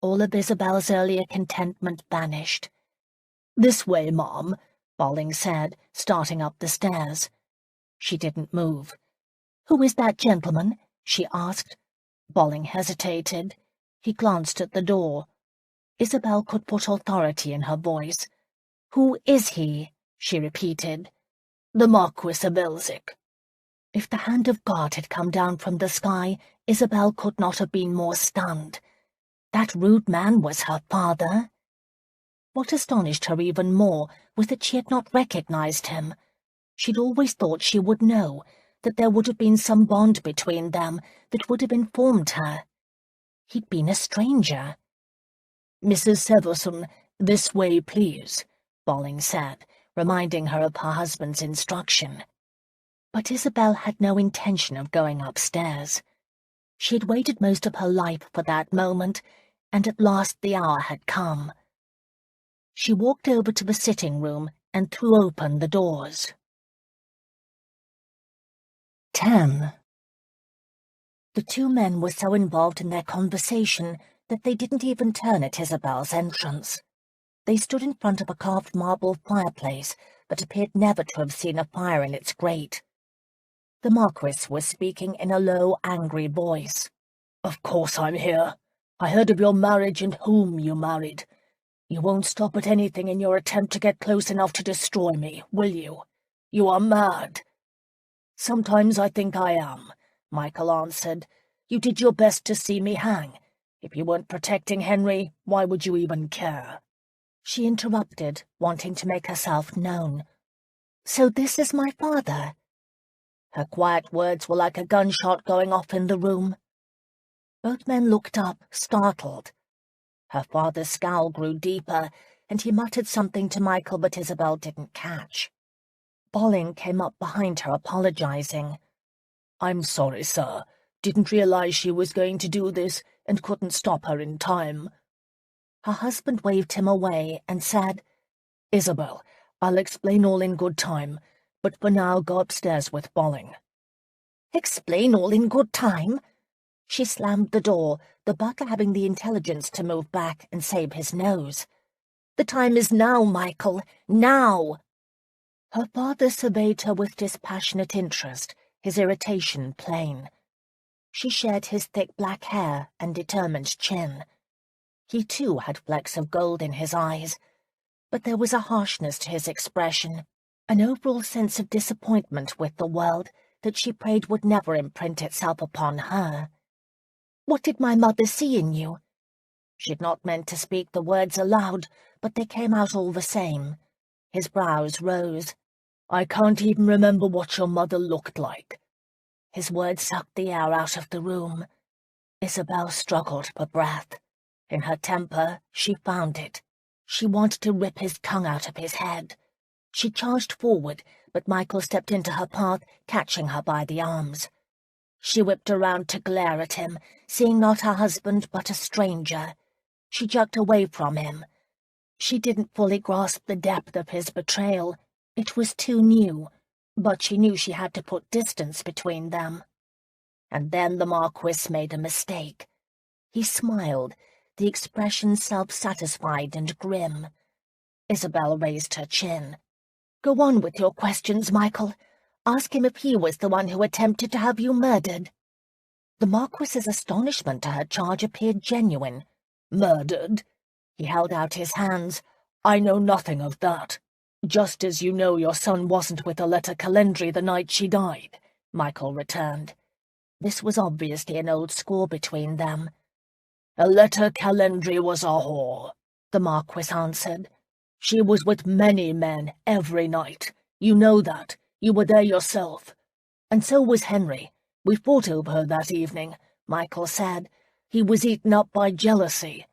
S1: All of Isabel's earlier contentment vanished. "This way, Mom," Bolling said, starting up the stairs. She didn't move. "Who is that gentleman?" she asked. Bolling hesitated. He glanced at the door. Isabel could put authority in her voice. "Who is he?" she repeated. "The Marquis of Elsick." If the hand of God had come down from the sky, Isabel could not have been more stunned. That rude man was her father. What astonished her even more was that she had not recognized him. She'd always thought she would know, that there would have been some bond between them that would have informed her. He'd been a stranger. "Mrs. Severson, this way, please," Bolling said, reminding her of her husband's instruction. But Isabel had no intention of going upstairs. She had waited most of her life for that moment, and at last the hour had come. She walked over to the sitting room and threw open the doors. 10. The two men were so involved in their conversation that they didn't even turn at Isabel's entrance. They stood in front of a carved marble fireplace, but appeared never to have seen a fire in its grate. The Marquis was speaking in a low, angry voice. "Of course I'm here. I heard of your marriage and whom you married. You won't stop at anything in your attempt to get close enough to destroy me, will you? You are mad." "Sometimes I think I am.
S2: Michael answered. "You did your best to see me hang. If you weren't protecting Henry, why would you even care?"
S1: She interrupted, wanting to make herself known. "So this is my father?"
S2: Her quiet words were like a gunshot going off in the room.
S1: Both men looked up, startled.
S2: Her father's scowl grew deeper, and he muttered something to Michael, but Isabel didn't catch.
S1: Bolling came up behind her, apologizing.
S2: "I'm sorry, sir. Didn't realize she was going to do this, and couldn't stop her in time."
S1: Her husband waved him away and said,
S2: "Isabel, I'll explain all in good time, but for now go upstairs with Bolling."
S1: "Explain all in good time?" She slammed the door, the butler having the intelligence to move back and save his nose. "The time is now, Michael, now!" Her father surveyed her with dispassionate interest, his irritation plain. She shared his thick black hair and determined chin. He too had flecks of gold in his eyes, but there was a harshness to his expression, an overall sense of disappointment with the world that she prayed would never imprint itself upon her. "What did my mother see in you?" She'd not meant to speak the words aloud, but they came out all the same. His brows rose.
S2: "I can't even remember what your mother looked like."
S1: His words sucked the air out of the room. Isabel struggled for breath. In her temper, she found it. She wanted to rip his tongue out of his head. She charged forward, but Michael stepped into her path, catching her by the arms. She whipped around to glare at him, seeing not her husband but a stranger. She jerked away from him. She didn't fully grasp the depth of his betrayal. It was too new, but she knew she had to put distance between them. And then the Marquis made a mistake. He smiled, the expression self-satisfied and grim. Isabel raised her chin. "Go on with your questions, Michael. Ask him if he was the one who attempted to have you murdered." The Marquis's astonishment to her charge appeared genuine.
S2: "Murdered?" He held out his hands. "I know nothing of that. Just as you know your son wasn't with Aletta Calendry the night she died," Michael returned.
S1: This was obviously an old score between them.
S2: "Aletta Calendry was a whore," the Marquis answered. "She was with many men every night. You know that. You were there yourself. And so was Henry. We fought over her that evening," Michael said. "He was eaten up by jealousy."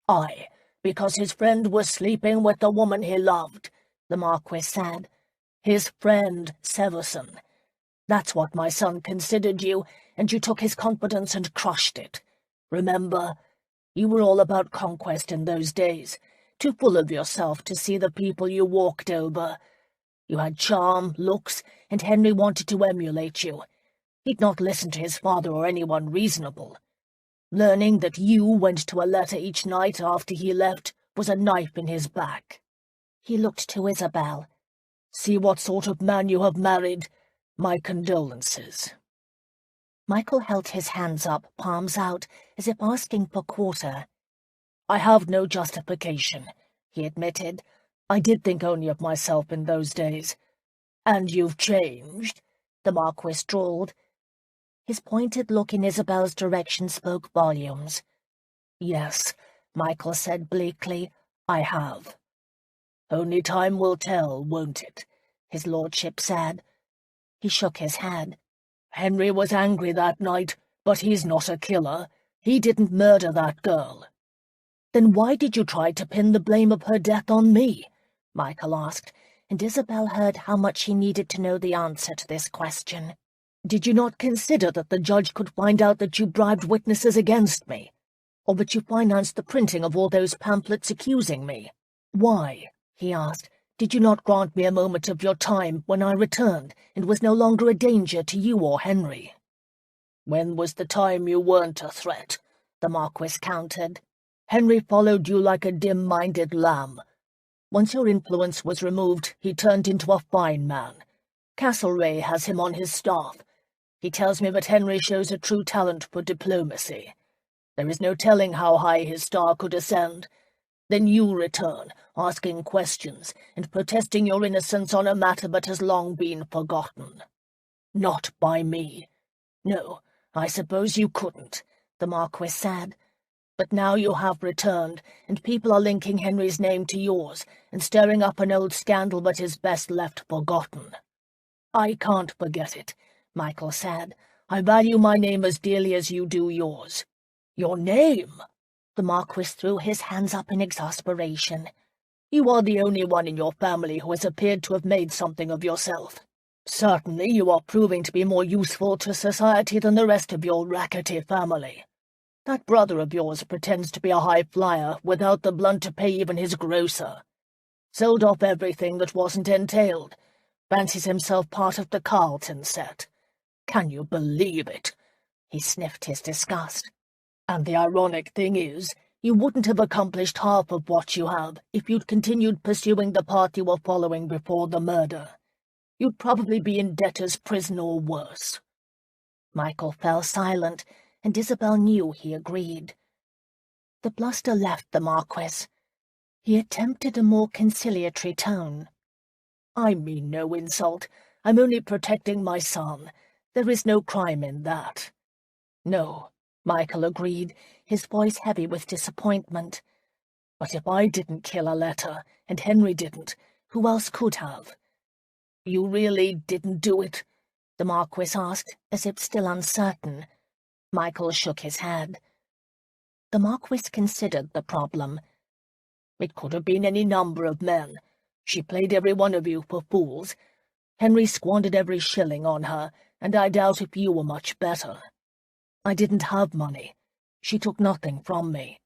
S2: "Aye, because his friend was sleeping with the woman he loved," the Marquis said. "His friend, Severson. That's what my son considered you, and you took his confidence and crushed it. Remember, you were all about conquest in those days, too full of yourself to see the people you walked over. You had charm, looks, and Henry wanted to emulate you. He'd not listen to his father or anyone reasonable. Learning that you went to Aletta each night after he left was a knife in his back."
S1: He looked to Isabel.
S2: "See what sort of man you have married. My condolences."
S1: Michael held his hands up, palms out, as if asking for quarter.
S2: "I have no justification," he admitted. "I did think only of myself in those days." "And you've changed," the Marquis drawled.
S1: His pointed look in Isabel's direction spoke volumes.
S2: "Yes," Michael said bleakly, "I have." "Only time will tell, won't it?" his lordship said. He shook his head. "Henry was angry that night, but he's not a killer. He didn't murder that girl." "Then why did you try to pin the blame of her death on me?" Michael asked, and Isabel heard how much he needed to know the answer to this question. "Did you not consider that the judge could find out that you bribed witnesses against me, or that you financed the printing of all those pamphlets accusing me? Why," he asked, "did you not grant me a moment of your time when I returned and was no longer a danger to you or Henry?" "When was the time you weren't a threat?" the Marquis countered. "Henry followed you like a dim-minded lamb. Once your influence was removed, he turned into a fine man. Castlereagh has him on his staff. He tells me that Henry shows a true talent for diplomacy. There is no telling how high his star could ascend. Then you return, asking questions and protesting your innocence on a matter that has long been forgotten. Not by me. "No, I suppose you couldn't," the Marquis said. "But now you have returned, and people are linking Henry's name to yours, and stirring up an old scandal that is best left forgotten." "I can't forget it," Michael said. "I value my name as dearly as you do yours." "Your name?" The Marquis threw his hands up in exasperation. "You are the only one in your family who has appeared to have made something of yourself. Certainly you are proving to be more useful to society than the rest of your rackety family. That brother of yours pretends to be a high flyer without the blunt to pay even his grocer. Sold off everything that wasn't entailed. Fancies himself part of the Carlton set. Can you believe it?" He sniffed his disgust. "And the ironic thing is, you wouldn't have accomplished half of what you have if you'd continued pursuing the path you were following before the murder. You'd probably be in debtor's prison or worse." Michael fell silent, and Isabel knew he agreed. The bluster left the Marquis. He attempted a more conciliatory tone. "I mean no insult. I'm only protecting my son. There is no crime in that." "No," Michael agreed, his voice heavy with disappointment. "But if I didn't kill Aletta, and Henry didn't, who else could have?" "You really didn't do it?" the Marquis asked, as if still uncertain. Michael shook his head. The Marquis considered the problem. "It could have been any number of men. She played every one of you for fools. Henry squandered every shilling on her, and I doubt if you were much better. I didn't have money. She took nothing from me."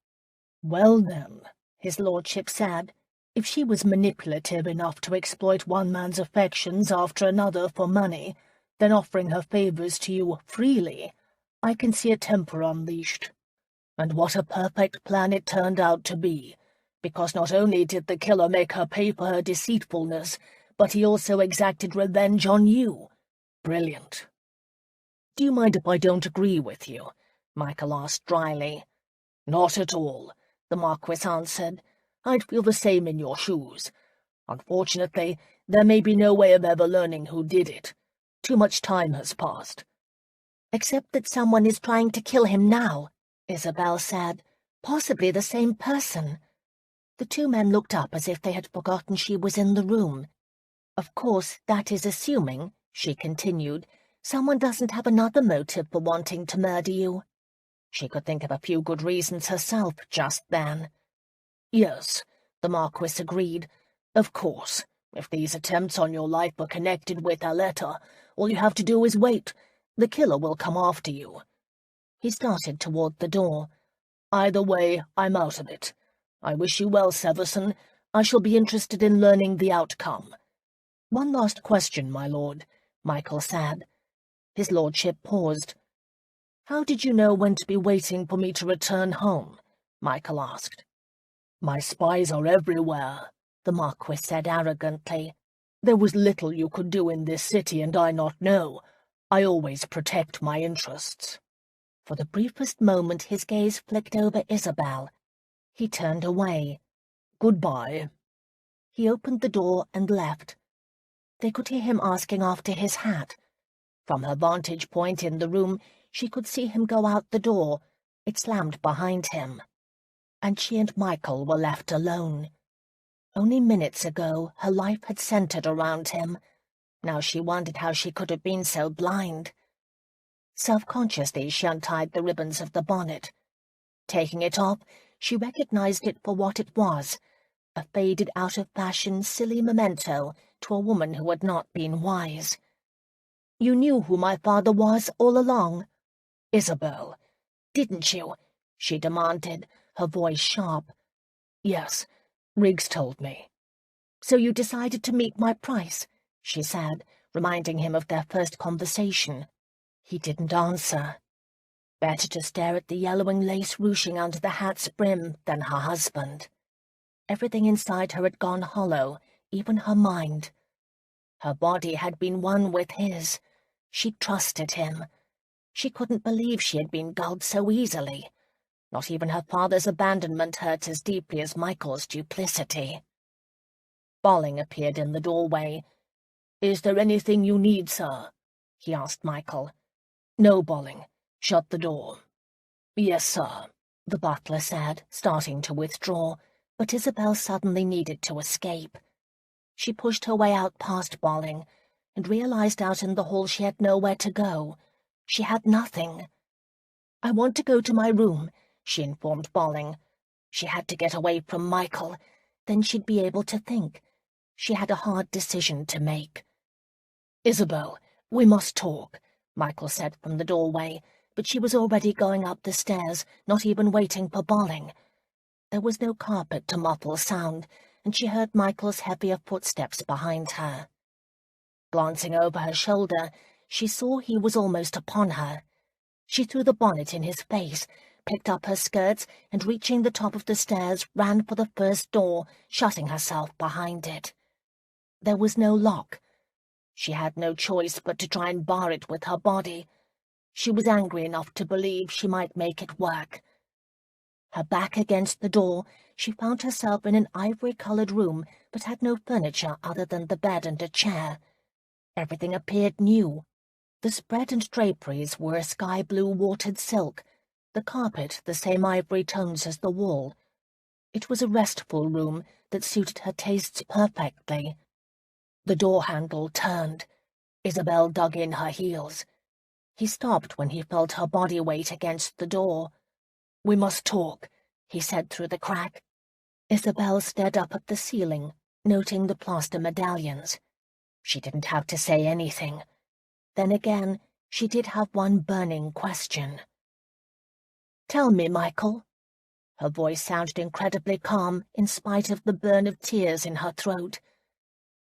S2: "Well then," his lordship said, "if she was manipulative enough to exploit one man's affections after another for money, then offering her favours to you freely, I can see a temper unleashed. And what a perfect plan it turned out to be, because not only did the killer make her pay for her deceitfulness, but he also exacted revenge on you. Brilliant." "Do you mind if I don't agree with you?" Michael asked dryly. "Not at all," the Marquis answered. "I'd feel the same in your shoes. Unfortunately, there may be no way of ever learning who did it. Too much time has passed."
S1: "Except that someone is trying to kill him now," Isabel said. "Possibly the same person." The two men looked up as if they had forgotten she was in the room. "Of course, that is assuming," she continued, "someone doesn't have another motive for wanting to murder you." She could think of a few good reasons herself just then.
S2: "Yes," the Marquis agreed. "Of course, if these attempts on your life were connected with Aletta, all you have to do is wait. The killer will come after you." He started toward the door. "Either way, I'm out of it. I wish you well, Severson. I shall be interested in learning the outcome." "One last question, my lord," Michael said. His lordship paused. "How did you know when to be waiting for me to return home?" Michael asked. "My spies are everywhere," the Marquis said arrogantly. "There was little you could do in this city and I not know. I always protect my interests."
S1: For the briefest moment his gaze flicked over Isabel. He turned away.
S2: "Goodbye."
S1: He opened the door and left. They could hear him asking after his hat. From her vantage point in the room, she could see him go out the door. It slammed behind him. And she and Michael were left alone. Only minutes ago her life had centered around him. Now she wondered how she could have been so blind. Self-consciously she untied the ribbons of the bonnet. Taking it off, she recognized it for what it was, a faded, out-of-fashion, silly memento to a woman who had not been wise. "You knew who my father was all along?"
S2: "Isabel."
S1: "Didn't you?" she demanded, her voice sharp.
S2: "Yes, Riggs told me."
S1: "So you decided to meet my price," she said, reminding him of their first conversation. He didn't answer. Better to stare at the yellowing lace ruching under the hat's brim than her husband. Everything inside her had gone hollow, even her mind. Her body had been one with his. She trusted him. She couldn't believe she had been gulled so easily. Not even her father's abandonment hurt as deeply as Michael's duplicity. Bolling appeared in the doorway. "Is there anything you need, sir?" he asked Michael.
S2: No, Bolling. Shut the door.
S1: Yes, sir, the butler said, starting to withdraw, but Isabel suddenly needed to escape. She pushed her way out past Bolling, and realized out in the hall she had nowhere to go. She had nothing. "I want to go to my room," she informed Bolling. She had to get away from Michael, then she'd be able to think. She had a hard decision to make.
S2: "Isabel, we must talk,"
S1: Michael said from the doorway, but she was already going up the stairs, not even waiting for Bolling. There was no carpet to muffle sound, and she heard Michael's heavier footsteps behind her. Glancing over her shoulder, she saw he was almost upon her. She threw the bonnet in his face, picked up her skirts, and reaching the top of the stairs, ran for the first door, shutting herself behind it. There was no lock. She had no choice but to try and bar it with her body. She was angry enough to believe she might make it work. Her back against the door, she found herself in an ivory-coloured room, but had no furniture other than the bed and a chair. Everything appeared new. The spread and draperies were a sky-blue watered silk, the carpet the same ivory tones as the wall. It was a restful room that suited her tastes perfectly. The door handle turned. Isabel dug in her heels. He stopped when he felt her body weight against the door. "We must talk," he said through the crack. Isabel stared up at the ceiling, noting the plaster medallions. She didn't have to say anything. Then again, she did have one burning question. "Tell me, Michael." Her voice sounded incredibly calm in spite of the burn of tears in her throat.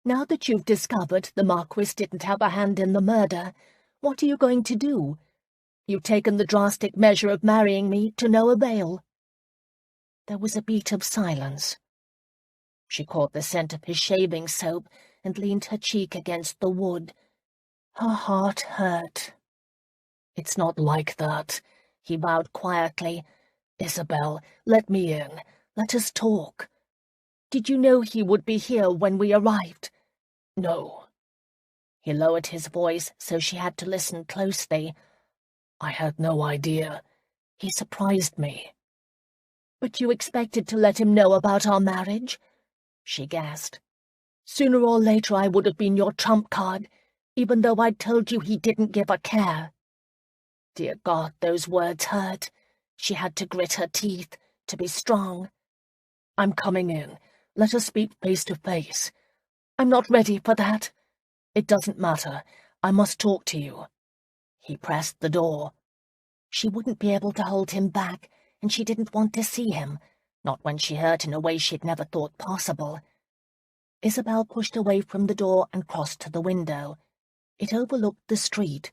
S1: "Now that you've discovered the Marquis didn't have a hand in the murder, what are you going to do? You've taken the drastic measure of marrying me to no avail." There was a beat of silence. She caught the scent of his shaving soap and leaned her cheek against the wood. Her heart hurt. "It's not like that," he vowed quietly. "Isabel, let me in. Let us talk." "Did you know he would be here when we arrived?" "No." He lowered his voice so she had to listen closely. "I had no idea. He surprised me." "But you expected to let him know about our marriage?" she gasped. "Sooner or later I would have been your trump card, even though I'd told you he didn't give a care." Dear God, those words hurt. She had to grit her teeth, to be strong. "I'm coming in. Let us speak face to face." "I'm not ready for that." "It doesn't matter. I must talk to you." He pressed the door. She wouldn't be able to hold him back, and she didn't want to see him, not when she hurt in a way she'd never thought possible. Isabel pushed away from the door and crossed to the window. It overlooked the street.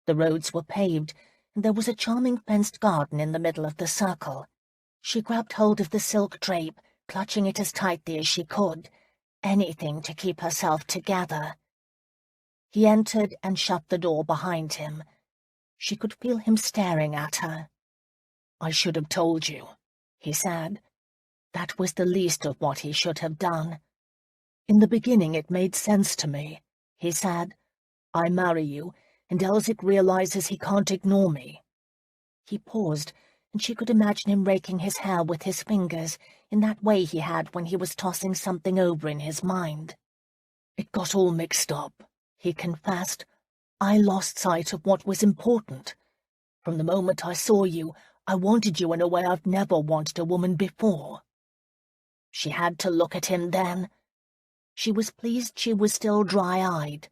S1: The roads were paved, and there was a charming fenced garden in the middle of the circle. She grabbed hold of the silk drape, clutching it as tightly as she could, anything to keep herself together. He entered and shut the door behind him. She could feel him staring at her. "I should have told you," he said. That was the least of what he should have done. "In the beginning it made sense to me," he said. "I marry you, and Elsic realizes he can't ignore me." He paused, and she could imagine him raking his hair with his fingers in that way he had when he was tossing something over in his mind. "It got all mixed up," he confessed. "I lost sight of what was important. From the moment I saw you, I wanted you in a way I've never wanted a woman before." She had to look at him then. She was pleased she was still dry-eyed.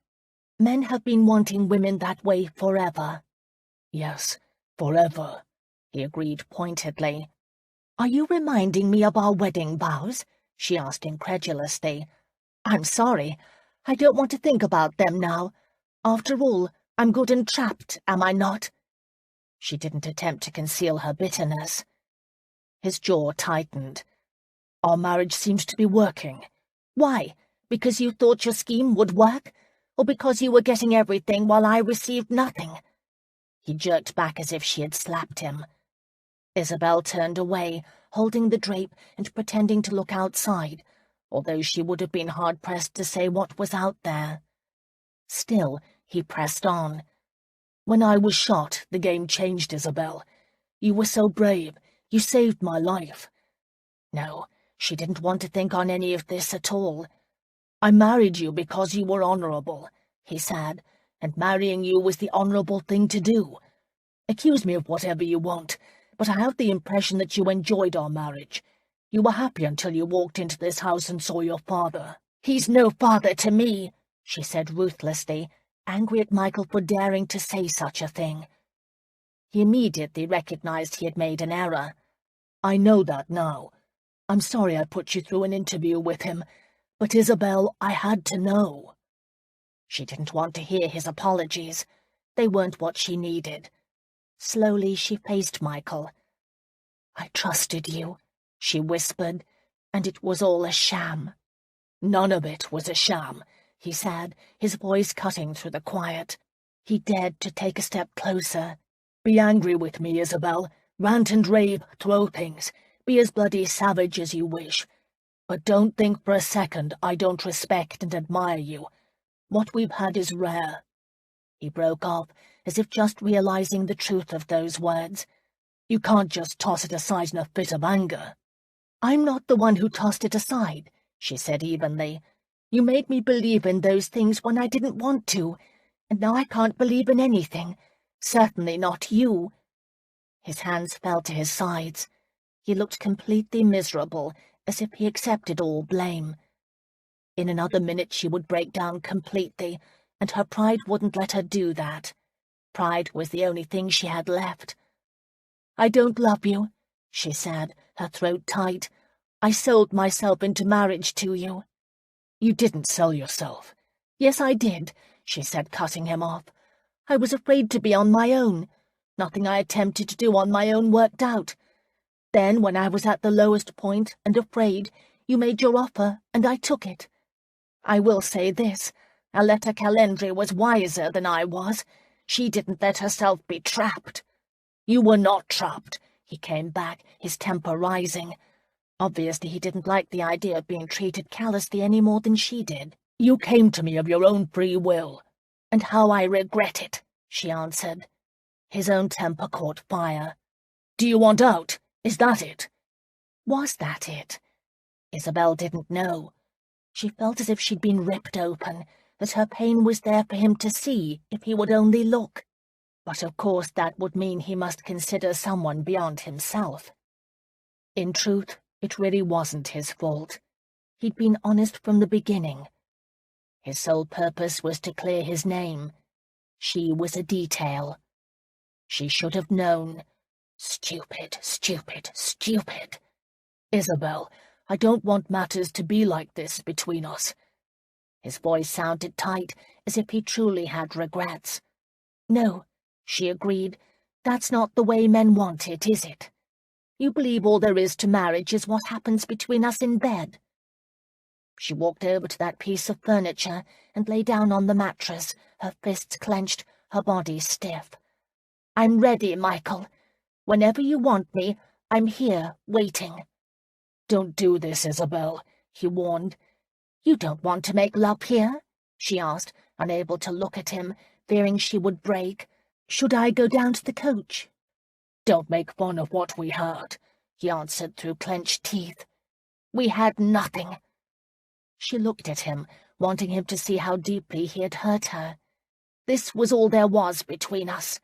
S1: Men have been wanting women that way forever. "Yes, forever," he agreed pointedly. "Are you reminding me of our wedding vows?" she asked incredulously. "I'm sorry. I don't want to think about them now. After all, I'm good and trapped, am I not?" She didn't attempt to conceal her bitterness. His jaw tightened. "Our marriage seems to be working." "Why? Because you thought your scheme would work? Or because you were getting everything while I received nothing?" He jerked back as if she had slapped him. Isabel turned away, holding the drape and pretending to look outside, although she would have been hard-pressed to say what was out there. Still, he pressed on.
S2: When I was shot, the game changed, Isabel. You were so brave. You saved my life.
S1: No, she didn't want to think on any of this at all.
S2: I married you because you were honourable, he said, and marrying you was the honourable thing to do. Accuse me of whatever you want, but I have the impression that you enjoyed our marriage. You were happy until you walked into this house and saw your father.
S1: He's no father to me, she said ruthlessly, angry at Michael for daring to say such a thing. He immediately recognized he had made an error.
S2: I know that now. I'm sorry I put you through an interview with him, but Isabel, I had to know.
S1: She didn't want to hear his apologies. They weren't what she needed. Slowly she faced Michael.
S2: I trusted you,
S1: she whispered, and it was all a sham.
S2: None of it was a sham,
S1: he said, his voice cutting through the quiet. He dared to take a step closer.
S2: Be angry with me, Isabel. Rant and rave, throw things. Be as bloody savage as you wish. But don't think for a second I don't respect and admire you. What we've had is rare.
S1: He broke off, as if just realizing the truth of those words.
S2: You can't just toss it aside in a fit of anger.
S1: I'm not the one who tossed it aside, she said evenly. You made me believe in those things when I didn't want to, and now I can't believe in anything. Certainly not you. His hands fell to his sides. He looked completely miserable, as if he accepted all blame. In another minute she would break down completely, and her pride wouldn't let her do that. Pride was the only thing she had left. I don't love you, she said, her throat tight. I sold myself into marriage to you.
S2: You didn't sell yourself.
S1: Yes, I did, she said, cutting him off. I was afraid to be on my own. Nothing I attempted to do on my own worked out. Then, when I was at the lowest point and afraid, you made your offer, and I took it. I will say this, Aletta Calendry was wiser than I was. She didn't let herself be trapped.
S2: You were not trapped,
S1: he came back, his temper rising. Obviously he didn't like the idea of being treated callously any more than she did.
S2: You came to me of your own free will.
S1: And how I regret it, she answered. His own temper caught fire.
S2: Do you want out? Is that it?
S1: Was that it? Isabel didn't know. She felt as if she'd been ripped open, that her pain was there for him to see if he would only look. But of course that would mean he must consider someone beyond himself. In truth, it really wasn't his fault. He'd been honest from the beginning. His sole purpose was to clear his name. She was a detail. She should have known. Stupid, stupid, stupid.
S2: Isabel, I don't want matters to be like this between us.
S1: His voice sounded tight, as if he truly had regrets. No, she agreed. That's not the way men want it, is it? You believe all there is to marriage is what happens between us in bed. She walked over to that piece of furniture and lay down on the mattress, her fists clenched, her body stiff. I'm ready, Michael. Whenever you want me, I'm here, waiting.
S2: Don't do this, Isabel, he warned.
S1: You don't want to make love here? She asked, unable to look at him, fearing she would break. Should I go down to the coach?
S2: Don't make fun of what we had, he answered through clenched teeth.
S1: We had nothing. She looked at him, wanting him to see how deeply he had hurt her. This was all there was between us.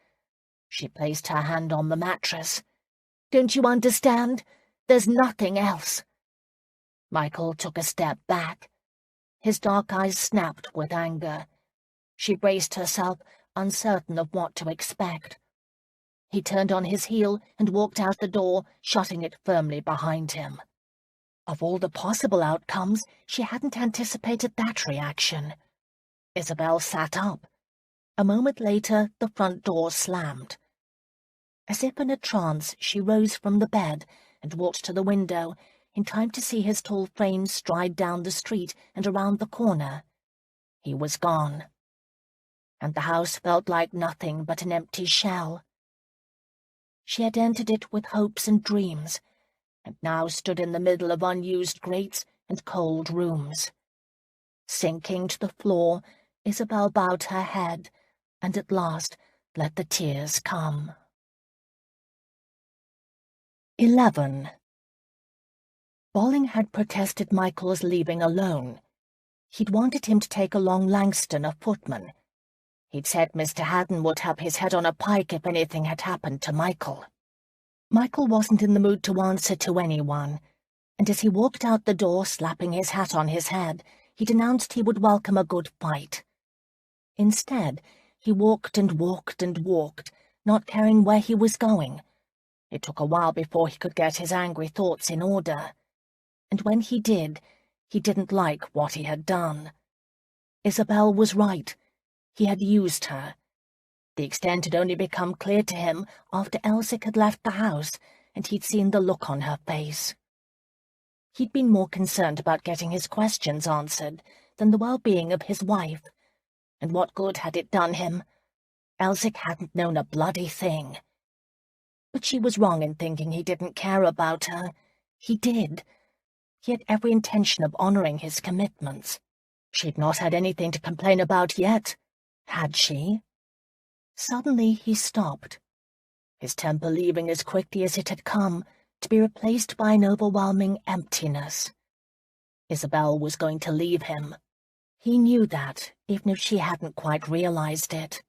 S1: She placed her hand on the mattress. Don't you understand? There's nothing else. Michael took a step back. His dark eyes snapped with anger. She braced herself, uncertain of what to expect. He turned on his heel and walked out the door, shutting it firmly behind him. Of all the possible outcomes, she hadn't anticipated that reaction. Isabel sat up. A moment later, the front door slammed. As if in a trance, she rose from the bed and walked to the window, in time to see his tall frame stride down the street and around the corner. He was gone. And the house felt like nothing but an empty shell. She had entered it with hopes and dreams, and now stood in the middle of unused grates and cold rooms. Sinking to the floor, Isabel bowed her head, and at last, let the tears come. 11. Bolling had protested Michael's leaving alone. He'd wanted him to take along Langston, a footman. He'd said Mr. Haddon would have his head on a pike if anything had happened to Michael. Michael wasn't in the mood to answer to anyone, and as he walked out the door, slapping his hat on his head, he'd announced he would welcome a good fight. Instead, he walked and walked and walked, not caring where he was going. It took a while before he could get his angry thoughts in order. And when he did, he didn't like what he had done. Isabel was right. He had used her. The extent had only become clear to him after Elsick had left the house, and he'd seen the look on her face. He'd been more concerned about getting his questions answered than the well-being of his wife. And what good had it done him? Elsick hadn't known a bloody thing. But she was wrong in thinking he didn't care about her. He did. He had every intention of honouring his commitments. She'd not had anything to complain about yet, had she? Suddenly he stopped, his temper leaving as quickly as it had come, to be replaced by an overwhelming emptiness. Isabel was going to leave him. He knew that, even if she hadn't quite realized it.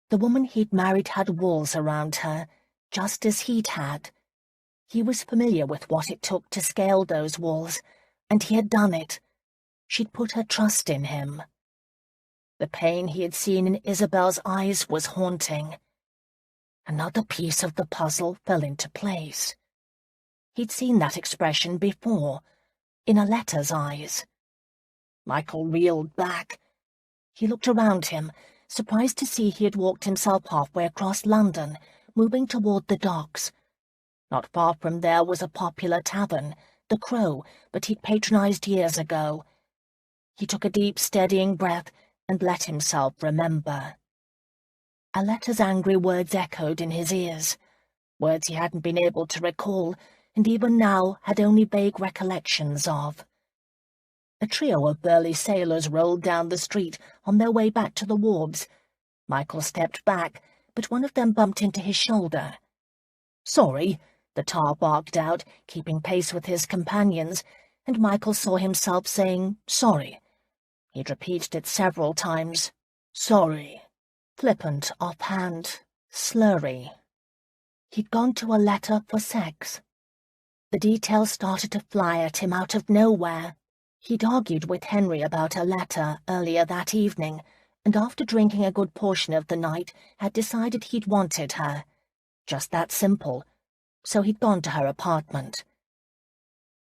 S1: The woman he'd married had walls around her, just as he'd had. He was familiar with what it took to scale those walls, and he had done it. She'd put her trust in him. The pain he had seen in Isabel's eyes was haunting. Another piece of the puzzle fell into place. He'd seen that expression before, in Aletta's eyes. Michael reeled back. He looked around him, surprised to see he had walked himself halfway across London, moving toward the docks. Not far from there was a popular tavern, the Crow, but he'd patronized years ago. He took a deep, steadying breath and let himself remember. Aletta's angry words echoed in his ears, words he hadn't been able to recall, and even now had only vague recollections of. A trio of burly sailors rolled down the street on their way back to the wharves. Michael stepped back, but one of them bumped into his shoulder. "Sorry," the tar barked out, keeping pace with his companions, and Michael saw himself saying, "Sorry." He'd repeated it several times. "Sorry." Flippant, offhand, slurry. He'd gone to Aletta for sex. The details started to fly at him out of nowhere. He'd argued with Henry about Aletta earlier that evening, and after drinking a good portion of the night, had decided he'd wanted her. Just that simple. So he'd gone to her apartment.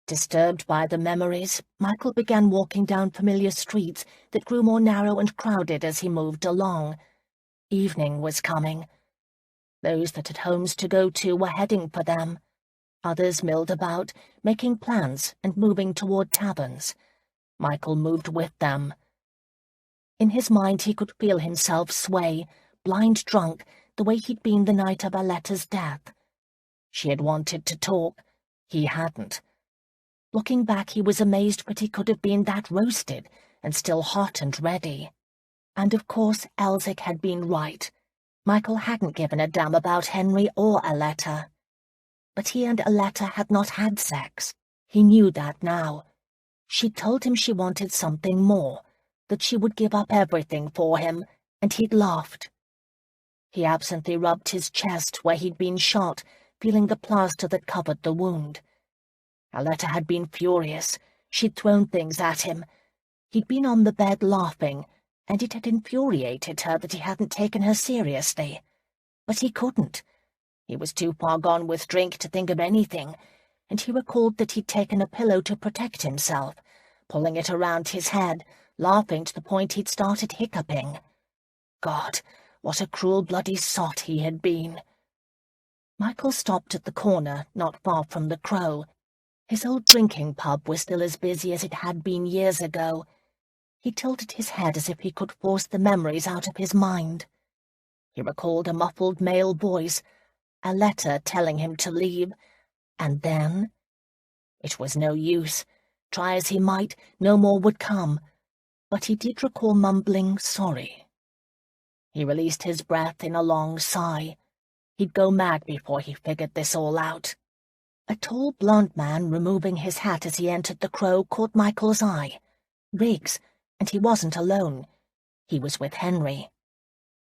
S1: Disturbed by the memories, Michael began walking down familiar streets that grew more narrow and crowded as he moved along. Evening was coming. Those that had homes to go to were heading for them. Others milled about, making plans and moving toward taverns. Michael moved with them. In his mind he could feel himself sway, blind drunk, the way he'd been the night of Aletta's death. She had wanted to talk. He hadn't. Looking back, he was amazed that he could have been that roasted, and still hot and ready. And of course Elsick had been right. Michael hadn't given a damn about Henry or Aletta. But he and Aletta had not had sex. He knew that now. She'd told him she wanted something more, that she would give up everything for him, and he'd laughed. He absently rubbed his chest where he'd been shot, feeling the plaster that covered the wound. Aletta had been furious. She'd thrown things at him. He'd been on the bed laughing, and it had infuriated her that he hadn't taken her seriously. But he couldn't. He was too far gone with drink to think of anything, and he recalled that he'd taken a pillow to protect himself, pulling it around his head, laughing to the point he'd started hiccuping. God, what a cruel bloody sot he had been. Michael stopped at the corner, not far from the Crow. His old drinking pub was still as busy as it had been years ago. He tilted his head as if he could force the memories out of his mind. He recalled a muffled male voice, a letter telling him to leave, and then... It was no use. Try as he might, no more would come. But he did recall mumbling sorry. He released his breath in a long sigh. He'd go mad before he figured this all out. A tall, blond man removing his hat as he entered the Crow caught Michael's eye. Riggs, and he wasn't alone. He was with Henry.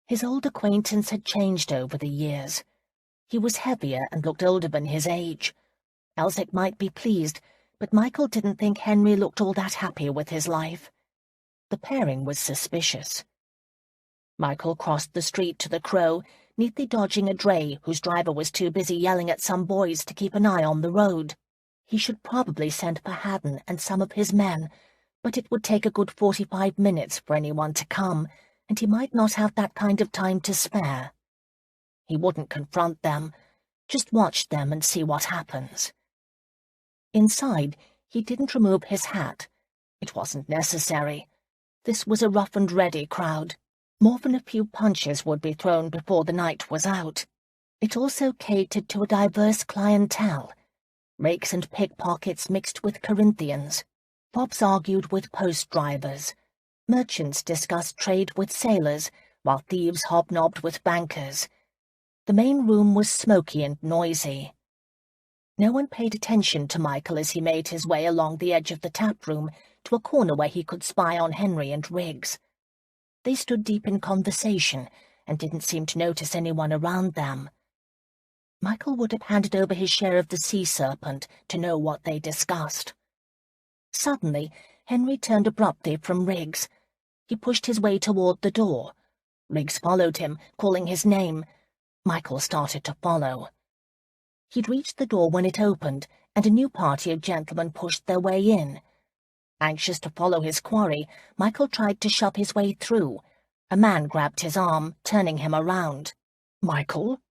S1: His old acquaintance had changed over the years. He was heavier and looked older than his age. Elsick might be pleased, but Michael didn't think Henry looked all that happy with his life. The pairing was suspicious. Michael crossed the street to the Crow, neatly dodging a dray whose driver was too busy yelling at some boys to keep an eye on the road. He should probably send for Haddon and some of his men, but it would take a good 45 minutes for anyone to come, and he might not have that kind of time to spare. He wouldn't confront them, just watch them and see what happens. Inside, he didn't remove his hat. It wasn't necessary. This was a rough-and-ready crowd. More than a few punches would be thrown before the night was out. It also catered to a diverse clientele. Rakes and pickpockets mixed with Corinthians. Fobs argued with post drivers. Merchants discussed trade with sailors, while thieves hobnobbed with bankers. The main room was smoky and noisy. No one paid attention to Michael as he made his way along the edge of the tap room to a corner where he could spy on Henry and Riggs. They stood deep in conversation and didn't seem to notice anyone around them. Michael would have handed over his share of the sea serpent to know what they discussed. Suddenly, Henry turned abruptly from Riggs. He pushed his way toward the door. Riggs followed him, calling his name. Michael started to follow. He'd reached the door when it opened, and a new party of gentlemen pushed their way in. Anxious to follow his quarry, Michael tried to shove his way through. A man grabbed his arm, turning him around. "Michael?"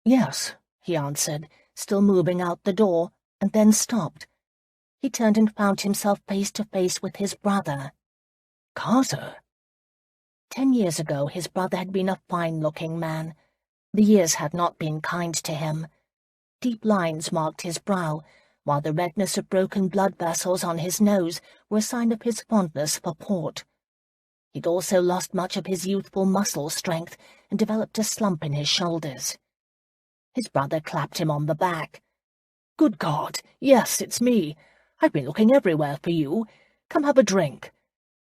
S1: "Yes," he answered, still moving out the door, and then stopped. He turned and found himself face to face with his brother. "Carter?" 10 years ago, his brother had been a fine-looking man. The years had not been kind to him. Deep lines marked his brow, while the redness of broken blood vessels on his nose were a sign of his fondness for port. He'd also lost much of his youthful muscle strength and developed a slump in his shoulders. His brother clapped him on the back. "Good God, yes, it's me. I've been looking everywhere for you. Come have a drink."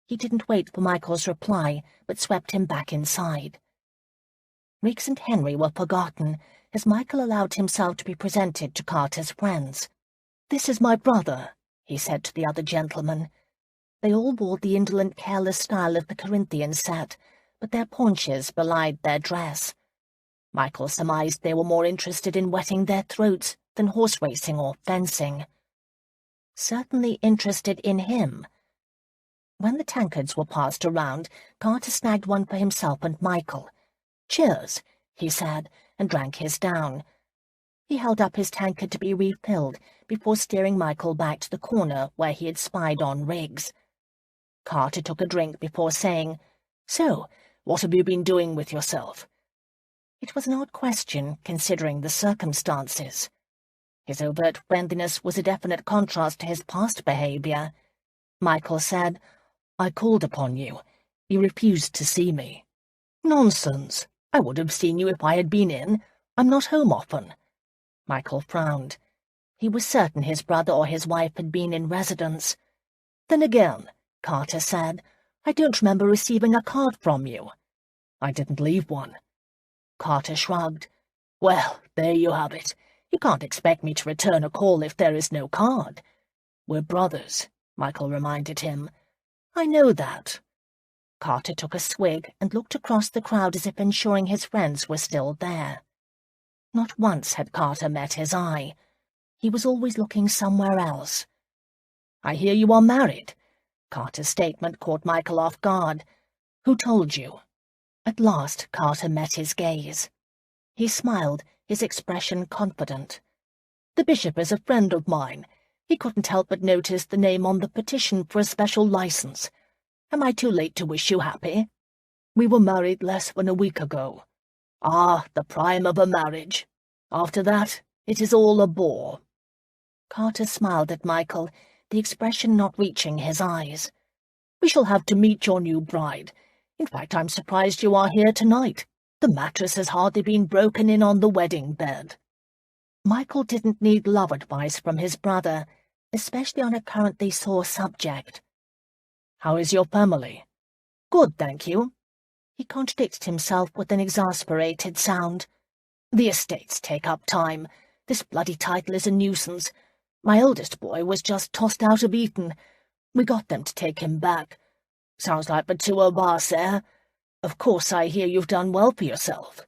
S1: He didn't wait for Michael's reply, but swept him back inside. Riggs and Henry were forgotten, as Michael allowed himself to be presented to Carter's friends. "This is my brother," he said to the other gentlemen. They all wore the indolent, careless style of the Corinthian set, but their paunches belied their dress. Michael surmised they were more interested in wetting their throats than horse racing or fencing. Certainly interested in him. When the tankards were passed around, Carter snagged one for himself and Michael. "Cheers," he said, and drank his down. He held up his tankard to be refilled before steering Michael back to the corner where he had spied on Riggs. Carter took a drink before saying, "So, what have you been doing with yourself?" It was an odd question, considering the circumstances. His overt friendliness was a definite contrast to his past behavior. Michael said, "I called upon you. You refused to see me." "Nonsense. I would have seen you if I had been in. I'm not home often." Michael frowned. He was certain his brother or his wife had been in residence. "Then again," Carter said, "I don't remember receiving a card from you." "I didn't leave one." Carter shrugged. "Well, there you have it. You can't expect me to return a call if there is no card." "We're brothers," Michael reminded him. "I know that." Carter took a swig and looked across the crowd as if ensuring his friends were still there. Not once had Carter met his eye. He was always looking somewhere else. "I hear you are married." Carter's statement caught Michael off guard. "Who told you?" At last Carter met his gaze. He smiled, his expression confident. "The bishop is a friend of mine. He couldn't help but notice the name on the petition for a special license. Am I too late to wish you happy?" "We were married less than a week ago." "Ah, the prime of a marriage. After that, it is all a bore." Carter smiled at Michael, the expression not reaching his eyes. "We shall have to meet your new bride.
S2: In fact, I'm surprised you are here tonight. The mattress has hardly been broken in on the wedding bed."
S1: Michael didn't need love advice from his brother, especially on a currently sore subject.
S2: "How is your family?"
S1: "Good, thank you." He contradicted himself with an exasperated sound. "The estates take up time. This bloody title is a nuisance. My eldest boy was just tossed out of Eton. We got them to take him back. Sounds like the two of us, eh? Of course I hear you've done well for yourself."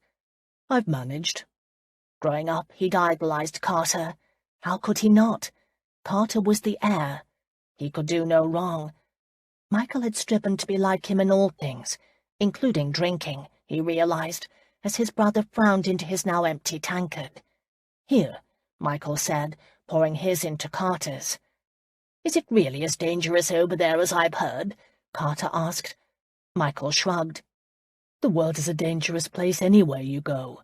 S2: "I've managed."
S1: Growing up, he'd idolized Carter. How could he not? Carter was the heir. He could do no wrong. Michael had striven to be like him in all things, including drinking, he realized, as his brother frowned into his now empty tankard. "Here," Michael said, pouring his into Carter's. "Is it really as dangerous over there as I've heard?" Carter asked. Michael shrugged.
S2: "The world is a dangerous place anywhere you go."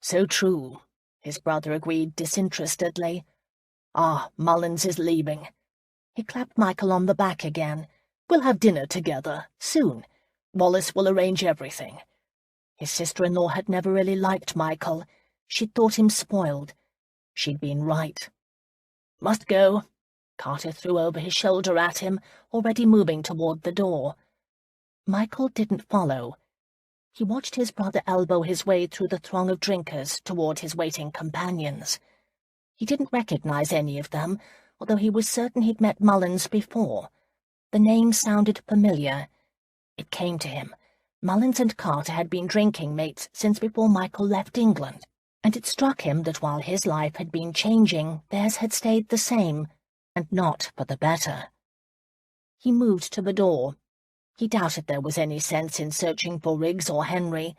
S1: "So true," his brother agreed disinterestedly. "Ah, Mullins is leaving." He clapped Michael on the back again. "We'll have dinner together, soon. Wallace will arrange everything." His sister-in-law had never really liked Michael. She'd thought him spoiled. She'd been right. "Must go." Carter threw over his shoulder at him, already moving toward the door. Michael didn't follow. He watched his brother elbow his way through the throng of drinkers toward his waiting companions. He didn't recognize any of them, although he was certain he'd met Mullins before. The name sounded familiar. It came to him. Mullins and Carter had been drinking mates since before Michael left England, and it struck him that while his life had been changing, theirs had stayed the same, and not for the better. He moved to the door. He doubted there was any sense in searching for Riggs or Henry.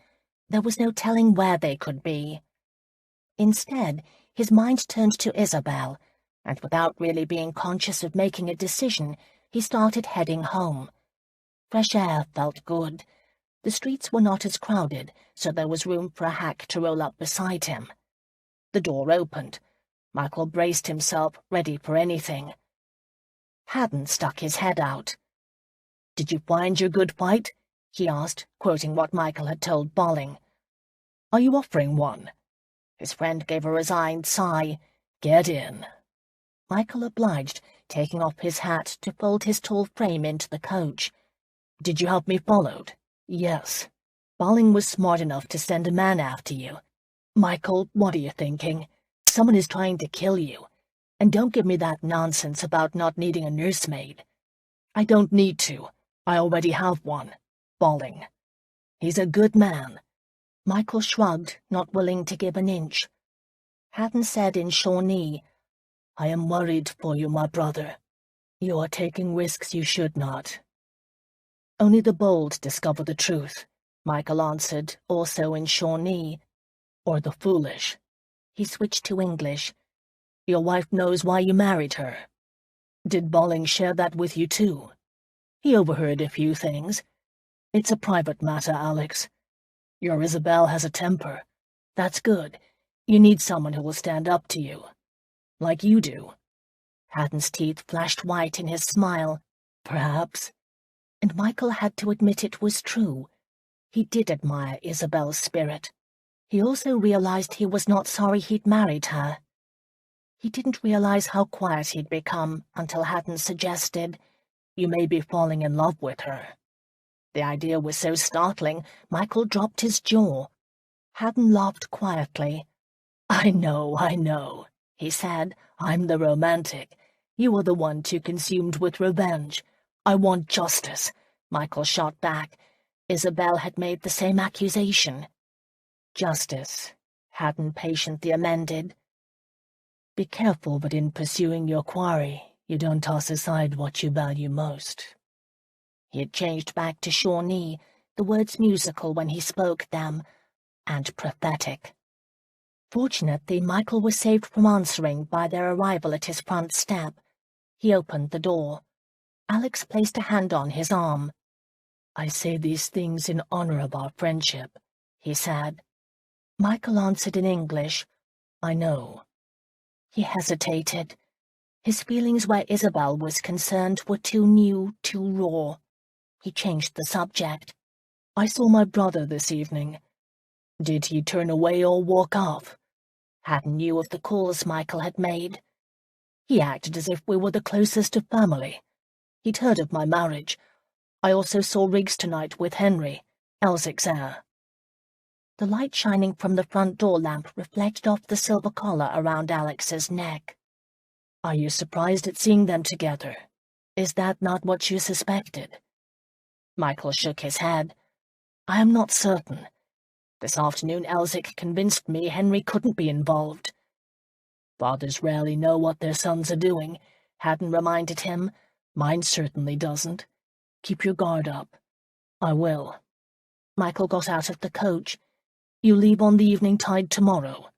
S1: There was no telling where they could be. Instead, his mind turned to Isabel, and without really being conscious of making a decision, he started heading home. Fresh air felt good. The streets were not as crowded, so there was room for a hack to roll up beside him. The door opened. Michael braced himself, ready for anything. Haddon stuck his head out. "Did you find your good fight?" he asked, quoting what Michael had told Bolling. "Are you offering one?" His friend gave a resigned sigh. "Get in." Michael obliged, taking off his hat to fold his tall frame into the coach. "Did you have me followed?" "Yes. Bolling was smart enough to send a man after you. Michael, what are you thinking? Someone is trying to kill you. And don't give me that nonsense about not needing a nursemaid." "I don't need to. I already have one. Bolling. He's a good man." Michael shrugged, not willing to give an inch. Haddon said in Shawnee, "I am worried for you, my brother. You are taking risks you should not." "Only the bold discover the truth," Michael answered, also in Shawnee. "Or the foolish." He switched to English. "Your wife knows why you married her. Did Bolling share that with you too?" "He overheard a few things." "It's a private matter, Alex. Your Isabel has a temper. That's good. You need someone who will stand up to you. Like you do." Haddon's teeth flashed white in his smile. "Perhaps." And Michael had to admit it was true. He did admire Isabel's spirit. He also realized he was not sorry he'd married her. He didn't realize how quiet he'd become until Haddon suggested, "You may be falling in love with her." The idea was so startling, Michael dropped his jaw. Haddon laughed quietly. I know," he said. "I'm the romantic. You are the one too consumed with revenge. I want justice," Michael shot back. Isabel had made the same accusation. "Justice," Haddon patiently amended. "Be careful that in pursuing your quarry, you don't toss aside what you value most." He had changed back to Shawnee, the words musical when he spoke them, and prophetic. Fortunately, Michael was saved from answering by their arrival at his front step. He opened the door. Alex placed a hand on his arm. "I say these things in honor of our friendship," he said. Michael answered in English, "I know." He hesitated. His feelings where Isabel was concerned were too new, too raw. He changed the subject.
S2: I saw my brother this evening. Did he turn away or walk off?
S1: Haddon knew of the calls Michael had made.
S2: He acted as if we were the closest of family. He'd heard of my marriage. I also saw Riggs tonight with Henry, Elsic's heir.
S1: The light shining from the front door lamp reflected off the silver collar around Alex's neck.
S2: Are you surprised at seeing them together? Is that not what you suspected?
S1: Michael shook his head.
S2: I am not certain. This afternoon Elsic convinced me Henry couldn't be involved. Fathers rarely know what their sons are doing, Haddon reminded him. Mine certainly doesn't. Keep your guard up. I will.
S1: Michael got out of the coach.
S2: You leave on the evening tide tomorrow.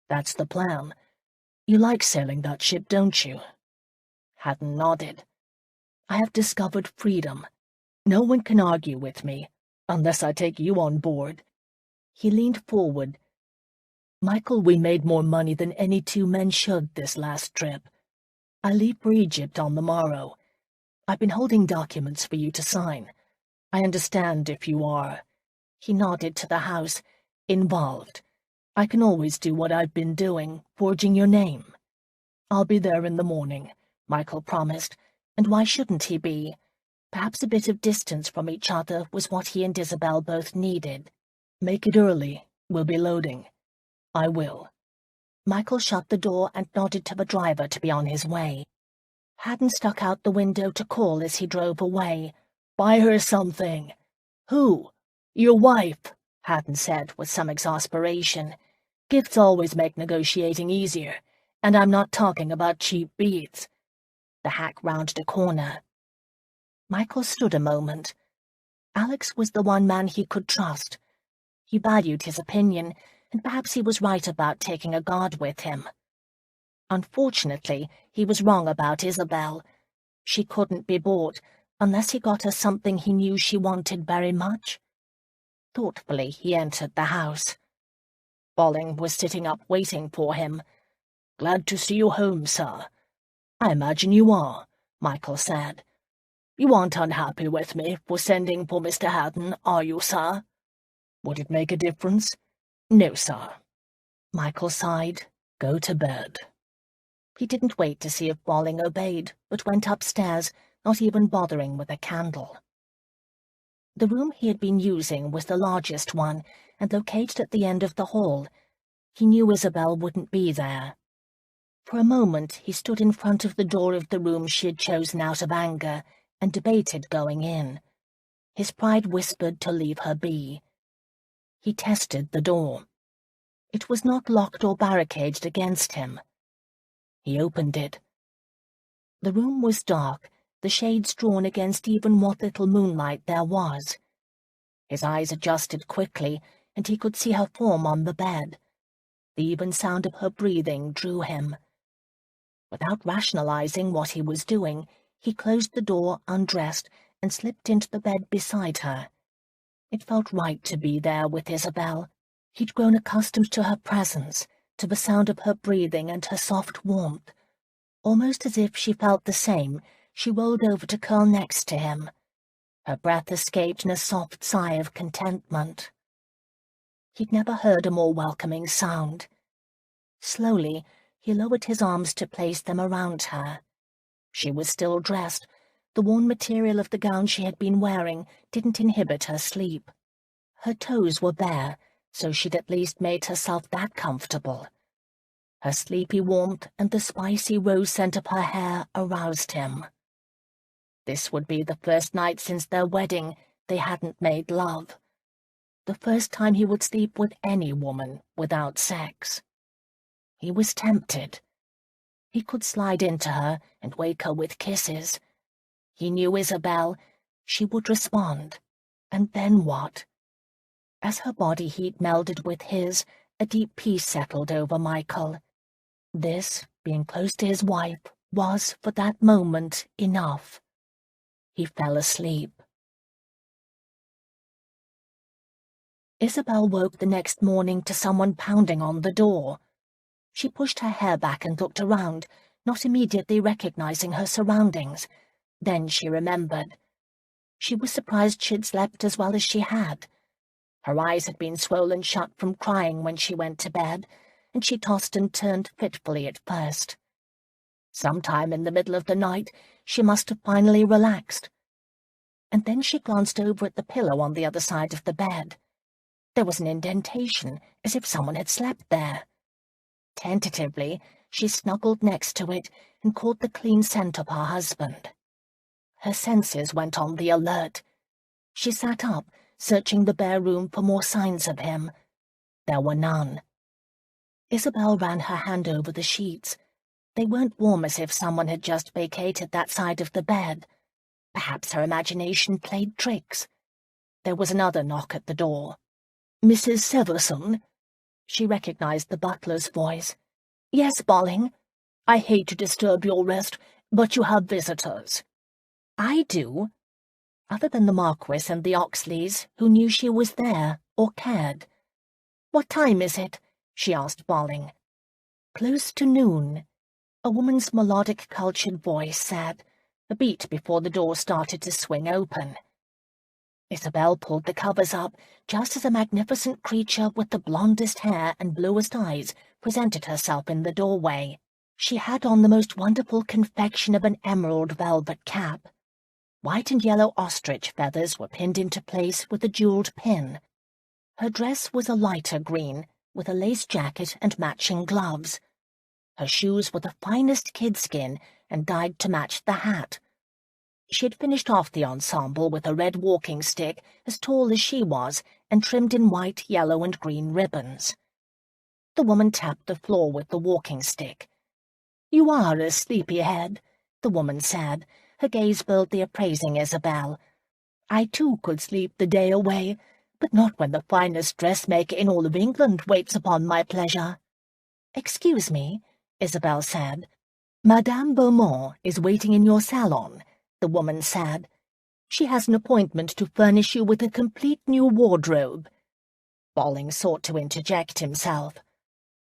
S2: That's the plan. You like sailing that ship, don't you?
S1: Haddon nodded.
S2: I have discovered freedom. No one can argue with me, unless I take you on board. He leaned forward. Michael, we made more money than any two men should this last trip. I leave for Egypt on the morrow. I've been holding documents for you to sign. I understand if you are.
S1: He nodded to the house.
S2: Involved. I can always do what I've been doing, forging your name. I'll be there in the morning, Michael promised, and why shouldn't he be?
S1: Perhaps a bit of distance from each other was what he and Isabel both needed.
S2: Make it early. We'll be loading. I will.
S1: Michael shut the door and nodded to the driver to be on his way. Haddon stuck out the window to call as he drove away.
S2: Buy her something. Who? Your wife, Haddon said with some exasperation. Gifts always make negotiating easier, and I'm not talking about cheap beads.
S1: The hack rounded a corner. Michael stood a moment. Alex was the one man he could trust. He valued his opinion, and perhaps he was right about taking a guard with him. Unfortunately, he was wrong about Isabel. She couldn't be bought, unless he got her something he knew she wanted very much. Thoughtfully, he entered the house.
S2: Bolling was sitting up waiting for him. Glad to see you home, sir. I imagine you are, Michael said. You aren't unhappy with me for sending for Mr. Haddon, are you, sir? Would it make a difference? No, sir.
S1: Michael sighed.
S2: Go to bed.
S1: He didn't wait to see if Bolling obeyed, but went upstairs, not even bothering with a candle. The room he had been using was the largest one, and located at the end of the hall. He knew Isabel wouldn't be there. For a moment he stood in front of the door of the room she had chosen out of anger, and debated going in. His pride whispered to leave her be. He tested the door. It was not locked or barricaded against him. He opened it. The room was dark, the shades drawn against even what little moonlight there was. His eyes adjusted quickly, and he could see her form on the bed. The even sound of her breathing drew him. Without rationalizing what he was doing, he closed the door, undressed, and slipped into the bed beside her. It felt right to be there with Isabel. He'd grown accustomed to her presence, to the sound of her breathing and her soft warmth. Almost as if she felt the same, she rolled over to curl next to him. Her breath escaped in a soft sigh of contentment. He'd never heard a more welcoming sound. Slowly, he lowered his arms to place them around her. She was still dressed. The worn material of the gown she had been wearing didn't inhibit her sleep. Her toes were bare, so she'd at least made herself that comfortable. Her sleepy warmth and the spicy rose scent of her hair aroused him. This would be the first night since their wedding they hadn't made love. The first time he would sleep with any woman without sex. He was tempted. He could slide into her and wake her with kisses. He knew Isabel. She would respond. And then what? As her body heat melded with his, a deep peace settled over Michael. This, being close to his wife, was, for that moment, enough. He fell asleep. Isabel woke the next morning to someone pounding on the door. She pushed her hair back and looked around, not immediately recognizing her surroundings. Then she remembered. She was surprised she'd slept as well as she had. Her eyes had been swollen shut from crying when she went to bed, and she tossed and turned fitfully at first. Sometime in the middle of the night, she must have finally relaxed. And then she glanced over at the pillow on the other side of the bed. There was an indentation, as if someone had slept there. Tentatively, she snuggled next to it and caught the clean scent of her husband. Her senses went on the alert. She sat up, searching the bare room for more signs of him. There were none. Isabel ran her hand over the sheets. They weren't warm, as if someone had just vacated that side of the bed. Perhaps her imagination played tricks. There was another knock at the door.
S2: "Mrs. Severson?"
S1: She recognized the butler's voice.
S2: "Yes, Bolling. I hate to disturb your rest, but you have visitors."
S1: "I do." Other than the Marquis and the Oxleys, who knew she was there, or cared. "What time is it?" she asked Bolling. "Close to noon," a woman's melodic, cultured voice said, a beat before the door started to swing open. Isabel pulled the covers up just as a magnificent creature with the blondest hair and bluest eyes presented herself in the doorway. She had on the most wonderful confection of an emerald velvet cap. White and yellow ostrich feathers were pinned into place with a jeweled pin. Her dress was a lighter green, with a lace jacket and matching gloves. Her shoes were the finest kidskin and dyed to match the hat. She had finished off the ensemble with a red walking stick as tall as she was and trimmed in white, yellow, and green ribbons. The woman tapped the floor with the walking stick.
S2: "You are a sleepyhead," the woman said. Her gaze filled the appraising Isabel. "I too could sleep the day away, but not when the finest dressmaker in all of England waits upon my pleasure."
S1: "Excuse me," Isabel said.
S2: "Madame Beaumont is waiting in your salon," the woman said. "She has an appointment to furnish you with a complete new wardrobe."
S1: Bolling sought to interject himself.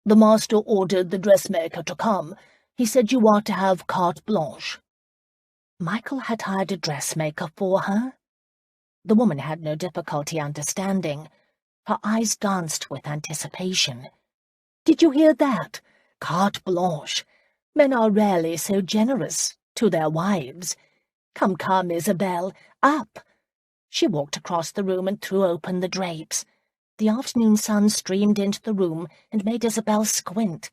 S2: "The master ordered the dressmaker to come. He said you are to have carte blanche."
S1: Michael had hired a dressmaker for her? The woman had no difficulty understanding. Her eyes danced with anticipation.
S2: "Did you hear that? Carte blanche. Men are rarely so generous to their wives. Come, come, Isabel, up."
S1: She walked across the room and threw open the drapes. The afternoon sun streamed into the room and made Isabel squint.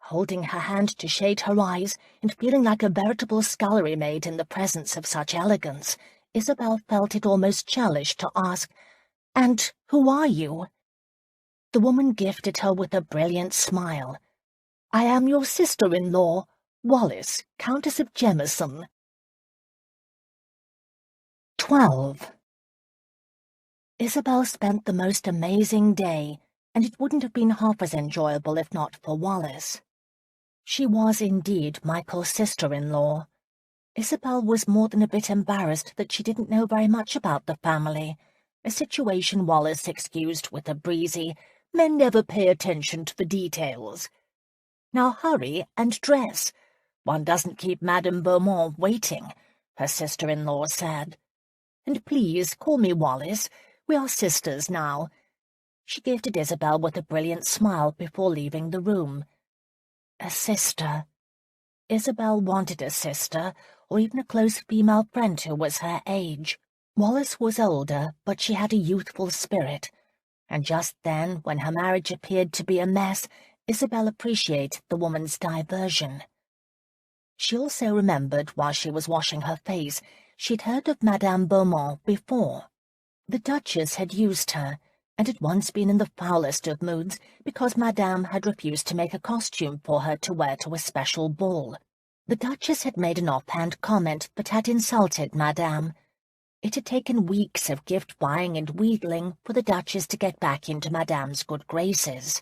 S1: Holding her hand to shade her eyes and feeling like a veritable scullery maid in the presence of such elegance, Isabel felt it almost churlish to ask, "And who are you?" The woman gifted her with a brilliant smile.
S2: "I am your sister-in-law, Wallis, Countess of Jemison."
S1: 12. Isabel spent the most amazing day, and it wouldn't have been half as enjoyable if not for Wallis. She was indeed Michael's sister-in-law. Isabel was more than a bit embarrassed that she didn't know very much about the family, a situation Wallis excused with a breezy, "Men never pay attention to the details." "Now hurry and dress. One doesn't keep Madame Beaumont waiting," her sister-in-law said. "And please call me Wallis. We are sisters now." She gifted Isabel with a brilliant smile before leaving the room. A sister. Isabel wanted a sister, or even a close female friend who was her age. Wallis was older, but she had a youthful spirit, and just then, when her marriage appeared to be a mess, Isabel appreciated the woman's diversion. She also remembered, while she was washing her face, she'd heard of Madame Beaumont before. The Duchess had used her, and had once been in the foulest of moods because Madame had refused to make a costume for her to wear to a special ball. The Duchess had made an offhand comment that had insulted Madame. It had taken weeks of gift-buying and wheedling for the Duchess to get back into Madame's good graces.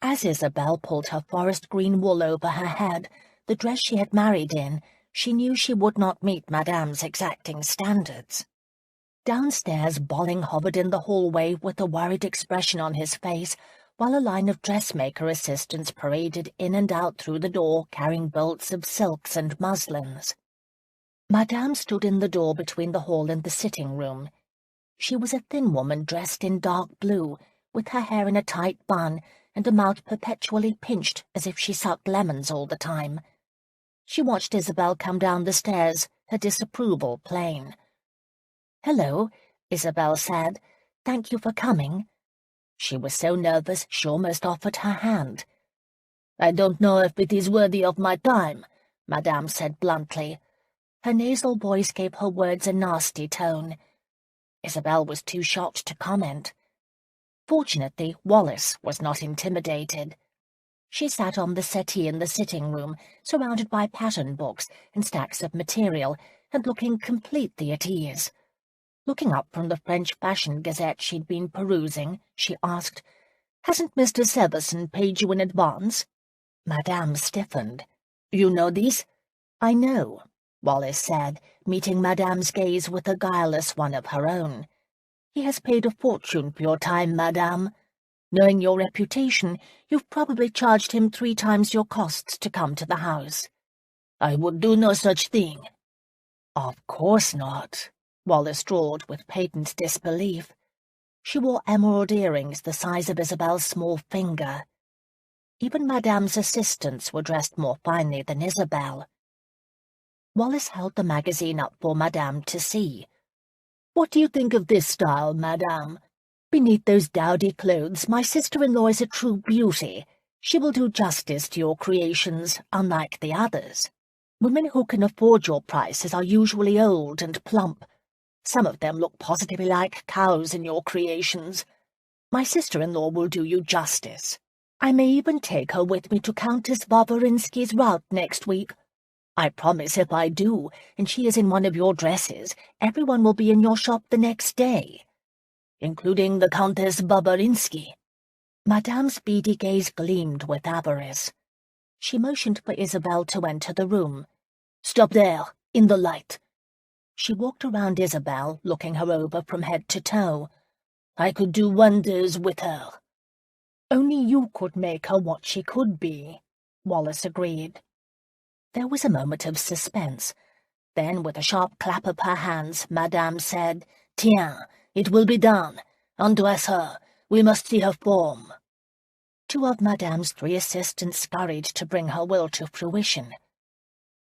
S1: As Isabel pulled her forest green wool over her head, the dress she had married in, she knew she would not meet Madame's exacting standards. Downstairs, Bolling hovered in the hallway with a worried expression on his face, while a line of dressmaker assistants paraded in and out through the door carrying bolts of silks and muslins. Madame stood in the door between the hall and the sitting-room. She was a thin woman dressed in dark blue, with her hair in a tight bun and a mouth perpetually pinched as if she sucked lemons all the time. She watched Isabel come down the stairs, her disapproval plain. "Hello," Isabel said. "Thank you for coming." She was so nervous she almost offered her hand.
S2: "I don't know if it is worthy of my time,"
S1: Madame said bluntly. Her nasal voice gave her words a nasty tone. Isabel was too shocked to comment. Fortunately, Wallace was not intimidated. She sat on the settee in the sitting-room, surrounded by pattern books and stacks of material, and looking completely at ease. Looking up from the French fashion gazette she'd been perusing, she asked, "Hasn't Mr. Severson paid you in advance?" Madame stiffened.
S2: "You know this?"
S1: "I know," Wallace said, meeting Madame's gaze with a guileless one of her own. "He has paid a fortune for your time, Madame. Knowing your reputation, you've probably charged him 3 times your costs to come to the house."
S2: "I would do no such thing."
S1: "Of course not," Wallace drawled with patent disbelief. She wore emerald earrings the size of Isabel's small finger. Even Madame's assistants were dressed more finely than Isabel. Wallace held the magazine up for Madame to see.
S2: "What do you think of this style, Madame?
S1: Beneath those dowdy clothes, my sister-in-law is a true beauty. She will do justice to your creations, unlike the others. Women who can afford your prices are usually old and plump. Some of them look positively like cows in your creations. My sister-in-law will do you justice. I may even take her with me to Countess Wawrinski's rout next week. I promise if I do, and she is in one of your dresses, everyone will be in your shop the next day."
S2: "Including the Countess Wawrinski?"
S1: Madame's beady gaze gleamed with avarice. She motioned for Isabel to enter the room.
S2: "Stop there, in the light."
S1: She walked around Isabel, looking her over from head to toe.
S2: "I could do wonders with her."
S1: "Only you could make her what she could be," Wallace agreed. There was a moment of suspense. Then, with a sharp clap of her hands, Madame said,
S2: "Tiens, it will be done. Undress her. We must see her form."
S1: 2 of Madame's 3 assistants scurried to bring her will to fruition.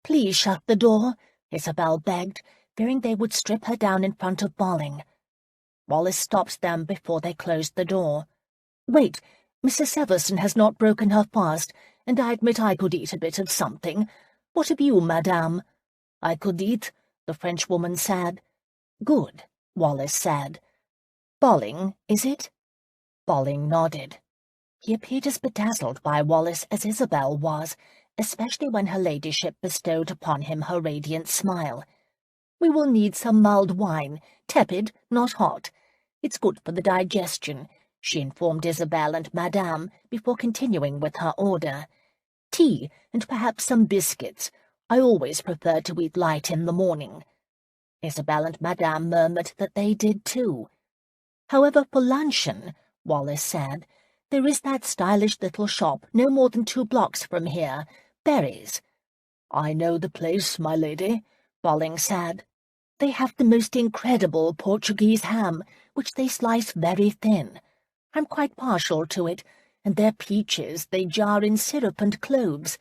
S1: "Please shut the door," Isabel begged, fearing they would strip her down in front of Bolling. Wallace stopped them before they closed the door. "Wait, Mrs. Severson has not broken her fast, and I admit I could eat a bit of something. What of you, Madame?"
S2: "I could eat," the Frenchwoman said.
S1: "Good," Wallace said. "Bolling, is it?" Bolling nodded. He appeared as bedazzled by Wallace as Isabel was, especially when her ladyship bestowed upon him her radiant smile. "We will need some mulled wine, tepid, not hot. It's good for the digestion," she informed Isabel and Madame before continuing with her order. "Tea, and perhaps some biscuits. I always prefer to eat light in the morning." Isabel and Madame murmured that they did too. "However, for luncheon," Wallace said, "there is that stylish little shop no more than 2 blocks from here, Berry's."
S2: "I know the place, my lady,"
S1: Bolling said. "They have the most incredible Portuguese ham, which they slice very thin. I'm quite partial to it, and their peaches they jar in syrup and cloves.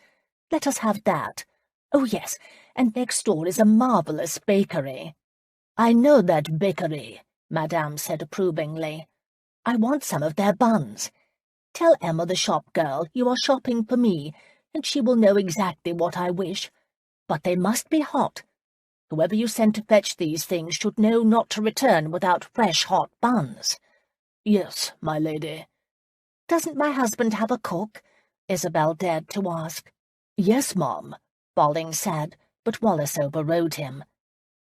S1: Let us have that. Oh, yes, and next door is a marvellous bakery."
S2: "I know that bakery,"
S1: Madame said approvingly. "I want some of their buns. Tell Emma the shop girl you are shopping for me, and she will know exactly what I wish. But they must be hot. Whoever you send to fetch these things should know not to return without fresh hot buns."
S2: "Yes, my lady."
S1: "Doesn't my husband have a cook?" Isabel dared to ask.
S2: "Yes, ma'am,"
S1: Bolling said, but Wallace overrode him.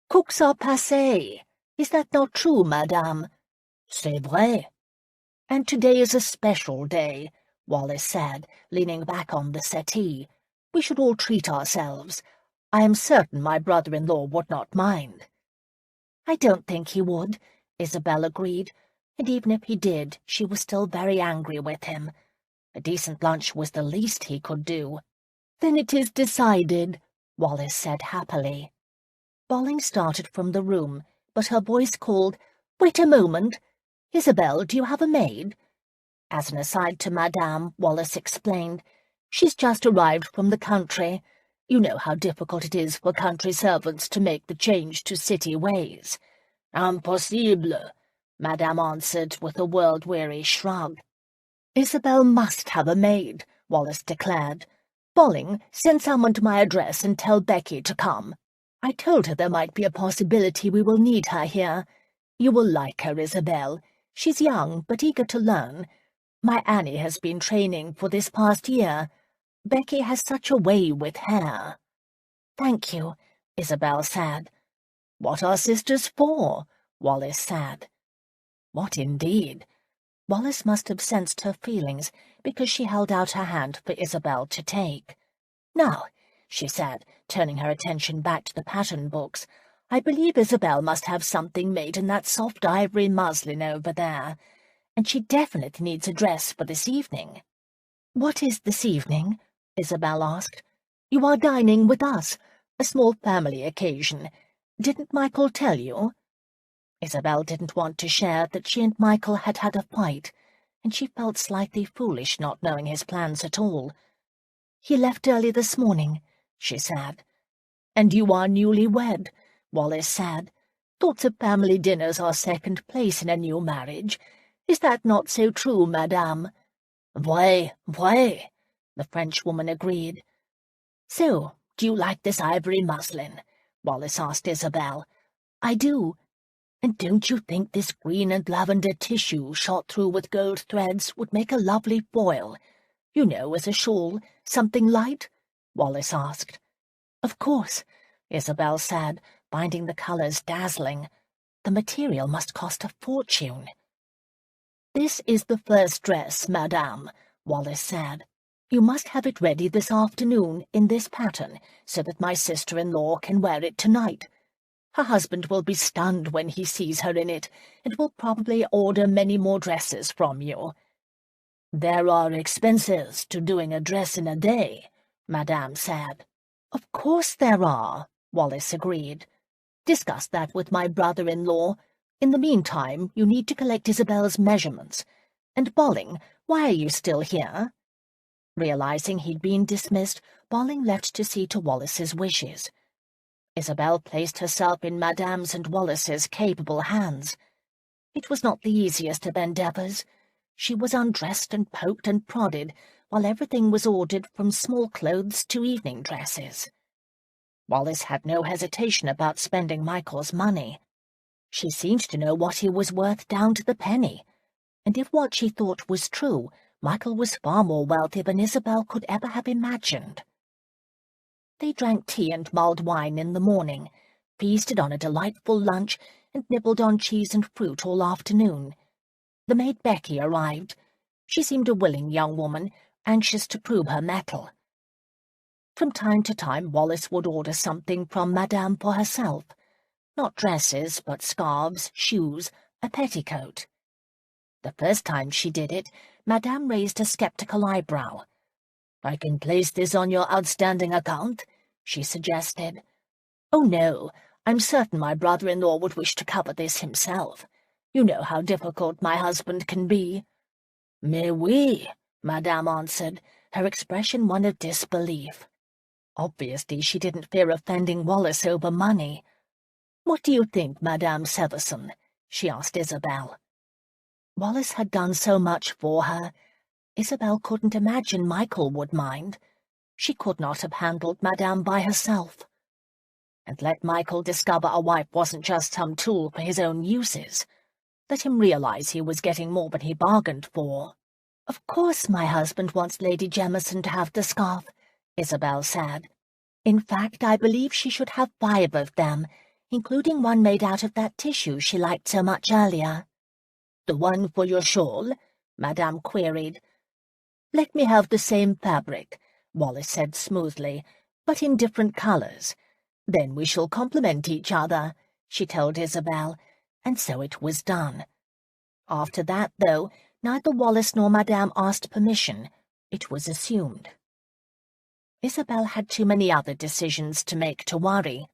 S1: "Cooks are passé. Is that not true, Madame?"
S2: "C'est vrai."
S1: "And today is a special day," Wallace said, leaning back on the settee. "We should all treat ourselves. I am certain my brother-in-law would not mind." "I don't think he would," Isabel agreed, and even if he did, she was still very angry with him. A decent lunch was the least he could do.
S2: "Then it is decided,"
S1: Wallace said happily. Bolling started from the room, but her voice called, "Wait a moment. Isabel, do you have a maid?" As an aside to Madame, Wallace explained, "She's just arrived from the country. You know how difficult it is for country servants to make the change to city ways." "Impossible," Madame answered with a world-weary shrug. "Isabel must have a maid," Wallace declared. "Bolling, send someone to my address and tell Becky to come. I told her there might be a possibility we will need her here. You will like her, Isabel. She's young, but eager to learn. My Annie has been training for this past year. Becky has such a way with hair." "Thank you," Isabel said. "What are sisters for?" Wallace said. What indeed? Wallace must have sensed her feelings, because she held out her hand for Isabel to take. "Now," she said, turning her attention back to the pattern books, "I believe Isabel must have something made in that soft ivory muslin over there, and she definitely needs a dress for this evening." "What is this evening?" Isabel asked. "You are dining with us, a small family occasion. Didn't Michael tell you?" Isabel didn't want to share that she and Michael had had a fight, and she felt slightly foolish not knowing his plans at all. "He left early this morning," she said. "And you are newly wed," Wallace said. "Thoughts of family dinners are second place in a new marriage. Is that not so true, Madame?" "Vrai, vrai," the Frenchwoman agreed. "So, do you like this ivory muslin?" Wallace asked Isabel. "I do. And don't you think this green and lavender tissue shot through with gold threads would make a lovely foil? You know, as a shawl, something light?" Wallace asked. "Of course," Isabel said, finding the colours dazzling. "The material must cost a fortune." "This is the first dress, Madame," Wallace said. "You must have it ready this afternoon in this pattern, so that my sister-in-law can wear it tonight. Her husband will be stunned when he sees her in it, and will probably order many more dresses from you." "There are expenses to doing a dress in a day," Madame said. "Of course there are," Wallace agreed. "Discuss that with my brother-in-law. In the meantime, you need to collect Isabel's measurements. And Bolling, why are you still here?" Realizing he'd been dismissed, Bolling left to see to Wallace's wishes. Isabel placed herself in Madame's and Wallace's capable hands. It was not the easiest of endeavours. She was undressed and poked and prodded, while everything was ordered from small clothes to evening dresses. Wallace had no hesitation about spending Michael's money. She seemed to know what he was worth down to the penny, and if what she thought was true, Michael was far more wealthy than Isabel could ever have imagined. They drank tea and mulled wine in the morning, feasted on a delightful lunch, and nibbled on cheese and fruit all afternoon. The maid Becky arrived. She seemed a willing young woman, anxious to prove her mettle. From time to time Wallace would order something from Madame for herself. Not dresses, but scarves, shoes, a petticoat. The first time she did it, Madame raised a sceptical eyebrow. "I can place this on your outstanding account," she suggested. "Oh, no, I'm certain my brother-in-law would wish to cover this himself. You know how difficult my husband can be." "Mais oui," Madame answered, her expression one of disbelief. Obviously she didn't fear offending Wallace over money. "What do you think, Madame Severson?" she asked Isabel. Wallace had done so much for her. Isabel couldn't imagine Michael would mind. She could not have handled Madame by herself. And let Michael discover a wife wasn't just some tool for his own uses. Let him realize he was getting more than he bargained for. "Of course my husband wants Lady Jemison to have the scarf," Isabel said. "In fact, I believe she should have 5 of them, including one made out of that tissue she liked so much earlier." "The one for your shawl?" Madame queried. "Let me have the same fabric," Wallace said smoothly, "but in different colours. Then we shall complement each other," she told Isabel, and so it was done. After that, though, neither Wallace nor Madame asked permission. It was assumed. Isabel had too many other decisions to make to worry.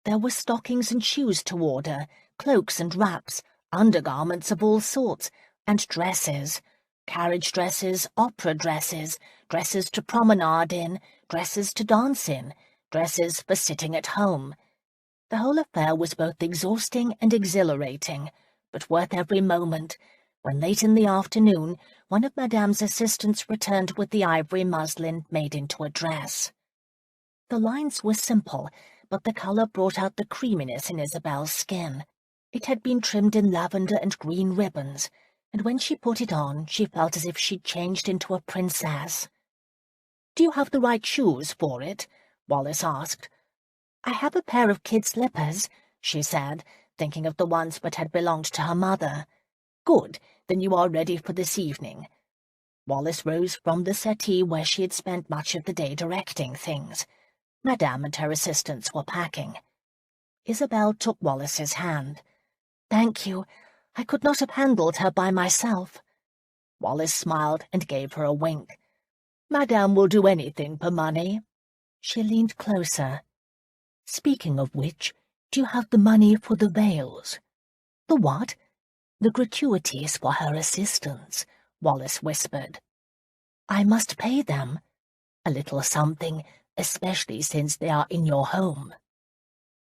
S1: There were stockings and shoes to order, cloaks and wraps, undergarments of all sorts, and dresses. Carriage dresses, opera dresses, dresses to promenade in, dresses to dance in, dresses for sitting at home. The whole affair was both exhausting and exhilarating, but worth every moment, when late in the afternoon one of Madame's assistants returned with the ivory muslin made into a dress. The lines were simple, but the colour brought out the creaminess in Isabel's skin. It had been trimmed in lavender and green ribbons, and when she put it on she felt as if she'd changed into a princess. "Do you have the right shoes for it?" Wallis asked. "I have a pair of kid slippers," she said, thinking of the ones that had belonged to her mother. "Good, then you are ready for this evening." Wallis rose from the settee where she had spent much of the day directing things. Madame and her assistants were packing. Isabel took Wallis's hand. "Thank you. I could not have handled her by myself." Wallis smiled and gave her a wink. "Madame will do anything for money." She leaned closer. "Speaking of which, do you have the money for the veils?" "The what?" "The gratuities for her assistants," Wallis whispered. "I must pay them. A little something, especially since they are in your home."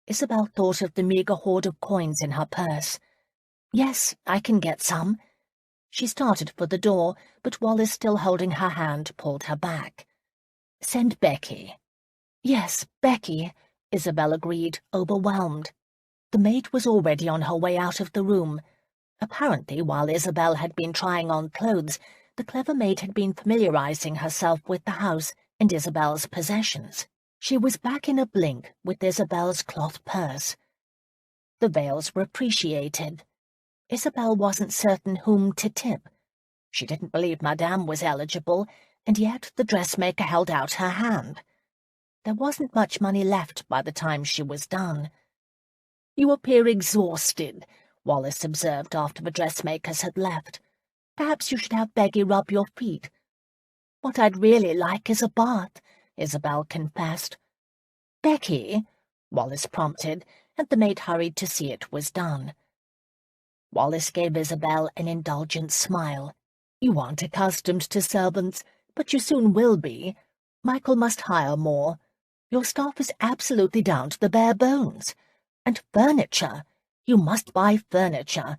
S1: Isabel thought of the meagre hoard of coins in her purse. "Yes, I can get some." She started for the door, but Wallis, still holding her hand, pulled her back. "Send Becky." "Yes, Becky," Isabel agreed, overwhelmed. The maid was already on her way out of the room. Apparently, while Isabel had been trying on clothes, the clever maid had been familiarizing herself with the house and Isabel's possessions. She was back in a blink with Isabel's cloth purse. The veils were appreciated. Isabel wasn't certain whom to tip. She didn't believe Madame was eligible, and yet the dressmaker held out her hand. There wasn't much money left by the time she was done. "You appear exhausted," Wallis observed after the dressmakers had left. "Perhaps you should have Becky rub your feet." "What I'd really like is a bath," Isabel confessed. "Becky," Wallis prompted, and the maid hurried to see it was done. Wallis gave Isabel an indulgent smile. "You aren't accustomed to servants, but you soon will be. Michael must hire more. Your staff is absolutely down to the bare bones. And furniture. You must buy furniture.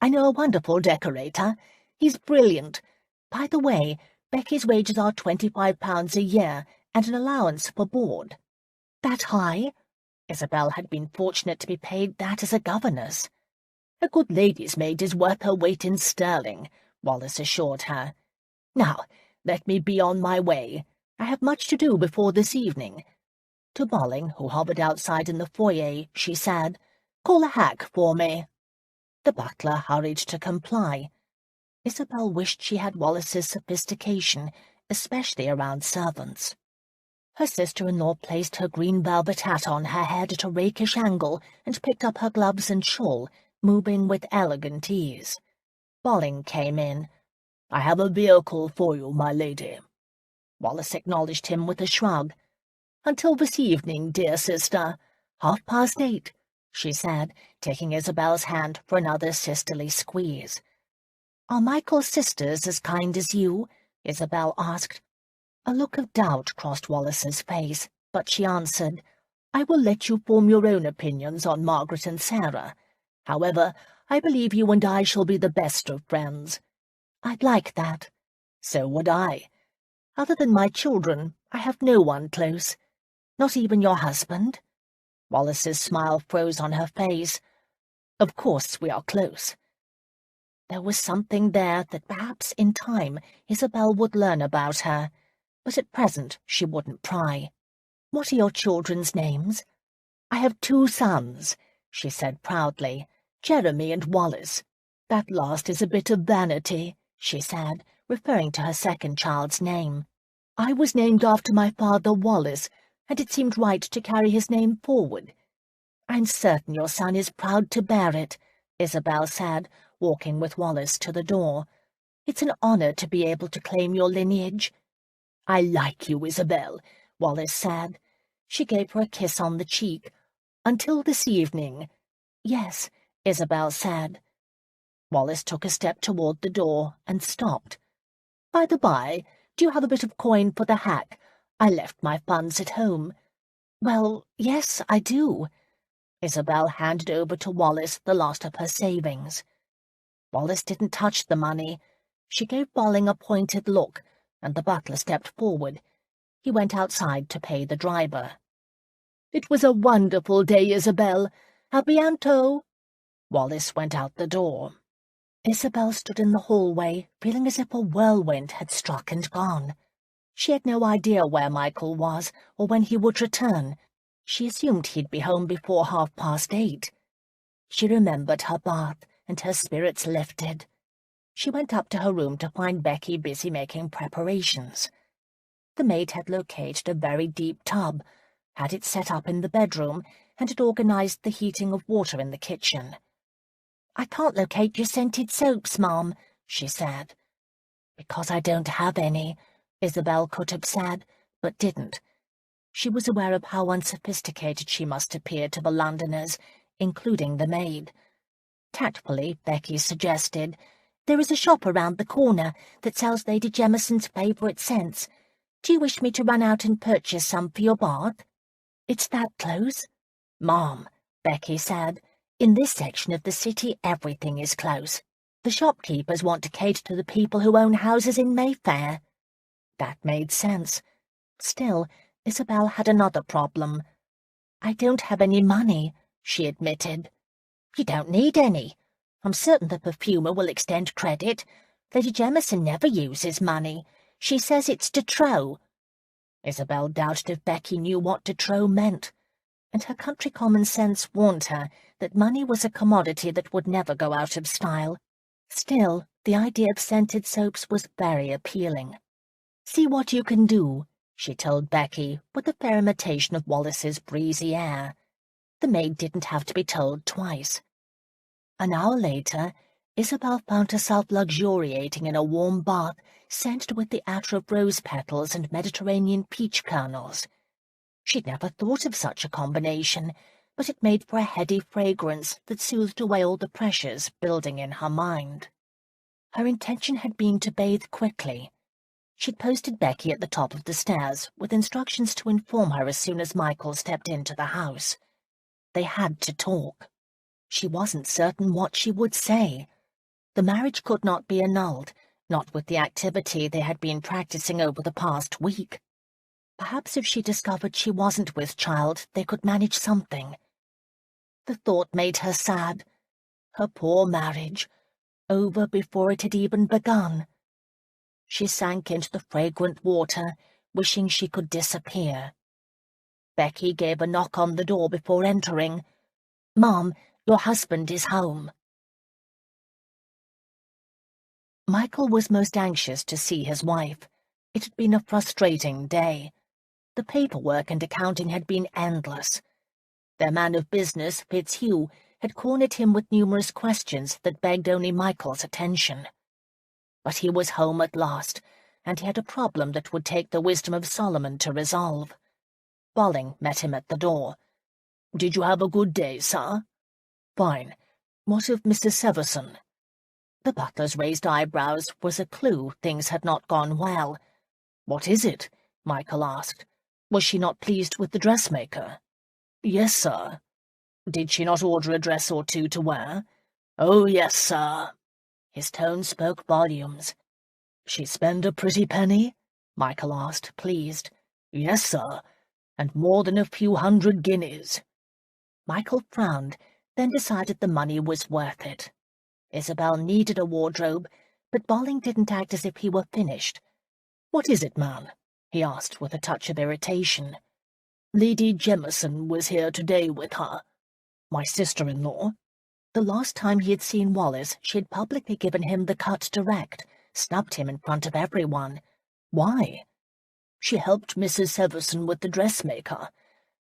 S1: I know a wonderful decorator. He's brilliant. By the way, Becky's wages are £25 a year, and an allowance for board." "That high?" Isabel had been fortunate to be paid that as a governess. "A good lady's maid is worth her weight in sterling," Wallis assured her. "Now, let me be on my way. I have much to do before this evening." To Bolling, who hovered outside in the foyer, she said, "Call a hack for me." The butler hurried to comply. Isabel wished she had Wallis's sophistication, especially around servants. Her sister-in-law placed her green velvet hat on her head at a rakish angle and picked up her gloves and shawl, moving with elegant ease. Bolling came in. "I have a vehicle for you, my lady." Wallis acknowledged him with a shrug. "Until this evening, dear sister. 8:30, she said, taking Isabel's hand for another sisterly squeeze. "Are Michael's sisters as kind as you?" Isabel asked. A look of doubt crossed Wallis's face, but she answered, "I will let you form your own opinions on Margaret and Sarah. However, I believe you and I shall be the best of friends." "I'd like that." "So would I. Other than my children, I have no one close. Not even your husband?" Wallis's smile froze on her face. "Of course we are close." There was something there that perhaps in time Isabel would learn about her, but at present she wouldn't pry. "What are your children's names?" "I have 2 sons," she said proudly, "Jeremy and Wallace. That last is a bit of vanity," she said, referring to her second child's name. "I was named after my father Wallace, and it seemed right to carry his name forward." "I'm certain your son is proud to bear it," Isabel said, walking with Wallace to the door. "It's an honor to be able to claim your lineage." "I like you, Isabel," Wallace said. She gave her a kiss on the cheek.
S2: Until this evening."
S1: "Yes," Isabel said.
S2: Wallace took a step toward the door and stopped. "By the by, do you have a bit of coin for the hack? I left my funds at home."
S1: "Well, yes, I do."
S2: Isabel handed over to Wallace the last of her savings. Wallace didn't touch the money. She gave Bolling a pointed look, and the butler stepped forward. He went outside to pay the driver. "It was a wonderful day, Isabel. A bientôt." Wallace went out the door.
S1: Isabel stood in the hallway, feeling as if a whirlwind had struck and gone. She had no idea where Michael was or when he would return. She assumed he'd be home before 8:30. She remembered her bath, and her spirits lifted. She went up to her room to find Becky busy making preparations. The maid had located a very deep tub, had it set up in the bedroom, and had organized the heating of water in the kitchen. "I can't locate your scented soaps, Mom," she said. "Because I don't have any," Isabel could have said, but didn't. She was aware of how unsophisticated she must appear to the Londoners, including the maid. Tactfully, Becky suggested, "There is a shop around the corner that sells Lady Jemison's favourite scents. Do you wish me to run out and purchase some for your bath?" "It's that close?" "Mom," Becky said, "in this section of the city everything is close. The shopkeepers want to cater to the people who own houses in Mayfair." That made sense. Still, Isabel had another problem. "I don't have any money," she admitted. "You don't need any. I'm certain the perfumer will extend credit. Lady Jemison never uses money. She says it's de trop." Isabel doubted if Becky knew what de trop meant, and her country common sense warned her that money was a commodity that would never go out of style. Still, the idea of scented soaps was very appealing. "See what you can do," she told Becky, with a fair imitation of Wallace's breezy air. The maid didn't have to be told twice. An hour later, Isabel found herself luxuriating in a warm bath scented with the attar of rose petals and Mediterranean peach kernels. She'd never thought of such a combination, but it made for a heady fragrance that soothed away all the pressures building in her mind. Her intention had been to bathe quickly. She'd posted Becky at the top of the stairs, with instructions to inform her as soon as Michael stepped into the house. They had to talk. She wasn't certain what she would say. The marriage could not be annulled, not with the activity they had been practicing over the past week. Perhaps if she discovered she wasn't with child, they could manage something. The thought made her sad. Her poor marriage, over before it had even begun. She sank into the fragrant water, wishing she could disappear. Becky gave a knock on the door before entering. "Mom, your husband is home." Michael was most anxious to see his wife. It had been a frustrating day. The paperwork and accounting had been endless. Their man of business, Fitzhugh, had cornered him with numerous questions that begged only Michael's attention. But he was home at last, and he had a problem that would take the wisdom of Solomon to resolve. Bolling met him at the door. "Did you have a good day, sir?" "Fine. What of Mrs. Severson?" The butler's raised eyebrows was a clue things had not gone well. "What is it?" Michael asked. "Was she not pleased with the dressmaker?" "Yes, sir." "Did she not order a dress or two to wear?" "Oh, yes, sir." His tone spoke volumes. "She spend a pretty penny?" Michael asked, pleased. "Yes, sir, and more than a few 100 guineas." Michael frowned, then decided the money was worth it. Isabel needed a wardrobe, but Bolling didn't act as if he were finished. "What is it, man?" he asked with a touch of irritation. "Lady Jemison was here today with her." "My sister-in-law?" The last time he had seen Wallace, she had publicly given him the cut direct, snubbed him in front of everyone. Why? "She helped Mrs. Severson with the dressmaker,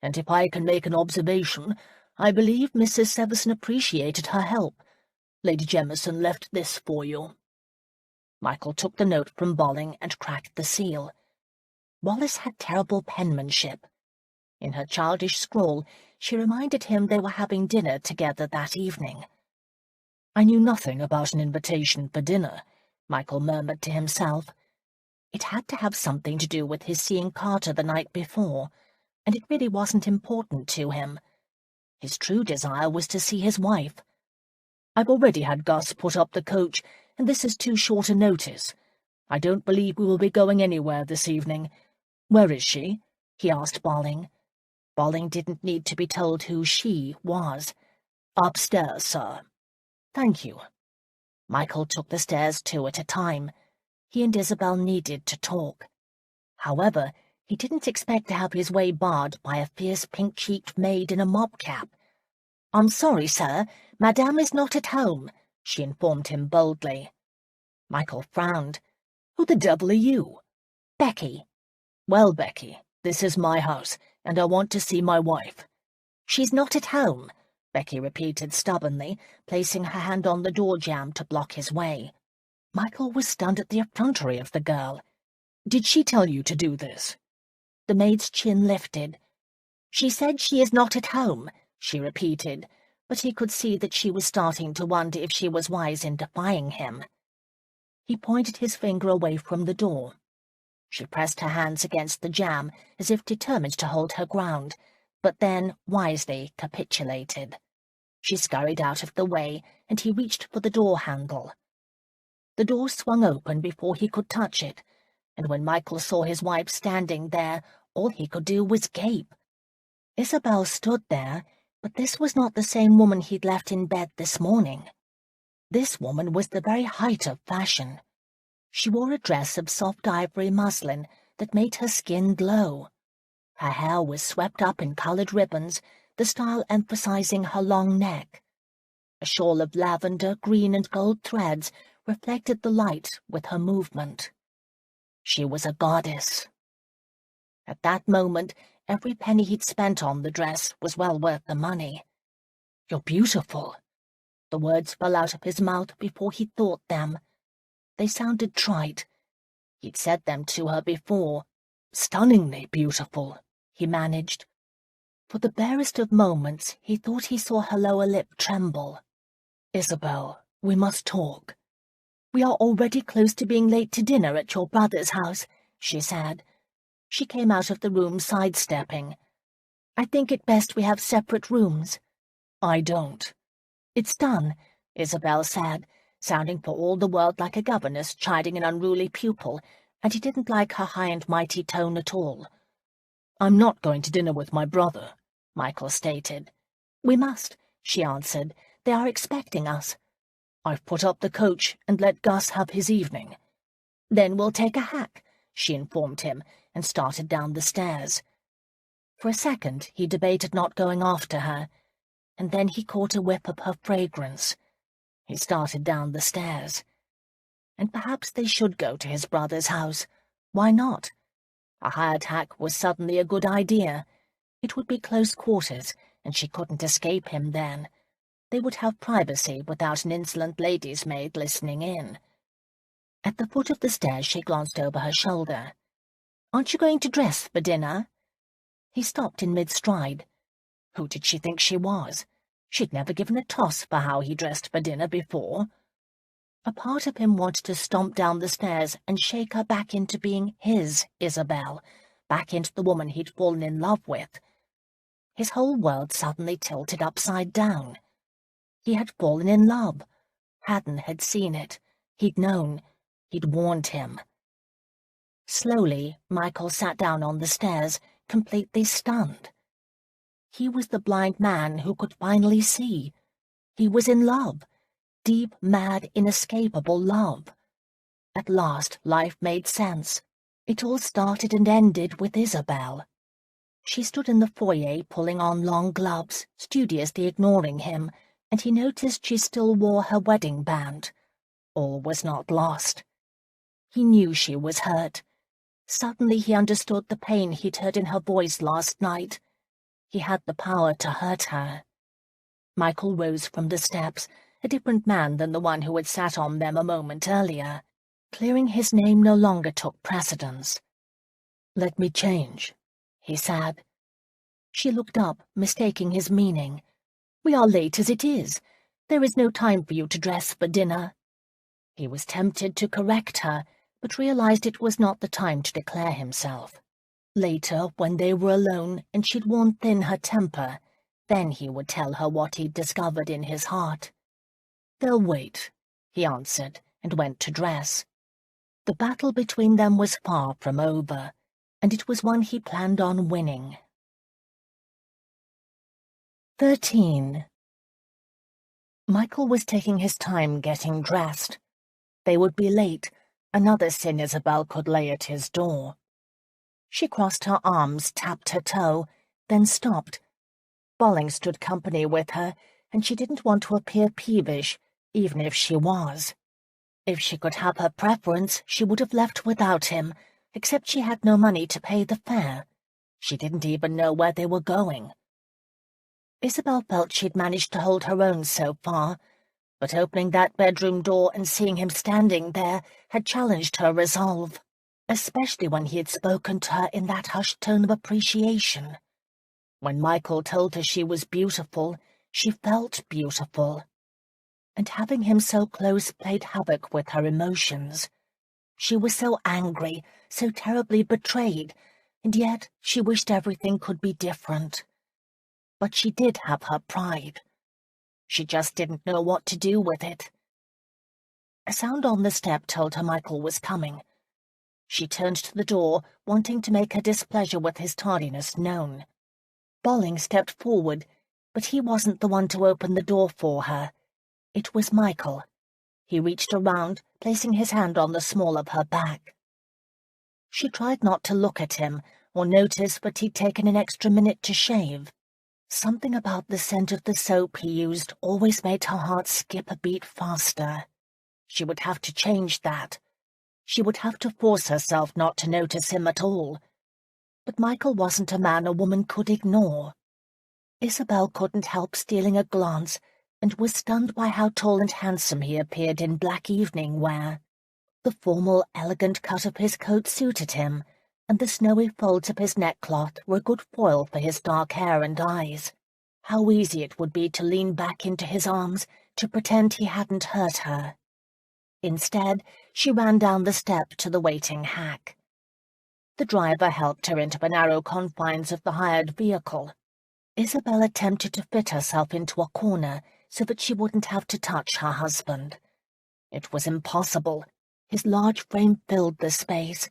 S1: and if I can make an observation, I believe Mrs. Severson appreciated her help. Lady Jemison left this for you." Michael took the note from Bolling and cracked the seal. Wallace had terrible penmanship. In her childish scrawl, she reminded him they were having dinner together that evening.
S2: "I knew nothing about an invitation for dinner," Michael murmured to himself.
S1: It had to have something to do with his seeing Carter the night before, and it really wasn't important to him. His true desire was to see his wife.
S2: "I've already had Gus put up the coach, and this is too short a notice. I don't believe we will be going anywhere this evening. Where is she?"
S1: he asked Bolling. Bolling didn't need to be told who she was.
S2: "Upstairs, sir."
S1: "Thank you." Michael took the stairs 2 at a time. He and Isabel needed to talk. However, he didn't expect to have his way barred by a fierce pink-cheeked maid in a mob cap. "I'm sorry, sir. Madame is not at home," she informed him boldly. Michael frowned.
S2: "Who the devil are you?"
S1: "Becky."
S2: "Well, Becky, this is my house, and I want to see my wife."
S1: "She's not at home," Becky repeated stubbornly, placing her hand on the door jamb to block his way. Michael was stunned at the effrontery of the girl.
S2: "Did she tell you to do this?"
S1: The maid's chin lifted. "She said she is not at home," she repeated, but he could see that she was starting to wonder if she was wise in defying him. He pointed his finger away from the door. She pressed her hands against the jamb, as if determined to hold her ground, but then, wisely, capitulated. She scurried out of the way, and he reached for the door handle. The door swung open before he could touch it, and when Michael saw his wife standing there, all he could do was gape. Isabel stood there, but this was not the same woman he'd left in bed this morning. This woman was the very height of fashion. She wore a dress of soft ivory muslin that made her skin glow. Her hair was swept up in coloured ribbons, the style emphasizing her long neck. A shawl of lavender, green, and gold threads reflected the light with her movement. She was a goddess. At that moment, every penny he'd spent on the dress was well worth the money.
S2: "You're beautiful."
S1: The words fell out of his mouth before he thought them. They sounded trite. He'd said them to her before.
S2: "Stunningly beautiful,"
S1: he managed. For the barest of moments, he thought he saw her lower lip tremble.
S2: "Isabel, we must talk."
S1: "We are already close to being late to dinner at your brother's house," she said. She came out of the room sidestepping. "I think it best we have separate rooms."
S2: "I don't."
S1: "It's done," Isabel said, sounding for all the world like a governess chiding an unruly pupil, and he didn't like her high and mighty tone at all.
S2: "I'm not going to dinner with my brother,"
S1: Michael stated. "We must," she answered. "They are expecting us."
S2: "I've put up the coach and let Gus have his evening."
S1: "Then we'll take a hack," she informed him, and started down the stairs. For a second he debated not going after her, and then he caught a whiff of her fragrance. He started down the stairs. And perhaps they should go to his brother's house. Why not? A hired hack was suddenly a good idea. It would be close quarters, and she couldn't escape him then. They would have privacy without an insolent lady's maid listening in. At the foot of the stairs she glanced over her shoulder. "Aren't you going to dress for dinner?" He stopped in mid-stride. Who did she think she was? She'd never given a toss for how he dressed for dinner before. A part of him wanted to stomp down the stairs and shake her back into being his Isabel, back into the woman he'd fallen in love with. His whole world suddenly tilted upside down. He had fallen in love. Haddon had seen it. He'd known. He'd warned him. Slowly, Michael sat down on the stairs, completely stunned. He was the blind man who could finally see. He was in love. Deep, mad, inescapable love. At last, life made sense. It all started and ended with Isabel. She stood in the foyer pulling on long gloves, studiously ignoring him, and he noticed she still wore her wedding band. All was not lost. He knew she was hurt. Suddenly he understood the pain he'd heard in her voice last night. He had the power to hurt her. Michael rose from the steps, a different man than the one who had sat on them a moment earlier. Clearing his name no longer took precedence.
S2: "Let me change,"
S1: he said. She looked up, mistaking his meaning. "We are late as it is. There is no time for you to dress for dinner." He was tempted to correct her, but realized it was not the time to declare himself. Later, when they were alone and she'd worn thin her temper, then he would tell her what he'd discovered in his heart. "They'll wait," he answered, and went to dress. The battle between them was far from over, and it was one he planned on winning. 13. Michael was taking his time getting dressed. They would be late, another sin Isabel could lay at his door. She crossed her arms, tapped her toe, then stopped. Bolling stood company with her, and she didn't want to appear peevish, even if she was. If she could have her preference, she would have left without him, except she had no money to pay the fare. She didn't even know where they were going. Isabel felt she'd managed to hold her own so far, but opening that bedroom door and seeing him standing there had challenged her resolve, especially when he had spoken to her in that hushed tone of appreciation. When Michael told her she was beautiful, she felt beautiful. And having him so close played havoc with her emotions. She was so angry, so terribly betrayed, and yet she wished everything could be different. But she did have her pride. She just didn't know what to do with it. A sound on the step told her Michael was coming. She turned to the door, wanting to make her displeasure with his tardiness known. Bolling stepped forward, but he wasn't the one to open the door for her. It was Michael. He reached around, placing his hand on the small of her back. She tried not to look at him, or notice that he'd taken an extra minute to shave. Something about the scent of the soap he used always made her heart skip a beat faster. She would have to change that. She would have to force herself not to notice him at all. But Michael wasn't a man a woman could ignore. Isabel couldn't help stealing a glance, and was stunned by how tall and handsome he appeared in black evening wear. The formal, elegant cut of his coat suited him, and the snowy folds of his neckcloth were a good foil for his dark hair and eyes. How easy it would be to lean back into his arms, to pretend he hadn't hurt her. Instead, she ran down the step to the waiting hack. The driver helped her into the narrow confines of the hired vehicle. Isabel attempted to fit herself into a corner so that she wouldn't have to touch her husband. It was impossible. His large frame filled the space.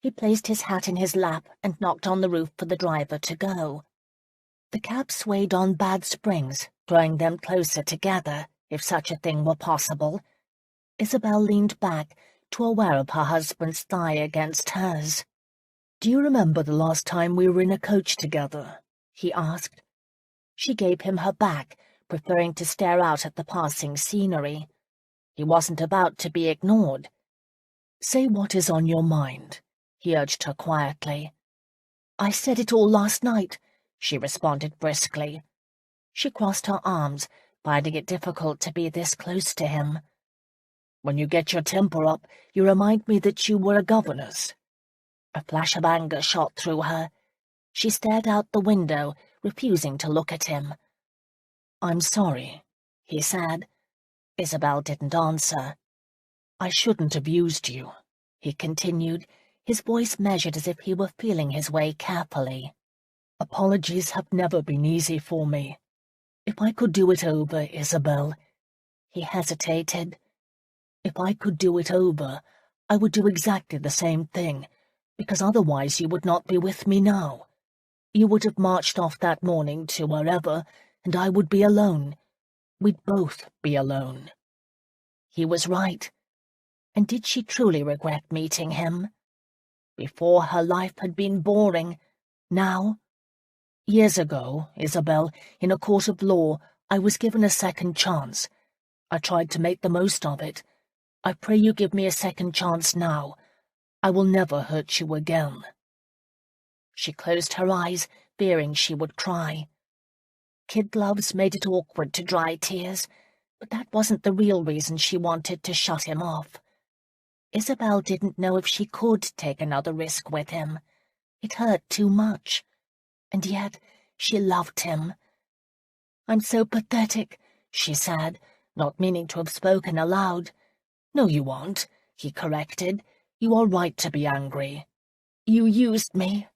S1: He placed his hat in his lap and knocked on the roof for the driver to go. The cab swayed on bad springs, drawing them closer together, if such a thing were possible. Isabel leaned back, too aware of her husband's thigh against hers. "Do you remember the last time we were in a coach together?" he asked. She gave him her back, preferring to stare out at the passing scenery. He wasn't about to be ignored. "Say what is on your mind," he urged her quietly. "I said it all last night," she responded briskly. She crossed her arms, finding it difficult to be this close to him. "When you get your temper up, you remind me that you were a governess." A flash of anger shot through her. She stared out the window, refusing to look at him. "I'm sorry," he said. Isabel didn't answer. "I shouldn't have used you," he continued, his voice measured as if he were feeling his way carefully. "Apologies have never been easy for me. If I could do it over, Isabel—" He hesitated. "If I could do it over, I would do exactly the same thing, because otherwise you would not be with me now. You would have marched off that morning to wherever, and I would be alone. We'd both be alone." He was right. And did she truly regret meeting him? Before, her life had been boring. Now? "Years ago, Isabel, in a court of law, I was given a second chance. I tried to make the most of it. I pray you give me a second chance now. I will never hurt you again." She closed her eyes, fearing she would cry. Kid gloves made it awkward to dry tears, but that wasn't the real reason she wanted to shut him off. Isabel didn't know if she could take another risk with him. It hurt too much. And yet, She loved him. "I'm so pathetic," she said, not meaning to have spoken aloud. "No, you aren't," he corrected. "You are right to be angry. You used me."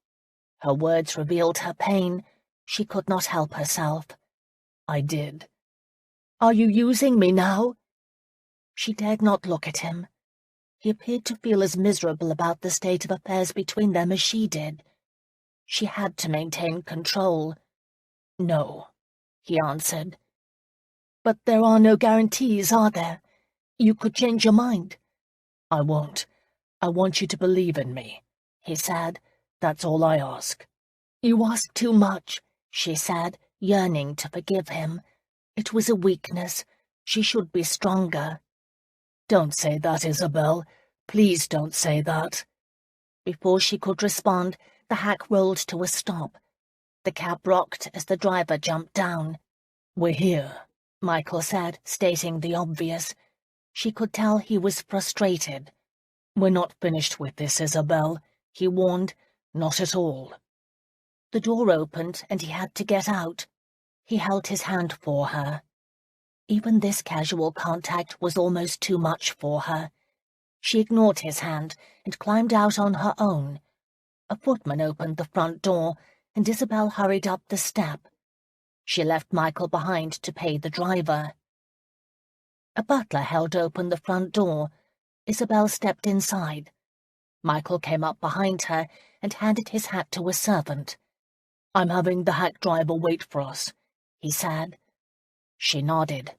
S1: Her words revealed her pain. She could not help herself. "I did." "Are you using me now?" She dared not look at him. He appeared to feel as miserable about the state of affairs between them as she did. She had to maintain control. "No," he answered. "But there are no guarantees, are there? You could change your mind." "I won't. I want you to believe in me," he said. "That's all I ask." "You ask too much," she said, yearning to forgive him. It was a weakness. She should be stronger. "Don't say that, Isabel. Please don't say that." Before she could respond, the hack rolled to a stop. The cab rocked as the driver jumped down. "We're here," Michael said, stating the obvious. She could tell he was frustrated. "We're not finished with this, Isabel," he warned. "Not at all." The door opened and he had to get out. He held his hand for her. Even this casual contact was almost too much for her. She ignored his hand and climbed out on her own. A footman opened the front door, and Isabel hurried up the step. She left Michael behind to pay the driver. A butler held open the front door. Isabel stepped inside. Michael came up behind her and handed his hat to a servant. "I'm having the hack driver wait for us," he said. She nodded.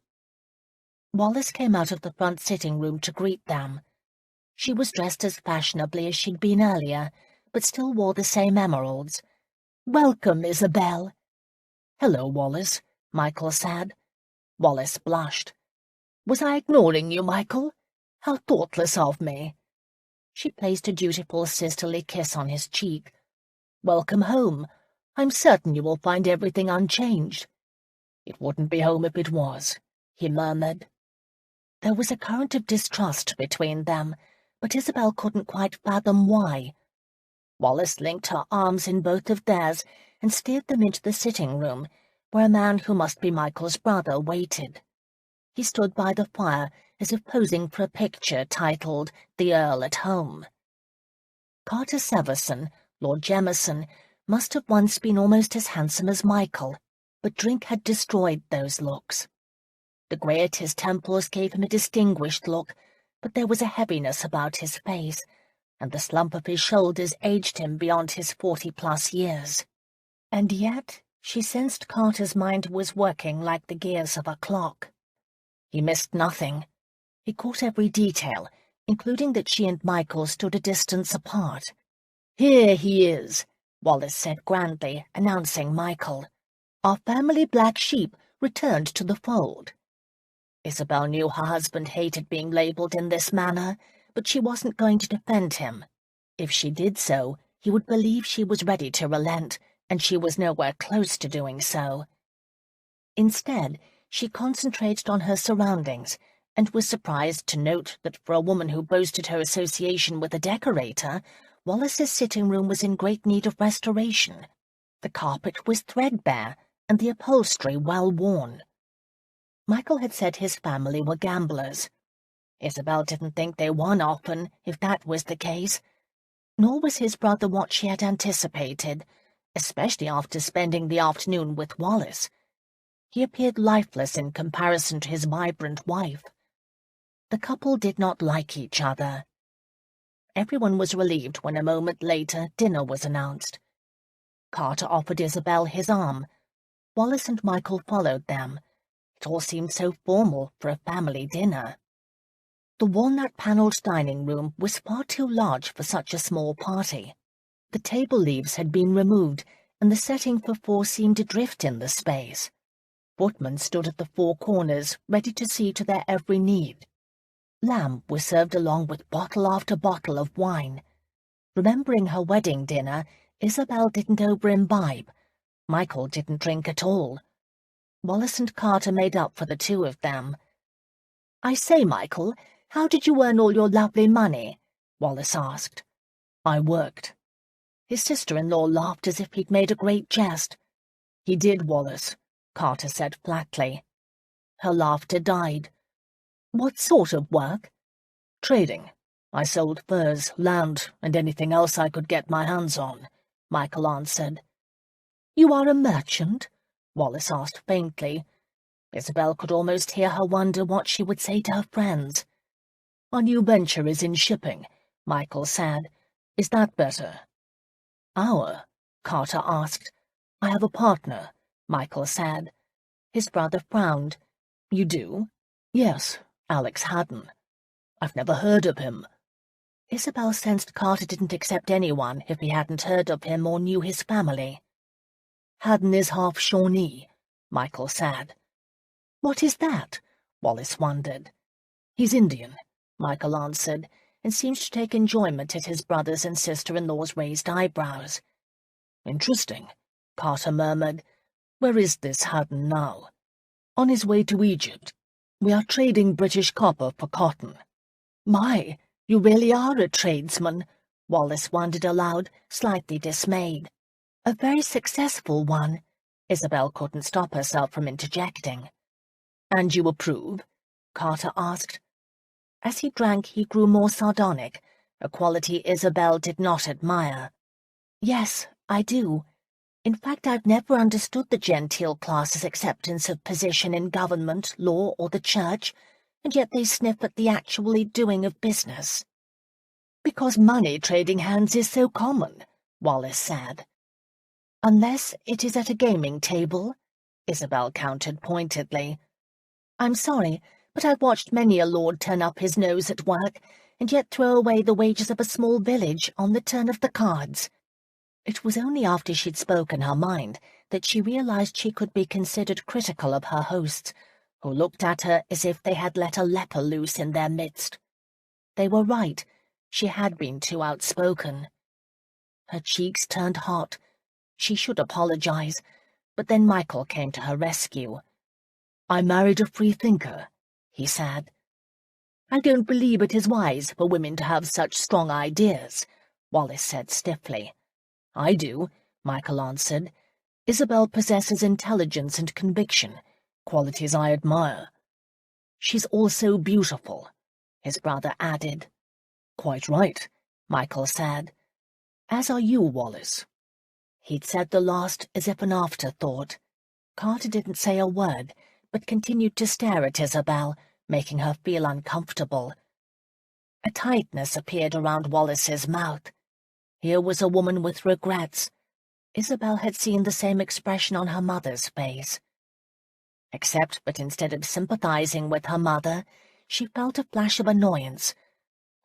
S1: Wallace came out of the front sitting room to greet them. She was dressed as fashionably as she'd been earlier, but still wore the same emeralds. "Welcome, Isabel." "Hello, Wallace," Michael said. Wallace blushed. "Was I ignoring you, Michael? How thoughtless of me." She placed a dutiful sisterly kiss on his cheek. "Welcome home. I'm certain you will find everything unchanged." "It wouldn't be home if it was," he murmured. There was a current of distrust between them, but Isabel couldn't quite fathom why. Wallace linked her arms in both of theirs and steered them into the sitting room, where a man who must be Michael's brother waited. He stood by the fire as if posing for a picture titled "The Earl at Home." Carter Severson, Lord Jemison, must have once been almost as handsome as Michael, but drink had destroyed those looks. The grey at his temples gave him a distinguished look, but there was a heaviness about his face, and the slump of his shoulders aged him beyond his 40-plus years. And yet she sensed Carter's mind was working like the gears of a clock. He missed nothing. He caught every detail, including that she and Michael stood a distance apart. "Here he is," Wallace said grandly, announcing Michael. "Our family black sheep returned to the fold." Isabel knew her husband hated being labelled in this manner, but she wasn't going to defend him. If she did so, he would believe she was ready to relent, and she was nowhere close to doing so. Instead, she concentrated on her surroundings, and was surprised to note that for a woman who boasted her association with a decorator, Wallace's sitting room was in great need of restoration. The carpet was threadbare, and the upholstery well worn. Michael had said his family were gamblers. Isabel didn't think they won often, if that was the case. Nor was his brother what she had anticipated, especially after spending the afternoon with Wallace. He appeared lifeless in comparison to his vibrant wife. The couple did not like each other. Everyone was relieved when a moment later dinner was announced. Carter offered Isabel his arm. Wallace and Michael followed them. It all seemed so formal for a family dinner. The walnut-panelled dining room was far too large for such a small party. The table leaves had been removed, and the setting for four seemed adrift in the space. Footmen stood at the four corners, ready to see to their every need. Lamb was served along with bottle after bottle of wine. Remembering her wedding dinner, Isabel didn't over-imbibe. Michael didn't drink at all. Wallace and Carter made up for the two of them. "I say, Michael, how did you earn all your lovely money?" Wallace asked. "I worked." His sister-in-law laughed as if he'd made a great jest.
S2: "He did, Wallace," Carter said flatly. Her laughter died. "What sort of work?" "Trading. I sold furs, land, and anything else I could get my hands on," Michael answered. "You are a merchant?" Wallace asked faintly. Isabel could almost hear her wonder what she would say to her friends. "Our new venture is in shipping," Michael said. "Is that better?" "Our?" Carter asked. "I have a partner," Michael said. His brother frowned. "You do?" "Yes, Alex Haddon." "I've never heard of him." Isabel sensed Carter didn't accept anyone if he hadn't heard of him or knew his family. "Haddon is half Shawnee," Michael said. "What is that?" Wallace wondered. "He's Indian," Michael answered, and seemed to take enjoyment at his brother's and sister-in-law's raised eyebrows. "Interesting," Carter murmured. "Where is this Haddon now?" "On his way to Egypt. We are trading British copper for cotton." "My, you really are a tradesman," Wallace wondered aloud, slightly dismayed. "A very successful one." Isabel couldn't stop herself from interjecting. "And you approve?" Carter asked. As he drank, he grew more sardonic, a quality Isabel did not admire. "Yes, I do. In fact, I've never understood the genteel class's acceptance of position in government, law, or the church, and yet they sniff at the actually doing of business." "Because money trading hands is so common," Wallace said. "Unless it is at a gaming table," Isabel countered pointedly. "I'm sorry, but I've watched many a lord turn up his nose at work, and yet throw away the wages of a small village on the turn of the cards." It was only after she'd spoken her mind that she realized she could be considered critical of her hosts, who looked at her as if they had let a leper loose in their midst. They were right. She had been too outspoken. Her cheeks turned hot. She should apologize, but then Michael came to her rescue. "I married a free thinker," he said. "I don't believe it is wise for women to have such strong ideas," Wallace said stiffly. "I do," Michael answered. "Isabel possesses intelligence and conviction, qualities I admire." "She's also beautiful," his brother added. "Quite right," Michael said. "As are you, Wallace." He'd said the last as if an afterthought. Carter didn't say a word, but continued to stare at Isabel, making her feel uncomfortable. A tightness appeared around Wallace's mouth. Here was a woman with regrets. Isabel had seen the same expression on her mother's face. But instead of sympathizing with her mother, she felt a flash of annoyance.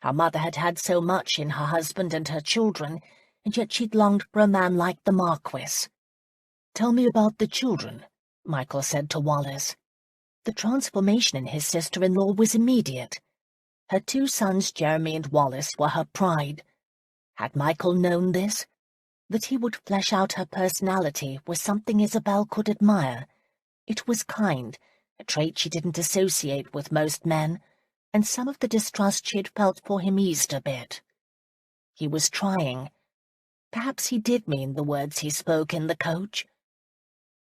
S2: Her mother had had so much in her husband and her children, and yet she'd longed for a man like the Marquis. "Tell me about the children," Michael said to Wallace. The transformation in his sister-in-law was immediate. Her two sons, Jeremy and Wallace, were her pride. Had Michael known this? That he would flesh out her personality was something Isabel could admire. It was kind, a trait she didn't associate with most men, and some of the distrust she had felt for him eased a bit. He was trying. Perhaps he did mean the words he spoke in the coach.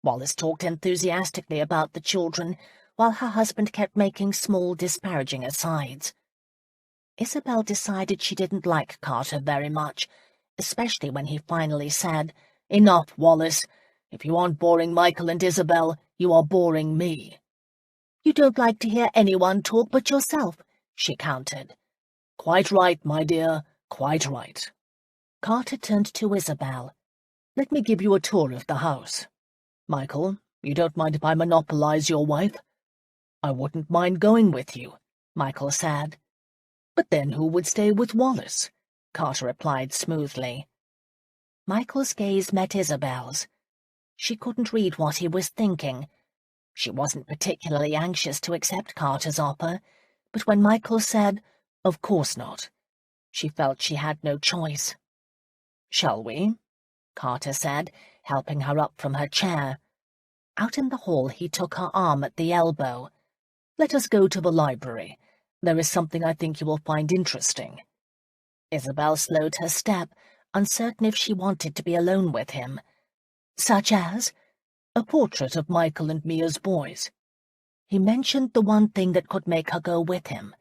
S2: Wallace talked enthusiastically about the children, while her husband kept making small, disparaging asides. Isabel decided she didn't like Carter very much, especially when he finally said, "Enough, Wallace. If you aren't boring Michael and Isabel, you are boring me." "You don't like to hear anyone talk but yourself," she countered. "Quite right, my dear, quite right." Carter turned to Isabel. "Let me give you a tour of the house. Michael, you don't mind if I monopolize your wife?" "I wouldn't mind going with you," Michael said. "But then who would stay with Wallace?" Carter replied smoothly. Michael's gaze met Isabel's. She couldn't read what he was thinking. She wasn't particularly anxious to accept Carter's offer, but when Michael said, "Of course not," she felt she had no choice. "Shall we?" Carter said, helping her up from her chair. Out in the hall he took her arm at the elbow. "Let us go to the library. There is something I think you will find interesting." Isabel slowed her step, uncertain if she wanted to be alone with him. "Such as?" A portrait of Michael and me as boys. He mentioned the one thing that could make her go with him.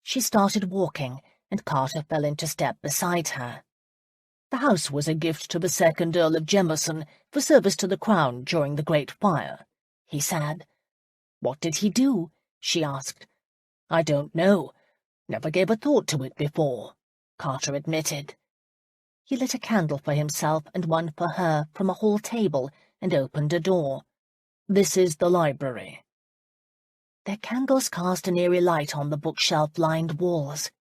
S2: She started walking, and Carter fell into step beside her. The house was a gift to the second Earl of Jemison for service to the Crown during the Great Fire, he said. What did he do? She asked. I don't know. Never gave a thought to it before, Carter admitted. He lit a candle for himself and one for her from a hall table and opened a door. This is the library. Their candles cast an eerie light on the bookshelf-lined walls.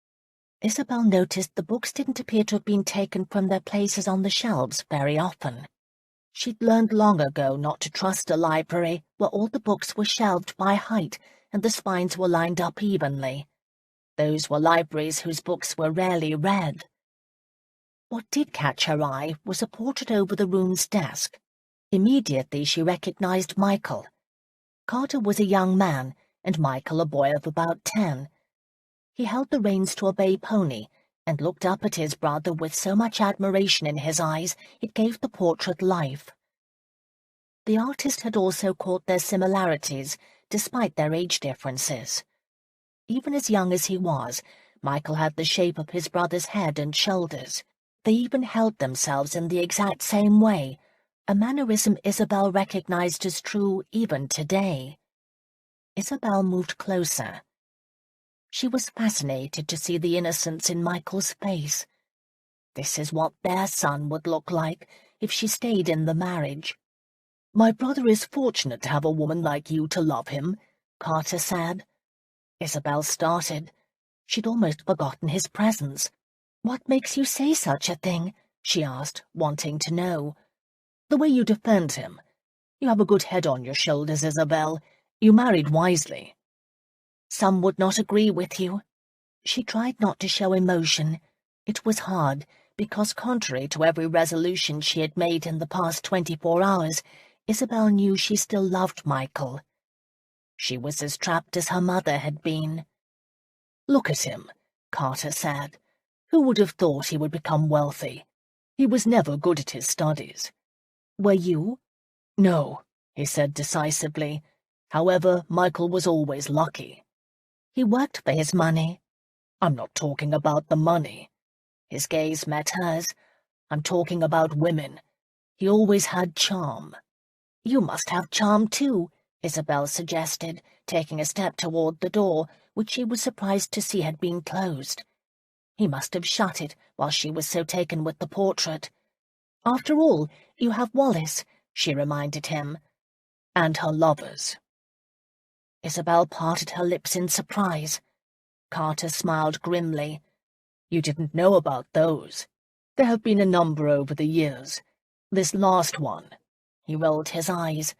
S2: Isabel noticed the books didn't appear to have been taken from their places on the shelves very often. She'd learned long ago not to trust a library where all the books were shelved by height and the spines were lined up evenly. Those were libraries whose books were rarely read. What did catch her eye was a portrait over the room's desk. Immediately she recognized Michael. Carter was a young man, and Michael a boy of about 10. He held the reins to a bay pony and looked up at his brother with so much admiration in his eyes it gave the portrait life. The artist had also caught their similarities, despite their age differences. Even as young as he was, Michael had the shape of his brother's head and shoulders. They even held themselves in the exact same way, a mannerism Isabel recognized as true even today. Isabel moved closer. She was fascinated to see the innocence in Michael's face. This is what their son would look like if she stayed in the marriage. My brother is fortunate to have a woman like you to love him, Carter said. Isabel started. She'd almost forgotten his presence. What makes you say such a thing? She asked, wanting to know. The way you defend him. You have a good head on your shoulders, Isabel. You married wisely. Some would not agree with you. She tried not to show emotion. It was hard, because contrary to every resolution she had made in the past 24 hours, Isabel knew she still loved Michael. She was as trapped as her mother had been. Look at him, Carter said. Who would have thought he would become wealthy? He was never good at his studies. Were you? No, he said decisively. However, Michael was always lucky. He worked for his money. I'm not talking about the money. His gaze met hers. I'm talking about women. He always had charm. You must have charm too, Isabel suggested, taking a step toward the door, which she was surprised to see had been closed. He must have shut it while she was so taken with the portrait. After all, you have Wallace, she reminded him, and her lovers. Isabel parted her lips in surprise. Carter smiled grimly. You didn't know about those. There have been a number over the years. This last one. He rolled his eyes.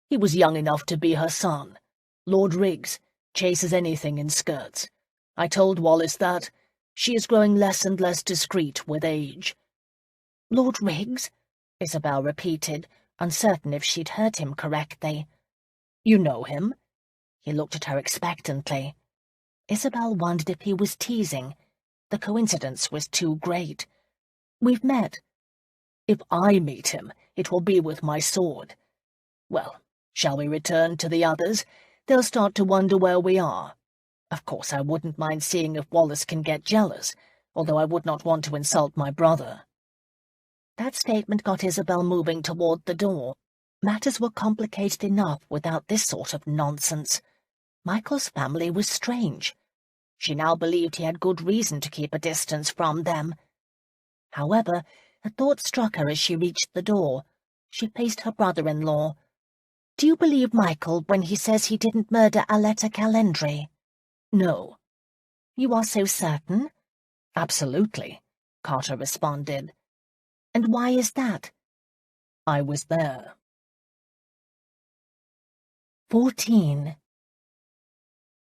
S2: He was young enough to be her son. Lord Riggs chases anything in skirts. I told Wallace that. She is growing less and less discreet with age. Lord Riggs? Isabel repeated, uncertain if she'd heard him correctly. You know him? He looked at her expectantly. Isabel wondered if he was teasing. The coincidence was too great. We've met. If I meet him, it will be with my sword. Well, shall we return to the others? They'll start to wonder where we are. Of course, I wouldn't mind seeing if Wallace can get jealous, although I would not want to insult my brother. That statement got Isabel moving toward the door. Matters were complicated enough without this sort of nonsense. Michael's family was strange. She now believed he had good reason to keep a distance from them. However, a thought struck her as she reached the door. She faced her brother-in-law. Do you believe Michael when he says he didn't murder Aletta Calendry? No. You are so certain? Absolutely, Carter responded. And why is that? I was there. 14.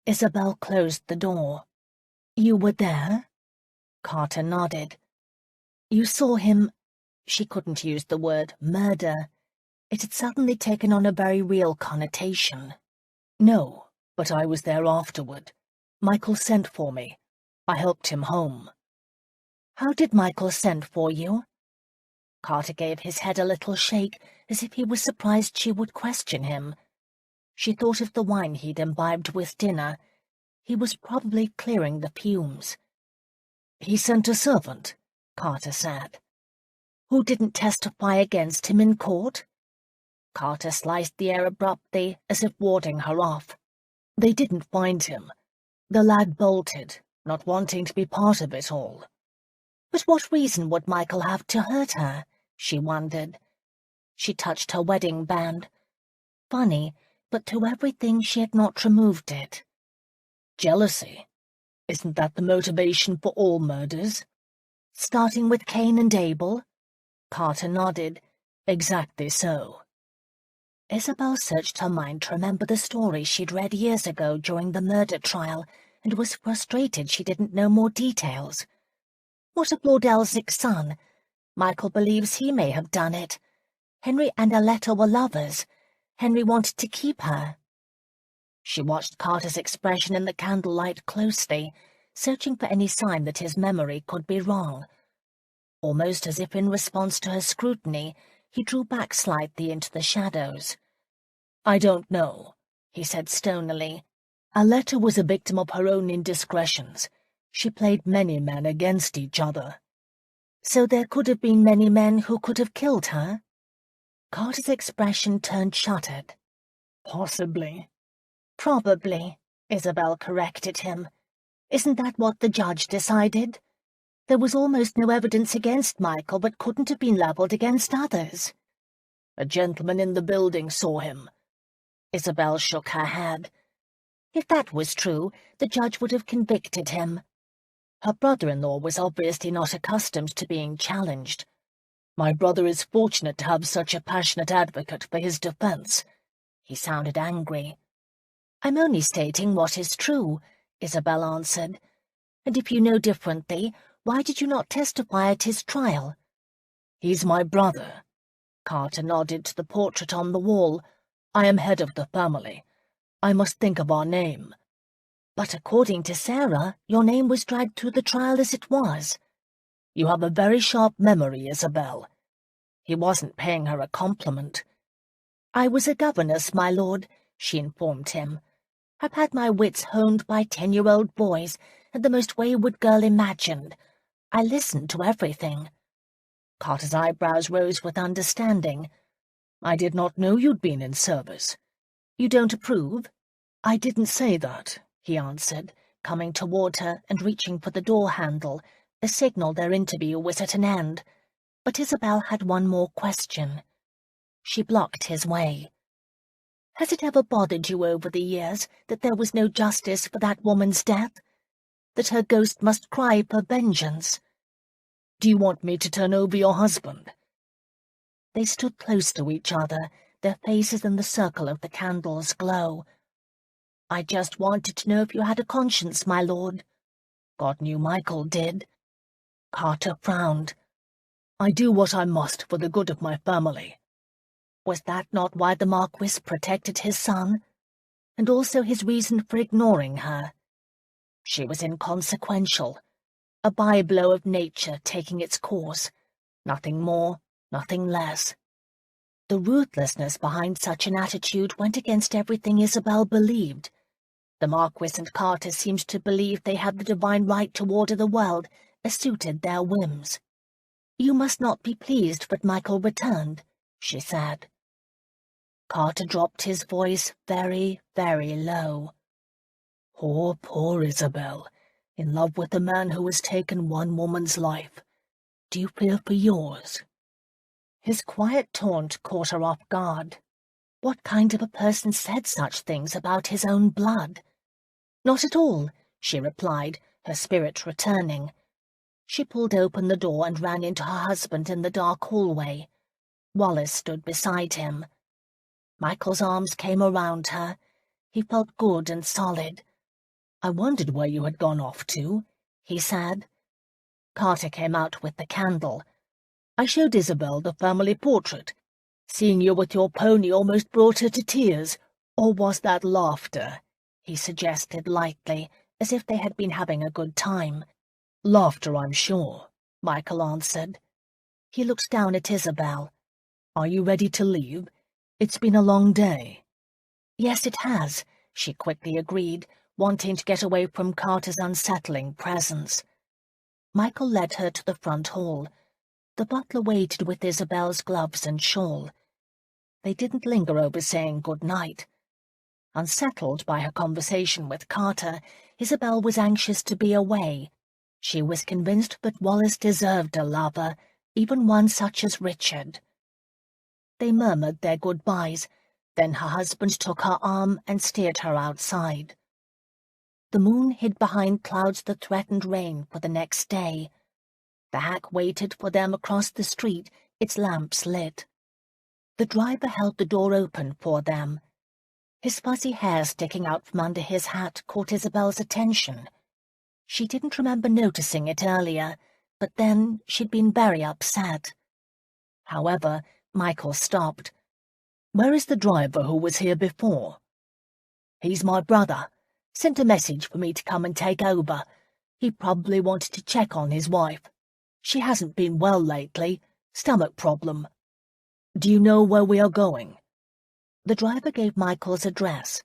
S2: Isabel closed the door. You were there? Carter nodded. You saw him... She couldn't use the word murder. It had suddenly taken on a very real connotation. No, but I was there afterward. Michael sent for me. I helped him home. How did Michael send for you?
S1: Carter gave his head a little shake, as if he was surprised she would question him. She thought of the wine he'd imbibed with dinner. He was probably clearing the fumes. "He sent a servant," Carter said. "Who didn't testify against him in court?" Carter sliced the air abruptly, as if warding her off. "They didn't find him. The lad bolted, not wanting to be part of it all." But what reason would Michael have to hurt her? She wondered. She touched her wedding band. Funny, but to everything she had not removed it. Jealousy. Isn't that the motivation for all murders? Starting with Cain and Abel? Carter nodded. Exactly so. Isabel searched her mind to remember the story she'd read years ago during the murder trial, and was frustrated she didn't know more details. What of Lord Elsick's son? Michael believes he may have done it. Henry and Aletta were lovers. Henry wanted to keep her. She watched Carter's expression in the candlelight closely, searching for any sign that his memory could be wrong. Almost as if in response to her scrutiny, he drew back slightly into the shadows. "I don't know," he said stonily. "Aletta was a victim of her own indiscretions. She played many men against each other." "So there could have been many men who could have killed her?" Carter's expression turned shuttered. "Possibly." "Probably," Isabel corrected him. "Isn't that what the judge decided? There was almost no evidence against Michael, but couldn't have been levelled against others." "A gentleman in the building saw him." Isabel shook her head. If that was true, the judge would have convicted him. Her brother-in-law was obviously not accustomed to being challenged. "My brother is fortunate to have such a passionate advocate for his defense." He sounded angry. "I'm only stating what is true," Isabel answered. "And if you know differently, why did you not testify at his trial?" "He's my brother." Carter nodded to the portrait on the wall. "I am head of the family. I must think of our name." "But according to Sarah, your name was dragged through the trial as it was." "You have a very sharp memory, Isabel." He wasn't paying her a compliment. "I was a governess, my lord," she informed him. "I've had my wits honed by 10-year-old boys, and the most wayward girl imagined. I listened to everything." Carter's eyebrows rose with understanding. "I did not know you'd been in service." "You don't approve?" "I didn't say that," he answered, coming toward her and reaching for the door handle, a signal their interview was at an end. But Isabel had one more question. She blocked his way. "Has it ever bothered you over the years that there was no justice for that woman's death? That her ghost must cry for vengeance?" "Do you want me to turn over your husband?" They stood close to each other, their faces in the circle of the candle's glow. "I just wanted to know if you had a conscience, my lord." God knew Michael did. Carter frowned. "I do what I must for the good of my family." Was that not why the Marquis protected his son? And also his reason for ignoring her? She was inconsequential, a by-blow of nature taking its course, nothing more, nothing less. The ruthlessness behind such an attitude went against everything Isabel believed. The Marquis and Carter seemed to believe they had the divine right to order the world as suited their whims. "You must not be pleased that Michael returned," she said. Carter dropped his voice very, very low. "Poor, poor Isabel, in love with a man who has taken one woman's life. Do you fear for yours?" His quiet taunt caught her off guard. What kind of a person said such things about his own blood? "Not at all," she replied, her spirit returning. She pulled open the door and ran into her husband in the dark hallway. Wallace stood beside him. Michael's arms came around her. He felt good and solid. "I wondered where you had gone off to," he said. Carter came out with the candle. "I showed Isabel the family portrait. Seeing you with your pony almost brought her to tears. Or was that laughter?" he suggested lightly, as if they had been having a good time. "Laughter, I'm sure," Michael answered. He looked down at Isabel. "Are you ready to leave? It's been a long day." "Yes, it has," she quickly agreed, wanting to get away from Carter's unsettling presence. Michael led her to the front hall. The butler waited with Isabel's gloves and shawl. They didn't linger over saying good night. Unsettled by her conversation with Carter, Isabel was anxious to be away. She was convinced that Wallace deserved a lover, even one such as Richard. They murmured their goodbyes, then her husband took her arm and steered her outside. The moon hid behind clouds that threatened rain for the next day. The hack waited for them across the street, its lamps lit. The driver held the door open for them. His fuzzy hair sticking out from under his hat caught Isabel's attention. She didn't remember noticing it earlier, but then she'd been very upset. However, Michael stopped. "Where is the driver who was here before?" "He's my brother. Sent a message for me to come and take over. He probably wanted to check on his wife. She hasn't been well lately. Stomach problem." "Do you know where we are going?" The driver gave Michael's address.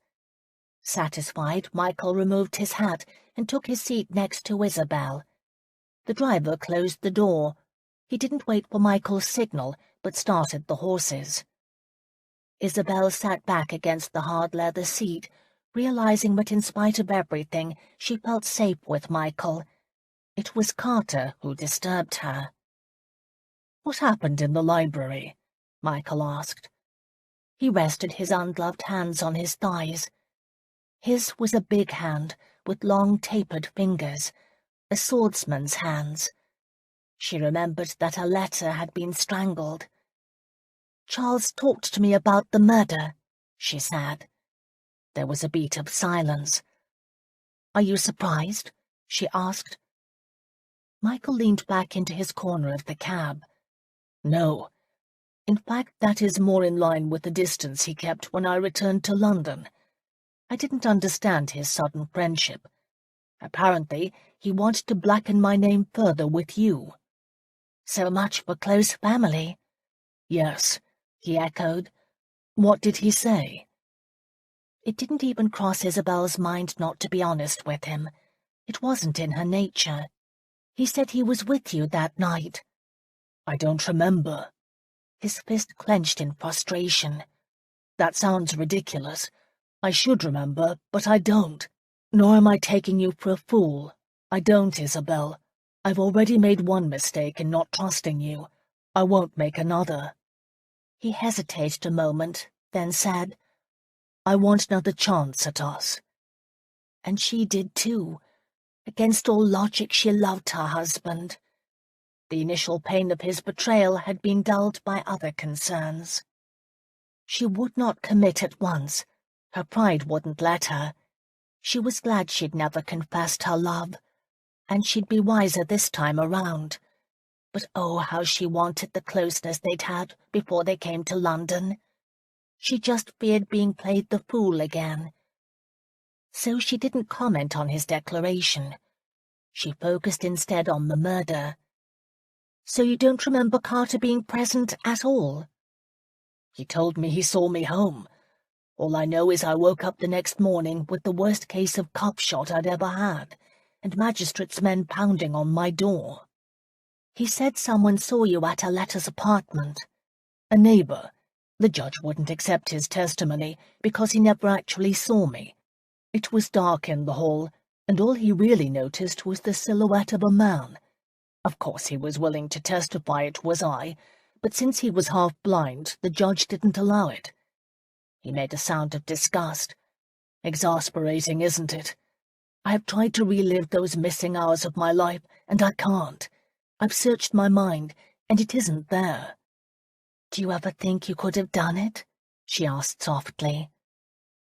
S1: Satisfied, Michael removed his hat and took his seat next to Isabel. The driver closed the door. He didn't wait for Michael's signal, but started the horses. Isabel sat back against the hard leather seat, realizing that in spite of everything, she felt safe with Michael. It was Carter who disturbed her. "What happened in the library?" Michael asked. He rested his ungloved hands on his thighs. His was a big hand, with long tapered fingers, a swordsman's hands. She remembered that a letter had been strangled. "Charles talked to me about the murder," she said. There was a beat of silence. "Are you surprised?" she asked. Michael leaned back into his corner of the cab. "No. In fact, that is more in line with the distance he kept when I returned to London. I didn't understand his sudden friendship. Apparently, he wanted to blacken my name further with you." "So much for close family." "Yes," he echoed. "What did he say?" It didn't even cross Isabel's mind not to be honest with him. It wasn't in her nature. "He said he was with you that night." "I don't remember." His fist clenched in frustration. "That sounds ridiculous. I should remember, but I don't. Nor am I taking you for a fool. I don't, Isabel. I've already made one mistake in not trusting you. I won't make another." He hesitated a moment, then said, "I want another chance at us." And she did too. Against all logic, she loved her husband. The initial pain of his betrayal had been dulled by other concerns. She would not commit at once. Her pride wouldn't let her. She was glad she'd never confessed her love, and she'd be wiser this time around. But oh, how she wanted the closeness they'd had before they came to London. She just feared being played the fool again. So she didn't comment on his declaration. She focused instead on the murder. "So you don't remember Carter being present at all?" "He told me he saw me home. All I know is I woke up the next morning with the worst case of cop shot I'd ever had, and magistrates' men pounding on my door." "He said someone saw you at Aletta's apartment." "A neighbour. The judge wouldn't accept his testimony because he never actually saw me. It was dark in the hall, and all he really noticed was the silhouette of a man. Of course he was willing to testify it was I, but since he was half blind, the judge didn't allow it." He made a sound of disgust. "Exasperating, isn't it? I have tried to relive those missing hours of my life, and I can't. I've searched my mind, and it isn't there." "Do you ever think you could have done it?" she asked softly.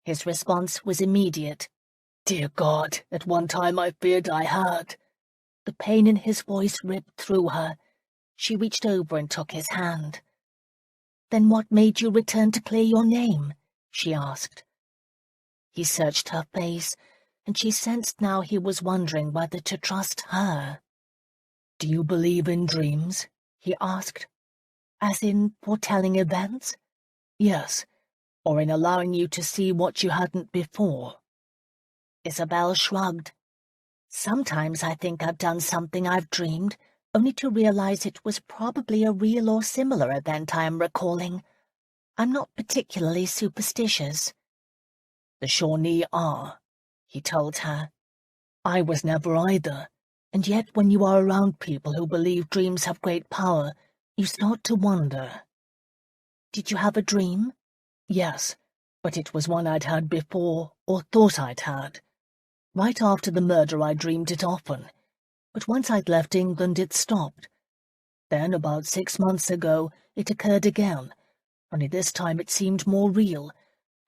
S1: His response was immediate. "Dear God, at one time I feared I had." The pain in his voice ripped through her. She reached over and took his hand. "Then what made you return to clear your name?" she asked. He searched her face, and she sensed now he was wondering whether to trust her. "Do you believe in dreams?"
S2: he asked. As in foretelling events? Yes, or in allowing you to see what you hadn't before.
S1: Isabel shrugged. Sometimes I think I've done something I've dreamed, only to realize it was probably a real or similar event I am recalling. I'm not particularly superstitious.
S2: The Shawnee are, he told her. I was never either, and yet when you are around people who believe dreams have great power, you start to wonder.
S1: Did you have a dream?
S2: Yes, but it was one I'd had before, or thought I'd had. Right after the murder I dreamed it often, but once I'd left England it stopped. Then, about 6 months ago, it occurred again, only this time it seemed more real,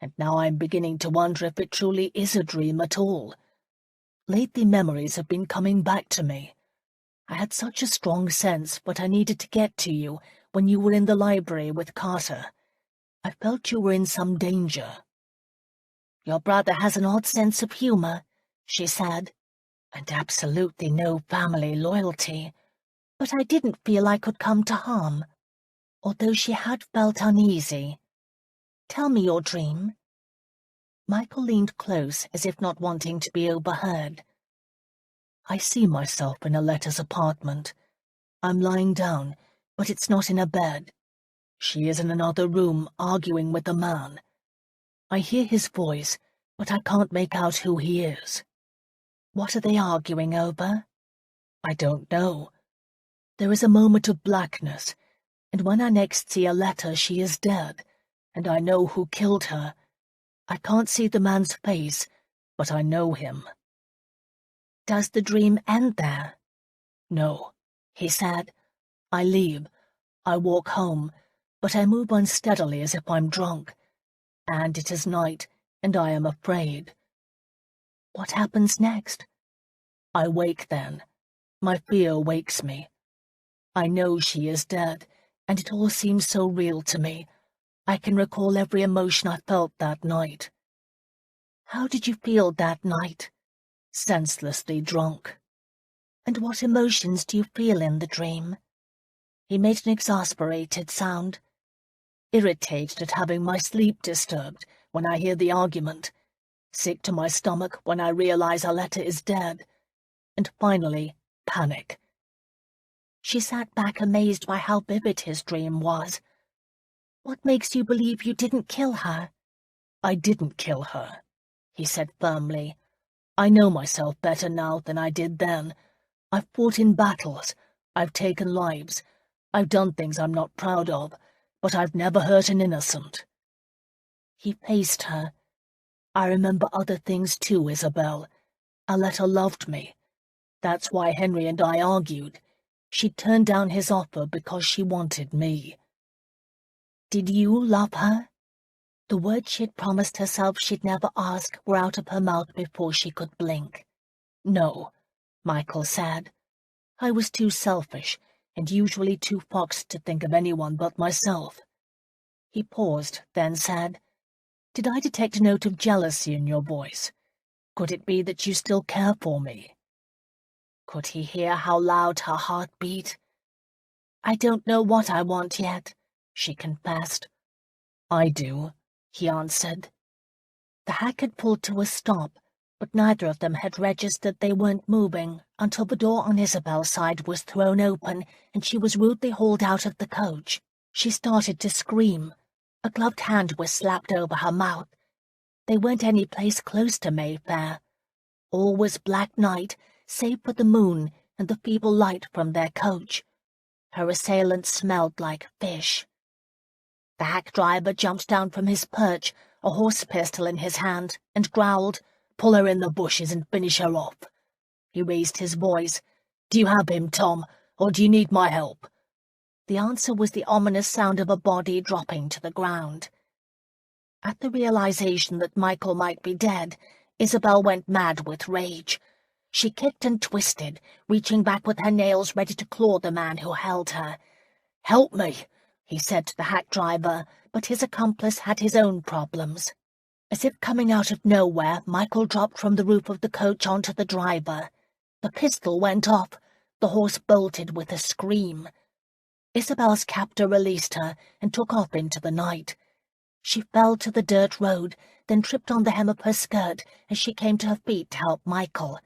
S2: and now I'm beginning to wonder if it truly is a dream at all. Lately memories have been coming back to me. I had such a strong sense, but I needed to get to you when you were in the library with Carter. I felt you were in some danger.
S1: Your brother has an odd sense of humor, she said, and absolutely no family loyalty. But I didn't feel I could come to harm, although she had felt uneasy. Tell me your dream. Michael leaned close, as if not wanting to be overheard.
S2: I see myself in a letter's apartment. I'm lying down, but it's not in a bed. She is in another room, arguing with a man. I hear his voice, but I can't make out who he is.
S1: What are they arguing over?
S2: I don't know. There is a moment of blackness, and when I next see a letter she is dead, and I know who killed her. I can't see the man's face, but I know him.
S1: Does the dream end there?
S2: No, he said. I leave. I walk home, but I move unsteadily as if I'm drunk. And it is night, and I am afraid.
S1: What happens next?
S2: I wake then. My fear wakes me. I know she is dead, and it all seems so real to me. I can recall every emotion I felt that night.
S1: How did you feel that night?
S2: Senselessly drunk.
S1: And what emotions do you feel in the dream?
S2: He made an exasperated sound. Irritated at having my sleep disturbed when I hear the argument. Sick to my stomach when I realize Aletta is dead. And finally, panic.
S1: She sat back amazed by how vivid his dream was. What makes you believe you didn't kill her?
S2: I didn't kill her, he said firmly. I know myself better now than I did then. I've fought in battles. I've taken lives. I've done things I'm not proud of, but I've never hurt an innocent. He faced her. I remember other things too, Isabel. Aletta loved me. That's why Henry and I argued. She turned down his offer because she wanted me.
S1: Did you love her? The words she had promised herself she'd never ask were out of her mouth before she could blink.
S2: No, Michael said. I was too selfish, and usually too foxed to think of anyone but myself. He paused, then said, Did I detect a note of jealousy in your voice? Could it be that you still care for me?
S1: Could he hear how loud her heart beat? I don't know what I want yet, she confessed.
S2: I do, he answered.
S1: The hack had pulled to a stop, but neither of them had registered they weren't moving until the door on Isabel's side was thrown open and she was rudely hauled out of the coach. She started to scream. A gloved hand was slapped over her mouth. They weren't any place close to Mayfair. All was black night, save for the moon and the feeble light from their coach. Her assailant smelled like fish. The hack driver jumped down from his perch, a horse pistol in his hand, and growled,
S2: Pull her in the bushes and finish her off. He raised his voice. Do you have him, Tom, or do you need my help?
S1: The answer was the ominous sound of a body dropping to the ground. At the realization that Michael might be dead, Isabel went mad with rage. She kicked and twisted, reaching back with her nails ready to claw the man who held her.
S2: Help me,
S1: he said to the hack driver, but his accomplice had his own problems. As if coming out of nowhere, Michael dropped from the roof of the coach onto the driver. The pistol went off. The horse bolted with a scream. Isabel's captor released her and took off into the night. She fell to the dirt road, then tripped on the hem of her skirt as she came to her feet to help Michael.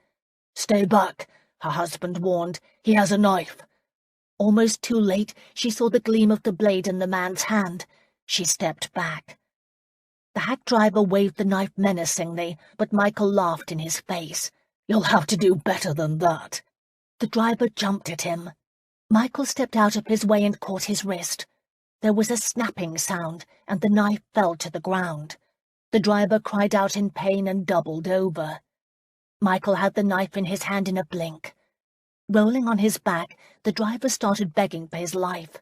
S2: "Stay back," her husband warned. "He has a knife."
S1: Almost too late, she saw the gleam of the blade in the man's hand. She stepped back. The hack driver waved the knife menacingly, but Michael laughed in his face.
S2: "You'll have to do better than that."
S1: The driver jumped at him. Michael stepped out of his way and caught his wrist. There was a snapping sound, and the knife fell to the ground. The driver cried out in pain and doubled over. Michael had the knife in his hand in a blink. Rolling on his back, the driver started begging for his life.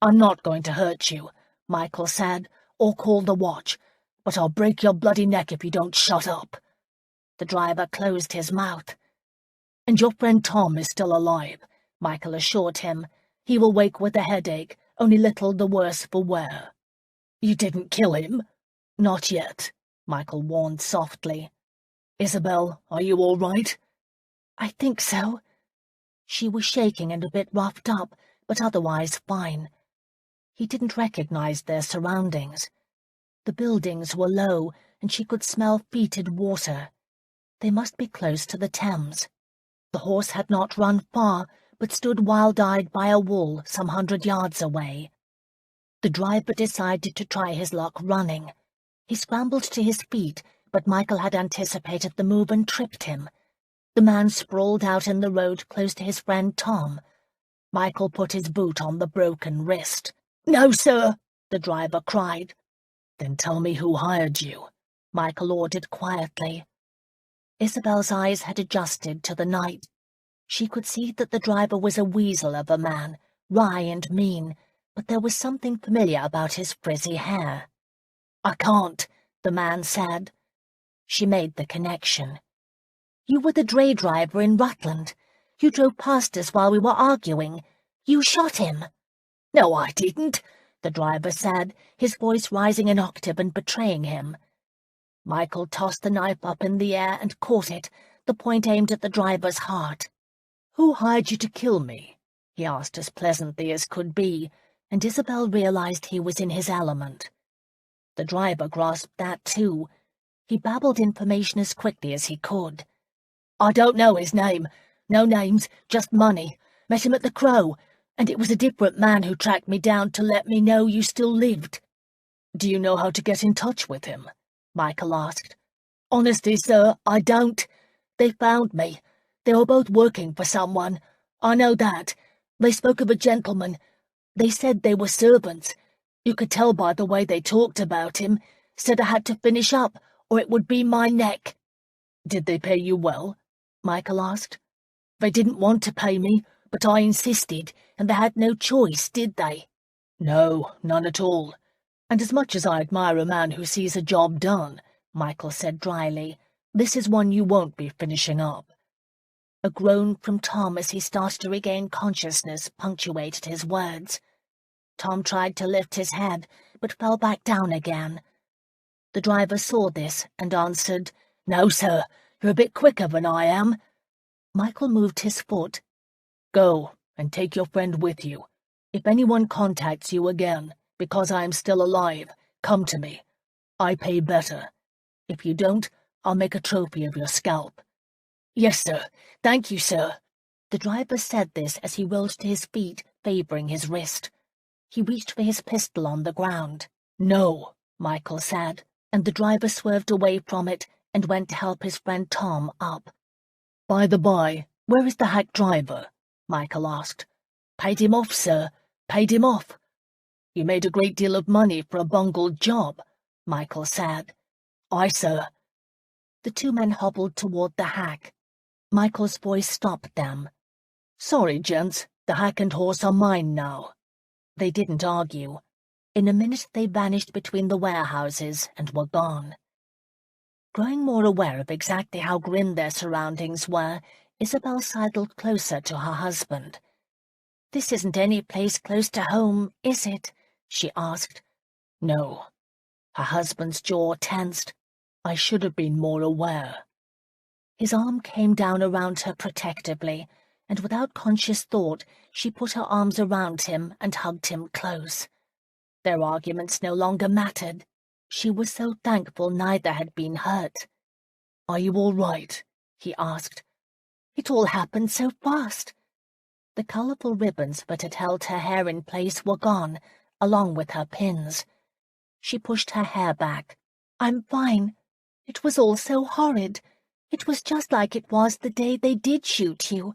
S2: "I'm not going to hurt you," Michael said, "or call the watch, but I'll break your bloody neck if you don't shut up."
S1: The driver closed his mouth.
S2: "And your friend Tom is still alive," Michael assured him. "He will wake with a headache, only little the worse for wear." "You didn't kill him?" "Not yet," Michael warned softly. "Isabel, are you all right?"
S1: "I think so." She was shaking and a bit roughed up, but otherwise fine. He didn't recognize their surroundings. The buildings were low, and she could smell fetid water. They must be close to the Thames. The horse had not run far, but stood wild-eyed by a wall some 100 yards away. The driver decided to try his luck running. He scrambled to his feet, but Michael had anticipated the move and tripped him. The man sprawled out in the road close to his friend Tom. Michael put his boot on the broken wrist.
S2: "No, sir,"
S1: the driver cried.
S2: "Then tell me who hired you,"
S1: Michael ordered quietly. Isabel's eyes had adjusted to the night. She could see that the driver was a weasel of a man, wry and mean, but there was something familiar about his frizzy hair.
S2: "I can't,"
S1: the man said. She made the connection. "You were the dray driver in Rutland. You drove past us while we were arguing. You shot him."
S2: "No, I didn't,"
S1: the driver said, his voice rising an octave and betraying him. Michael tossed the knife up in the air and caught it, the point aimed at the driver's heart.
S2: "Who hired you to kill me?"
S1: he asked as pleasantly as could be, and Isabel realized he was in his element. The driver grasped that too. He babbled information as quickly as he could.
S2: "I don't know his name. No names, just money. Met him at the Crow, and it was a different man who tracked me down to let me know you still lived." "Do you know how to get in touch with him?" Michael asked. "Honestly, sir, I don't. They found me. They were both working for someone. I know that. They spoke of a gentleman. They said they were servants. You could tell by the way they talked about him. Said I had to finish up, or it would be my neck."
S1: "Did they pay you well?" Michael asked.
S2: "They didn't want to pay me, but I insisted, and they had no choice, did they?"
S1: "No, none at all. And as much as I admire a man who sees a job done," Michael said dryly, "this is one you won't be finishing up." A groan from Tom as he started to regain consciousness punctuated his words. Tom tried to lift his head, but fell back down again. The driver saw this and answered,
S2: "No, sir, you're a bit quicker than I am."
S1: Michael moved his foot.
S2: "Go, and take your friend with you. If anyone contacts you again, because I am still alive, come to me. I pay better. If you don't, I'll make a trophy of your scalp." "Yes, sir. Thank you, sir."
S1: The driver said this as he rose to his feet, favoring his wrist. He reached for his pistol on the ground.
S2: "No,"
S1: Michael said, and the driver swerved away from it and went to help his friend Tom up.
S2: "By the by, where is the hack driver?" Michael asked.
S1: "Paid him off, sir. Paid him off."
S2: "You made a great deal of money for a bungled job,"
S1: Michael said.
S2: "Aye, sir."
S1: The two men hobbled toward the hack. Michael's voice stopped them.
S2: "Sorry, gents, the hack and horse are mine now."
S1: They didn't argue. In a minute they vanished between the warehouses and were gone. Growing more aware of exactly how grim their surroundings were, Isabel sidled closer to her husband. "This isn't any place close to home, is it?" she asked.
S2: "No."
S1: Her husband's jaw tensed.
S2: "I should have been more aware."
S1: His arm came down around her protectively, and without conscious thought she put her arms around him and hugged him close. Their arguments no longer mattered. She was so thankful neither had been hurt. "Are you all right?" he asked. "It all happened so fast." The colourful ribbons that had held her hair in place were gone, along with her pins. She pushed her hair back. "I'm fine. It was all so horrid. It was just like it was the day they did shoot you.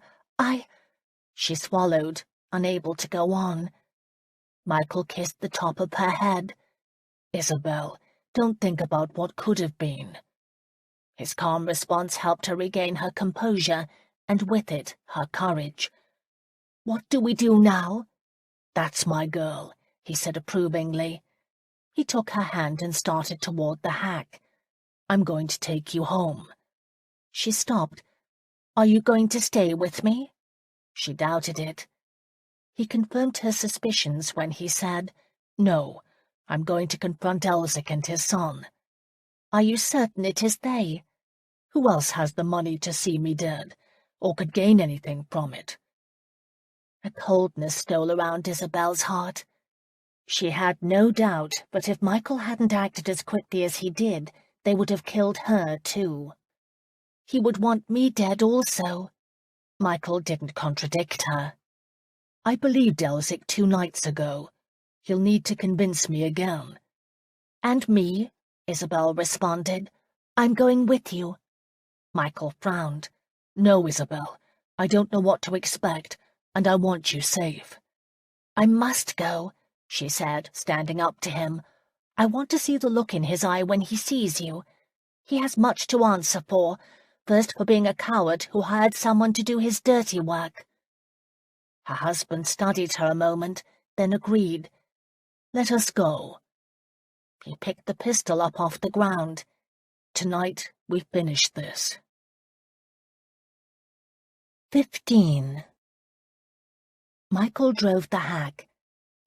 S1: She swallowed, unable to go on. Michael kissed the top of her head. "Isabel, don't think about what could have been." His calm response helped her regain her composure, and with it, her courage. "What do we do now?" "That's my girl," he said approvingly. He took her hand and started toward the hack. "I'm going to take you home." She stopped. "Are you going to stay with me?" She doubted it. He confirmed her suspicions when he said, "No, I'm going to confront Elsick and his son." "Are you certain it is they?" "Who else has the money to see me dead, or could gain anything from it?" A coldness stole around Isabel's heart. She had no doubt that if Michael hadn't acted as quickly as he did, they would have killed her too. "He would want me dead also." Michael didn't contradict her. "I believed Elsick 2 nights ago. He'll need to convince me again." "And me," Isabel responded. "I'm going with you." Michael frowned. "No, Isabel, I don't know what to expect, and I want you safe." "I must go," she said, standing up to him. "I want to see the look in his eye when he sees you. He has much to answer for, first for being a coward who hired someone to do his dirty work." Her husband studied her a moment, then agreed. "Let us go." He picked the pistol up off the ground. "Tonight we've finished this." 15. Michael drove the hack.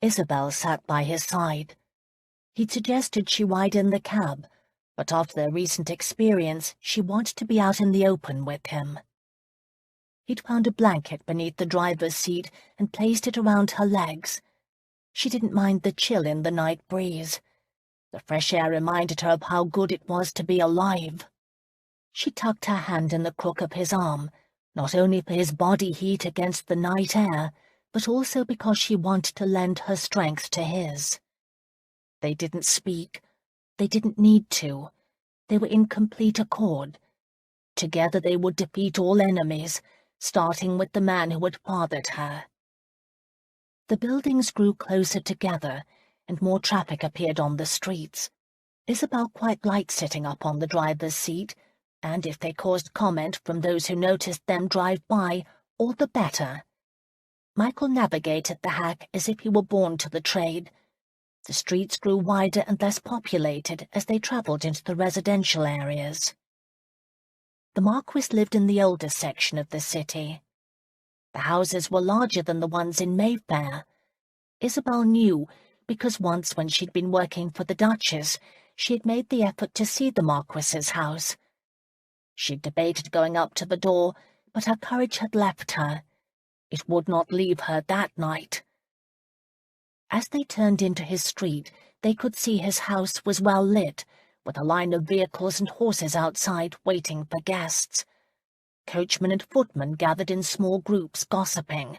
S1: Isabel sat by his side. He'd suggested she ride in the cab, but after their recent experience, she wanted to be out in the open with him. He'd found a blanket beneath the driver's seat and placed it around her legs. She didn't mind the chill in the night breeze. The fresh air reminded her of how good it was to be alive. She tucked her hand in the crook of his arm, not only for his body heat against the night air, but also because she wanted to lend her strength to his. They didn't speak. They didn't need to. They were in complete accord. Together they would defeat all enemies, starting with the man who had fathered her. The buildings grew closer together, and more traffic appeared on the streets. Isabel quite liked sitting up on the driver's seat, and if they caused comment from those who noticed them drive by, all the better. Michael navigated the hack as if he were born to the trade. The streets grew wider and less populated as they travelled into the residential areas. The Marquis lived in the older section of the city. The houses were larger than the ones in Mayfair. Isabel knew, because once when she'd been working for the Duchess, she had made the effort to see the Marquis's house. She'd debated going up to the door, but her courage had left her. It would not leave her that night. As they turned into his street, they could see his house was well lit, with a line of vehicles and horses outside waiting for guests. Coachmen and footmen gathered in small groups gossiping.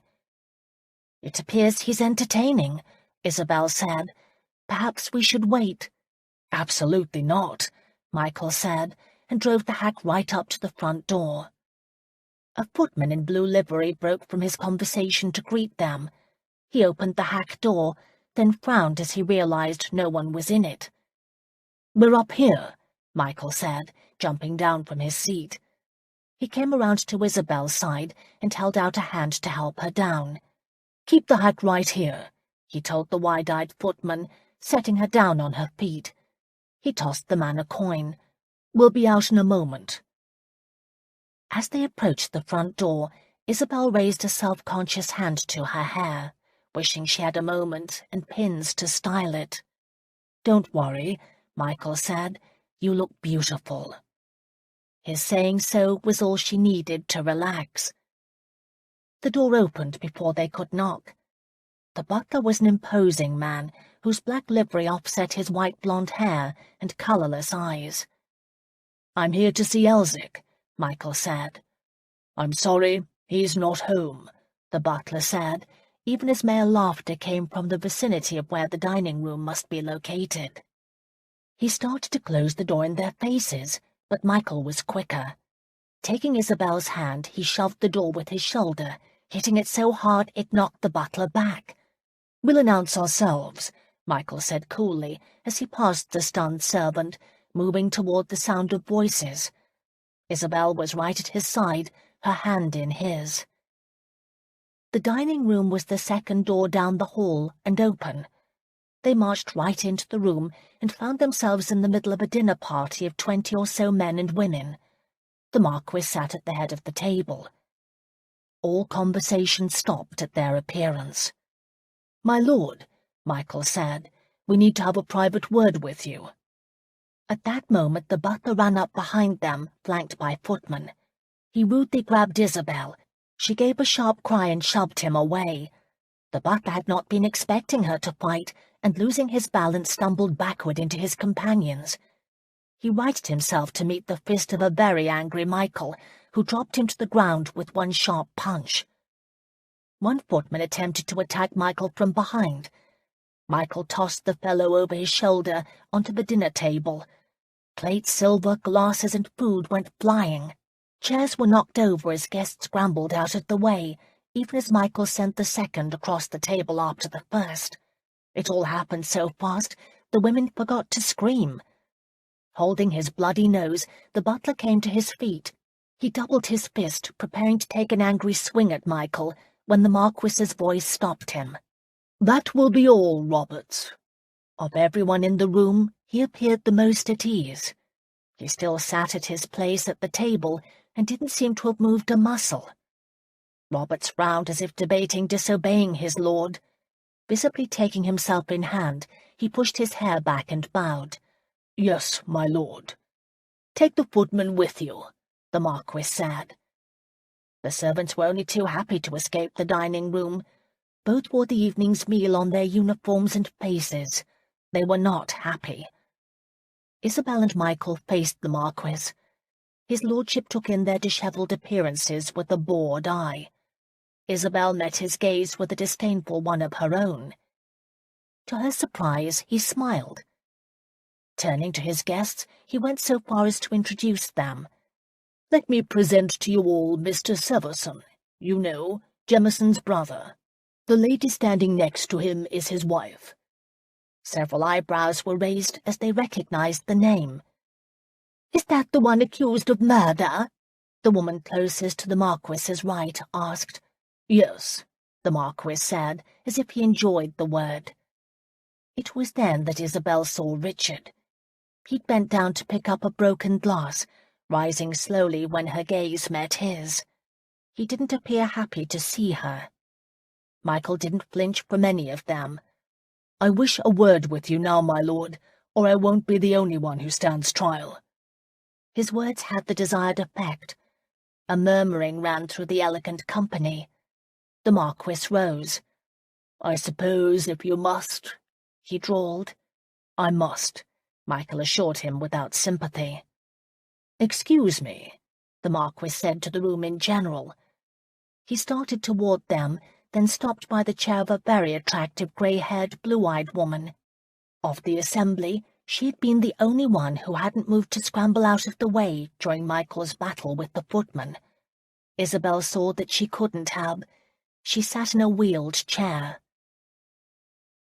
S1: "It appears he's entertaining," Isabel said. "Perhaps we should wait." "Absolutely not," Michael said, and drove the hack right up to the front door. A footman in blue livery broke from his conversation to greet them. He opened the hack door, then frowned as he realized no one was in it. "We're up here," Michael said, jumping down from his seat. He came around to Isabel's side and held out a hand to help her down. "Keep the hack right here," he told the wide-eyed footman, setting her down on her feet. He tossed the man a coin. "We'll be out in a moment." As they approached the front door, Isabel raised a self-conscious hand to her hair, wishing she had a moment and pins to style it. "Don't worry," Michael said. "You look beautiful." His saying so was all she needed to relax. The door opened before they could knock. The butler was an imposing man, whose black livery offset his white blonde hair and colourless eyes.
S2: "I'm here to see Elsick," Michael said. "I'm sorry, he's not home," the butler said, even as male laughter came from the vicinity of where the dining room must be located.
S1: He started to close the door in their faces, but Michael was quicker. Taking Isabel's hand, he shoved the door with his shoulder, hitting it so hard it knocked the butler back.
S2: "We'll announce ourselves," Michael said coolly as he passed the stunned servant, moving toward the sound of voices.
S1: Isabel was right at his side, her hand in his. The dining room was the second door down the hall and open. They marched right into the room and found themselves in the middle of a dinner party of 20 or so men and women. The Marquis sat at the head of the table. All conversation stopped at their appearance.
S2: "My lord," Michael said, "we need to have a private word with you."
S1: At that moment the butler ran up behind them, flanked by footmen. He rudely grabbed Isabel. She gave a sharp cry and shoved him away. The butler had not been expecting her to fight, and losing his balance stumbled backward into his companions. He righted himself to meet the fist of a very angry Michael, who dropped him to the ground with one sharp punch. One footman attempted to attack Michael from behind. Michael tossed the fellow over his shoulder onto the dinner table. Plates, silver, glasses, and food went flying. Chairs were knocked over as guests scrambled out of the way, even as Michael sent the second across the table after the first. It all happened so fast, the women forgot to scream. Holding his bloody nose, the butler came to his feet. He doubled his fist, preparing to take an angry swing at Michael, when the Marquis's voice stopped him.
S2: "That will be all, Roberts."
S1: Of everyone in the room, he appeared the most at ease. He still sat at his place at the table and didn't seem to have moved a muscle. Roberts frowned as if debating disobeying his lord. Visibly taking himself in hand, he pushed his hair back and bowed.
S2: "Yes, my lord." "Take the footman with you," the Marquis said.
S1: The servants were only too happy to escape the dining room. Both wore the evening's meal on their uniforms and faces. They were not happy. Isabel and Michael faced the Marquis. His lordship took in their dishevelled appearances with a bored eye. Isabel met his gaze with a disdainful one of her own. To her surprise, he smiled. Turning to his guests, he went so far as to introduce them.
S2: "Let me present to you all Mr. Severson, you know, Jemieson's brother. The lady standing next to him is his wife."
S1: Several eyebrows were raised as they recognized the name.
S2: "Is that the one accused of murder?"
S1: the woman closest to the Marquis's right asked.
S2: "Yes,"
S1: the Marquis said, as if he enjoyed the word. It was then that Isabel saw Richard. He'd bent down to pick up a broken glass, rising slowly when her gaze met his. He didn't appear happy to see her. Michael didn't flinch from any of them.
S2: "I wish a word with you now, my lord, or I won't be the only one who stands trial."
S1: His words had the desired effect. A murmuring ran through the elegant company. The Marquis rose.
S2: "I suppose if you must,"
S1: he drawled.
S2: "I must," Michael assured him without sympathy.
S1: "Excuse me," the Marquis said to the room in general. He started toward them, then stopped by the chair of a very attractive grey-haired, blue-eyed woman. Of the assembly, she had been the only one who hadn't moved to scramble out of the way during Michael's battle with the footman. Isabel saw that she couldn't have. She sat in a wheeled chair.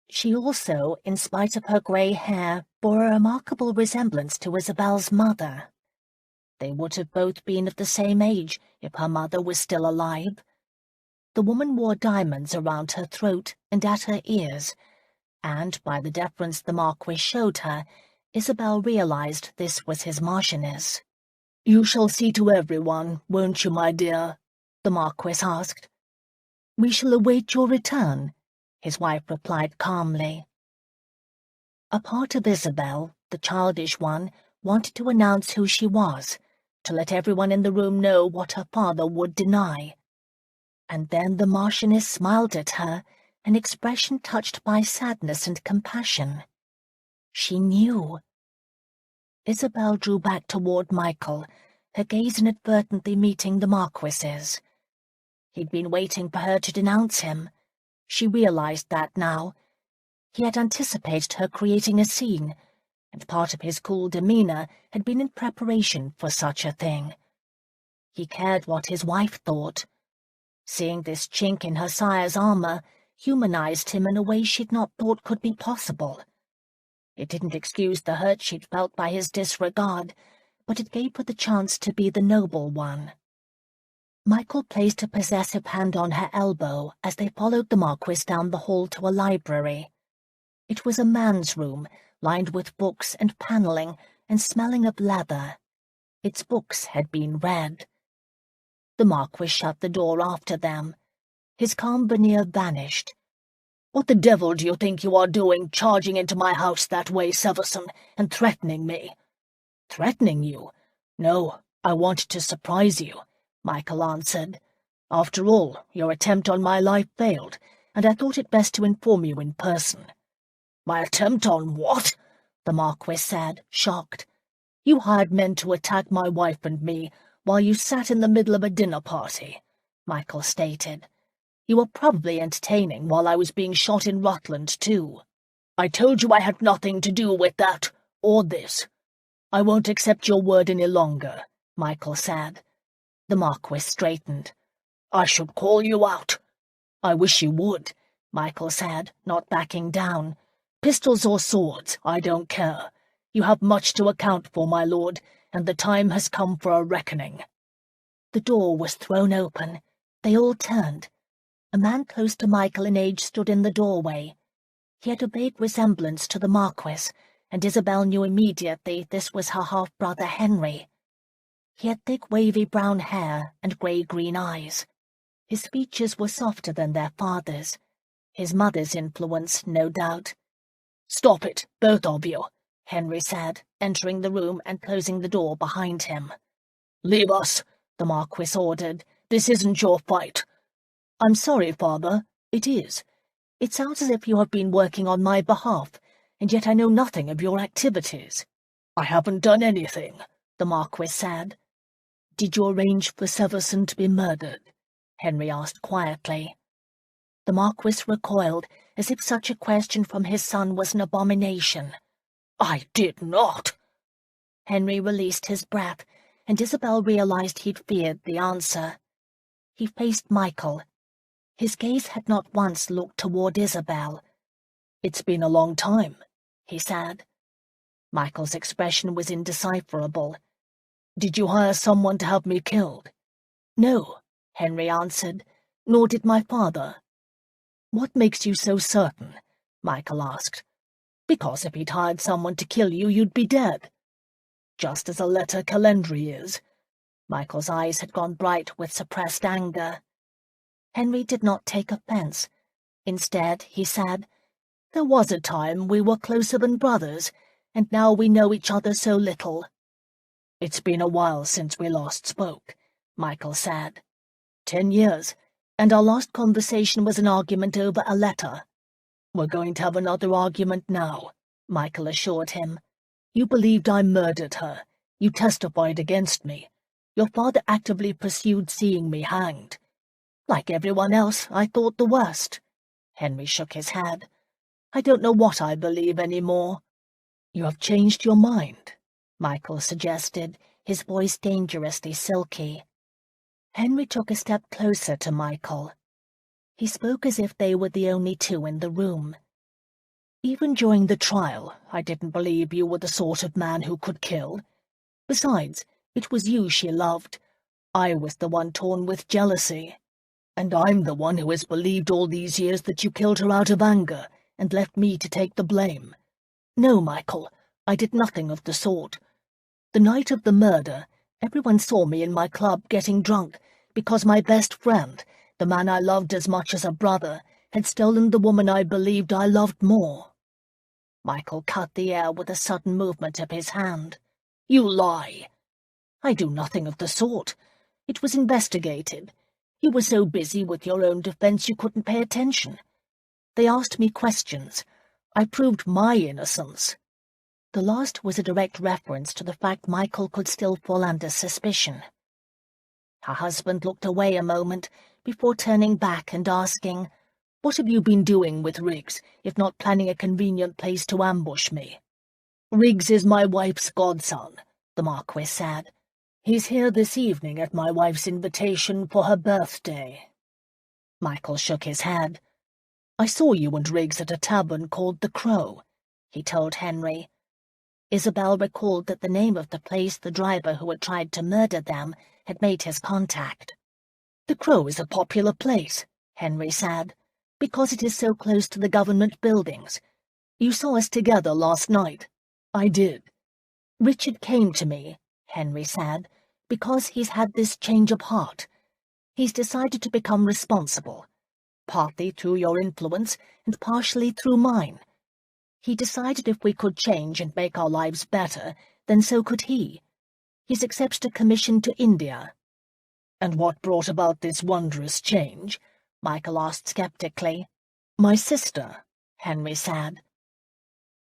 S1: She also, in spite of her grey hair, bore a remarkable resemblance to Isabel's mother. They would have both been of the same age if her mother was still alive. The woman wore diamonds around her throat and at her ears, and, by the deference the Marquis showed her, Isabel realized this was his Marchioness.
S2: "You shall see to everyone, won't you, my dear?" the Marquis asked.
S1: "We shall await your return," his wife replied calmly. A part of Isabel, the childish one, wanted to announce who she was, to let everyone in the room know what her father would deny. And then the Marchioness smiled at her, an expression touched by sadness and compassion. She knew. Isabel drew back toward Michael, her gaze inadvertently meeting the Marquis's. He'd been waiting for her to denounce him. She realized that now. He had anticipated her creating a scene, and part of his cool demeanor had been in preparation for such a thing. He cared what his wife thought. Seeing this chink in her sire's armor humanized him in a way she'd not thought could be possible. It didn't excuse the hurt she'd felt by his disregard, but it gave her the chance to be the noble one. Michael placed a possessive hand on her elbow as they followed the Marquis down the hall to a library. It was a man's room, lined with books and panelling and smelling of leather. Its books had been read. The Marquis shut the door after them. His calm veneer vanished. "What the devil do you think you are doing, charging into my house that way, Severson, and threatening me?" "Threatening you? No, I wanted to surprise you," Michael answered. "After all, your attempt on my life failed, and I thought it best to inform you in person." "My attempt on what?" the Marquis said, shocked. "You hired men to attack my wife and me while you sat in the middle of a dinner party," Michael stated. "You were probably entertaining while I was being shot in Rutland, too." "I told you I had nothing to do with that, or this." "I won't accept your word any longer," Michael said. The Marquis straightened. "I should call you out." "I wish you would," Michael said, not backing down. "Pistols or swords, I don't care. You have much to account for, my lord, and the time has come for a reckoning." The door was thrown open. They all turned. A man close to Michael in age stood in the doorway. He had a vague resemblance to the Marquis, and Isabel knew immediately this was her half-brother Henry. He had thick wavy brown hair and grey-green eyes. His features were softer than their father's. His mother's influence, no doubt. "Stop it, both of you," Henry said, entering the room and closing the door behind him. "Leave us," the Marquis ordered. "This isn't your fight." "I'm sorry, Father. It is. It sounds as if you have been working on my behalf, and yet I know nothing of your activities." "I haven't done anything," the Marquis said. "Did you arrange for Severson to be murdered?" Henry asked quietly. The Marquis recoiled, as if such a question from his son was an abomination. "I did not." Henry released his breath, and Isabel realized he'd feared the answer. He faced Michael. His gaze had not once looked toward Isabel. "It's been a long time," he said. Michael's expression was indecipherable. "Did you hire someone to have me killed?" "No," Henry answered, "nor did my father." "What makes you so certain?" Michael asked. "Because if he'd hired someone to kill you, you'd be dead." "Just as a letter calendry is." Michael's eyes had gone bright with suppressed anger. Henry did not take offense. Instead, he said, "There was a time we were closer than brothers, and now we know each other so little." "It's been a while since we last spoke," Michael said. 10 years, and our last conversation was an argument over a letter." "We're going to have another argument now," Michael assured him. "You believed I murdered her. You testified against me. Your father actively pursued seeing me hanged. Like everyone else, I thought the worst." Henry shook his head. "I don't know what I believe any more." "You have changed your mind," Michael suggested, his voice dangerously silky. Henry took a step closer to Michael. He spoke as if they were the only two in the room. "Even during the trial, I didn't believe you were the sort of man who could kill. Besides, it was you she loved. I was the one torn with jealousy. And I'm the one who has believed all these years that you killed her out of anger and left me to take the blame. No, Michael, I did nothing of the sort. The night of the murder, everyone saw me in my club getting drunk because my best friend, the man I loved as much as a brother, had stolen the woman I believed I loved more." Michael cut the air with a sudden movement of his hand. "You lie." "I do nothing of the sort. It was investigated.
S2: You were so busy with your own defence you couldn't pay attention. They asked me questions. I proved my innocence."
S1: The last was a direct reference to the fact Michael could still fall under suspicion. Her husband looked away a moment before turning back and asking,
S2: "What have you been doing with Riggs, if not planning a convenient place to ambush me?" "Riggs is my wife's godson," the Marquis said. "He's here this evening at my wife's invitation for her birthday."
S1: Michael shook his head.
S2: "I saw you and Riggs at a tavern called the Crow," he told Henry.
S1: Isabel recalled that the name of the place the driver who had tried to murder them had made his contact.
S2: "The Crow is a popular place," Henry said, "because it is so close to the government buildings. You saw us together last night." "I did."
S1: "Richard came to me," Henry said, "because he's had this change of heart. He's decided to become responsible, partly through your influence and partially through mine. He decided if we could change and make our lives better, then so could he. He's accepted a commission to India."
S2: "And what brought about this wondrous change?"
S1: Michael asked skeptically.
S2: "My sister,"
S1: Henry said.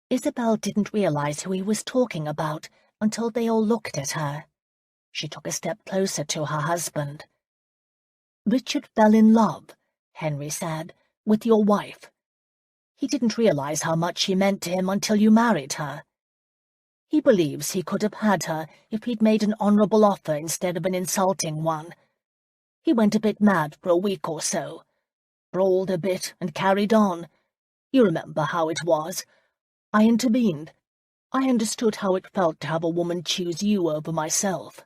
S1: Isabel didn't realize who he was talking about until they all looked at her. She took a step closer to her husband.
S2: "Richard fell in love," Henry said, "with your wife. He didn't realize how much she meant to him until you married her. He believes he could have had her if he'd made an honourable offer instead of an insulting one. He went a bit mad for a week or so, brawled a bit and carried on. You remember how it was. I intervened. I understood how it felt to have a woman choose you over myself.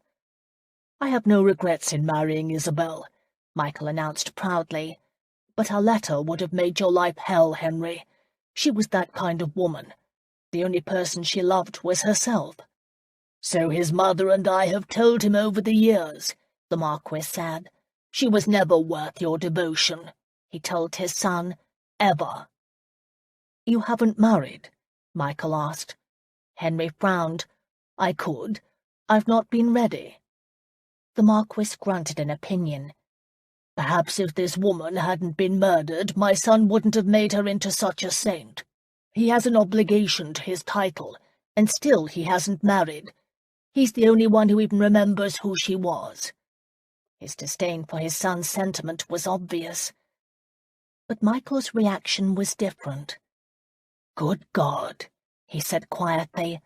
S2: I have no regrets in marrying Isabel," Michael announced proudly. "But her letter would have made your life hell, Henry. She was that kind of woman. The only person she loved was herself." "So his mother and I have told him over the years," the Marquis said. "She was never worth your devotion," he told his son, "ever." "You haven't married?" Michael asked. Henry frowned. "I could. I've not been ready."
S1: The Marquis grunted an opinion.
S2: "Perhaps if this woman hadn't been murdered, my son wouldn't have made her into such a saint. He has an obligation to his title, and still he hasn't married. He's the only one who even remembers who she was."
S1: His disdain for his son's sentiment was obvious. But Michael's reaction was different.
S2: "Good God," he said quietly,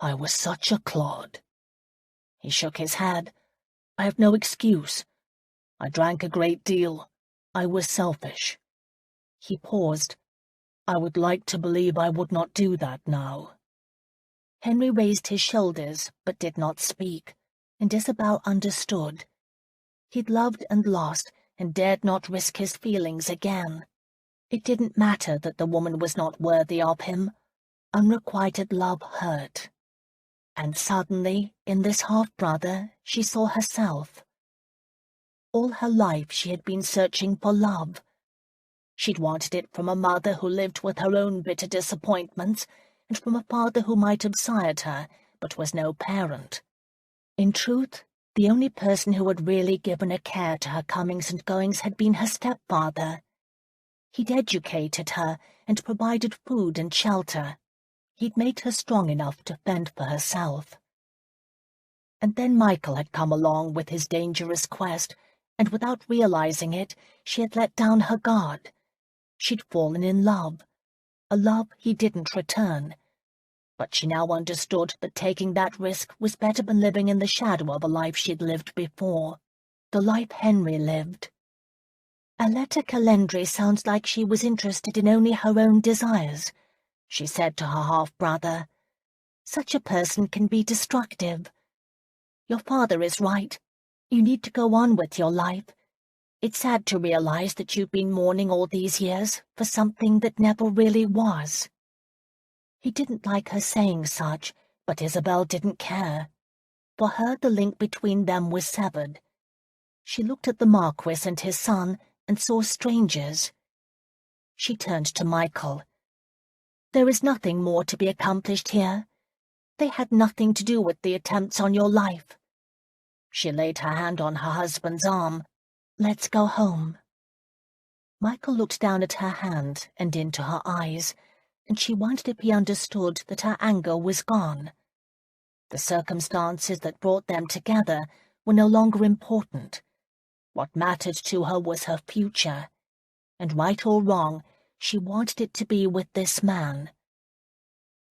S2: "I was such a clod." He shook his head. "I have no excuse. I drank a great deal. I was selfish." He paused. "I would like to believe I would not do that now."
S1: Henry raised his shoulders, but did not speak, and Isabel understood. He'd loved and lost, and dared not risk his feelings again. It didn't matter that the woman was not worthy of him. Unrequited love hurt. And suddenly, in this half-brother, she saw herself. All her life she had been searching for love. She'd wanted it from a mother who lived with her own bitter disappointments, and from a father who might have sired her, but was no parent. In truth, the only person who had really given a care to her comings and goings had been her stepfather. He'd educated her and provided food and shelter. He'd made her strong enough to fend for herself. And then Michael had come along with his dangerous quest, and without realizing it, she had let down her guard. She'd fallen in love, a love he didn't return. But she now understood that taking that risk was better than living in the shadow of a life she'd lived before, the life Henry lived. Aletta Calendry sounds like she was interested in only her own desires, she said to her half-brother. Such a person can be destructive. Your father is right. You need to go on with your life. It's sad to realize that you've been mourning all these years for something that never really was. He didn't like her saying such, but Isabel didn't care. For her, the link between them was severed. She looked at the Marquis and his son and saw strangers. She turned to Michael. There is nothing more to be accomplished here. They had nothing to do with the attempts on your life. She laid her hand on her husband's arm. Let's go home." Michael looked down at her hand and into her eyes, and she wondered if he understood that her anger was gone. The circumstances that brought them together were no longer important. What mattered to her was her future, and right or wrong, she wanted it to be with this man.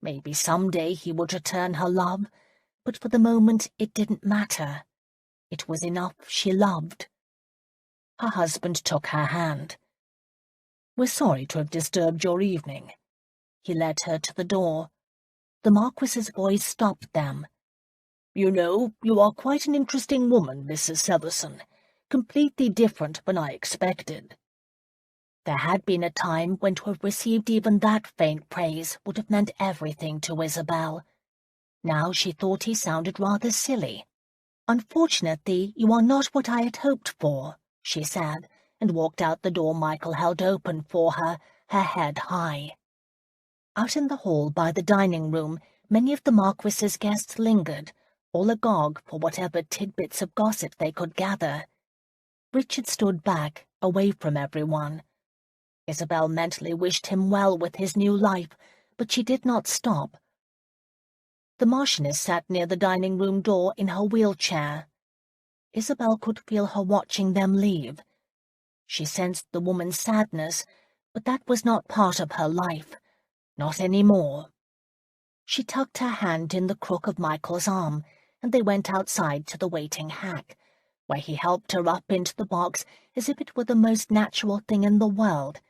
S1: Maybe someday he would return her love, but for the moment it didn't matter. It was enough she loved. Her husband took her hand. "We're sorry to have disturbed your evening." He led her to the door. The Marquis's voice stopped them. "You know, you are quite an interesting woman, Mrs. Severson. Completely different than I expected." There had been a time when to have received even that faint praise would have meant everything to Isabel. Now she thought he sounded rather silly. "Unfortunately, you are not what I had hoped for," she said, and walked out the door Michael held open for her, her head high. Out in the hall by the dining room, many of the Marquis's guests lingered, all agog for whatever tidbits of gossip they could gather. Richard stood back, away from everyone. Isabel mentally wished him well with his new life, but she did not stop. The Marchioness sat near the dining-room door in her wheelchair. Isabel could feel her watching them leave. She sensed the woman's sadness, but that was not part of her life. Not any more. She tucked her hand in the crook of Michael's arm, and they went outside to the waiting hack, where he helped her up into the box as if it were the most natural thing in the world.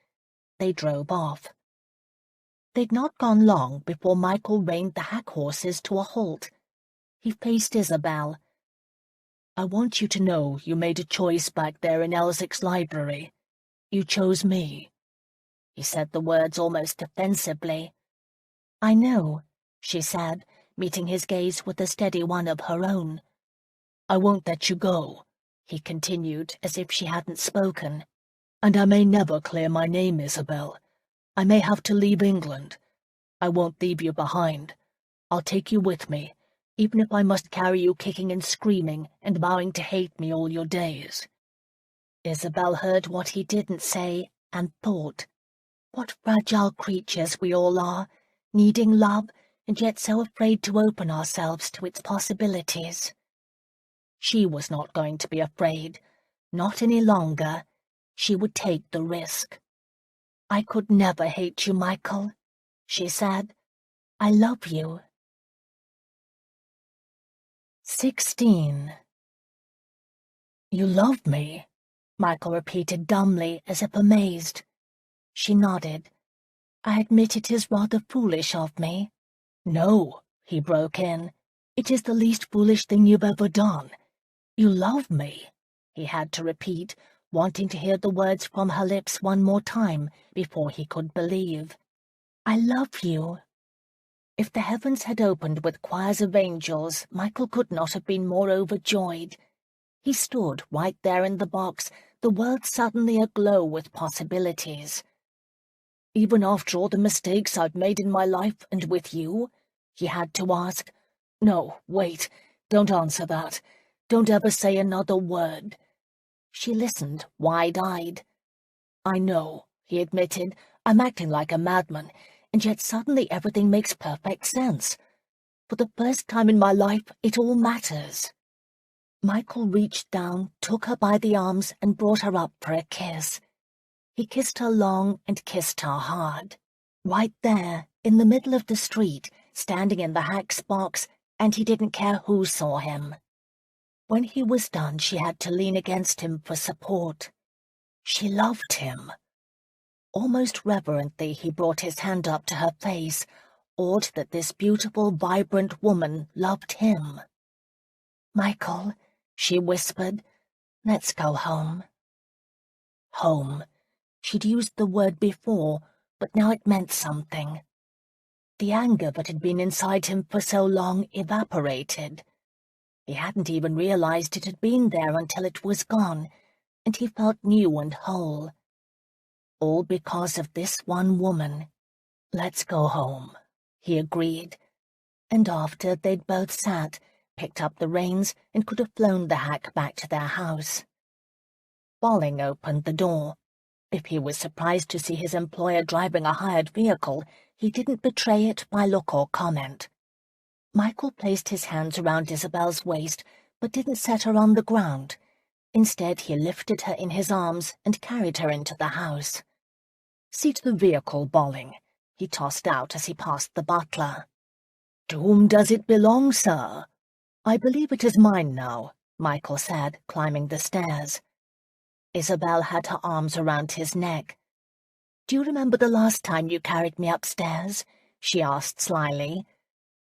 S1: They drove off. They'd not gone long before Michael reined the hack horses to a halt. He faced Isabel. "I want you to know you made a choice back there in Elsick's library. You chose me." He said the words almost defensively. "I know," she said, meeting his gaze with a steady one of her own. "I won't let you go," he continued, as if she hadn't spoken. "And I may never clear my name, Isabel. I may have to leave England. I won't leave you behind. I'll take you with me, even if I must carry you kicking and screaming and vowing to hate me all your days." Isabel heard what he didn't say and thought, what fragile creatures we all are, needing love and yet so afraid to open ourselves to its possibilities. She was not going to be afraid, not any longer. She would take the risk. "I could never hate you, Michael," she said. "I love you." 16. "You love me?" Michael repeated dumbly, as if amazed. She nodded. "I admit it is rather foolish of me." "No," he broke in. "It is the least foolish thing you've ever done. You love me," he had to repeat, wanting to hear the words from her lips one more time before he could believe. "I love you." If the heavens had opened with choirs of angels, Michael could not have been more overjoyed. He stood right there in the box, the world suddenly aglow with possibilities. "Even after all the mistakes I've made in my life and with you?" he had to ask. "No, wait, don't answer that. Don't ever say another word." She listened, wide-eyed. "I know," he admitted, "I'm acting like a madman, and yet suddenly everything makes perfect sense. For the first time in my life, it all matters." Michael reached down, took her by the arms, and brought her up for a kiss. He kissed her long and kissed her hard. Right there, in the middle of the street, standing in the hack's box, and he didn't care who saw him. When he was done, she had to lean against him for support. She loved him. Almost reverently, he brought his hand up to her face, awed that this beautiful, vibrant woman loved him. "Michael," she whispered, "let's go home." Home. She'd used the word before, but now it meant something. The anger that had been inside him for so long evaporated. He hadn't even realized it had been there until it was gone, and he felt new and whole. All because of this one woman. "Let's go home," he agreed. And after they'd both sat, picked up the reins, and could have flown the hack back to their house. Bolling opened the door. If he was surprised to see his employer driving a hired vehicle, he didn't betray it by look or comment. Michael placed his hands around Isabel's waist, but didn't set her on the ground. Instead, he lifted her in his arms and carried her into the house. "See to the vehicle, Bolling," he tossed out as he passed the butler.
S2: "To whom does it belong, sir?"
S1: "I believe it is mine now," Michael said, climbing the stairs. Isabel had her arms around his neck. "Do you remember the last time you carried me upstairs?" she asked slyly.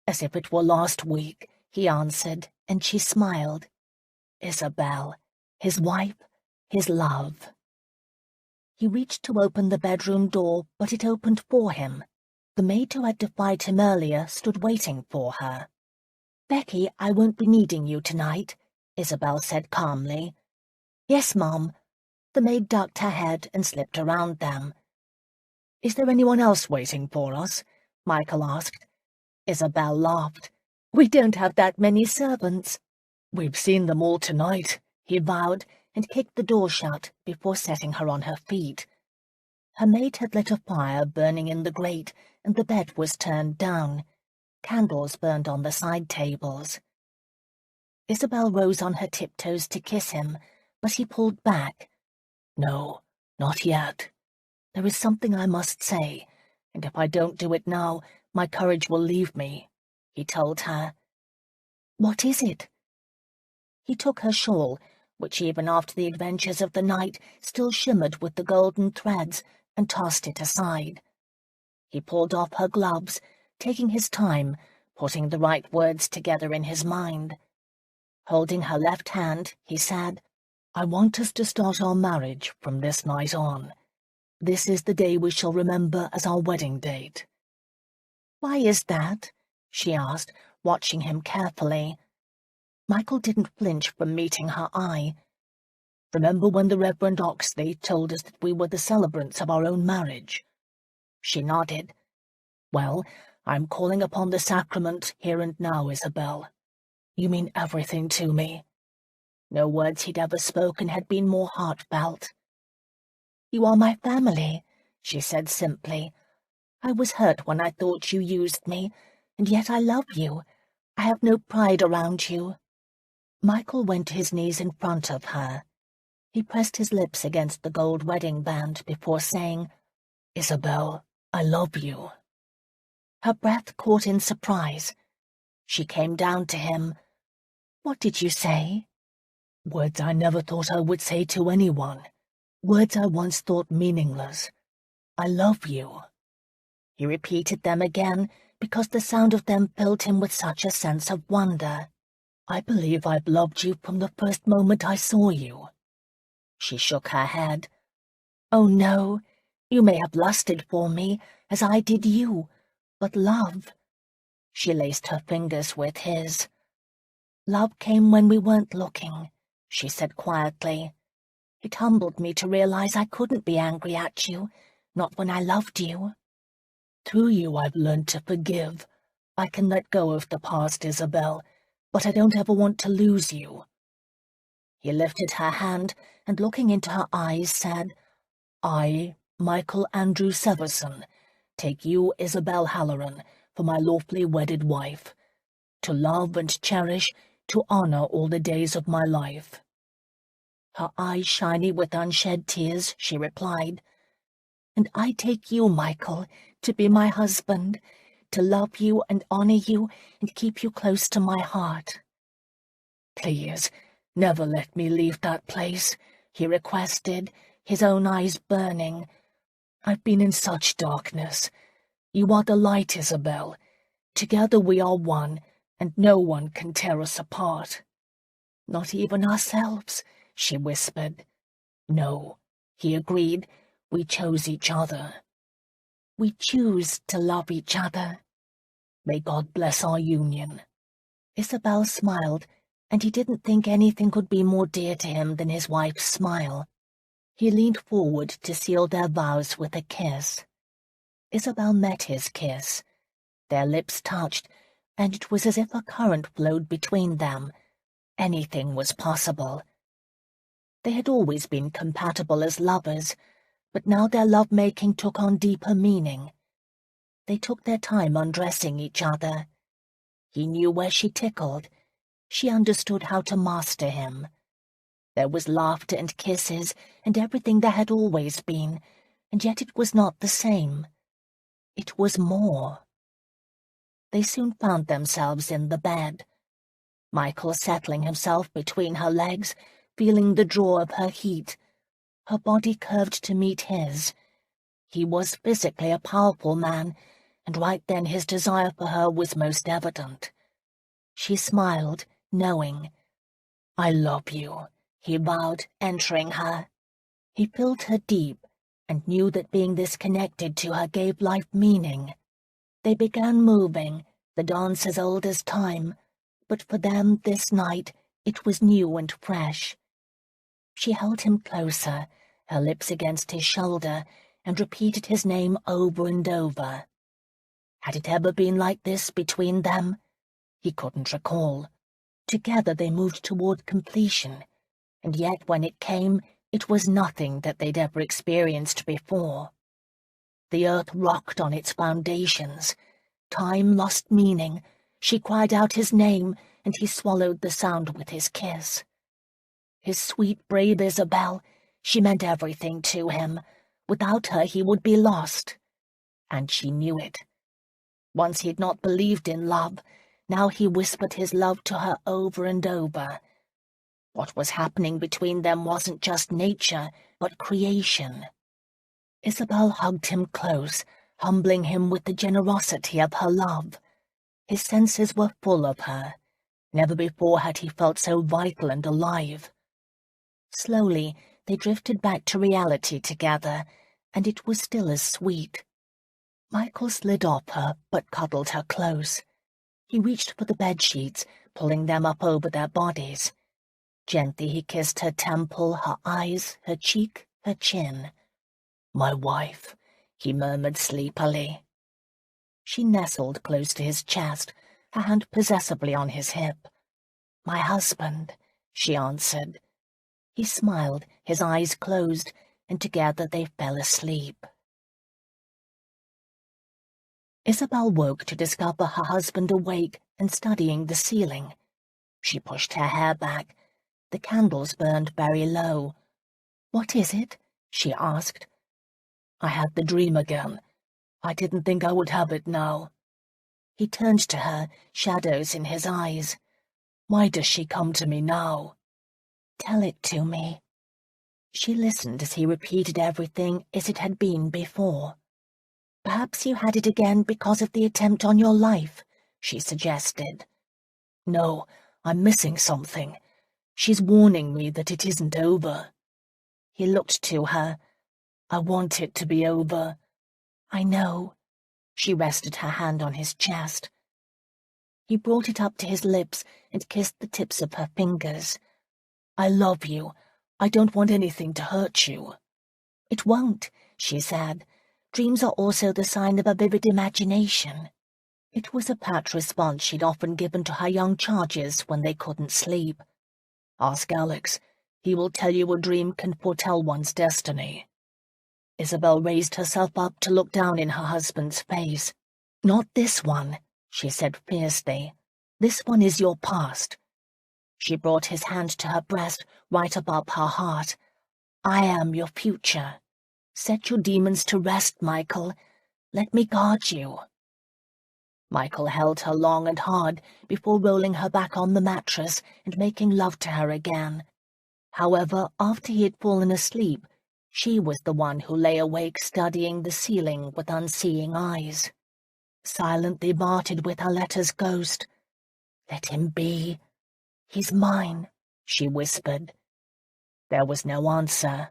S2: "As if it were last week,"
S1: he answered, and she smiled. Isabel, his wife, his love. He reached to open the bedroom door, but it opened for him. The maid who had defied him earlier stood waiting for her. "Becky, I won't be needing you tonight," Isabel said calmly. "Yes, Mum." The maid ducked her head and slipped around them.
S2: "Is there anyone else waiting for us?"
S1: Michael asked. Isabel laughed. "We don't have that many servants."
S2: "We've seen them all tonight,"
S1: he vowed, and kicked the door shut before setting her on her feet. Her maid had lit a fire burning in the grate, and the bed was turned down. Candles burned on the side tables. Isabel rose on her tiptoes to kiss him, but he pulled back.
S2: "No, not yet. There is something I must say, and if I don't do it now, my courage will leave me," he told her.
S1: "What is it?" He took her shawl, which even after the adventures of the night still shimmered with the golden threads, and tossed it aside. He pulled off her gloves, taking his time, putting the right words together in his mind. Holding her left hand, he said,
S2: "I want us to start our marriage from this night on. This is the day we shall remember as our wedding date."
S1: "Why is that?" she asked, watching him carefully. Michael didn't flinch from meeting her eye.
S2: "Remember when the Reverend Oxley told us that we were the celebrants of our own marriage?"
S1: She nodded.
S2: "Well, I'm calling upon the sacrament here and now, Isabel. You mean everything to me."
S1: No words he'd ever spoken had been more heartfelt. "You are my family," she said simply. "I was hurt when I thought you used me, and yet I love you. I have no pride around you." Michael went to his knees in front of her. He pressed his lips against the gold wedding band before saying,
S2: "Isabel, I love you."
S1: Her breath caught in surprise. She came down to him. "What did you say?"
S2: "Words I never thought I would say to anyone. Words I once thought meaningless. I love you."
S1: He repeated them again because the sound of them filled him with such a sense of wonder.
S2: "I believe I've loved you from the first moment I saw you."
S1: She shook her head. "Oh, no. You may have lusted for me, as I did you, but love—" She laced her fingers with his. "Love came when we weren't looking," she said quietly. "It humbled me to realize I couldn't be angry at you, not when I loved you."
S2: "Through you I've learned to forgive. I can let go of the past, Isabel, but I don't ever want to lose you."
S1: He lifted her hand and, looking into her eyes, said,
S2: "I, Michael Andrew Severson, take you, Isabel Halloran, for my lawfully wedded wife, to love and cherish, to honor all the days of my life."
S1: Her eyes shiny with unshed tears, she replied, "And I take you, Michael, to be my husband, to love you and honor you and keep you close to my heart."
S2: "Please, never let me leave that place,"
S1: he requested, his own eyes burning.
S2: "I've been in such darkness. You are the light, Isabel. Together we are one, and no one can tear us apart."
S1: "Not even ourselves," she whispered.
S2: "No," he agreed. "We chose each other."
S1: "We choose to love each other."
S2: "May God bless our union."
S1: Isabel smiled, and he didn't think anything could be more dear to him than his wife's smile. He leaned forward to seal their vows with a kiss. Isabel met his kiss. Their lips touched, and it was as if a current flowed between them. Anything was possible. They had always been compatible as lovers, but now their love-making took on deeper meaning. They took their time undressing each other. He knew where she tickled. She understood how to master him. There was laughter and kisses and everything there had always been, and yet it was not the same. It was more. They soon found themselves in the bed. Michael settling himself between her legs, feeling the draw of her heat. Her body curved to meet his. He was physically a powerful man, and right then his desire for her was most evident. She smiled, knowing. "I love you," he vowed, entering her. He filled her deep, and knew that being this connected to her gave life meaning. They began moving, the dance as old as time, but for them this night it was new and fresh. She held him closer, her lips against his shoulder, and repeated his name over and over. Had it ever been like this between them? He couldn't recall. Together they moved toward completion, and yet when it came, it was nothing that they'd ever experienced before. The earth rocked on its foundations. Time lost meaning. She cried out his name, and he swallowed the sound with his kiss. His sweet, brave Isabel, she meant everything to him. Without her he would be lost. And she knew it. Once he had not believed in love, now he whispered his love to her over and over. What was happening between them wasn't just nature, but creation. Isabel hugged him close, humbling him with the generosity of her love. His senses were full of her. Never before had he felt so vital and alive. Slowly, they drifted back to reality together, and it was still as sweet. Michael slid off her, but cuddled her close. He reached for the bedsheets, pulling them up over their bodies. Gently he kissed her temple, her eyes, her cheek, her chin. "My wife," he murmured sleepily. She nestled close to his chest, her hand possessively on his hip. "My husband," she answered. He smiled, his eyes closed, and together they fell asleep. Isabel woke to discover her husband awake and studying the ceiling. She pushed her hair back. The candles burned very low. "What is it?" she asked. "I had the dream again. I didn't think I would have it now." He turned to her, shadows in his eyes. "Why does she come to me now?" "Tell it to me." She listened as he repeated everything as it had been before. "Perhaps you had it again because of the attempt on your life," she suggested. "No, I'm missing something. She's warning me that it isn't over." He looked to her. "I want it to be over." "I know." She rested her hand on his chest. He brought it up to his lips and kissed the tips of her fingers. "I love you. I don't want anything to hurt you." "It won't," she said. "Dreams are also the sign of a vivid imagination." It was a pat response she'd often given to her young charges when they couldn't sleep. "Ask Alex. He will tell you a dream can foretell one's destiny." Isabel raised herself up to look down in her husband's face. "Not this one," she said fiercely. "This one is your past." She brought his hand to her breast, right above her heart. "I am your future. Set your demons to rest, Michael. Let me guard you." Michael held her long and hard before rolling her back on the mattress and making love to her again. However, after he had fallen asleep, she was the one who lay awake studying the ceiling with unseeing eyes. Silently bartered with her letter's ghost. "Let him be. He's mine," she whispered. There was no answer.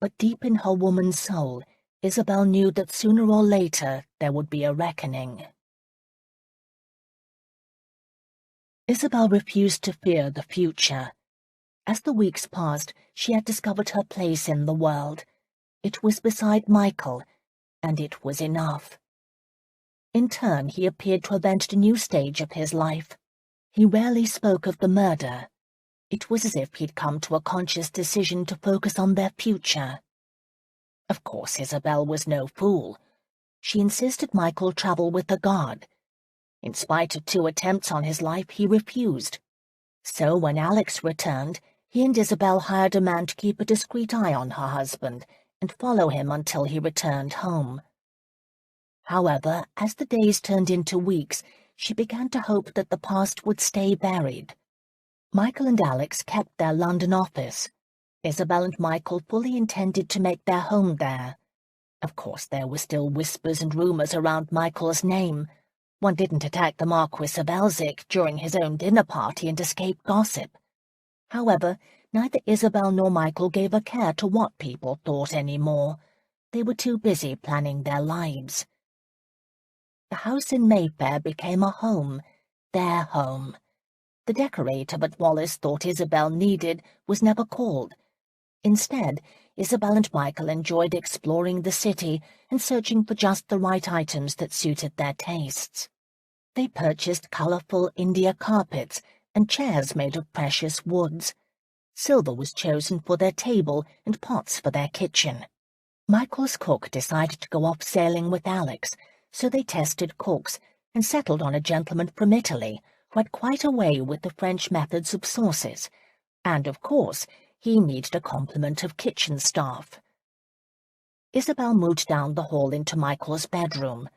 S1: But deep in her woman's soul, Isabel knew that sooner or later there would be a reckoning. Isabel refused to fear the future. As the weeks passed, she had discovered her place in the world. It was beside Michael, and it was enough. In turn, he appeared to have entered a new stage of his life. He rarely spoke of the murder. It was as if he'd come to a conscious decision to focus on their future. Of course, Isabel was no fool. She insisted Michael travel with the guard. In spite of 2 attempts on his life, he refused. So when Alex returned, he and Isabel hired a man to keep a discreet eye on her husband and follow him until he returned home. However, as the days turned into weeks, she began to hope that the past would stay buried. Michael and Alex kept their London office. Isabel and Michael fully intended to make their home there. Of course, there were still whispers and rumours around Michael's name. One didn't attack the Marquis of Elsick during his own dinner party and escape gossip. However, neither Isabel nor Michael gave a care to what people thought any more. They were too busy planning their lives. The house in Mayfair became a home, their home. The decorator that Wallace thought Isabel needed was never called. Instead, Isabel and Michael enjoyed exploring the city and searching for just the right items that suited their tastes. They purchased colourful India carpets and chairs made of precious woods. Silver was chosen for their table and pots for their kitchen. Michael's cook decided to go off sailing with Alex, so they tested cooks and settled on a gentleman from Italy who had quite a way with the French methods of sauces, and, of course, he needed a complement of kitchen staff. Isabel moved down the hall into Michael's bedroom.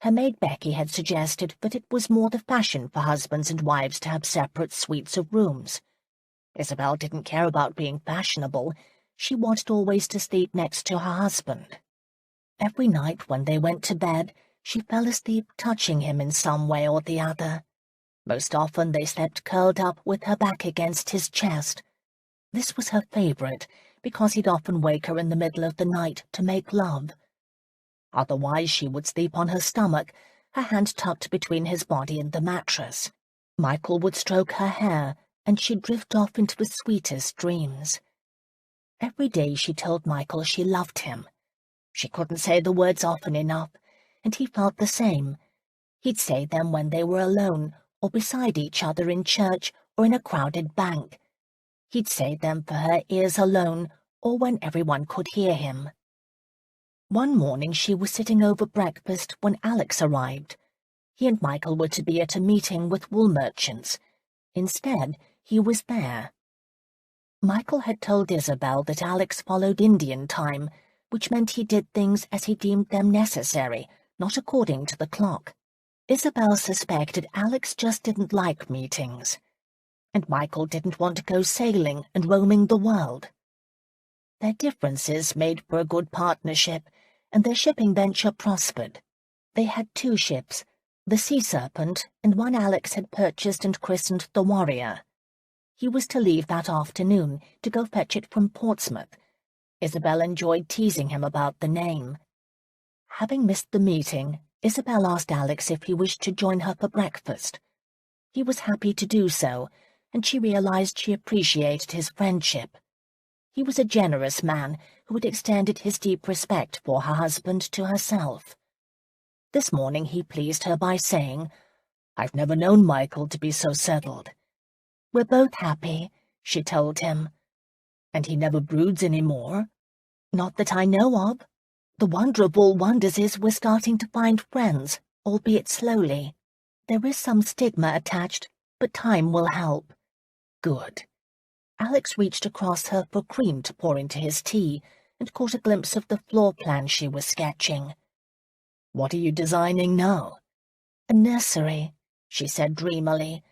S1: Her maid Becky had suggested that it was more the fashion for husbands and wives to have separate suites of rooms. Isabel didn't care about being fashionable. She wanted always to sleep next to her husband. Every night when they went to bed, she fell asleep touching him in some way or the other. Most often they slept curled up with her back against his chest. This was her favourite, because he'd often wake her in the middle of the night to make love. Otherwise she would sleep on her stomach, her hand tucked between his body and the mattress. Michael would stroke her hair, and she'd drift off into the sweetest dreams. Every day she told Michael she loved him. She couldn't say the words often enough, and he felt the same. He'd say them when they were alone, or beside each other in church or in a crowded bank. He'd say them for her ears alone, or when everyone could hear him. One morning she was sitting over breakfast when Alex arrived. He and Michael were to be at a meeting with wool merchants. Instead, he was there. Michael had told Isabel that Alex followed Indian time, which meant he did things as he deemed them necessary, not according to the clock. Isabel suspected Alex just didn't like meetings, and Michael didn't want to go sailing and roaming the world. Their differences made for a good partnership, and their shipping venture prospered. They had 2 ships, the Sea Serpent, and one Alex had purchased and christened the Warrior. He was to leave that afternoon to go fetch it from Portsmouth. Isabel enjoyed teasing him about the name. Having missed the meeting, Isabel asked Alex if he wished to join her for breakfast. He was happy to do so, and she realized she appreciated his friendship. He was a generous man who had extended his deep respect for her husband to herself. This morning he pleased her by saying, "I've never known Michael to be so settled." "We're both happy," she told him. "And he never broods any more?" "Not that I know of. The wonder of all wonders is we're starting to find friends, albeit slowly. There is some stigma attached, but time will help." "Good." Alex reached across her for cream to pour into his tea, and caught a glimpse of the floor plan she was sketching. "What are you designing now?" "A nursery," she said dreamily,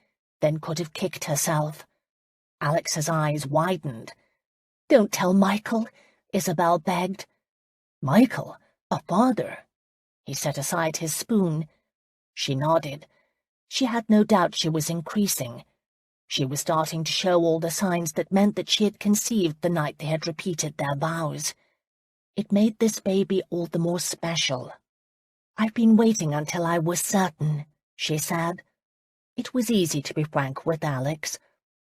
S1: then could have kicked herself. Alex's eyes widened. "Don't tell Michael," Isabel begged. "Michael? A father?" He set aside his spoon. She nodded. She had no doubt she was increasing. She was starting to show all the signs that meant that she had conceived the night they had repeated their vows. It made this baby all the more special. "I've been waiting until I was certain," she said. It was easy to be frank with Alex.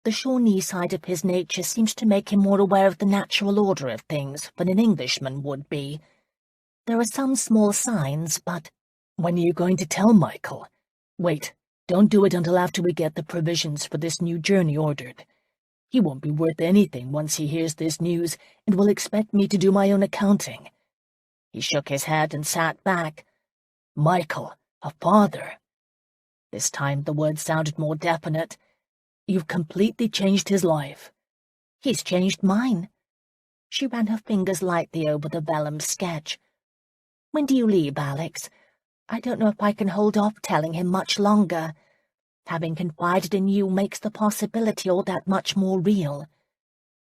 S1: The Shawnee side of his nature seemed to make him more aware of the natural order of things than an Englishman would be. There are some small signs, but— "When are you going to tell Michael?" "Wait, don't do it until after we get the provisions for this new journey ordered.
S2: He won't be worth anything once he hears this news and will expect me to do my own accounting."
S1: He shook his head and sat back.
S2: "Michael, a father."
S1: This time the words sounded more definite.
S2: "You've completely changed his life."
S1: "He's changed mine." She ran her fingers lightly over the vellum sketch. "When do you leave, Alex? I don't know if I can hold off telling him much longer. Having confided in you makes the possibility all that much more real."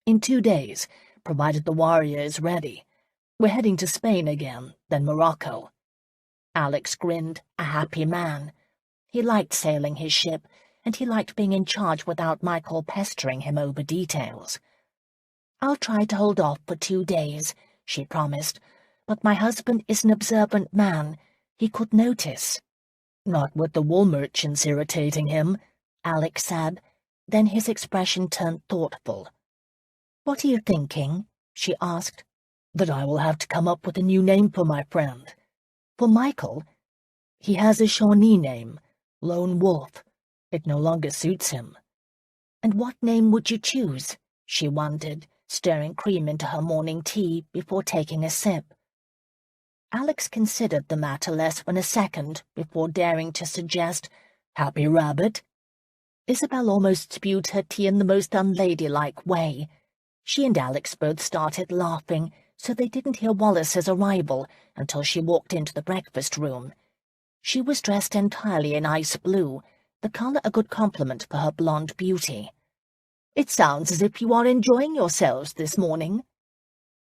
S2: "In 2 days, provided the warrior is ready. We're heading to Spain again, then Morocco."
S1: Alex grinned, a happy man. He liked sailing his ship, and he liked being in charge without Michael pestering him over details. "I'll try to hold off for 2 days," she promised, "but my husband is an observant man. He could notice."
S2: "Not with the wool merchants irritating him,"
S1: Alex said. Then his expression turned thoughtful. "What are you thinking?" she asked.
S2: "That I will have to come up with a new name for my friend."
S1: "For Michael?"
S2: "He has a Shawnee name, Lone Wolf. It no longer suits him."
S1: "And what name would you choose?" she wondered, stirring cream into her morning tea before taking a sip. Alex considered the matter less than a second before daring to suggest,
S2: "Happy Rabbit."
S1: Isabel almost spewed her tea in the most unladylike way. She and Alex both started laughing, so they didn't hear Wallace's arrival until she walked into the breakfast room. She was dressed entirely in ice blue, the colour a good compliment for her blonde beauty. "It sounds as if you are enjoying yourselves this morning."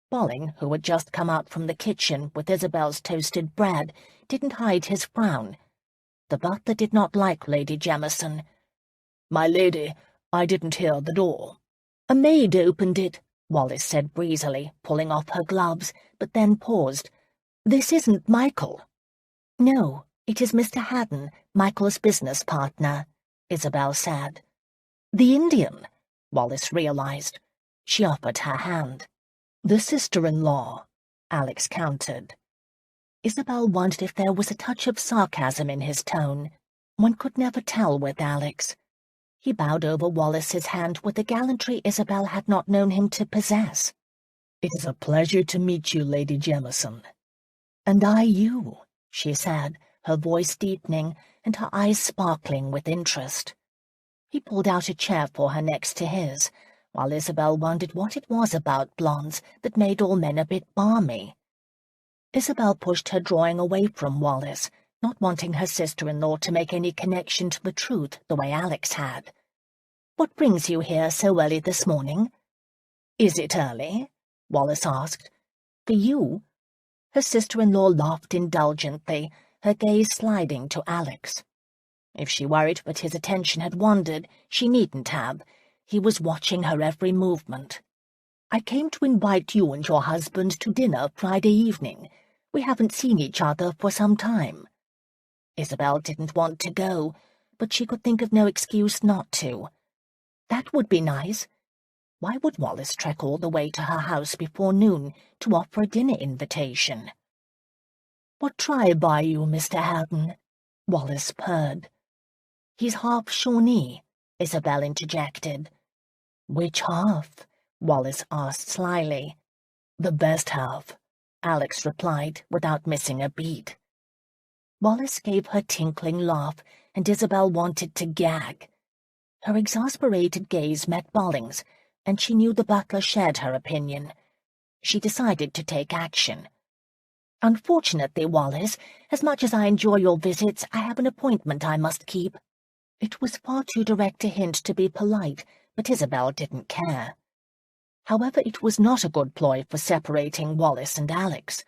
S1: Bolling, who had just come out from the kitchen with Isabel's toasted bread, didn't hide his frown. The butler did not like Lady Jemison.
S2: "My lady, I didn't hear the door."
S1: "A maid opened it," Wallace said breezily, pulling off her gloves, but then paused. "This isn't Michael." "No, it is Mr. Haddon, Michael's business partner," Isabel said. "The Indian," Wallace realized. She offered her hand.
S2: "The sister-in-law,"
S1: Alex countered. Isabel wondered if there was a touch of sarcasm in his tone. One could never tell with Alex. He bowed over Wallace's hand with a gallantry Isabel had not known him to possess.
S2: "It is a pleasure to meet you, Lady Jemison."
S1: "And I you," she said, her voice deepening and her eyes sparkling with interest. He pulled out a chair for her next to his, while Isabel wondered what it was about blondes that made all men a bit balmy. Isabel pushed her drawing away from Wallace, not wanting her sister-in-law to make any connection to the truth the way Alex had. "What brings you here so early this morning?"
S2: "Is it early?"
S1: Wallace asked. "For you?" Her sister-in-law laughed indulgently, her gaze sliding to Alex. If she worried that his attention had wandered, she needn't have. He was watching her every movement. "I came to invite you and your husband to dinner Friday evening. We haven't seen each other for some time." Isabel didn't want to go, but she could think of no excuse not to. That would be nice. Why would Wallace trek all the way to her house before noon to offer a dinner invitation? "What tribe are you, Mr. Haddon?" Wallace purred. "He's half Shawnee," Isabel interjected. "Which half?" Wallace asked slyly.
S2: "The best half,"
S1: Alex replied without missing a beat. Wallace gave her tinkling laugh, and Isabel wanted to gag. Her exasperated gaze met Bolling's, and she knew the butler shared her opinion. She decided to take action. "Unfortunately, Wallace, as much as I enjoy your visits, I have an appointment I must keep." It was far too direct a hint to be polite, but Isabel didn't care. However, it was not a good ploy for separating Wallace and Alex.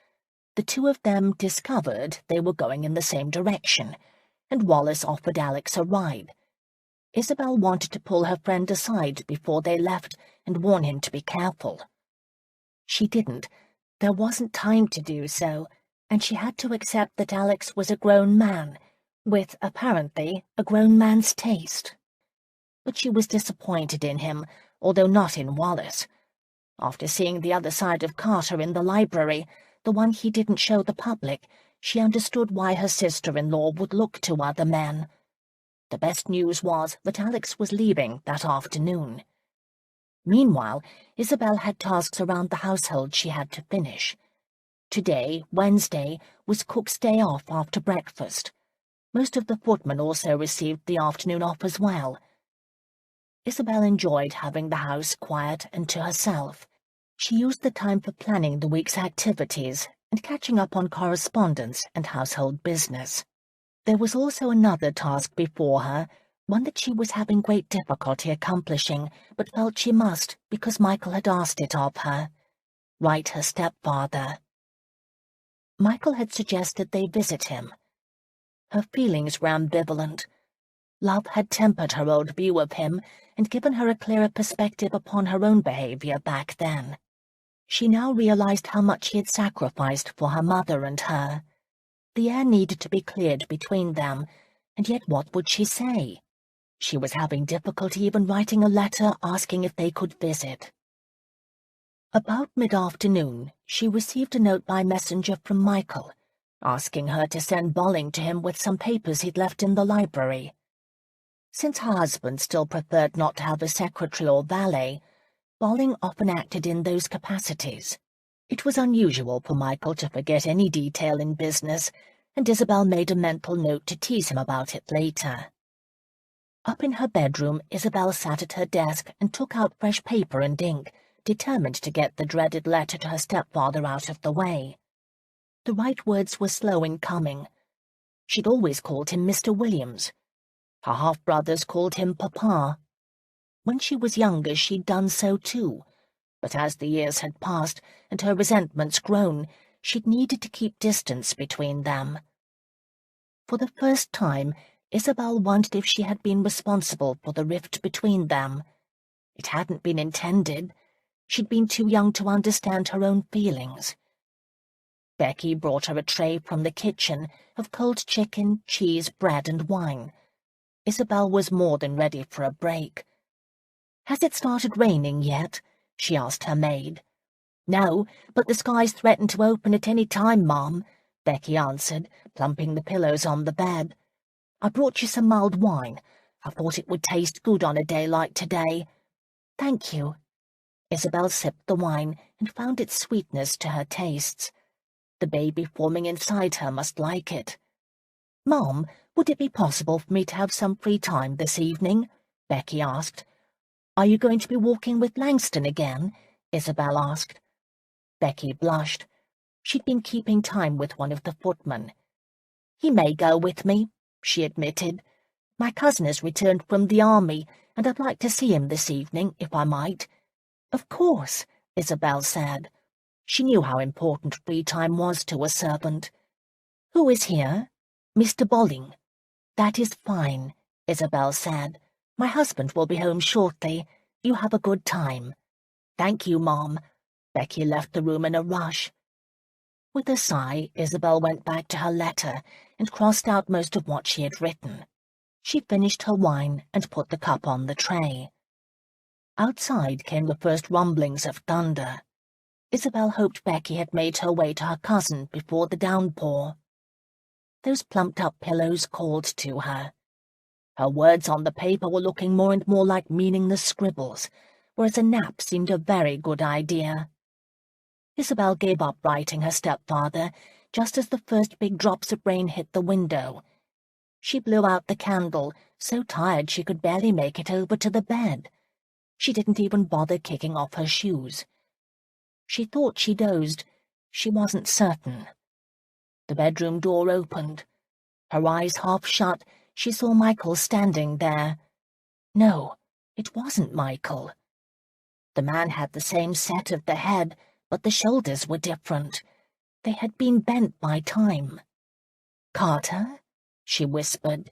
S1: The two of them discovered they were going in the same direction, and Wallace offered Alex a ride. Isabel wanted to pull her friend aside before they left and warn him to be careful. She didn't. There wasn't time to do so, and she had to accept that Alex was a grown man, with, apparently, a grown man's taste. But she was disappointed in him, although not in Wallace. After seeing the other side of Carter in the library, the one he didn't show the public, she understood why her sister-in-law would look to other men. The best news was that Alex was leaving that afternoon. Meanwhile, Isabel had tasks around the household she had to finish. Today, Wednesday, was cook's day off after breakfast. Most of the footmen also received the afternoon off as well. Isabel enjoyed having the house quiet and to herself. She used the time for planning the week's activities and catching up on correspondence and household business. There was also another task before her, one that she was having great difficulty accomplishing, but felt she must because Michael had asked it of her. Write her stepfather. Michael had suggested they visit him. Her feelings were ambivalent. Love had tempered her old view of him and given her a clearer perspective upon her own behaviour back then. She now realized how much he had sacrificed for her mother and her. The air needed to be cleared between them, and yet what would she say? She was having difficulty even writing a letter asking if they could visit. About mid-afternoon, she received a note by messenger from Michael, asking her to send Bolling to him with some papers he'd left in the library. Since her husband still preferred not to have a secretary or valet, Bolling often acted in those capacities. It was unusual for Michael to forget any detail in business, and Isabel made a mental note to tease him about it later. Up in her bedroom, Isabel sat at her desk and took out fresh paper and ink, determined to get the dreaded letter to her stepfather out of the way. The right words were slow in coming. She'd always called him Mr. Williams. Her half-brothers called him Papa. When she was younger, she'd done so too, but as the years had passed and her resentments grown, she'd needed to keep distance between them. For the first time, Isabel wondered if she had been responsible for the rift between them. It hadn't been intended. She'd been too young to understand her own feelings. Becky brought her a tray from the kitchen of cold chicken, cheese, bread, and wine. Isabel was more than ready for a break. "Has it started raining yet?" she asked her maid. "No, but the skies threaten to open at any time, Ma'am," Becky answered, plumping the pillows on the bed. "I brought you some mulled wine. I thought it would taste good on a day like today." "Thank you." Isabel sipped the wine and found its sweetness to her tastes. The baby forming inside her must like it. "Mom, would it be possible for me to have some free time this evening?" Becky asked. "Are you going to be walking with Langston again?" Isabel asked. Becky blushed. She'd been keeping time with one of the footmen. "He may go with me," she admitted. "My cousin has returned from the army, and I'd like to see him this evening, if I might." "Of course," Isabel said. She knew how important free time was to a servant. "Who is here?" "Mr. Bolling." "That is fine," Isabel said. "My husband will be home shortly. You have a good time." "Thank you, Mom." Becky left the room in a rush. With a sigh, Isabel went back to her letter and crossed out most of what she had written. She finished her wine and put the cup on the tray. Outside came the first rumblings of thunder. Isabel hoped Becky had made her way to her cousin before the downpour. Those plumped-up pillows called to her. Her words on the paper were looking more and more like meaningless scribbles, whereas a nap seemed a very good idea. Isabel gave up writing her stepfather just as the first big drops of rain hit the window. She blew out the candle, so tired she could barely make it over to the bed. She didn't even bother kicking off her shoes. She thought she dozed. She wasn't certain. The bedroom door opened. Her eyes half shut, she saw Michael standing there. No, it wasn't Michael. The man had the same set of the head, but the shoulders were different. They had been bent by time. "Carter?" she whispered.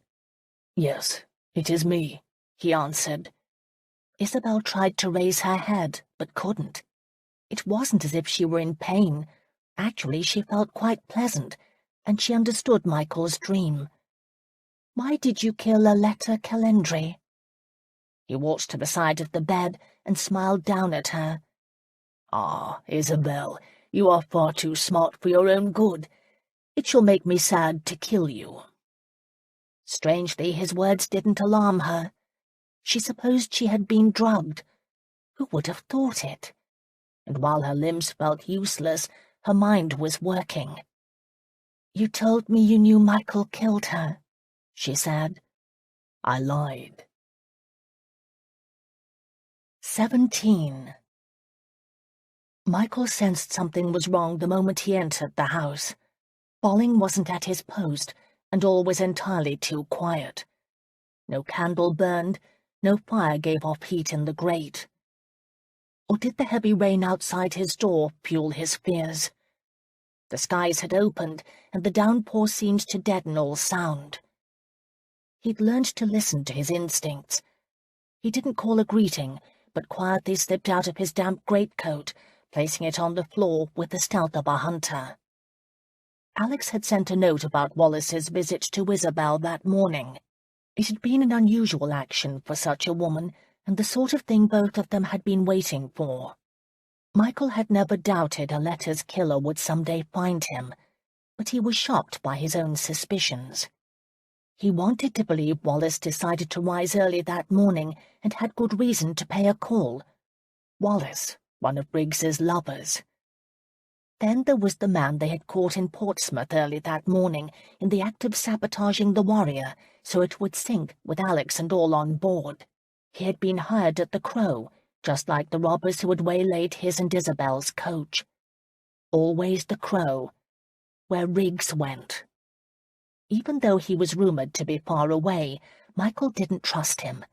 S2: "Yes, it is me," he answered.
S1: Isabel tried to raise her head, but couldn't. It wasn't as if she were in pain. Actually, she felt quite pleasant, and she understood Michael's dream. "Why did you kill Aletta Calendry?" He walked to the side of the bed and smiled down at her.
S2: "Ah, Isabel, you are far too smart for your own good. It shall make me sad to kill you."
S1: Strangely, his words didn't alarm her. She supposed she had been drugged. Who would have thought it? And while her limbs felt useless, her mind was working. "You told me you knew Michael killed her," she said.
S2: "I lied."
S1: 17. Michael sensed something was wrong the moment he entered the house. Bolling wasn't at his post, and all was entirely too quiet. No candle burned, no fire gave off heat in the grate. Or did the heavy rain outside his door fuel his fears? The skies had opened, and the downpour seemed to deaden all sound. He'd learned to listen to his instincts. He didn't call a greeting, but quietly slipped out of his damp greatcoat, placing it on the floor with the stealth of a hunter. Alex had sent a note about Wallace's visit to Isabel that morning. It had been an unusual action for such a woman, and the sort of thing both of them had been waiting for. Michael had never doubted a letter's killer would someday find him, but he was shocked by his own suspicions. He wanted to believe Wallace decided to rise early that morning and had good reason to pay a call. Wallace, one of Briggs's lovers. Then there was the man they had caught in Portsmouth early that morning in the act of sabotaging the Warrior so it would sink with Alex and all on board. He had been hired at the Crow, just like the robbers who had waylaid his and Isabel's coach. Always the Crow, where Riggs went. Even though he was rumoured to be far away, Michael didn't trust him.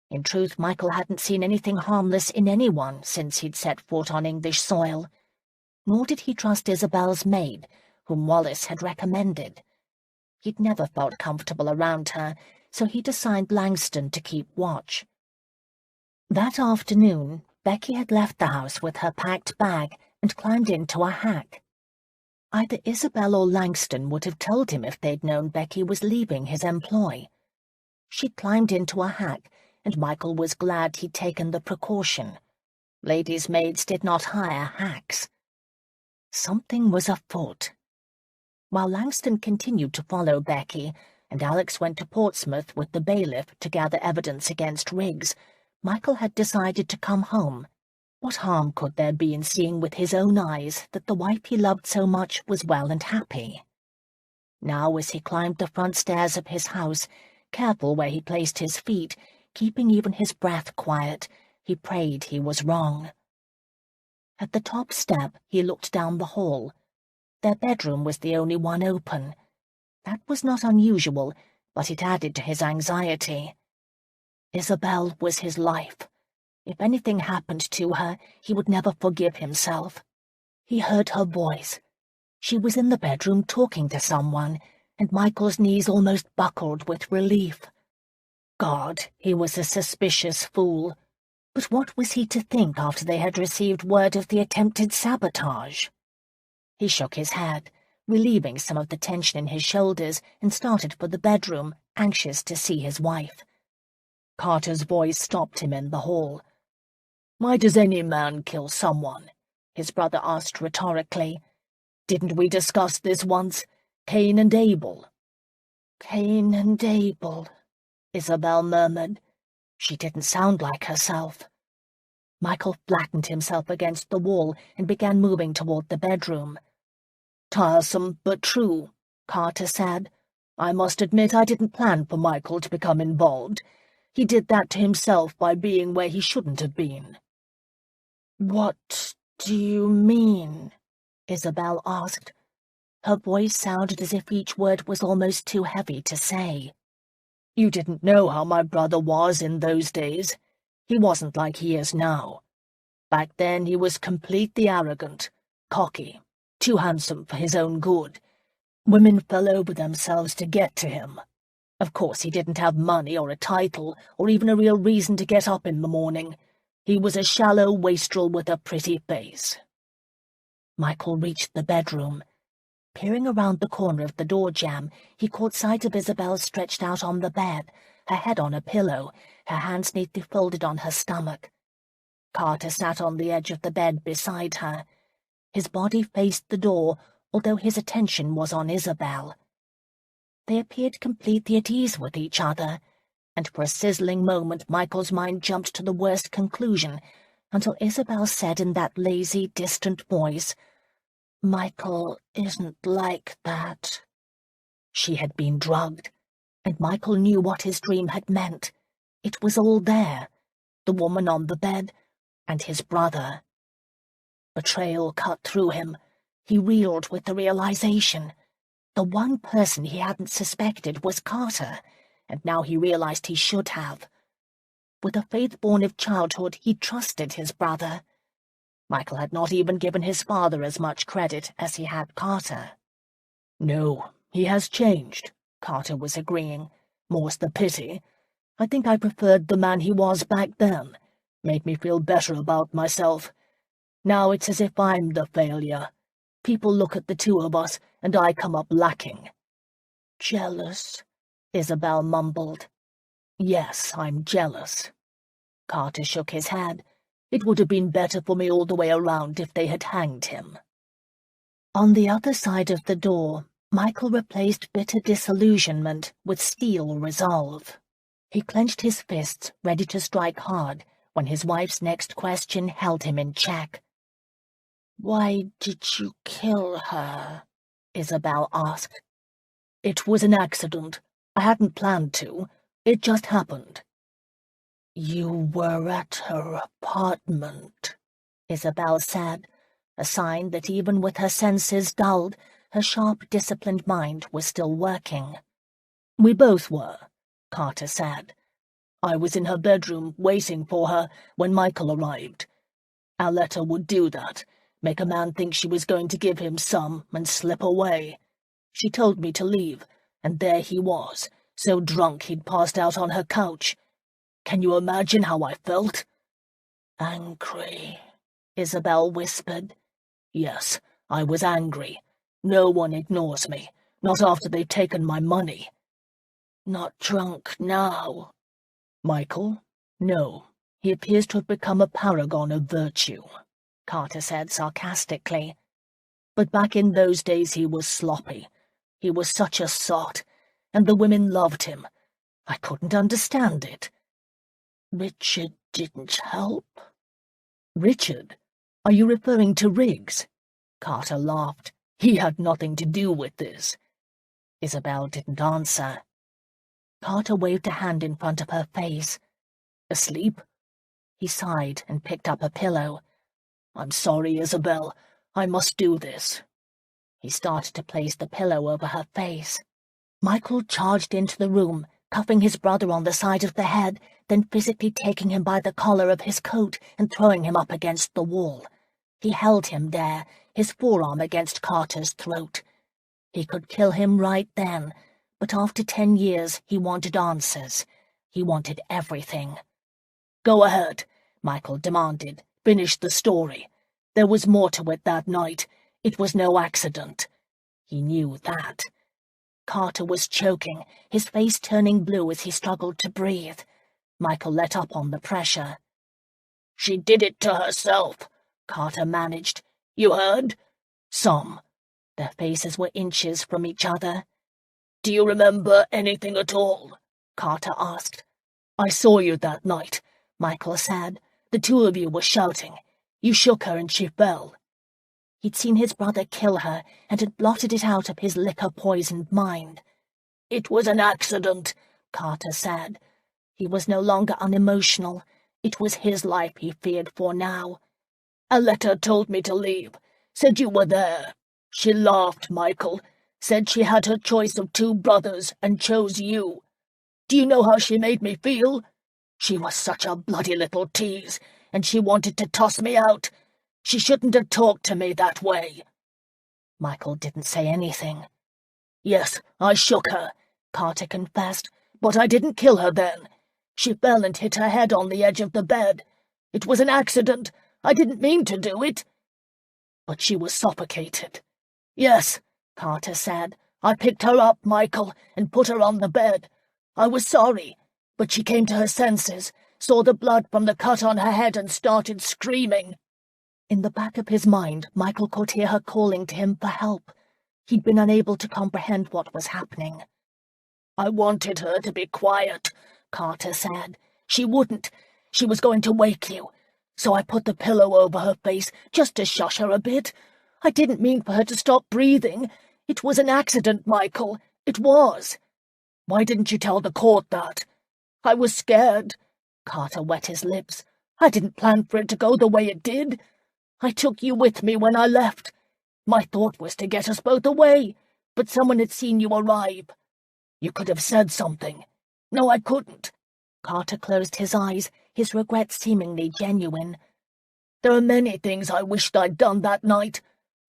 S1: In truth, Michael hadn't seen anything harmless in anyone since he'd set foot on English soil. Nor did he trust Isabel's maid, whom Wallace had recommended. He'd never felt comfortable around her, so he'd assigned Langston to keep watch. That afternoon, Becky had left the house with her packed bag and climbed into a hack. Either Isabel or Langston would have told him if they'd known Becky was leaving his employ. She climbed into a hack, and Michael was glad he'd taken the precaution. Ladies' maids did not hire hacks. Something was afoot. While Langston continued to follow Becky, and Alex went to Portsmouth with the bailiff to gather evidence against Riggs, Michael had decided to come home. What harm could there be in seeing with his own eyes that the wife he loved so much was well and happy? Now, as he climbed the front stairs of his house, careful where he placed his feet, keeping even his breath quiet, he prayed he was wrong. At the top step, he looked down the hall. Their bedroom was the only one open. That was not unusual, but it added to his anxiety. Isabel was his life. If anything happened to her, he would never forgive himself. He heard her voice. She was in the bedroom talking to someone, and Michael's knees almost buckled with relief. God, he was a suspicious fool. But what was he to think after they had received word of the attempted sabotage? He shook his head, relieving some of the tension in his shoulders, and started for the bedroom, anxious to see his wife. Carter's voice stopped him in the hall. "Why does any man kill someone?" his brother asked rhetorically. "Didn't we discuss this once? Cain and Abel." "Cain and Abel," Isabel murmured. She didn't sound like herself. Michael flattened himself against the wall and began moving toward the bedroom. "Tiresome, but true," Carter said. "I must admit I didn't plan for Michael to become involved. He did that to himself by being where he shouldn't have been." "What do you mean?" Isabel asked. Her voice sounded as if each word was almost too heavy to say. "You didn't know how my brother was in those days. He wasn't like he is now. Back then he was completely arrogant, cocky, too handsome for his own good. Women fell over themselves to get to him. Of course he didn't have money or a title or even a real reason to get up in the morning. He was a shallow wastrel with a pretty face." Michael reached the bedroom. Peering around the corner of the door jamb, he caught sight of Isabel stretched out on the bed, her head on a pillow, her hands neatly folded on her stomach. Carter sat on the edge of the bed beside her. His body faced the door, although his attention was on Isabel. They appeared completely at ease with each other, and for a sizzling moment Michael's mind jumped to the worst conclusion. until Isabel said in that lazy, distant voice, "Michael isn't like that." She had been drugged, and Michael knew what his dream had meant. It was all there, the woman on the bed, and his brother. Betrayal cut through him. He reeled with the realization. The one person he hadn't suspected was Carter, and now he realized he should have. With a faith born of childhood, he trusted his brother. Michael had not even given his father as much credit as he had Carter.
S2: "No, he has changed," Carter was agreeing. "More's the pity. I think I preferred the man he was back then. Made me feel better about myself. Now it's as if I'm the failure. People look at the two of us, and I come up lacking."
S1: "Jealous," Isabel mumbled.
S2: "Yes, I'm jealous." Carter shook his head. "It would have been better for me all the way around if they had hanged him."
S1: On the other side of the door, Michael replaced bitter disillusionment with steel resolve. He clenched his fists, ready to strike hard, when his wife's next question held him in check. "Why did you kill her?" Isabel asked.
S2: "It was an accident. I hadn't planned to. It just happened."
S1: "You were at her apartment," Isabel said, a sign that even with her senses dulled, her sharp, disciplined mind was still working.
S2: "We both were," Carter said. "I was in her bedroom waiting for her when Michael arrived. Aletta would do that, make a man think she was going to give him some and slip away. She told me to leave, and there he was, so drunk he'd passed out on her couch. Can you imagine how I felt?"
S1: "Angry," Isabel whispered.
S2: "Yes, I was angry. No one ignores me, not after they've taken my money."
S1: "Not drunk now?"
S2: "Michael? No. He appears to have become a paragon of virtue," Carter said sarcastically. "But back in those days he was sloppy. He was such a sot, and the women loved him. I couldn't understand it."
S1: "Richard didn't help?"
S2: "Richard? Are you referring to Riggs?" Carter laughed. "He had nothing to do with this." Isabel didn't answer.
S1: Carter waved a hand in front of her face.
S2: "Asleep?"
S1: He sighed and picked up a pillow.
S2: "I'm sorry, Isabel. I must do this."
S1: He started to place the pillow over her face. Michael charged into the room, cuffing his brother on the side of the head, then physically taking him by the collar of his coat and throwing him up against the wall. He held him there, his forearm against Carter's throat. He could kill him right then, but after 10 years he wanted answers. He wanted everything.
S2: "Go ahead," Michael demanded. "Finish the story. There was more to it that night. It was no accident."
S1: He knew that. Carter was choking, his face turning blue as he struggled to breathe. Michael let up on the pressure.
S2: "She did it to herself," Carter managed. "You heard?"
S1: "Some." Their faces were inches from each other.
S2: "Do you remember anything at all?" Carter asked. "I saw you that night," Michael said. "The two of you were shouting. You shook her and she fell."
S1: He'd seen his brother kill her and had blotted it out of his liquor-poisoned mind.
S2: "It was an accident," Carter said.
S1: He was no longer unemotional. It was his life he feared for now.
S2: "Aletta told me to leave. Said you were there. She laughed, Michael. Said she had her choice of 2 brothers and chose you. Do you know how she made me feel? She was such a bloody little tease, and she wanted to toss me out. She shouldn't have talked to me that way."
S1: Michael didn't say anything.
S2: "Yes, I shook her," Carter confessed, "but I didn't kill her then. She fell and hit her head on the edge of the bed. It was an accident. I didn't mean to do it." "But she was suffocated." "Yes," Carter said. "I picked her up, Michael, and put her on the bed. I was sorry, but she came to her senses, saw the blood from the cut on her head and started screaming."
S1: In the back of his mind, Michael could hear her calling to him for help. He'd been unable to comprehend what was happening.
S2: "I wanted her to be quiet," Carter said. "She wouldn't. She was going to wake you. so I put the pillow over her face just to shush her a bit. I didn't mean for her to stop breathing. It was an accident, Michael. It was. Why didn't you tell the court that? I was scared. Carter wet his lips. I didn't plan for it to go the way it did. I took you with me when I left. My thought was to get us both away, but someone had seen you arrive. You could have said something. No, I couldn't. Carter closed his eyes, his regret seemingly genuine. There are many things I wished I'd done that night.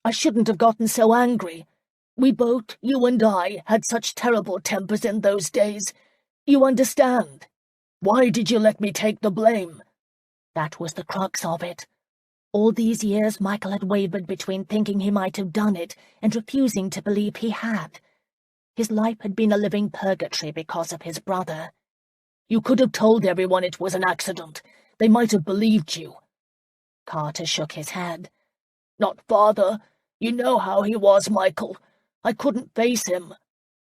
S2: I shouldn't have gotten so angry. We both, you and I, had such terrible tempers in those days. You understand? Why did you let me take the blame? That was the crux of it. All these years Michael had wavered between thinking he might have done it and refusing to believe he had. His life had been a living purgatory because of his brother. You could have told everyone it was an accident. They might have believed you. Carter shook his head. Not father. You know how he was, Michael. I couldn't face him.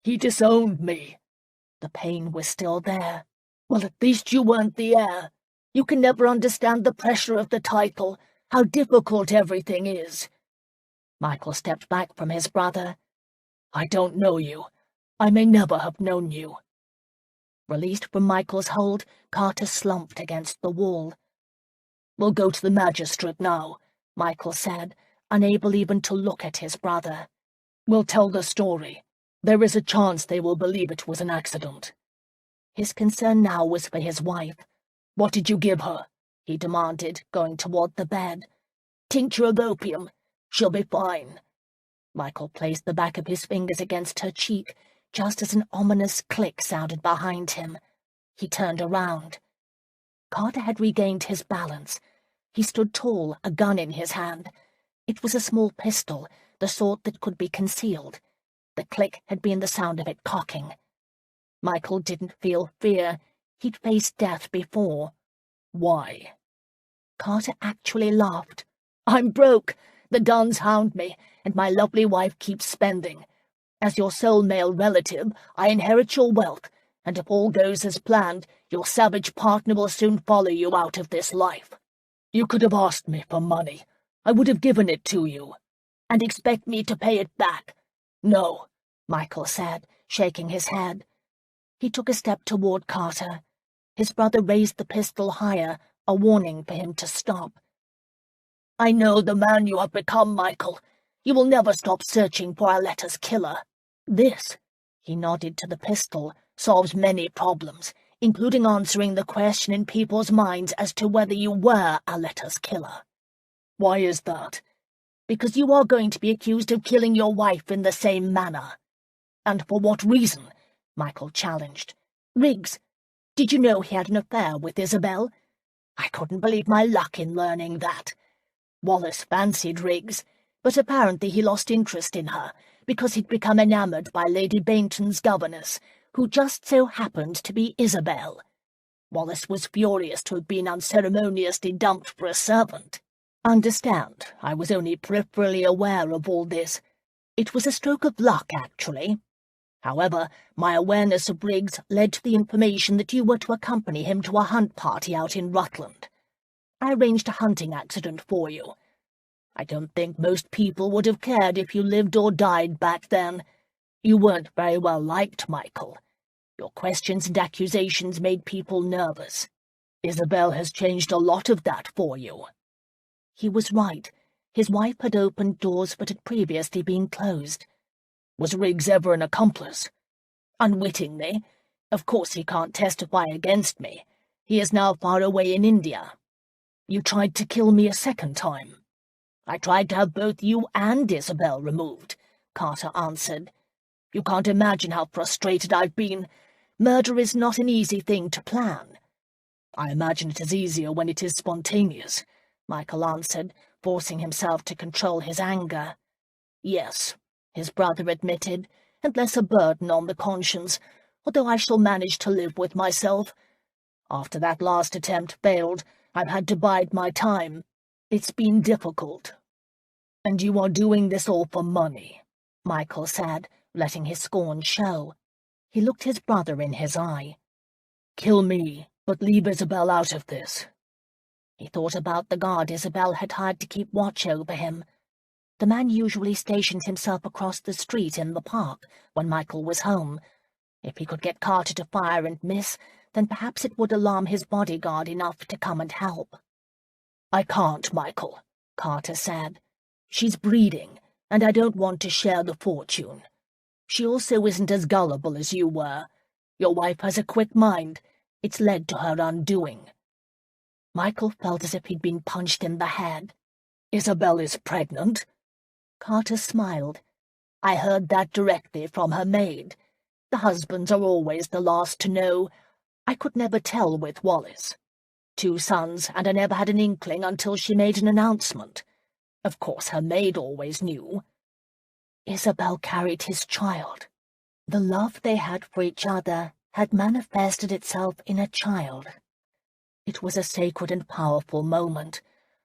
S2: He disowned me. The pain was still there. Well, at least you weren't the heir. You can never understand the pressure of the title, how difficult everything is. Michael stepped back from his brother. I don't know you. I may never have known you. Released from Michael's hold, Carter slumped against the wall. We'll go to the magistrate now, Michael said, unable even to look at his brother. We'll tell the story. There is a chance they will believe it was an accident. His concern now was for his wife. What did you give her? He demanded, going toward the bed. Tincture of opium. She'll be fine. Michael placed the back of his fingers against her cheek, just as an ominous click sounded behind him. He turned around. Carter had regained his balance. He stood tall, a gun in his hand. It was a small pistol, the sort that could be concealed. The click had been the sound of it cocking. Michael didn't feel fear. He'd faced death before. Why? Carter actually laughed. I'm broke. The Duns hound me, and my lovely wife keeps spending. As your sole male relative, I inherit your wealth, and if all goes as planned, your savage partner will soon follow you out of this life. You could have asked me for money. I would have given it to you. And expect me to pay it back? No, Michael said, shaking his head. He took a step toward Carter. His brother raised the pistol higher, a warning for him to stop. I know the man you have become, Michael. You will never stop searching for Arletta's killer. This, he nodded to the pistol, solves many problems, including answering the question in people's minds as to whether you were Arletta's killer. Why is that? Because you are going to be accused of killing your wife in the same manner. And for what reason? Michael challenged. Riggs, did you know he had an affair with Isabel? I couldn't believe my luck in learning that. Wallace fancied Riggs, but apparently he lost interest in her because he'd become enamoured by Lady Bainton's governess, who just so happened to be Isabel. Wallace was furious to have been unceremoniously dumped for a servant. Understand, I was only peripherally aware of all this. It was a stroke of luck, actually. However, my awareness of Riggs led to the information that you were to accompany him to a hunt party out in Rutland. I arranged a hunting accident for you. I don't think most people would have cared if you lived or died back then. You weren't very well liked, Michael. Your questions and accusations made people nervous. Isabel has changed a lot of that for you. He was right. His wife had opened doors that had previously been closed. Was Riggs ever an accomplice? Unwittingly. Of course he can't testify against me. He is now far away in India. You tried to kill me a second time. I tried to have both you and Isabel removed, Carter answered. You can't imagine how frustrated I've been. Murder is not an easy thing to plan. I imagine it is easier when it is spontaneous, Michael answered, forcing himself to control his anger. Yes, his brother admitted, and less a burden on the conscience, although I shall manage to live with myself. After that last attempt failed, I've had to bide my time. It's been difficult. And you are doing this all for money, Michael said, letting his scorn show. He looked his brother in his eye. Kill me, but leave Isabel out of this.
S1: He thought about the guard Isabel had hired to keep watch over him. The man usually stationed himself across the street in the park when Michael was home. If he could get Carter to fire and miss, then perhaps it would alarm his bodyguard enough to come and help.
S2: "I can't, Michael," Carter said. "She's breeding, and I don't want to share the fortune. She also isn't as gullible as you were. Your wife has a quick mind. It's led to her undoing."
S1: Michael felt as if he'd been punched in the head.
S2: "Isabel is pregnant?"
S1: Carter smiled.
S2: "I heard that directly from her maid. The husbands are always the last to know. I could never tell with Wallace. 2 sons, and I never had an inkling until she made an announcement. Of course, her maid always knew."
S1: Isabel carried his child. The love they had for each other had manifested itself in a child. It was a sacred and powerful moment,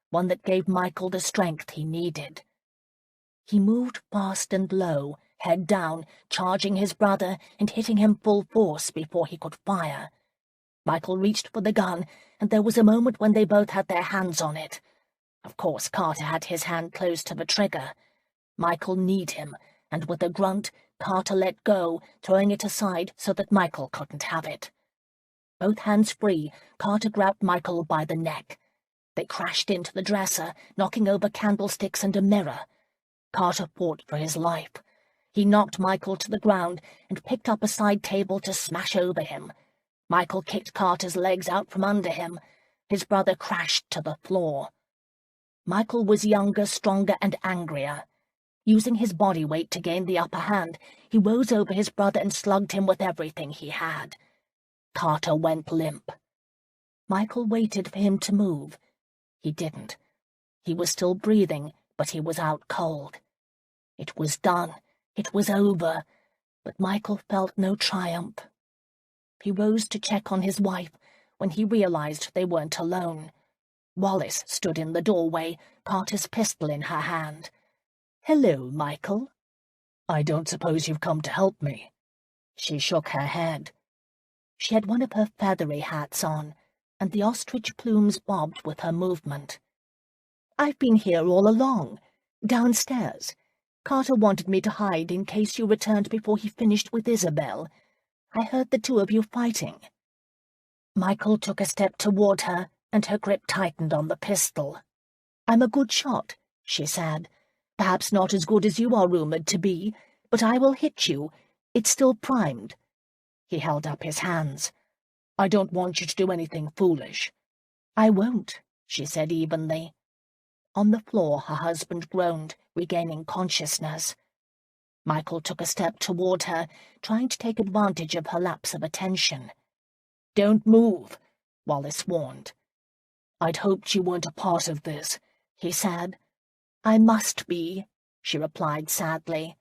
S1: one that gave Michael the strength he needed. He moved fast and low, head down, charging his brother and hitting him full force before he could fire. Michael reached for the gun, and there was a moment when they both had their hands on it. Of course, Carter had his hand close to the trigger. Michael kneed him, and with a grunt, Carter let go, throwing it aside so that Michael couldn't have it. Both hands free, Carter grabbed Michael by the neck. They crashed into the dresser, knocking over candlesticks and a mirror. Carter fought for his life. He knocked Michael to the ground and picked up a side table to smash over him. Michael kicked Carter's legs out from under him. His brother crashed to the floor. Michael was younger, stronger, and angrier. Using his body weight to gain the upper hand, he rose over his brother and slugged him with everything he had. Carter went limp. Michael waited for him to move. He didn't. He was still breathing, but he was out cold. It was done. It was over. But Michael felt no triumph. He rose to check on his wife when he realized they weren't alone. Wallace stood in the doorway, Carter's pistol in her hand.
S2: "Hello, Michael." "I don't suppose you've come to help me."
S1: She shook her head. She had one of her feathery hats on, and the ostrich plumes bobbed with her movement.
S2: "I've been here all along, downstairs. Carter wanted me to hide in case you returned before he finished with Isabel. I heard the 2 of you fighting."
S1: Michael took a step toward her, and her grip tightened on the pistol.
S2: "I'm a good shot," she said. "Perhaps not as good as you are rumored to be, but I will hit you. It's still primed." He held up his hands. "I don't want you to do anything foolish."
S1: "I won't," she said evenly. On the floor, her husband groaned, regaining consciousness. Michael took a step toward her, trying to take advantage of her lapse of attention.
S2: "Don't move," Wallace warned. "I'd hoped you weren't a part of this," he said.
S1: "I must be," she replied sadly.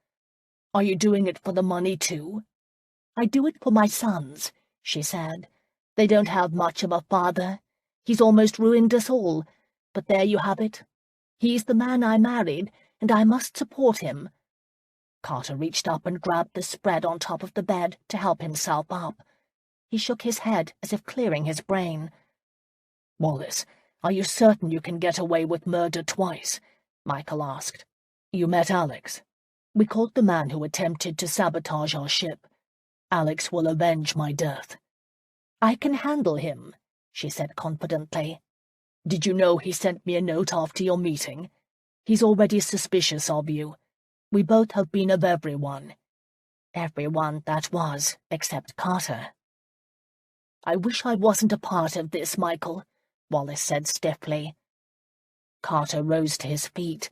S2: "Are you doing it for the money, too?"
S1: "I do it for my sons," she said.
S2: "They don't have much of a father. He's almost ruined us all. But there you have it. He's the man I married, and I must support him."
S1: Carter reached up and grabbed the spread on top of the bed to help himself up. He shook his head as if clearing his brain.
S2: "Wallace, are you certain you can get away with murder twice?" Michael asked. "You met Alex. We caught the man who attempted to sabotage our ship. Alex will avenge my death."
S1: "I can handle him," she said confidently.
S2: "Did you know he sent me a note after your meeting? He's already suspicious of you. We both have been of everyone."
S1: Everyone, that was, except Carter.
S2: "I wish I wasn't a part of this, Michael," Wallace said stiffly.
S1: Carter rose to his feet.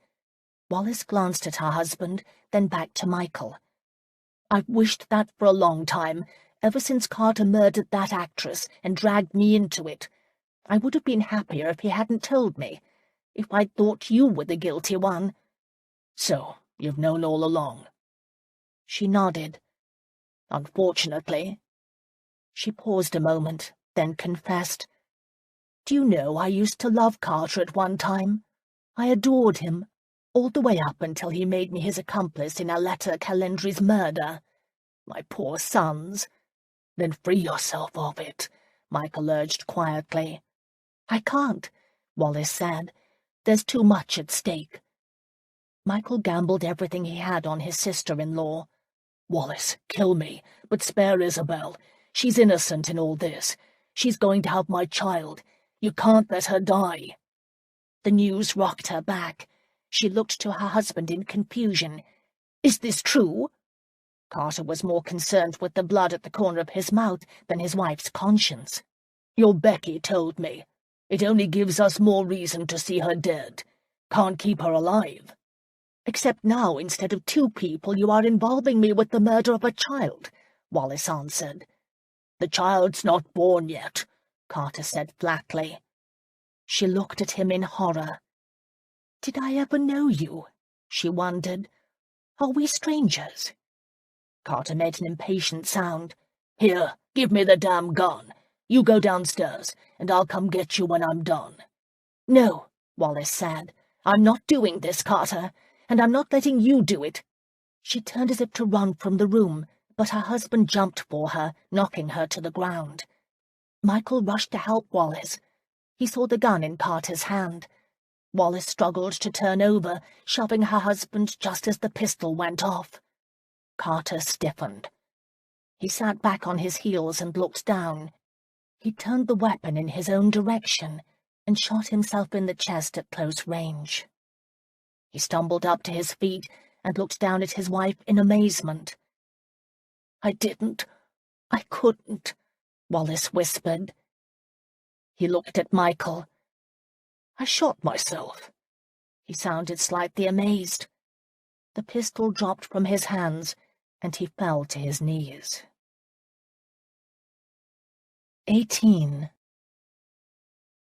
S1: Wallace glanced at her husband, then back to Michael.
S2: "I've wished that for a long time, ever since Carter murdered that actress and dragged me into it. I would have been happier if he hadn't told me, if I'd thought you were the guilty one." "So, you've known all along?"
S1: She nodded.
S2: "Unfortunately."
S1: She paused a moment, then confessed.
S2: "Do you know, I used to love Carter at one time. I adored him, all the way up until he made me his accomplice in Aletta Calendry's murder. My poor sons."
S1: "Then free yourself of it," Michael urged quietly.
S2: "I can't.
S1: Wallace said. "There's too much at stake." Michael gambled everything he had on his sister-in-law.
S2: "Wallace, kill me, but spare Isabel. She's innocent in all this. She's going to have my child. You can't let her die."
S1: The news rocked her back. She looked to her husband in confusion. "Is this true?" Carter was more concerned with the blood at the corner of his mouth than his wife's conscience.
S2: "Your Becky told me. It only gives us more reason to see her dead. Can't keep her alive."
S1: "Except now, instead of 2 people, you are involving me with the murder of a child," Wallace answered.
S2: "The child's not born yet,"
S1: Carter said flatly. She looked at him in horror. "Did I ever know you?" she wondered. "Are we strangers?"
S2: Carter made an impatient sound. "Here, give me the damn gun. You go downstairs, and I'll come get you when I'm done."
S1: "No," Wallace said. "I'm not doing this, Carter, and I'm not letting you do it." She turned as if to run from the room, but her husband jumped for her, knocking her to the ground. Michael rushed to help Wallace. He saw the gun in Carter's hand. Wallace struggled to turn over, shoving her husband just as the pistol went off. Carter stiffened. He sat back on his heels and looked down. He turned the weapon in his own direction and shot himself in the chest at close range. He stumbled up to his feet and looked down at his wife in amazement.
S2: I couldn't,
S1: Wallace whispered.
S2: He looked at Michael.
S1: "I shot myself." He sounded slightly amazed. The pistol dropped from his hands, and he fell to his knees. 18.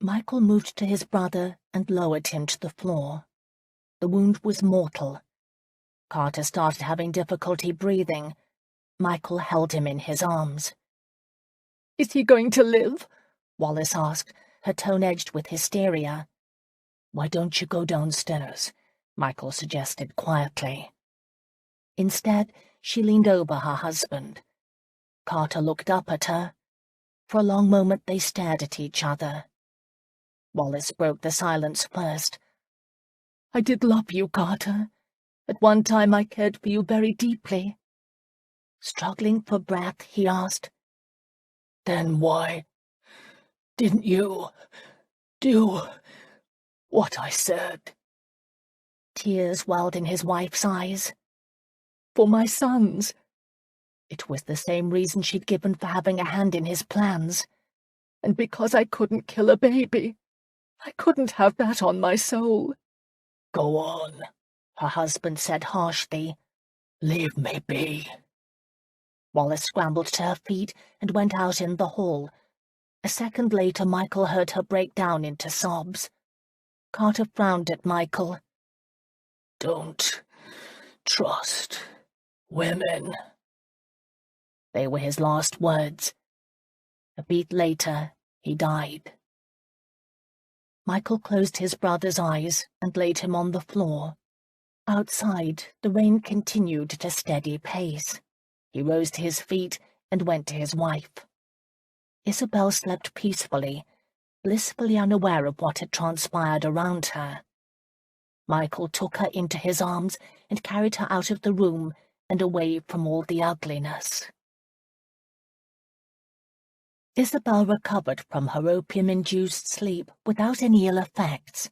S1: Michael moved to his brother and lowered him to the floor. The wound was mortal. Carter started having difficulty breathing. Michael held him in his arms.
S2: "Is he going to live?"
S1: Wallace asked, her tone edged with hysteria.
S2: "Why don't you go downstairs?" Michael suggested quietly.
S1: Instead, she leaned over her husband. Carter looked up at her. For a long moment they stared at each other. Wallace broke the silence first.
S2: "I did love you, Carter. At one time I cared for you very deeply."
S1: Struggling for breath, he asked,
S2: "Then why didn't you do what I said?"
S1: Tears welled in his wife's eyes.
S2: "For my sons."
S1: It was the same reason she'd given for having a hand in his plans.
S2: "And because I couldn't kill a baby. I couldn't have that on my soul." "Go on," her husband said harshly. "Leave me be."
S1: Wallace scrambled to her feet and went out in the hall. A second later, Michael heard her break down into sobs. Carter frowned at Michael.
S2: "Don't trust women."
S1: They were his last words. A beat later, he died. Michael closed his brother's eyes and laid him on the floor. Outside, the rain continued at a steady pace. He rose to his feet and went to his wife. Isabel slept peacefully, blissfully unaware of what had transpired around her. Michael took her into his arms and carried her out of the room and away from all the ugliness. Isabel recovered from her opium-induced sleep without any ill effects.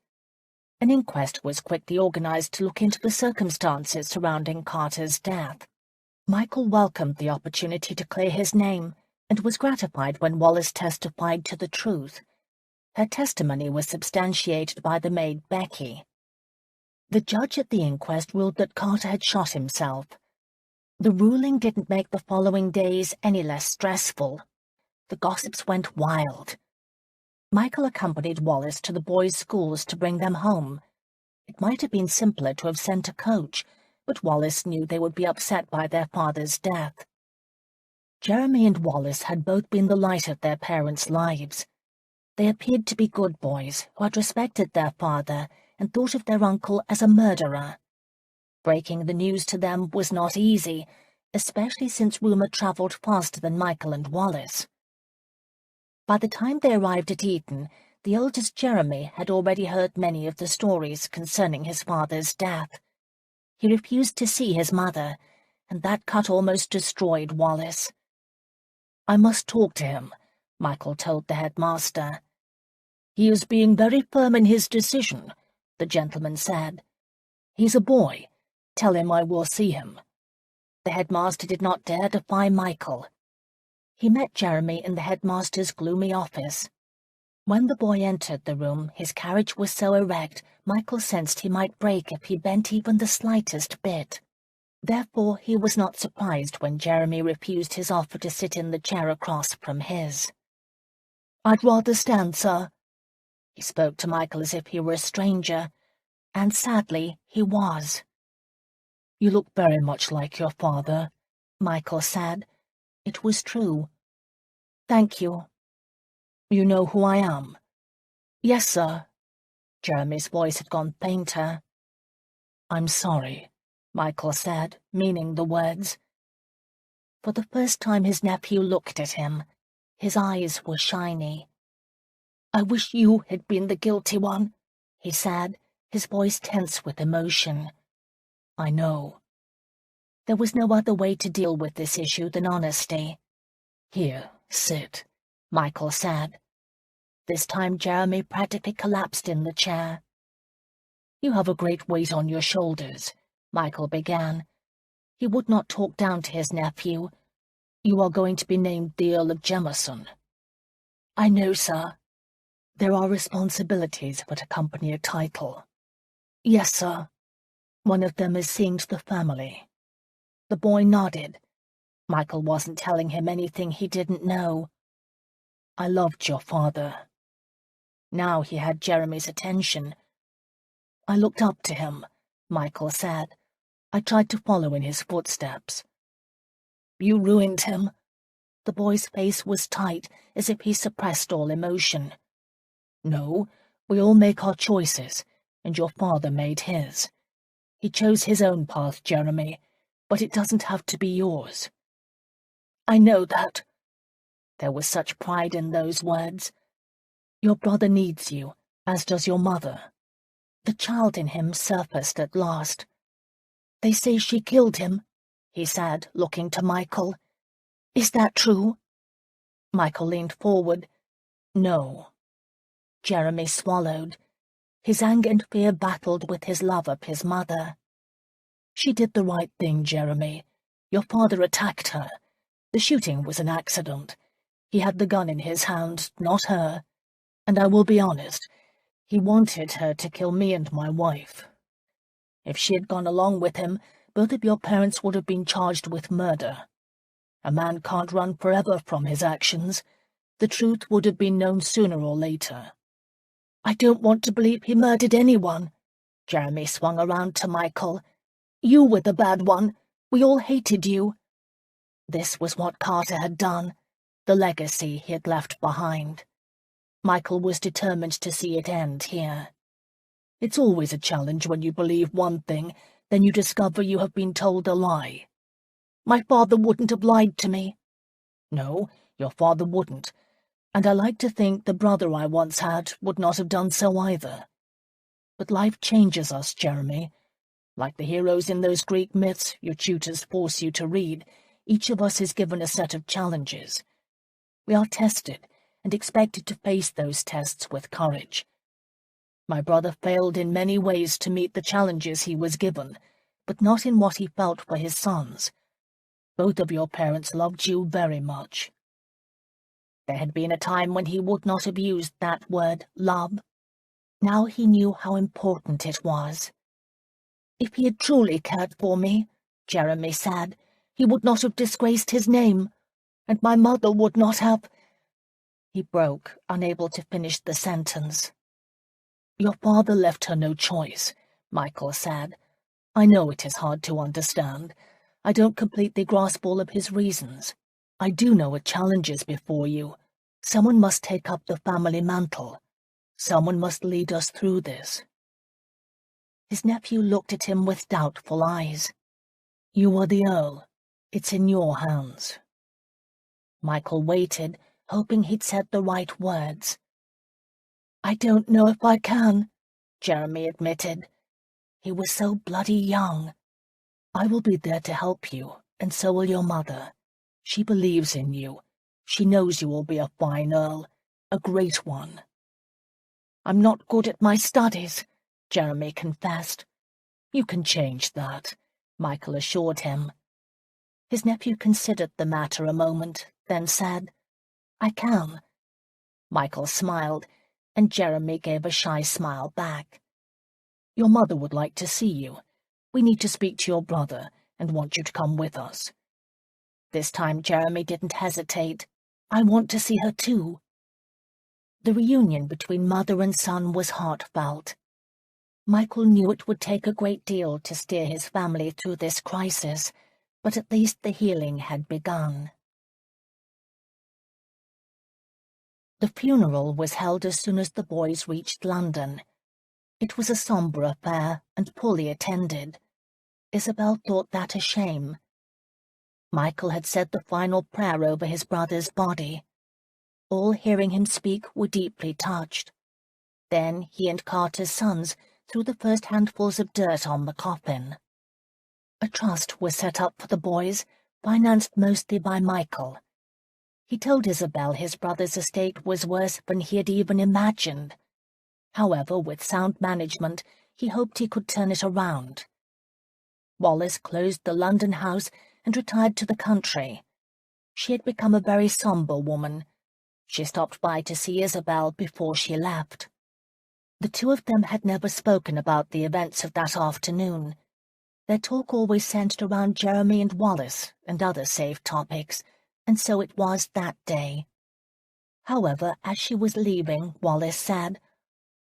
S1: An inquest was quickly organized to look into the circumstances surrounding Carter's death. Michael welcomed the opportunity to clear his name and was gratified when Wallace testified to the truth. Her testimony was substantiated by the maid Becky. The judge at the inquest ruled that Carter had shot himself. The ruling didn't make the following days any less stressful. The gossips went wild. Michael accompanied Wallace to the boys' schools to bring them home. It might have been simpler to have sent a coach, but Wallace knew they would be upset by their father's death. Jeremy and Wallace had both been the light of their parents' lives. They appeared to be good boys who had respected their father and thought of their uncle as a murderer. Breaking the news to them was not easy, especially since rumor travelled faster than Michael and Wallace. By the time they arrived at Eton, The eldest Jeremy had already heard many of the stories concerning his father's death. He refused to see his mother, and that cut almost destroyed Wallace. "I must talk to him," Michael told the headmaster. "He is being very firm in his decision," the gentleman said. "He's a boy. Tell him I will see him." The headmaster did not dare defy Michael. He met Jeremy in the headmaster's gloomy office. When the boy entered the room, his carriage was so erect, Michael sensed he might break if he bent even the slightest bit. Therefore, he was not surprised when Jeremy refused his offer to sit in the chair across from his. "I'd rather stand, sir." He spoke to Michael as if he were a stranger, and sadly, he was. "You look very much like your father," Michael said. It was true. "Thank you." "You know who I am?" "Yes, sir." Jeremy's voice had gone fainter. "I'm sorry," Michael said, meaning the words. For the first time his nephew looked at him. His eyes were shiny. "I wish you had been the guilty one," he said, his voice tense with emotion. "I know." There was no other way to deal with this issue than honesty. "Here, sit," Michael said. This time Jeremy practically collapsed in the chair. "You have a great weight on your shoulders," Michael began. He would not talk down to his nephew. "You are going to be named the Earl of Jemison." "I know, sir." "There are responsibilities that accompany a title." "Yes, sir." "One of them is seeing to the family." The boy nodded. Michael wasn't telling him anything he didn't know. "I loved your father." Now he had Jeremy's attention. "I looked up to him," Michael said. "I tried to follow in his footsteps." "You ruined him." The boy's face was tight, as if he suppressed all emotion. "No, we all make our choices, and your father made his. He chose his own path, Jeremy, but it doesn't have to be yours." "I know that." There was such pride in those words. "Your brother needs you, as does your mother." The child in him surfaced at last. "They say she killed him," he said, looking to Michael. "Is that true?" Michael leaned forward. "No." Jeremy swallowed. His anger and fear battled with his love of his mother. "She did the right thing, Jeremy. Your father attacked her. The shooting was an accident. He had the gun in his hand, not her. And I will be honest, he wanted her to kill me and my wife. If she had gone along with him, both of your parents would have been charged with murder. A man can't run forever from his actions. The truth would have been known sooner or later." "I don't want to believe he murdered anyone." Jeremy swung around to Michael. "You were the bad one. We all hated you." This was what Carter had done, the legacy he had left behind. Michael was determined to see it end here. "It's always a challenge when you believe one thing, then you discover you have been told a lie." "My father wouldn't have lied to me." "No, your father wouldn't. And I like to think the brother I once had would not have done so either. But life changes us, Jeremy. Like the heroes in those Greek myths your tutors force you to read, each of us is given a set of challenges. We are tested and expected to face those tests with courage. My brother failed in many ways to meet the challenges he was given, but not in what he felt for his sons. Both of your parents loved you very much." There had been a time when he would not have used that word, love. Now he knew how important it was. "If he had truly cared for me," Jeremy said, "he would not have disgraced his name, and my mother would not have—" He broke, unable to finish the sentence. "Your father left her no choice," Michael said. "I know it is hard to understand. I don't completely grasp all of his reasons. I do know a challenge is before you. Someone must take up the family mantle. Someone must lead us through this." His nephew looked at him with doubtful eyes. "You are the Earl. It's in your hands." Michael waited, hoping he'd said the right words.
S2: "I don't know if I can," Jeremy admitted. He was so bloody young. "I will be there to help you, and so will your mother. She believes in you. She knows you will be a fine earl, a great one."
S1: "I'm not good at my studies," Jeremy confessed.
S2: "You can change that," Michael assured him.
S1: His nephew considered the matter a moment, then said, "I can." Michael smiled, and Jeremy gave a shy smile back.
S2: "Your mother would like to see you. We need to speak to your brother and want you to come with us."
S1: This time Jeremy didn't hesitate. "I want to see her too." The reunion between mother and son was heartfelt. Michael knew it would take a great deal to steer his family through this crisis, but at least the healing had begun. The funeral was held as soon as the boys reached London. It was a sombre affair and poorly attended. Isabel thought that a shame. Michael had said the final prayer over his brother's body. All hearing him speak were deeply touched. Then he and Carter's sons threw the first handfuls of dirt on the coffin. A trust was set up for the boys, financed mostly by Michael. He told Isabel his brother's estate was worse than he had even imagined. However, with sound management, he hoped he could turn it around. Wallace closed the London house and retired to the country. She had become a very sombre woman. She stopped by to see Isabel before she left. The two of them had never spoken about the events of that afternoon. Their talk always centered around Jeremy and Wallace and other safe topics, and so it was that day. However, as she was leaving, Wallace said,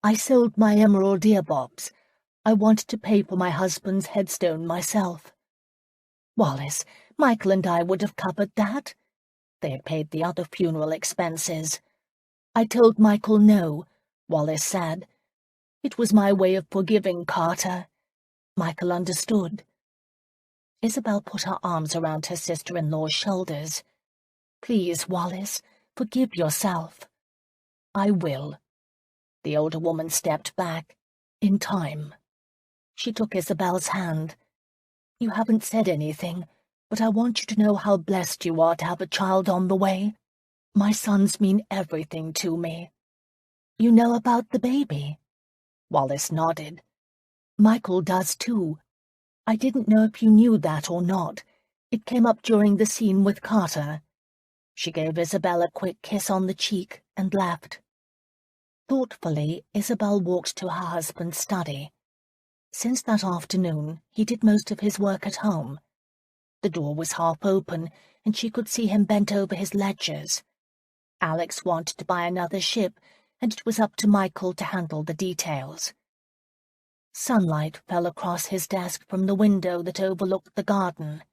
S1: "I sold my emerald earbobs. I wanted to pay for my husband's headstone myself." "Wallace, Michael and I would have covered that." They had paid the other funeral expenses. "I told Michael no," Wallace said. "It was my way of forgiving Carter." Michael understood. Isabel put her arms around her sister-in-law's shoulders. "Please, Wallace, forgive yourself." "I will." The older woman stepped back. "In time." She took Isabel's hand. "You haven't said anything, but I want you to know how blessed you are to have a child on the way. My sons mean everything to me." "You know about the baby?" Wallace nodded. "Michael does too. I didn't know if you knew that or not. It came up during the scene with Carter." She gave Isabel a quick kiss on the cheek and left. Thoughtfully, Isabel walked to her husband's study. Since that afternoon, he did most of his work at home. The door was half open, and she could see him bent over his ledgers. Alex wanted to buy another ship, and it was up to Michael to handle the details. Sunlight fell across his desk from the window that overlooked the garden.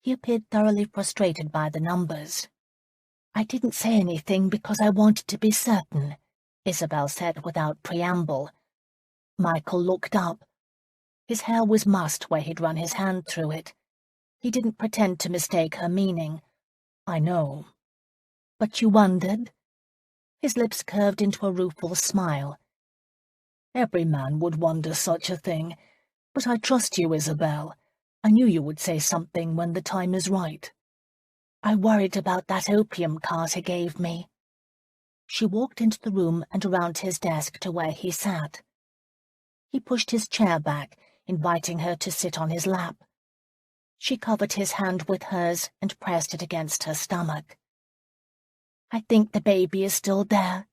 S1: He appeared thoroughly frustrated by the numbers. "I didn't say anything because I wanted to be certain," Isabel said without preamble. Michael looked up. His hair was mussed where he'd run his hand through it. He didn't pretend to mistake her meaning. "I know." "But you wondered?" His lips curved into a rueful smile. "Every man would wonder such a thing. But I trust you, Isabel. I knew you would say something when the time is right." "I worried about that opium Carter gave me." She walked into the room and around his desk to where he sat. He pushed his chair back, inviting her to sit on his lap. She covered his hand with hers and pressed it against her stomach. "I think the baby is still there.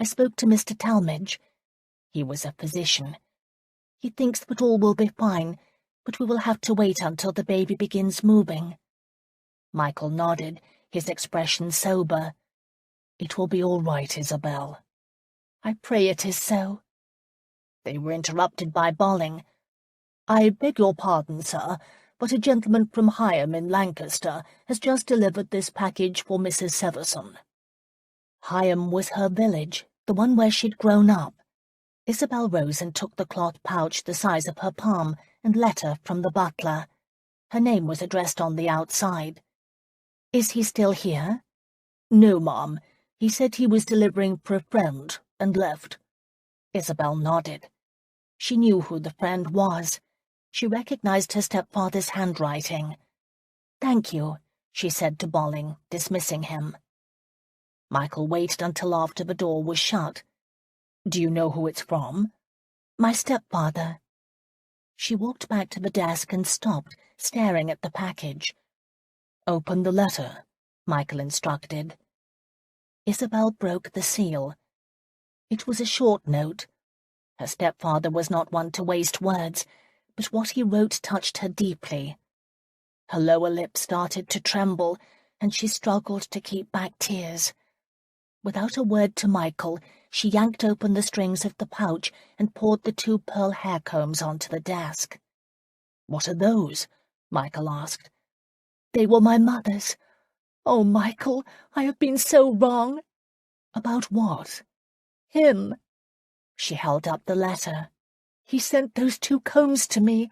S1: I spoke to Mr. Talmadge. He was a physician. He thinks that all will be fine, but we will have to wait until the baby begins moving." Michael nodded, his expression sober. "It will be all right, Isabel." "I pray it is so." They were interrupted by bawling. "I beg your pardon, sir, but a gentleman from Higham in Lancaster has just delivered this package for Mrs. Severson." Higham was her village, the one where she'd grown up. Isabel rose and took the cloth pouch the size of her palm and letter from the butler. Her name was addressed on the outside. "Is he still here?" "No, ma'am. He said he was delivering for a friend,
S2: and left.
S1: Isabel nodded. She knew who the friend was. She recognized her stepfather's handwriting. "Thank you," she said to Bolling, dismissing him. Michael waited until after the door was shut. "Do you know who it's from?" "My stepfather." She walked back to the desk and stopped, staring at the package. "Open the letter," Michael instructed. Isabel broke the seal. It was a short note. Her stepfather was not one to waste words, but what he wrote touched her deeply. Her lower lip started to tremble, and she struggled to keep back tears. Without a word to Michael, she yanked open the strings of the pouch and poured the 2 pearl hair combs onto the desk. "What are those?" Michael asked. "They were my mother's. Oh, Michael, I have been so wrong." "About what?"
S2: "Him."
S1: She held up the letter.
S2: "He sent those 2 combs to me.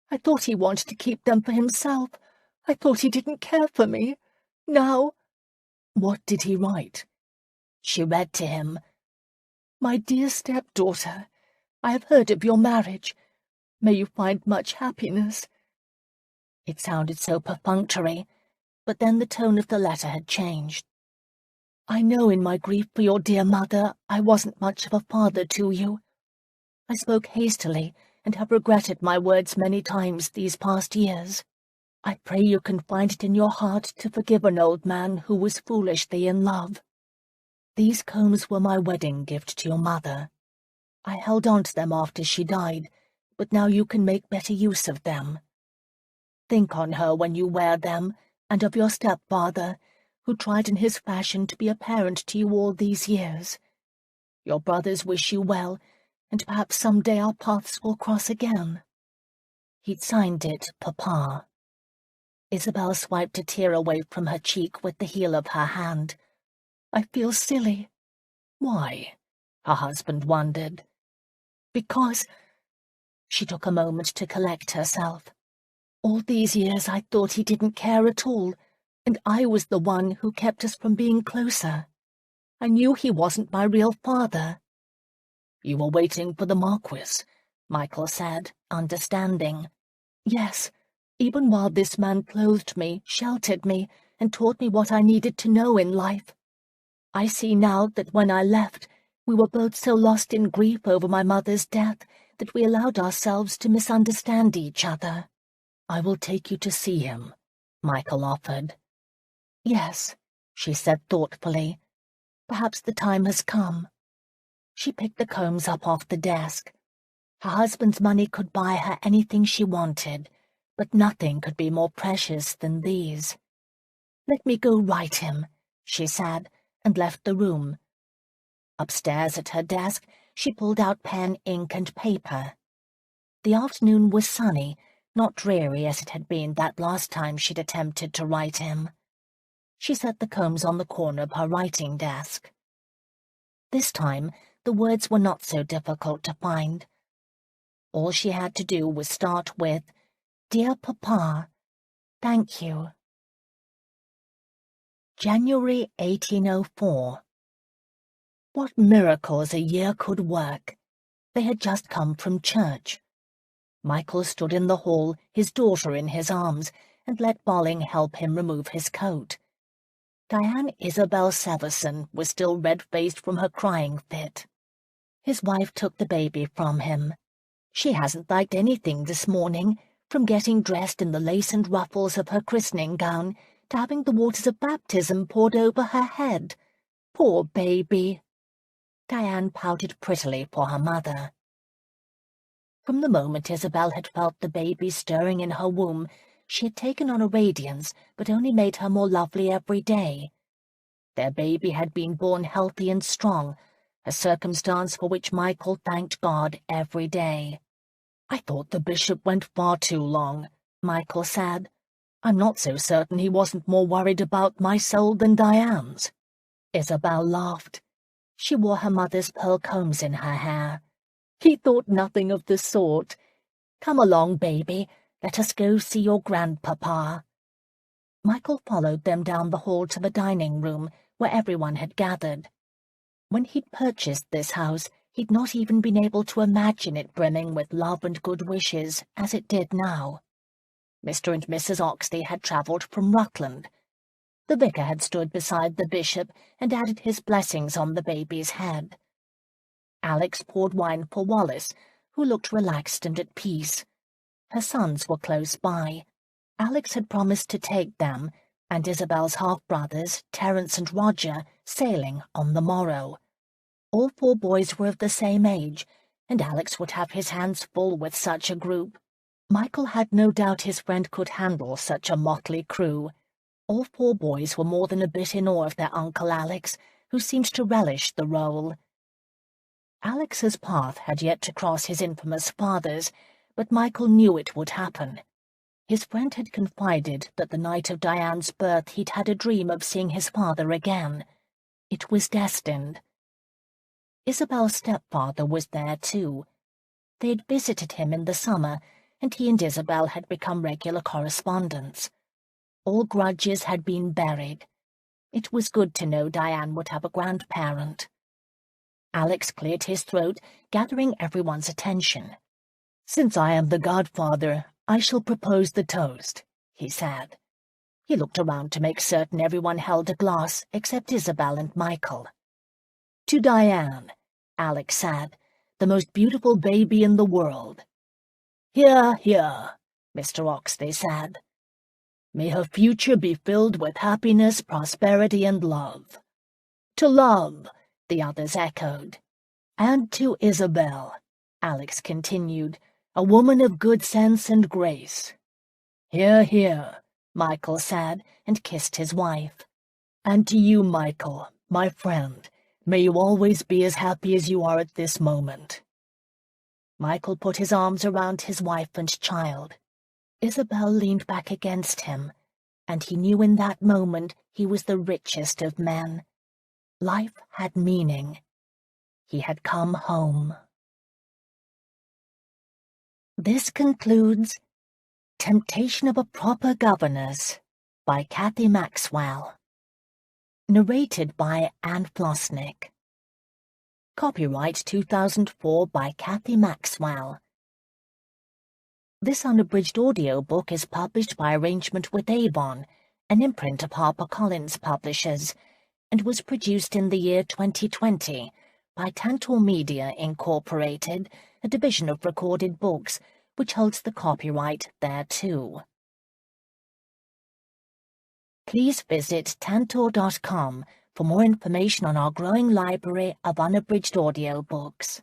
S2: I thought he wanted to keep them for himself. I thought he didn't care for me. Now—"
S1: "What did he write?" She read to him.
S2: "My dear stepdaughter, I have heard of your marriage. May you find much happiness."
S1: It sounded so perfunctory, but then the tone of the letter had changed. "I know in my grief for your dear mother I wasn't much of a father to you. I spoke hastily and have regretted my words many times these past years. I pray you can find it in your heart to forgive an old man who was foolishly in love. These combs were my wedding gift to your mother. I held on to them after she died, but now you can make better use of them. Think on her when you wear them, and of your stepfather, who tried in his fashion to be a parent to you all these years. Your brothers wish you well, and perhaps some day our paths will cross again." He'd signed it, Papa. Isabel swiped a tear away from her cheek with the heel of her hand.
S2: "I feel silly."
S1: "Why?" her husband wondered.
S2: "Because—"
S1: She took a moment to collect herself.
S2: "All these years I thought he didn't care at all, and I was the one who kept us from being closer. I knew he wasn't my real father."
S1: "You were waiting for the Marquis," Michael said, understanding.
S2: "Yes, even while this man clothed me, sheltered me, and taught me what I needed to know in life. I see now that when I left, we were both so lost in grief over my mother's death that we allowed ourselves to misunderstand each other."
S1: "I will take you to see him," Michael offered.
S2: "Yes,"
S1: she said thoughtfully. "Perhaps the time has come." She picked the combs up off the desk. Her husband's money could buy her anything she wanted, but nothing could be more precious than these. "Let me go write him," she said, and left the room. Upstairs at her desk, she pulled out pen, ink, and paper. The afternoon was sunny, not dreary as it had been that last time she'd attempted to write him. She set the combs on the corner of her writing desk. This time, the words were not so difficult to find. All she had to do was start with, "Dear Papa, thank you." January 1804. What miracles a year could work! They had just come from church. Michael stood in the hall, his daughter in his arms, and let Bolling help him remove his coat. Diane Isabel Severson was still red-faced from her crying fit. His wife took the baby from him. She hasn't liked anything this morning, from getting dressed in the lace and ruffles of her christening gown to having the waters of baptism poured over her head. Poor baby! Diane pouted prettily for her mother. From the moment Isabel had felt the baby stirring in her womb, she had taken on a radiance but only made her more lovely every day. Their baby had been born healthy and strong, a circumstance for which Michael thanked God every day. "I thought the bishop went far too long," Michael said. "I'm not so certain he wasn't more worried about my soul than Diane's." Isabel laughed. She wore her mother's pearl combs in her hair. "He thought nothing of the sort. Come along, baby. Let us go see your grandpapa." Michael followed them down the hall to the dining room, where everyone had gathered. When he'd purchased this house, he'd not even been able to imagine it brimming with love and good wishes as it did now. Mr. and Mrs. Oxley had travelled from Rutland. The vicar had stood beside the bishop and added his blessings on the baby's head. Alex poured wine for Wallace, who looked relaxed and at peace. Her sons were close by. Alex had promised to take them, and Isabel's half-brothers, Terence and Roger, sailing on the morrow. All 4 boys were of the same age, and Alex would have his hands full with such a group. Michael had no doubt his friend could handle such a motley crew. All 4 boys were more than a bit in awe of their Uncle Alex, who seemed to relish the role. Alex's path had yet to cross his infamous father's, but Michael knew it would happen. His friend had confided that the night of Diane's birth he'd had a dream of seeing his father again. It was destined. Isabel's stepfather was there too. They had visited him in the summer, and he and Isabel had become regular correspondents. All grudges had been buried. It was good to know Diane would have a grandparent. Alex cleared his throat, gathering everyone's attention. "Since I am the godfather, I shall propose the toast," he said. He looked around to make certain everyone held a glass except Isabel and Michael. "To Diane," Alex said, "the most beautiful baby in the world." "Hear, hear," Mr. Oxley said. "May her future be filled with happiness, prosperity, and love." "To love," the others echoed. "And to Isabel," Alex continued, "a woman of good sense and grace." "Hear, hear," Michael said, and kissed his wife. "And to you, Michael, my friend, may you always be as happy as you are at this moment." Michael put his arms around his wife and child. Isabel leaned back against him, and he knew in that moment he was the richest of men. Life had meaning. He had come home. This concludes Temptation of a Proper Governess by Cathy Maxwell. Narrated by Anne Flosnick. Copyright 2004 by Cathy Maxwell. This unabridged audiobook is published by arrangement with Avon, an imprint of HarperCollins Publishers, and was produced in the year 2020 by Tantor Media Incorporated, a division of Recorded Books, which holds the copyright thereto. Please visit tantor.com for more information on our growing library of unabridged audiobooks.